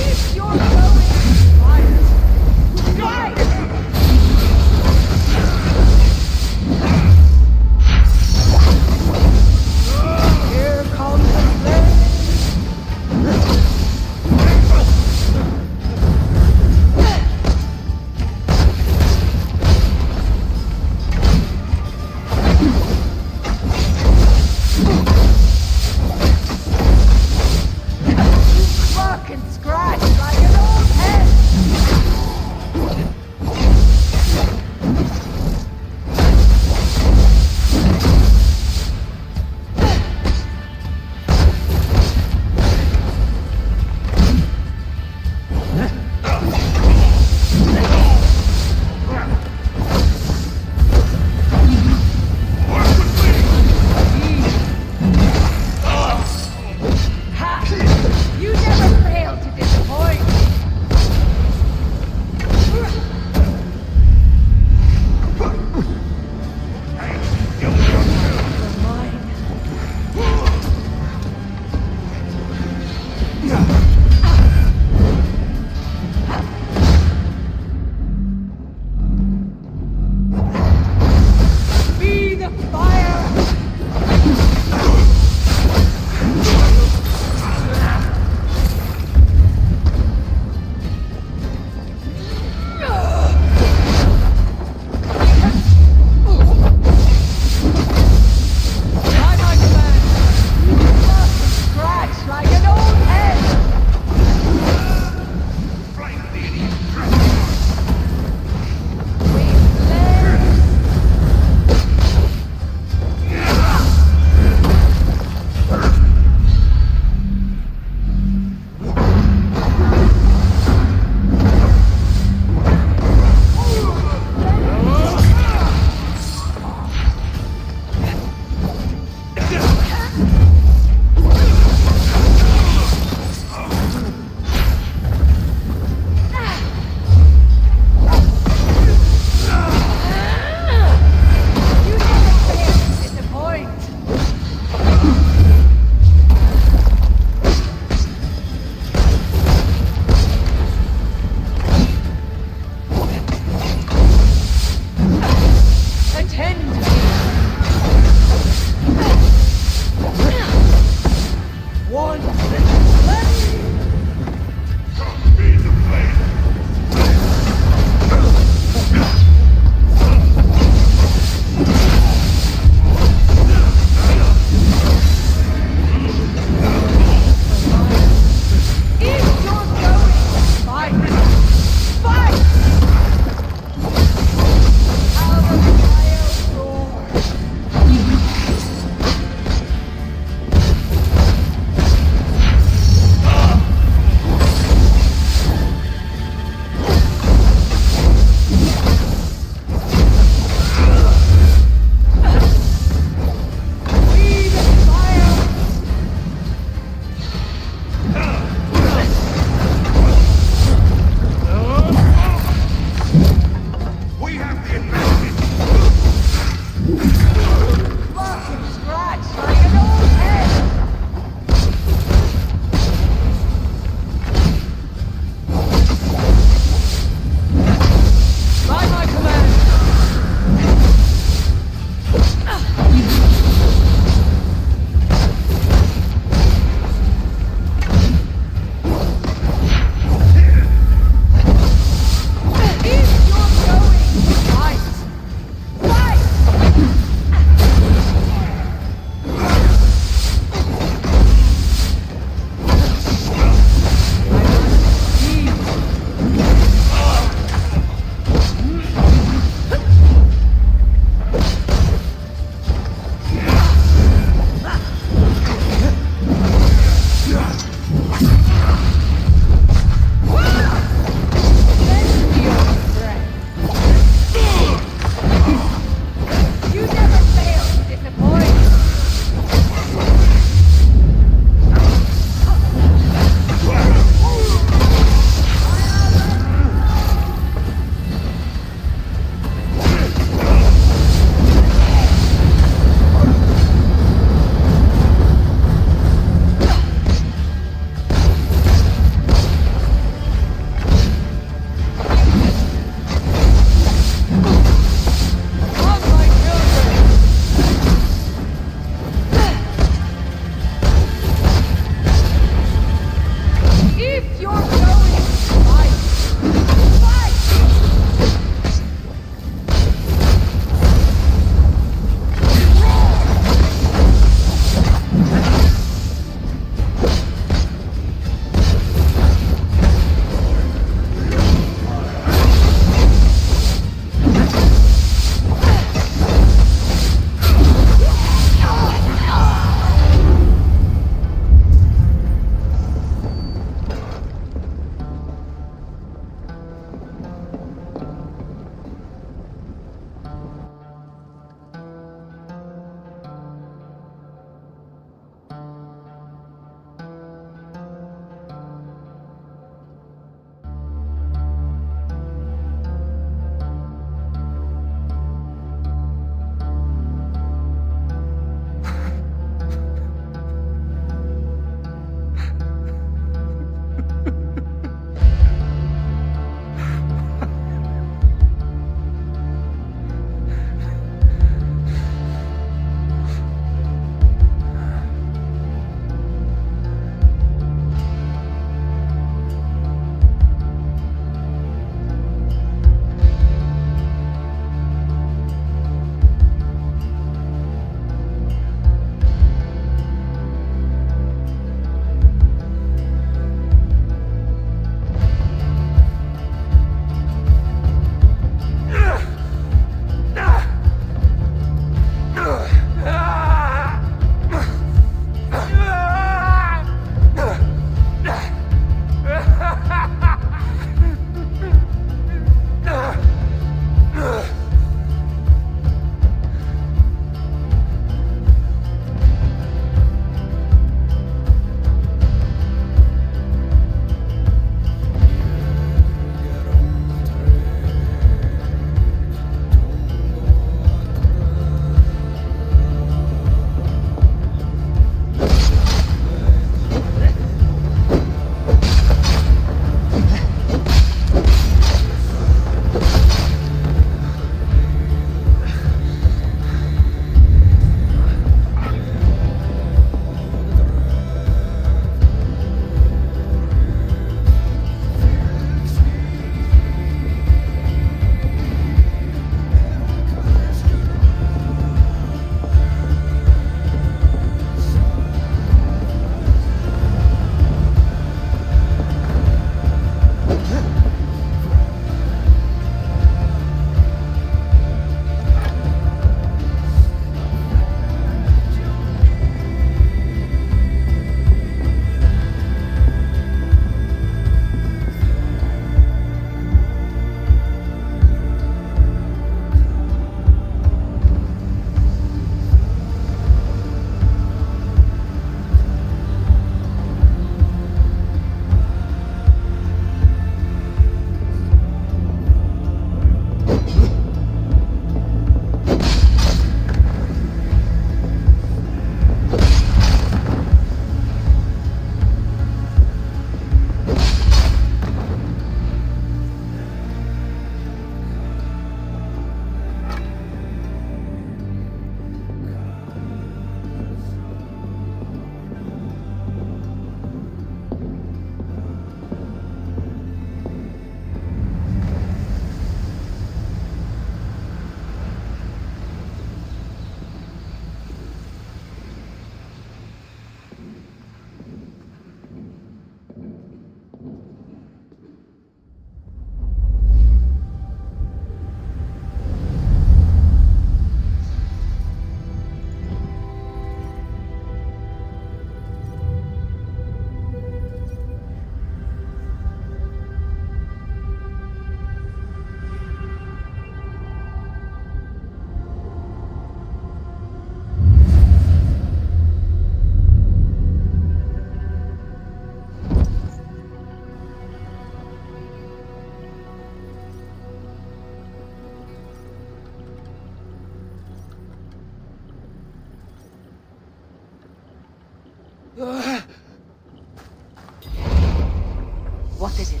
What is it?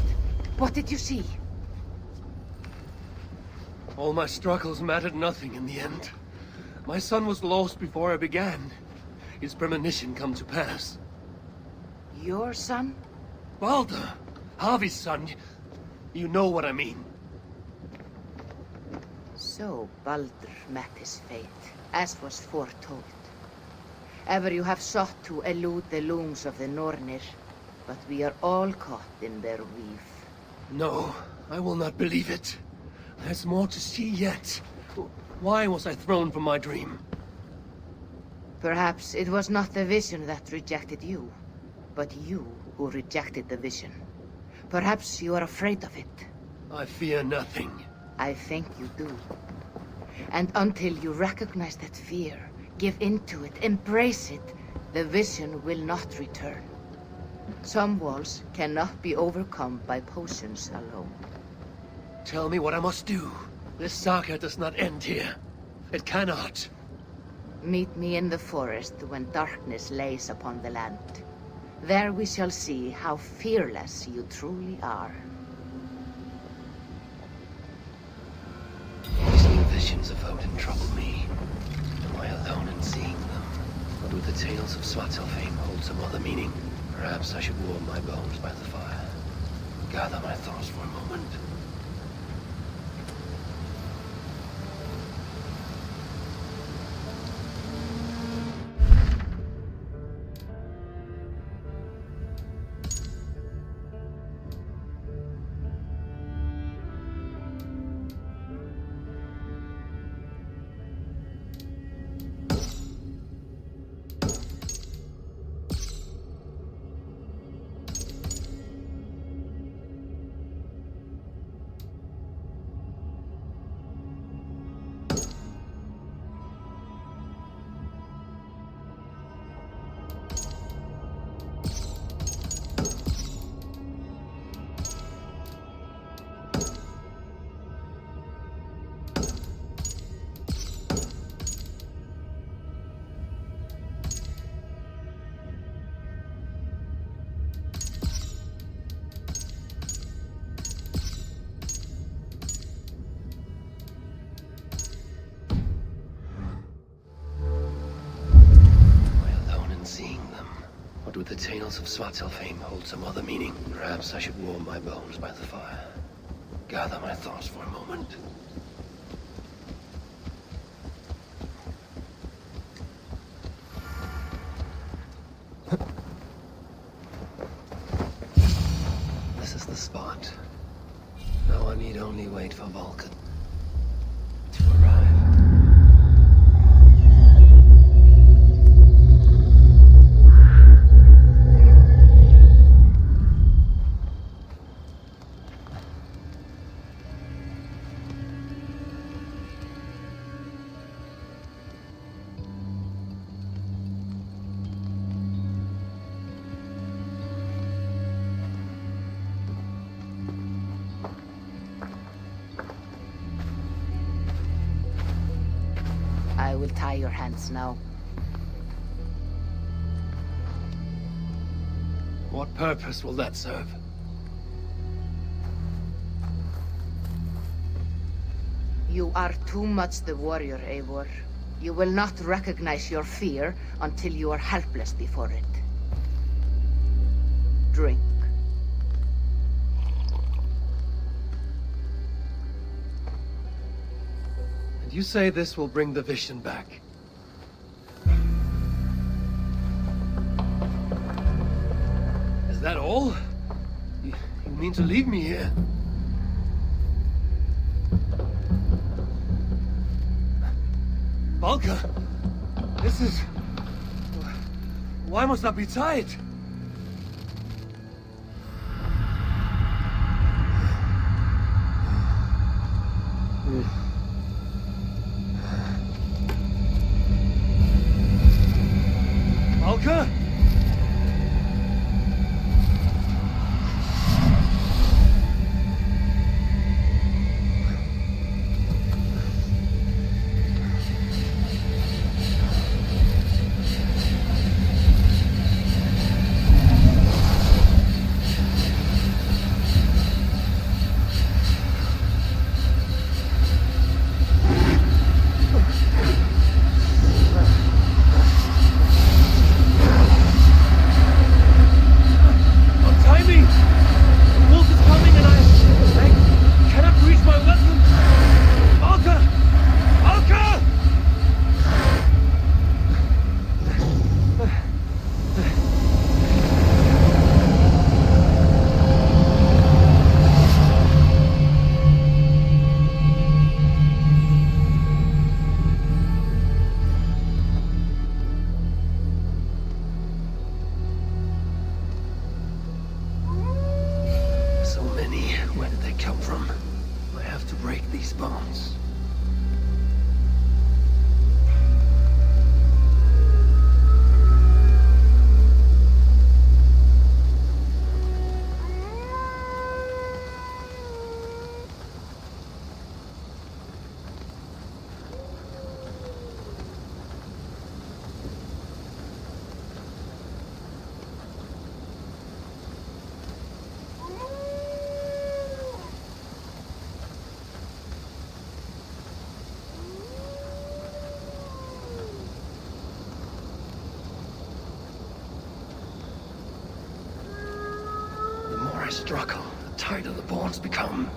What did you see? All my struggles mattered nothing in the end. My son was lost before I began. His premonition come to pass. Your son? Baldur! Harvey's son. You know what I mean. So Baldur met his fate, as was foretold. Ever you have sought to elude the looms of the Nornir, but we are all caught in their weave. No, I will not believe it. There's more to see yet. Why was I thrown from my dream? Perhaps it was not the vision that rejected you, but you who rejected the vision. Perhaps you are afraid of it. I fear nothing. I think you do. And until you recognize that fear, give in to it, embrace it, the vision will not return. Some walls cannot be overcome by potions alone. Tell me what I must do. This saga does not end here. It cannot. Meet me in the forest when darkness lays upon the land. There we shall see how fearless you truly are. These new visions of Odin trouble me. Am I alone in seeing them? Or do the tales of Svartalfheim hold some other meaning? Perhaps I should warm my bones by the fire. Gather my thoughts for a moment. Do the tales of Svartalfheim hold some other meaning? Perhaps I should warm my bones by the fire. Gather my thoughts for a moment. This is the spot. Now I need only wait for Vulcan to arrive. I will tie your hands now. What purpose will that serve? You are too much the warrior, Eivor. You will not recognize your fear until you are helpless before it. Drink. And you say this will bring the vision back? Is that all? You mean to leave me here? Balka! This is... Why must I be tied? Balka? I struggle, the tighter the bonds become.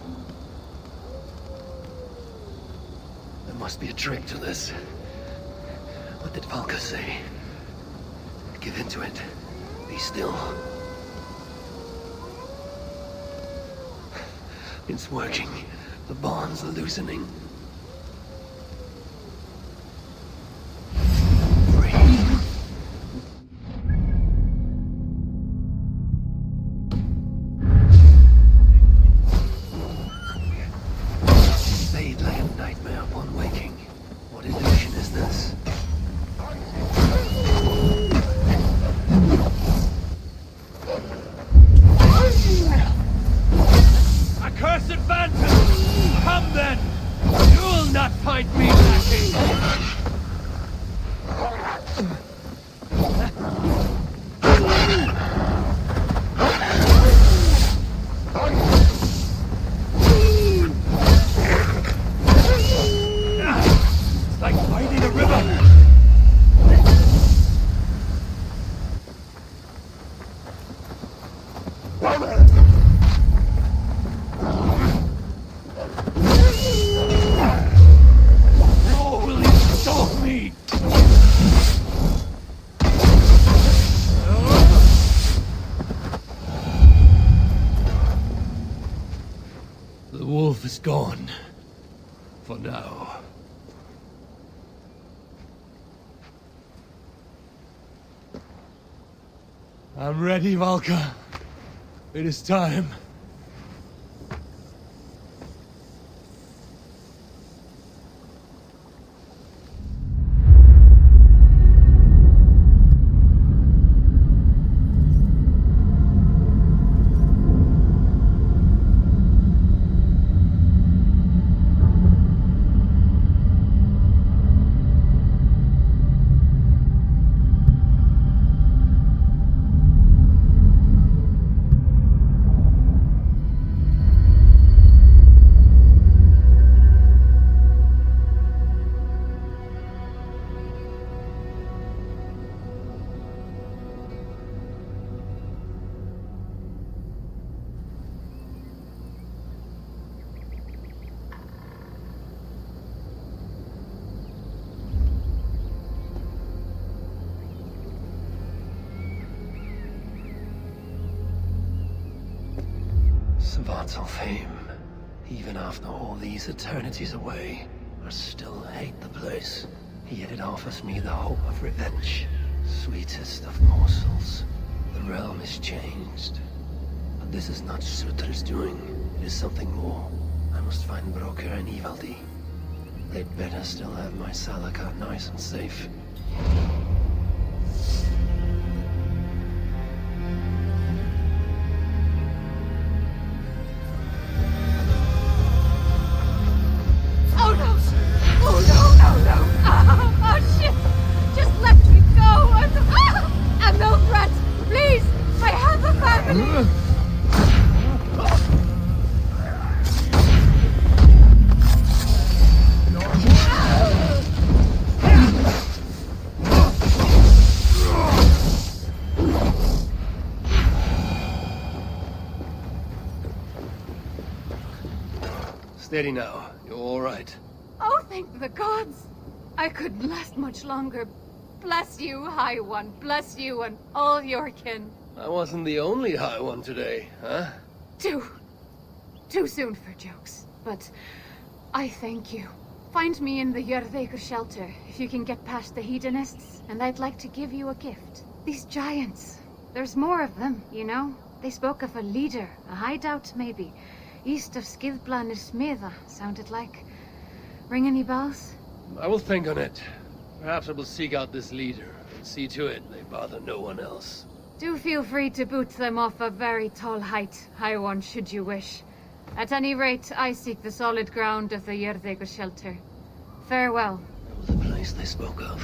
There must be a trick to this. What did Valka say? Give into it. Be still. It's working. The bonds are loosening. Fade like a nightmare upon waking. What illusion is this? Accursed phantom! Come then! You'll not find me lacking! It's like fighting a river! Oh, will you stop me? The wolf is gone. For now. I'm ready, Valka. It is time. Svartalfheim, even after all these eternities away, I still hate the place. Yet it offers me the hope of revenge. Sweetest of morsels. The realm is changed. But this is not Surtr's doing. It is something more. I must find Broker and Ivaldi. They'd better still have my Salakar nice and safe. Oh shit! Just let me go! I'm no threat! Please! I have a family! Steady now. You're all right. Oh, thank the gods! I couldn't last much longer. Bless you, High One. Bless you and all your kin. I wasn't the only high one today, huh? Too soon for jokes, but I thank you. Find me in the throttigr shelter if you can get past the hedonists, and I'd like to give you a gift. These giants. There's more of them, you know? They spoke of a leader, a hideout maybe. East of Skidblanir Smeda, sounded like. Ring any bells? I will think on it. Perhaps I will seek out this leader and see to it they bother no one else. Do feel free to boot them off a very tall height, High One, should you wish. At any rate, I seek the solid ground of the throttigr shelter. Farewell. That was the place they spoke of.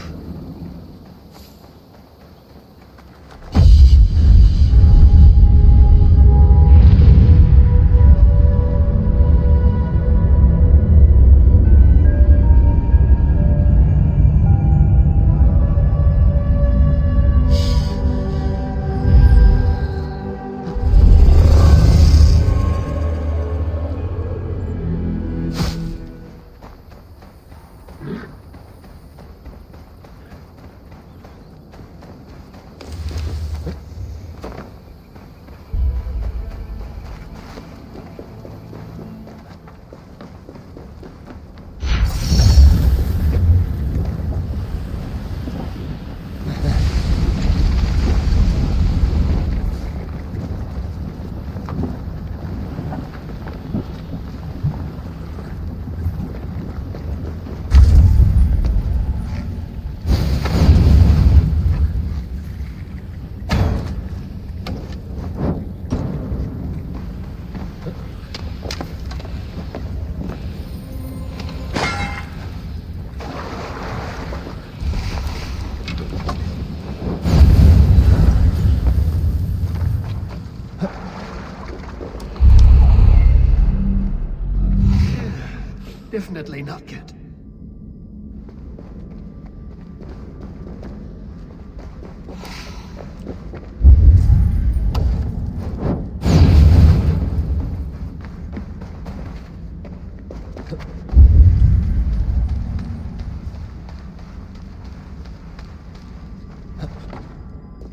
definitely not good.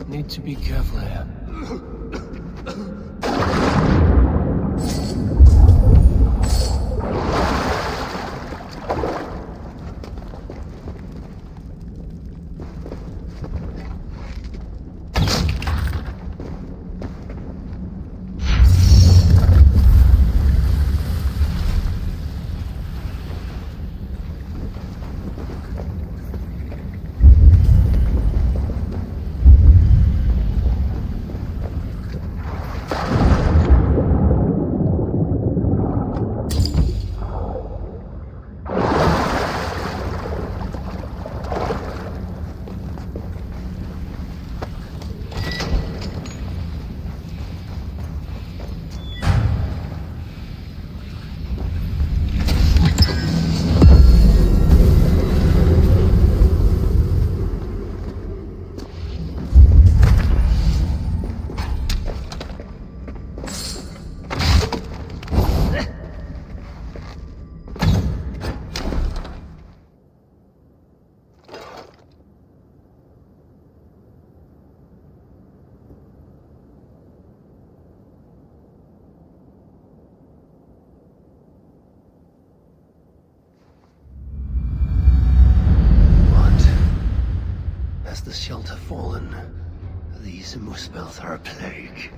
Need to be careful here. Has the shelter fallen? These muspels are a plague.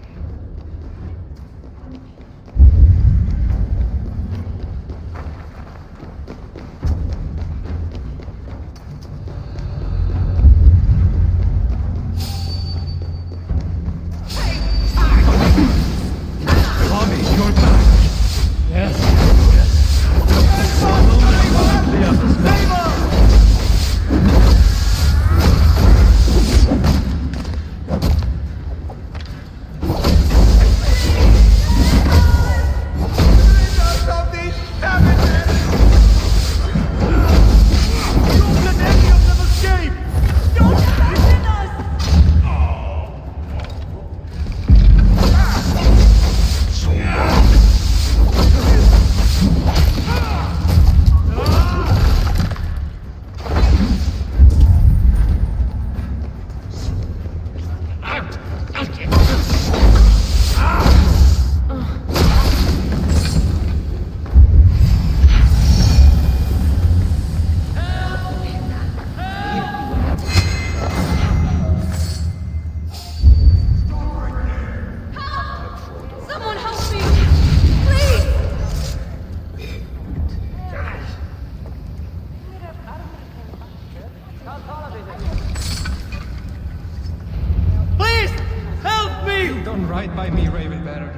Right by me, Ravenbearer.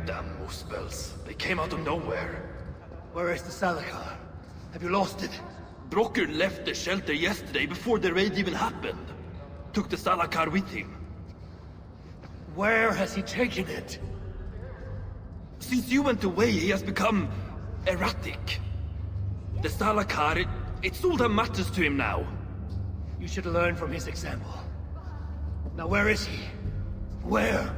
Damn muspels. They came out of nowhere. Where is the Salakar? Have you lost it? Brocker left the shelter yesterday before the raid even happened. Took the Salakar with him. Where has he taken it? Since you went away, he has become erratic. The Salakar, it's all that matters to him now. You should learn from his example. Now where is he? Where?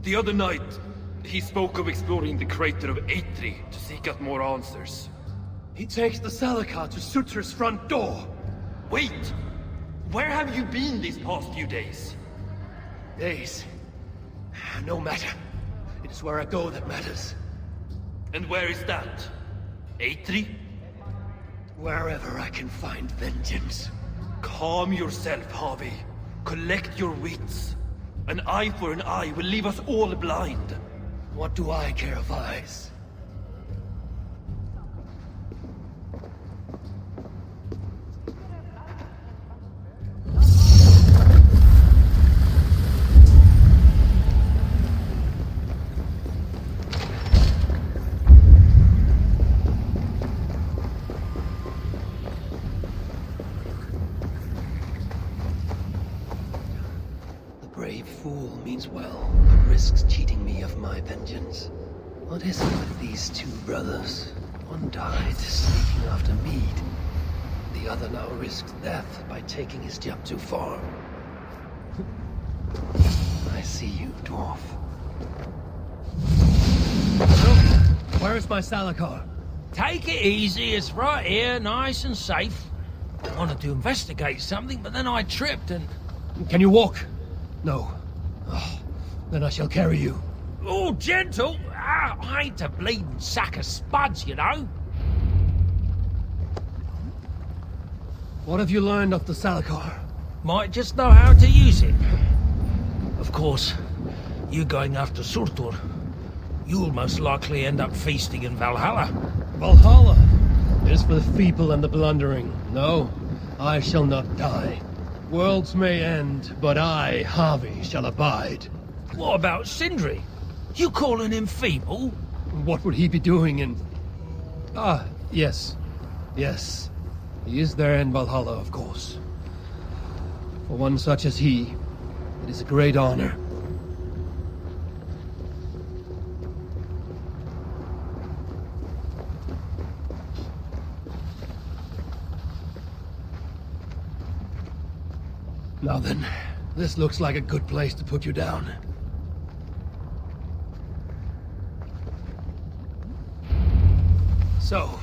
The other night, he spoke of exploring the crater of Eitri to seek out more answers. He takes the Salakar to Sutra's front door. Wait! Where have you been these past few days? Days? No matter. It is where I go that matters. And where is that? Eitri? Wherever I can find vengeance. Calm yourself, Harvey. Collect your wits. An eye for an eye will leave us all blind. What do I care of eyes? Brave fool means well, but risks cheating me of my vengeance. What is it with these two brothers? One died sneaking after mead. The other now risks death by taking his job too far. I see you, dwarf. Where's my Salakar? Take it easy, it's right here, nice and safe. I wanted to investigate something, but then I tripped and... Can you walk? No. Oh, then I shall carry you. Oh, gentle! I ain't a bleeding sack of spuds, you know. What have you learned of the Salakar? Might just know how to use it. Of course, you going after Surtur, you'll most likely end up feasting in Valhalla. Valhalla is for the feeble and the blundering. No, I shall not die. Worlds may end, but I, Harvey, shall abide. What about Sindri? You calling him feeble? What would he be doing in... Ah, yes. Yes. He is there in Valhalla, of course. For one such as he, it is a great honor. Now then, this looks like a good place to put you down. So,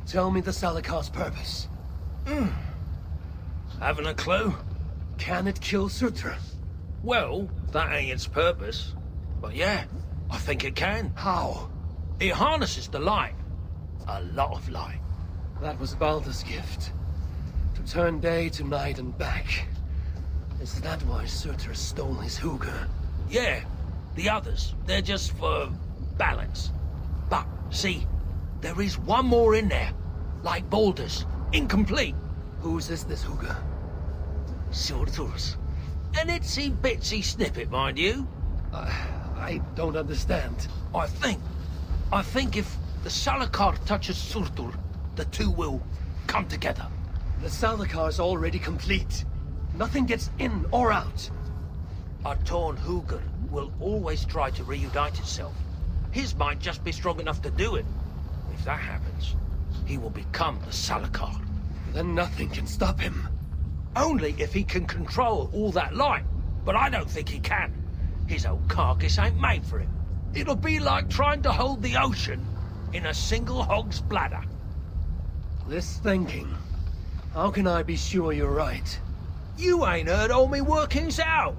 tell me the Salakar's purpose. Haven't a clue? Can it kill Surtur? Well, that ain't its purpose. But yeah, I think it can. How? It harnesses the light. A lot of light. That was Baldur's gift. To turn day to night and back. Is that why Surtur stole his hugger? Yeah, the others, they're just for balance. But, see, there is one more in there. Like Baldur's. Incomplete. Whose is this hugger? Surtur's. An itsy-bitsy snippet, mind you. I don't understand. I think if the Salakar touches Surtur, the two will come together. The Salakar's already complete. Nothing gets in or out. A torn hugger will always try to reunite itself. His might just be strong enough to do it. If that happens, he will become the Salakar. Then nothing can stop him. Only if he can control all that light. But I don't think he can. His old carcass ain't made for him. It'll be like trying to hold the ocean in a single hog's bladder. This thinking. How can I be sure you're right? You ain't heard all me workings out.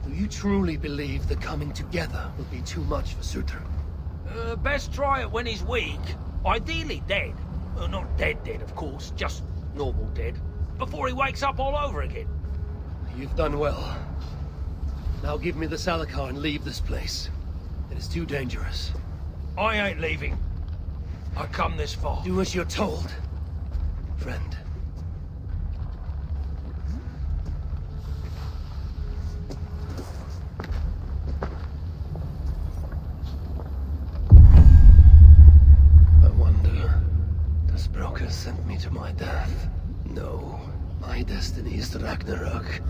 Do you truly believe the coming together will be too much for Surtur? Best try it when he's weak. Ideally dead. Not dead, of course. Just normal dead. Before he wakes up all over again. You've done well. Now give me the Salakar and leave this place. It is too dangerous. I ain't leaving. I come this far. Do as you're told, friend. I wonder, does Broker send me to my death? No, my destiny is the Ragnarok.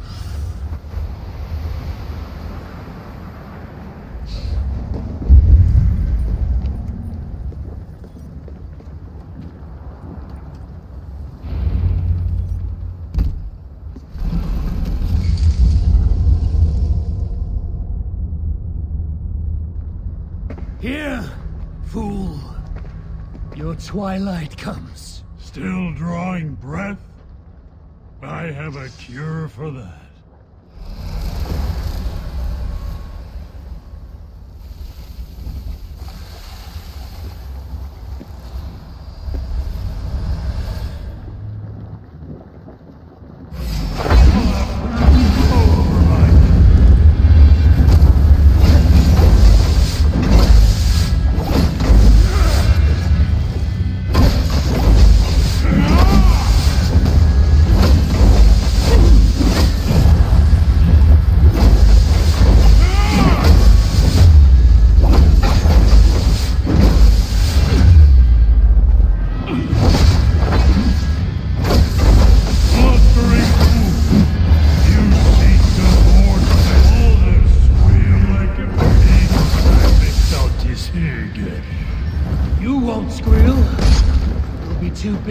Here, fool. Your twilight comes. Still drawing breath? I have a cure for that.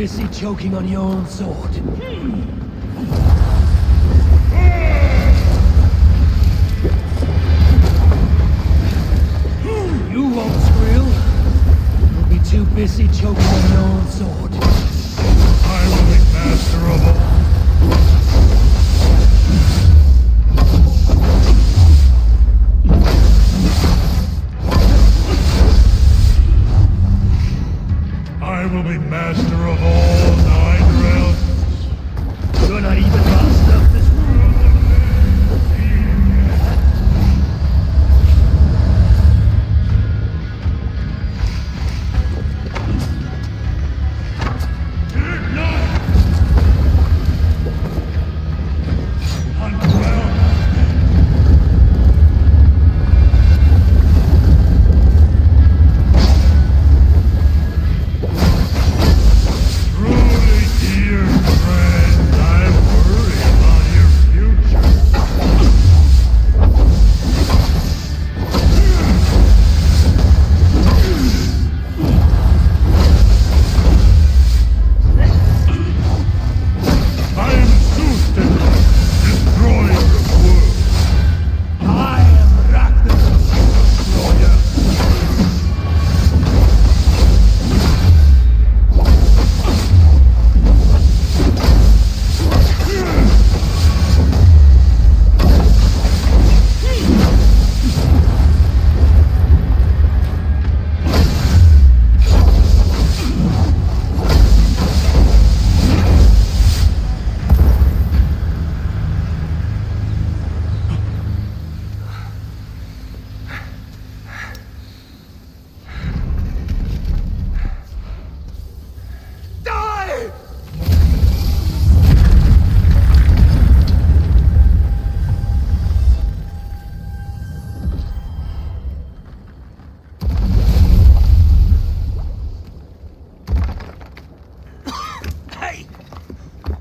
busy choking on your own sword. You won't squeal. You'll be too busy choking on your own sword. I will be master of all. I will be master of all 9 realms. You're not even master of this world.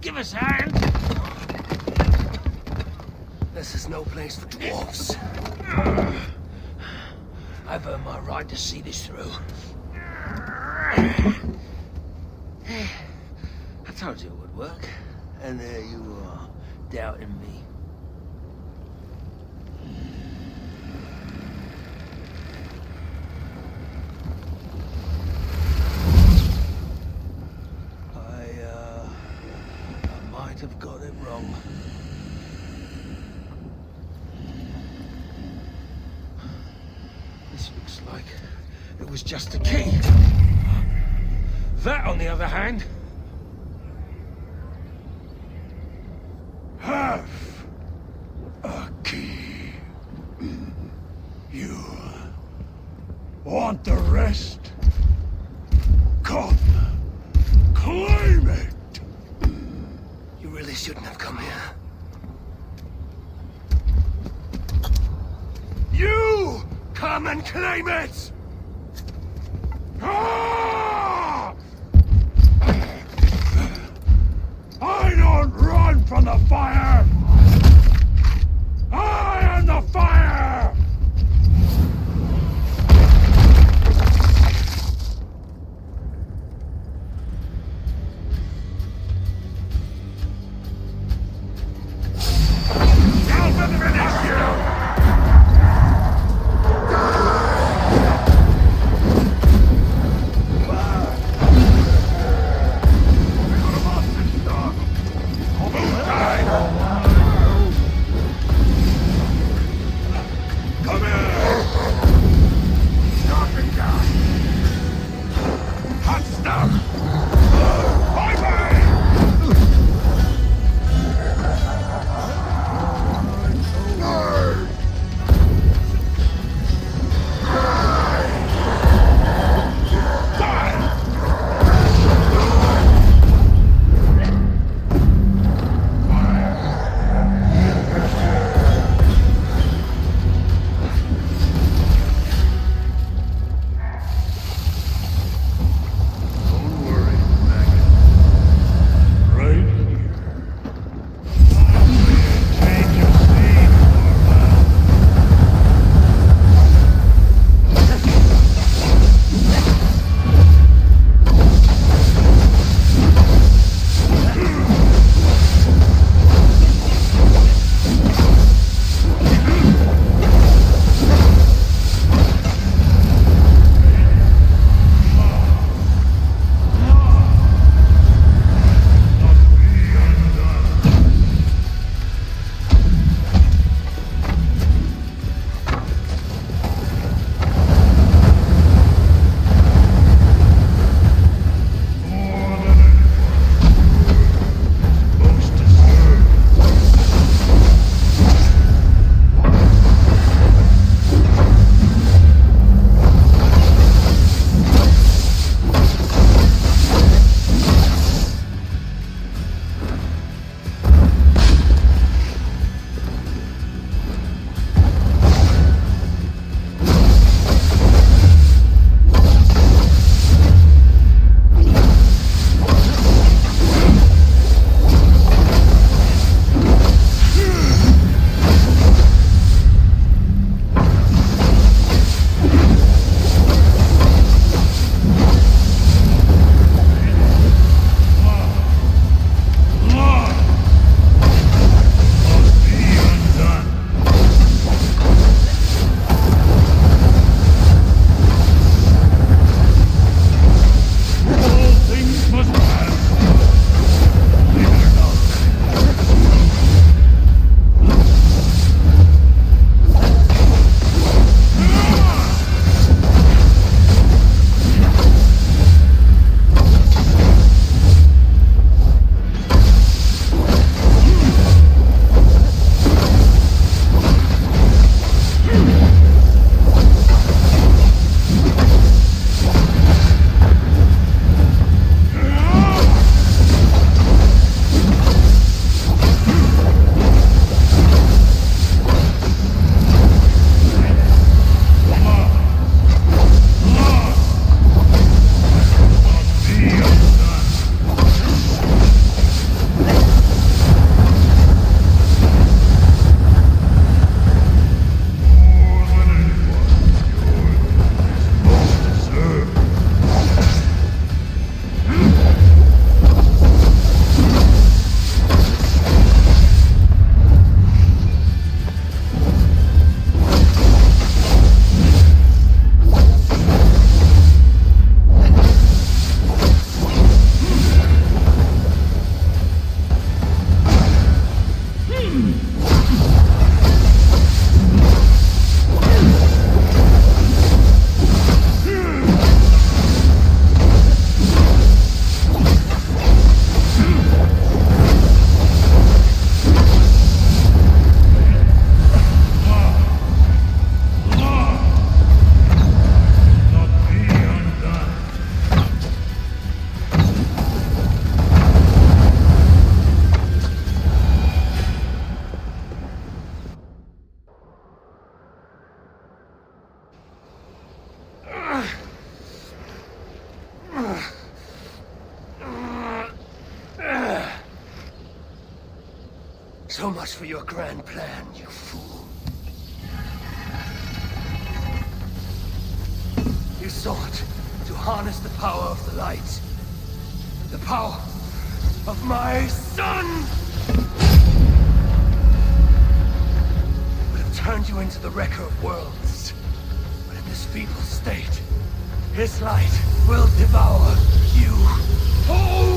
Give us a hand. This is no place for dwarfs. I've earned my right to see this through. I told you it would work, and there you are, doubting me. I might have got it wrong. This looks like it was just a key. That, on the other hand... Have a key. You want the rest? Come, claim it. You really shouldn't have come here. You come and claim it! Ah! I don't run from the fire! I am the fire! I'll finish you! So much for your grand plan, you fool. You sought to harness the power of the light. The power of my son! Would have turned you into the wrecker of worlds. But in this feeble state, his light will devour you whole!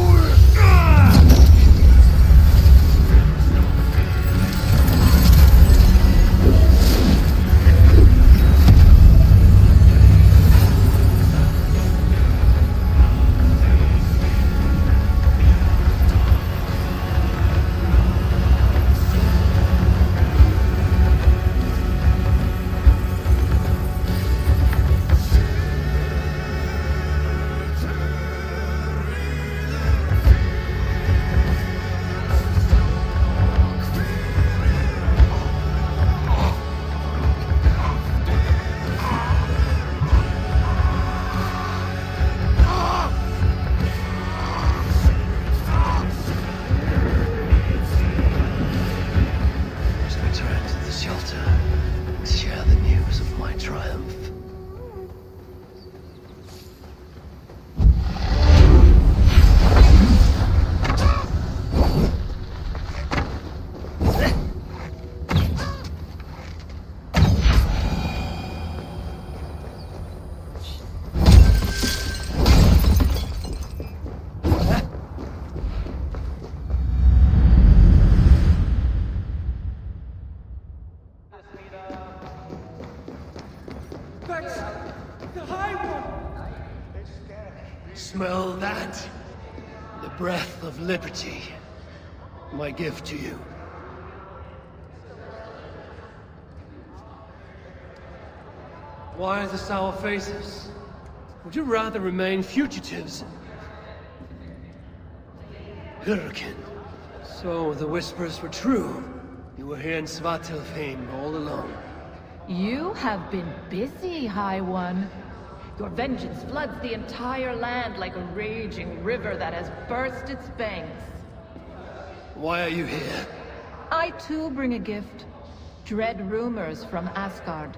Smell that? The breath of liberty. My gift to you. Why the sour faces? Would you rather remain fugitives? Hurricane. So the whispers were true. You were here in Svartalfheim all alone. You have been busy, High One. Your vengeance floods the entire land like a raging river that has burst its banks. Why are you here? I too bring a gift. Dread rumors from Asgard.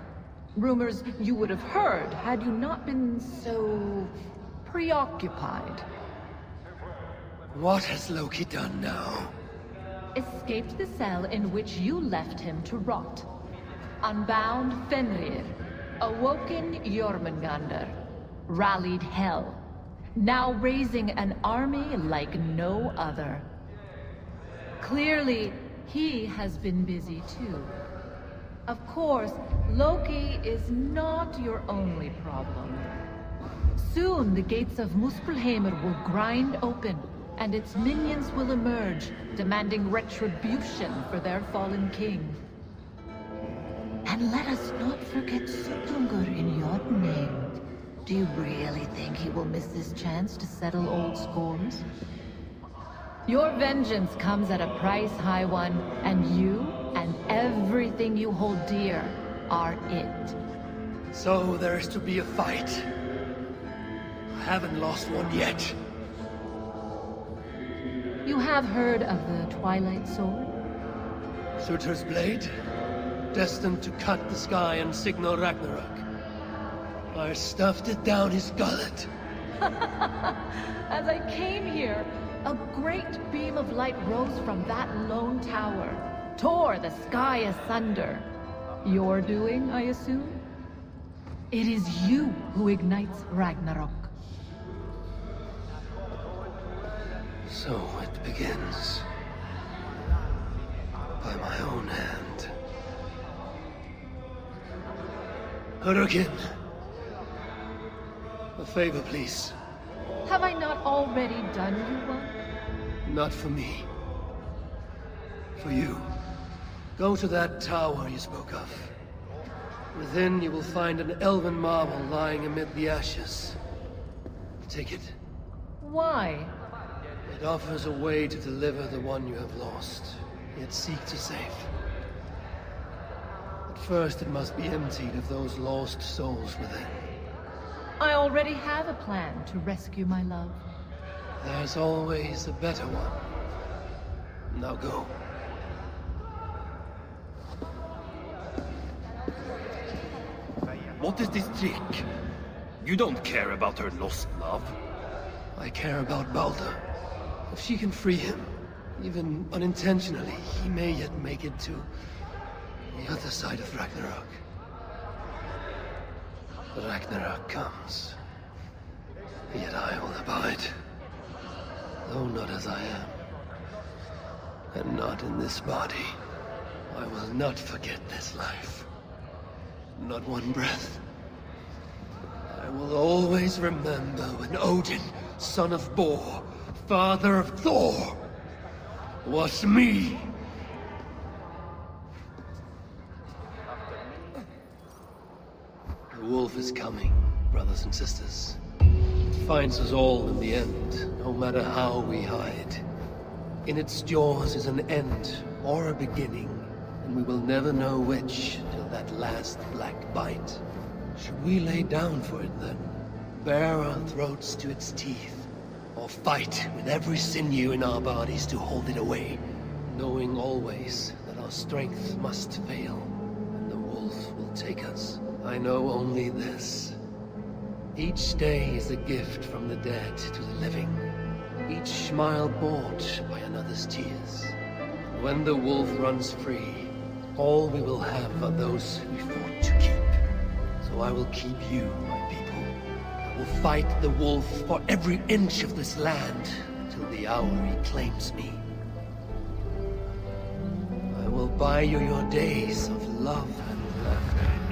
Rumors you would have heard had you not been so preoccupied. What has Loki done now? Escaped the cell in which you left him to rot. Unbound Fenrir. Awoken Jormungandr. Rallied Hel. Now raising an army like no other. Clearly, he has been busy too. Of course, Loki is not your only problem. Soon the gates of Muspelheimr will grind open, and its minions will emerge, demanding retribution for their fallen king. And let us not forget Throttigr in Jotunheim. Do you really think he will miss this chance to settle old scores? Your vengeance comes at a price, High One, and you and everything you hold dear are it. So there is to be a fight. I haven't lost one yet. You have heard of the Twilight Sword? Surtur's blade? Destined to cut the sky and signal Ragnarok. I stuffed it down his gullet. As I came here, a great beam of light rose from that lone tower, tore the sky asunder. Your doing, I assume? It is you who ignites Ragnarok. So it begins. By my own hand. Hurricane. A favor, please. Have I not already done you one? Not for me. For you. Go to that tower you spoke of. Within, you will find an elven marble lying amid the ashes. Take it. Why? It offers a way to deliver the one you have lost, yet seek to save. But first, it must be emptied of those lost souls within. I already have a plan to rescue my love. There's always a better one. Now go. What is this trick? You don't care about her lost love. I care about Baldur. If she can free him, even unintentionally, he may yet make it to the other side of Ragnarok. Ragnarok comes, yet I will abide, though not as I am, and not in this body. I will not forget this life. Not one breath. I will always remember when Odin, son of Bor, father of Thor, was me. The wolf is coming, brothers and sisters. It finds us all in the end, no matter how we hide. In its jaws is an end or a beginning, and we will never know which till that last black bite. Should we lay down for it then? Bare our throats to its teeth? Or fight with every sinew in our bodies to hold it away, knowing always that our strength must fail, and the wolf will take us? I know only this. Each day is a gift from the dead to the living. Each smile bought by another's tears. When the wolf runs free, all we will have are those we fought to keep. So I will keep you, my people. I will fight the wolf for every inch of this land, till the hour he claims me. I will buy you your days of love and laughter.